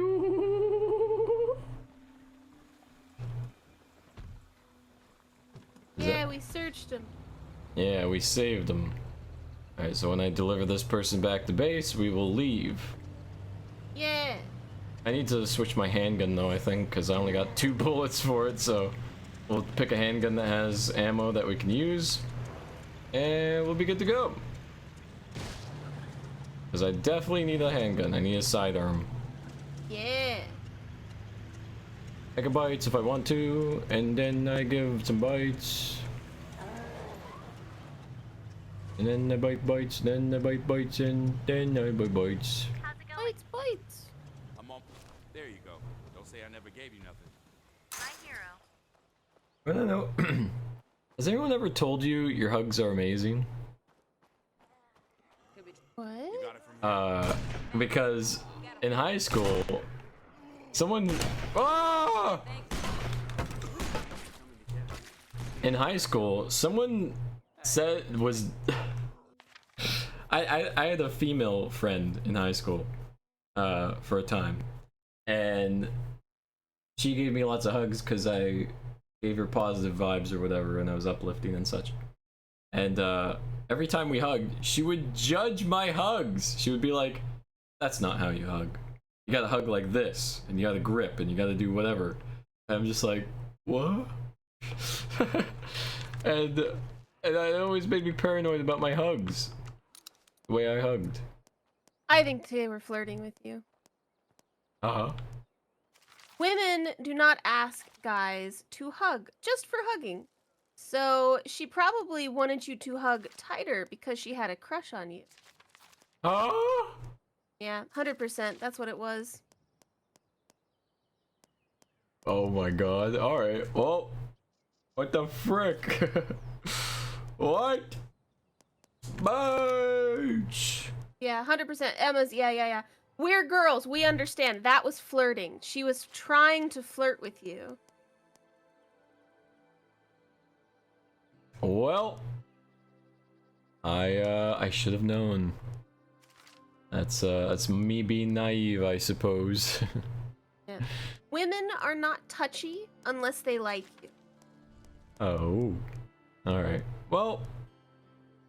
You. Yeah, we searched him. Yeah, we saved him. Alright, so when I deliver this person back to base, we will leave. Yeah. I need to switch my handgun though, I think, because I only got 2 bullets for it, so we'll pick a handgun that has ammo that we can use, and we'll be good to go. Because I definitely need a handgun. I need a sidearm. Yeah. I can bites if I want to, and then I give some bites. And then I bite bites, then I bite bites, and then I bite bites. Bites, bites. I'm on. There you go. Don't say I never gave you nothing. My hero. I don't know. Has anyone ever told you your hugs are amazing? What? Because in high school, someone. Ah! In high school, someone said was. I had a female friend in high school, for a time, and she gave me lots of hugs because I gave her positive vibes or whatever, and I was uplifting and such. And every time we hugged, she would judge my hugs. She would be like, "That's not how you hug. You gotta hug like this, and you gotta grip, and you gotta do whatever." And I'm just like, what? and it always made me paranoid about my hugs. The way I hugged. I think they were flirting with you. Uh-huh. Women do not ask guys to hug just for hugging. So she probably wanted you to hug tighter because she had a crush on you. Oh? Yeah, 100%. That's what it was. Oh my god. Alright. Well, what the frick? What? Bunch. Yeah, 100%. Emma's, yeah. We're girls. We understand. That was flirting. She was trying to flirt with you. Well, I should have known. That's me being naive, I suppose. Yeah. Women are not touchy unless they like you. Oh. Alright. Well,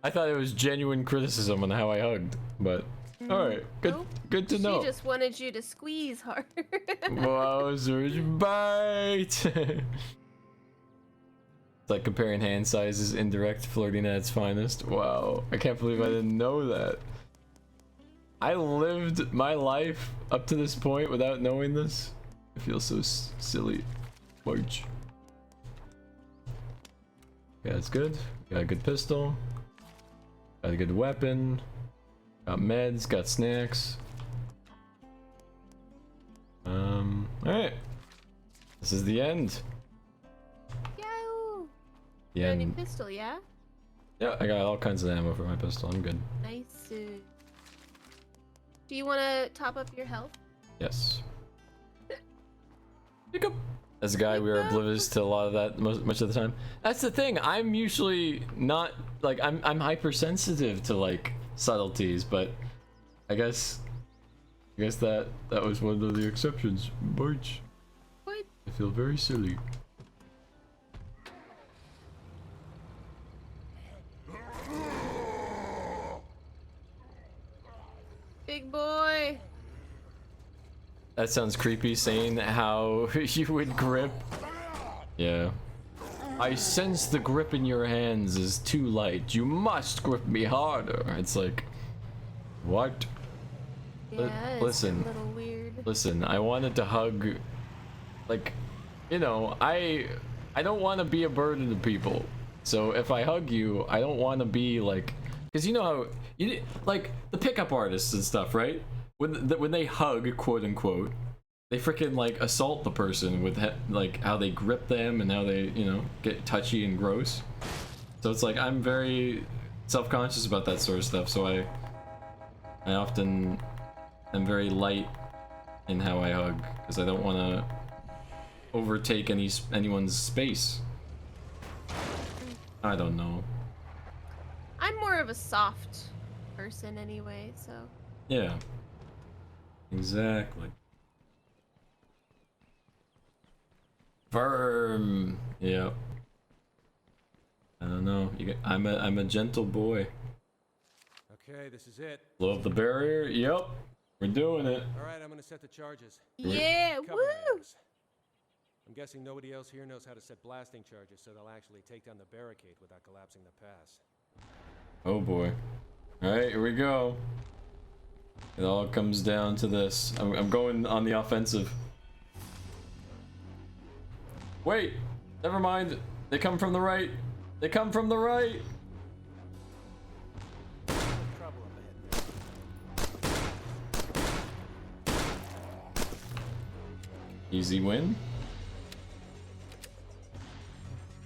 I thought it was genuine criticism on how I hugged, but alright. Good Nope. good to know. She just wanted you to squeeze hard. Wowzers, bite! It's like comparing hand sizes, indirect flirting at its finest. Wow, I can't believe I didn't know that. I lived my life up to this point without knowing this. I feel so silly. March. Yeah, that's good. Got a good pistol. Got a good weapon. Got meds, got snacks. Alright. This is the end. Yahoo! The You got a new end. pistol, yeah? Yeah, I got all kinds of ammo for my pistol. I'm good. Nice. Do you want to top up your health? Yes. As a guy, we are oblivious to a lot of that much of the time. That's the thing. I'm usually not like I'm hypersensitive to like subtleties, but I guess that was one of the exceptions. March. What? I feel very silly. Big boy. That sounds creepy, saying how you would grip. Yeah. I sense the grip in your hands is too light. You must grip me harder. It's like, what? Yeah, Listen. it's a little weird. Listen, I wanted to hug, like, you know, I don't want to be a burden to people. So if I hug you, I don't want to be like, because you know how you like the pickup artists and stuff, right? When they hug, quote unquote, they freaking like assault the person with like how they grip them and how they, you know, get touchy and gross. So it's like I'm very self-conscious about that sort of stuff. So I often am very light in how I hug because I don't want to overtake anyone's space. I don't know. I'm more of a soft person anyway, so. Yeah. Exactly. Firm. Yep. I don't know. I'm a gentle boy. Okay, this is it. Love the barrier. Yep. We're doing it. All right, I'm gonna set the charges. Yeah, Cover woo! my ass. I'm guessing nobody else here knows how to set blasting charges, so they'll actually take down the barricade without collapsing the pass. Oh boy. All right, here we go. It all comes down to this. I'm going on the offensive. Wait, never mind. They come from the right. They come from the right. Trouble up ahead. Easy win.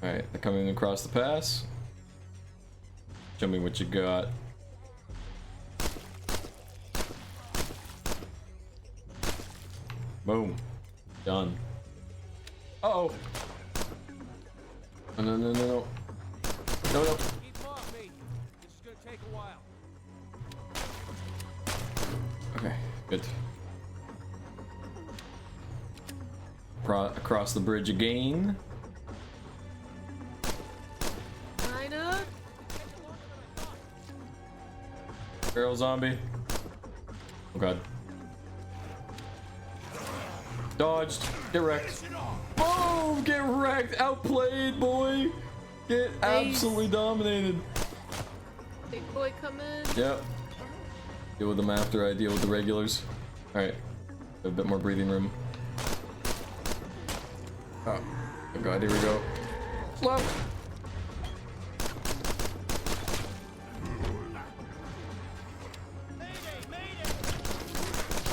All right, they're coming across the pass. Show me what you got. Boom. Done. Uh-oh. No, no, no, no, no. No, no. Keep off me. This is gonna take a while. Okay, good. Across the bridge again. Line up. Barrel zombie. Oh god. Dodged. Get wrecked. Boom! Get wrecked. Outplayed, boy. Get absolutely dominated. Big boy come in. Yep. Deal with them after I deal with the regulars. Alright. A bit more breathing room. Oh god, here we go. Slap!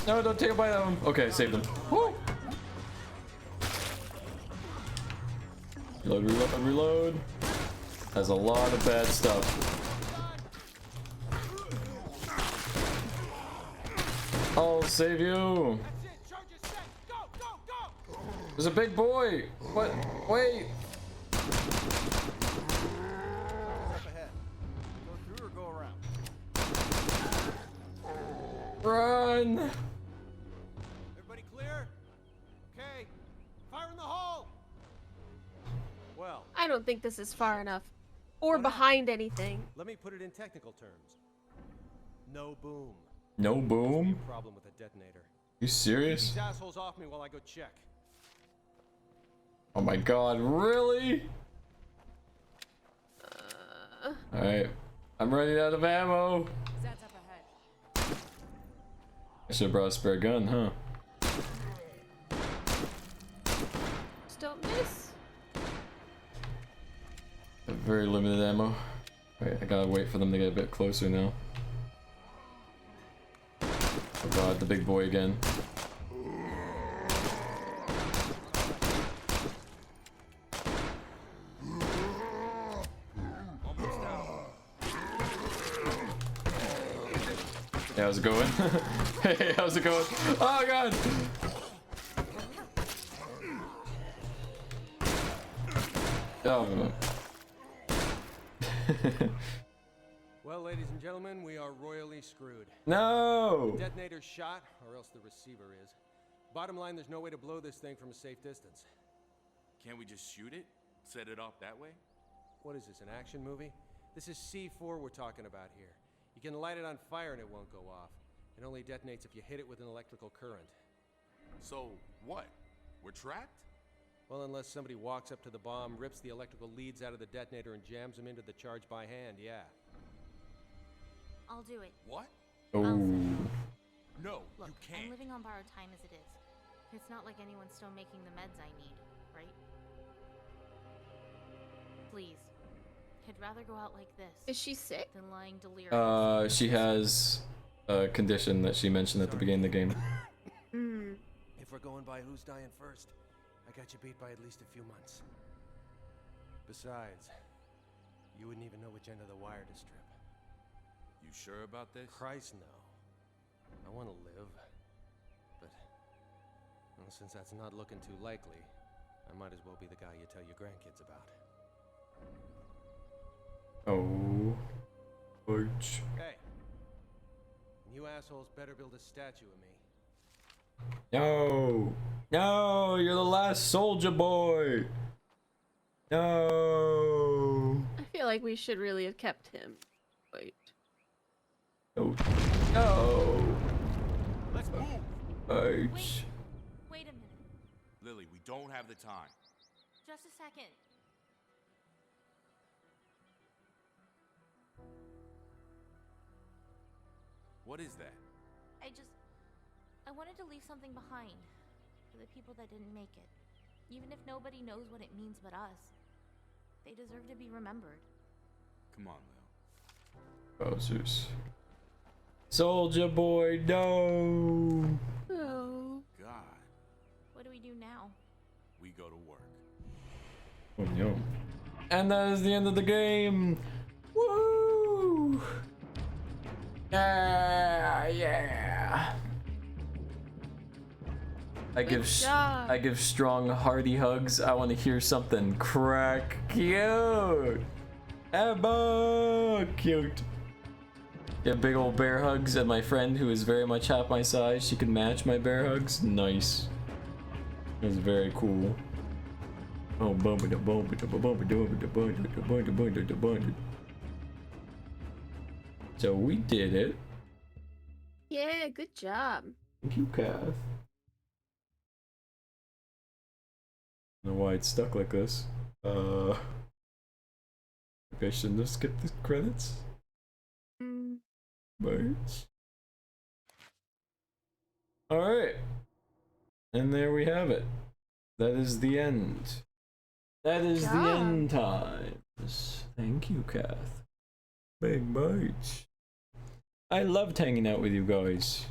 No, don't take a bite of him. Okay, saved him. Woo! Reload, reload, reload. Has a lot of bad stuff. I'll save you. There's a big boy. What? Wait. Up ahead. Go through or go around? Run. Everybody clear? Okay. Fire in the hole. Well, I don't think this is far enough. Or behind anything. let me put it in technical terms. No boom. No boom? Problem with a detonator. You serious? Keep these assholes off me while I go check. Oh my god, really? Alright. I'm running out of ammo. Zed's up ahead. I should have brought a spare gun, huh? Just don't miss. Very limited ammo. Wait, I gotta wait for them to get a bit closer now. Oh god, the big boy again. Hey, how's it going? Hey, how's it going? Oh god! Oh. Well, ladies and gentlemen, we are royally screwed. No! The detonator's shot, or else the receiver is. Bottom line, there's no way to blow this thing from a safe distance. Can't we just shoot it? Set it off that way? What is this, an action movie? This is C4 we're talking about here. You can light it on fire and it won't go off. It only detonates if you hit it with an electrical current. So, what? We're trapped? Well, unless somebody walks up to the bomb, rips the electrical leads out of the detonator and jams them into the charge by hand, yeah. I'll do it. What? Oh. No, Look, you can't. I'm living on borrowed time as it is. It's not like anyone's still making the meds I need, right? Please. I'd rather go out like this. Is she sick? Than lying delirious. She has a condition that she mentioned at the beginning of the game. If we're going by who's dying first, I got you beat by at least a few months. Besides, you wouldn't even know which end of the wire to strip. You sure about this? Christ, no. I want to live. But, well, since that's not looking too likely, I might as well be the guy you tell your grandkids about. Oh. Ouch. Hey. You assholes better build a statue of me. No. No, you're the last soldier boy. No. I feel like we should really have kept him. Wait. No. No. Let's move. Ouch. Wait a minute. Lily, we don't have the time. Just a second. What is that? I wanted to leave something behind for the people that didn't make it. Even if nobody knows what it means but us, they deserve to be remembered. Come on, Lil. Oh, Zeus. Soldier boy, no. Oh. God. What do we do now? We go to work. Oh, no. And that is the end of the game. Woo! Yeah. I give strong hearty hugs. I want to hear something crack cute. Ebba cute. Yeah, big old bear hugs, and my friend who is very much half my size, she can match my bear hugs. Nice. That's very cool. Oh, so we did it. Yeah, good job. Thank you, Kath. I don't know why it's stuck like this. Okay, I shouldn't have skipped the credits. Right. Alright. And there we have it. That is the end. That is the end times. Thank you, Kath. Big bites. I loved hanging out with you guys.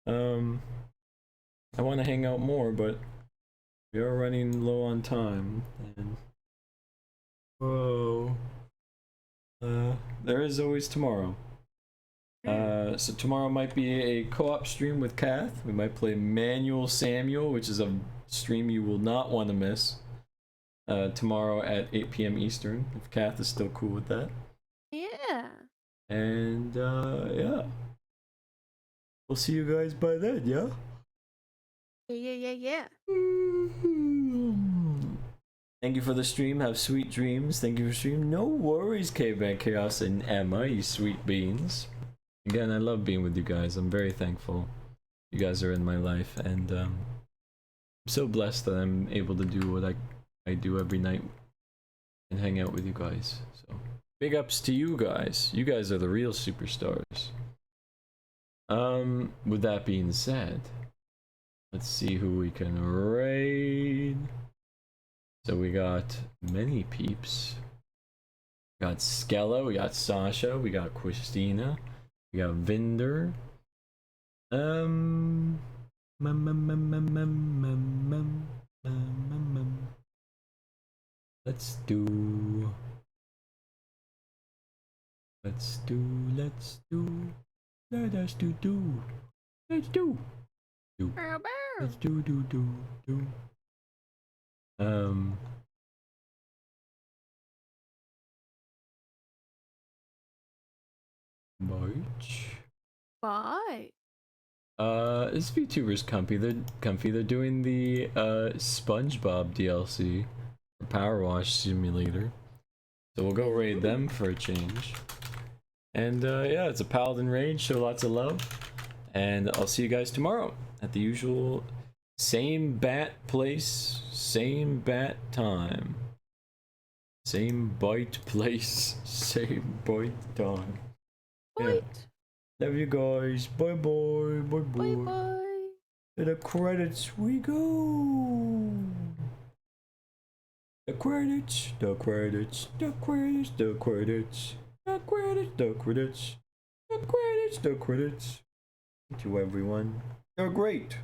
I want to hang out more, but we are running low on time. And whoa. There is always tomorrow. So tomorrow might be a co-op stream with Kath. We might play Manual Samuel, which is a stream you will not want to miss. Tomorrow at 8 p.m. Eastern, if Kath is still cool with that. Yeah. And yeah. We'll see you guys by then, yeah? Yeah. Thank you for the stream. Have sweet dreams. Thank you for stream. No worries, K-Bank Chaos and Emma, you sweet beans. Again, I love being with you guys. I'm very thankful you guys are in my life, and I'm so blessed that I'm able to do what I do every night and hang out with you guys. So big ups to you guys. You guys are the real superstars. With that being said, let's see who we can raid. So we got many peeps. We got Skella, we got Sasha, we got Christina, we got Vinder. Let's do. Let us do. Let's do. Let's do. March. Bye. This VTuber's comfy. They're doing the SpongeBob DLC, Power Wash Simulator. So we'll go raid them for a change. And yeah, it's a Paladin raid, show lots of love. And I'll see you guys tomorrow at the usual same bat place, same bat time. Same bite place, same bite time. Yeah. Love you guys. Bye bye. Bye bye. Bye bye. To the credits we go. The credits, the credits, the credits, the credits, the credits, the credits, the credits, the credits. Thank you, everyone. You're great.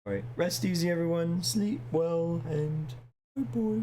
Alright, rest easy, everyone. Sleep well, and bye bye.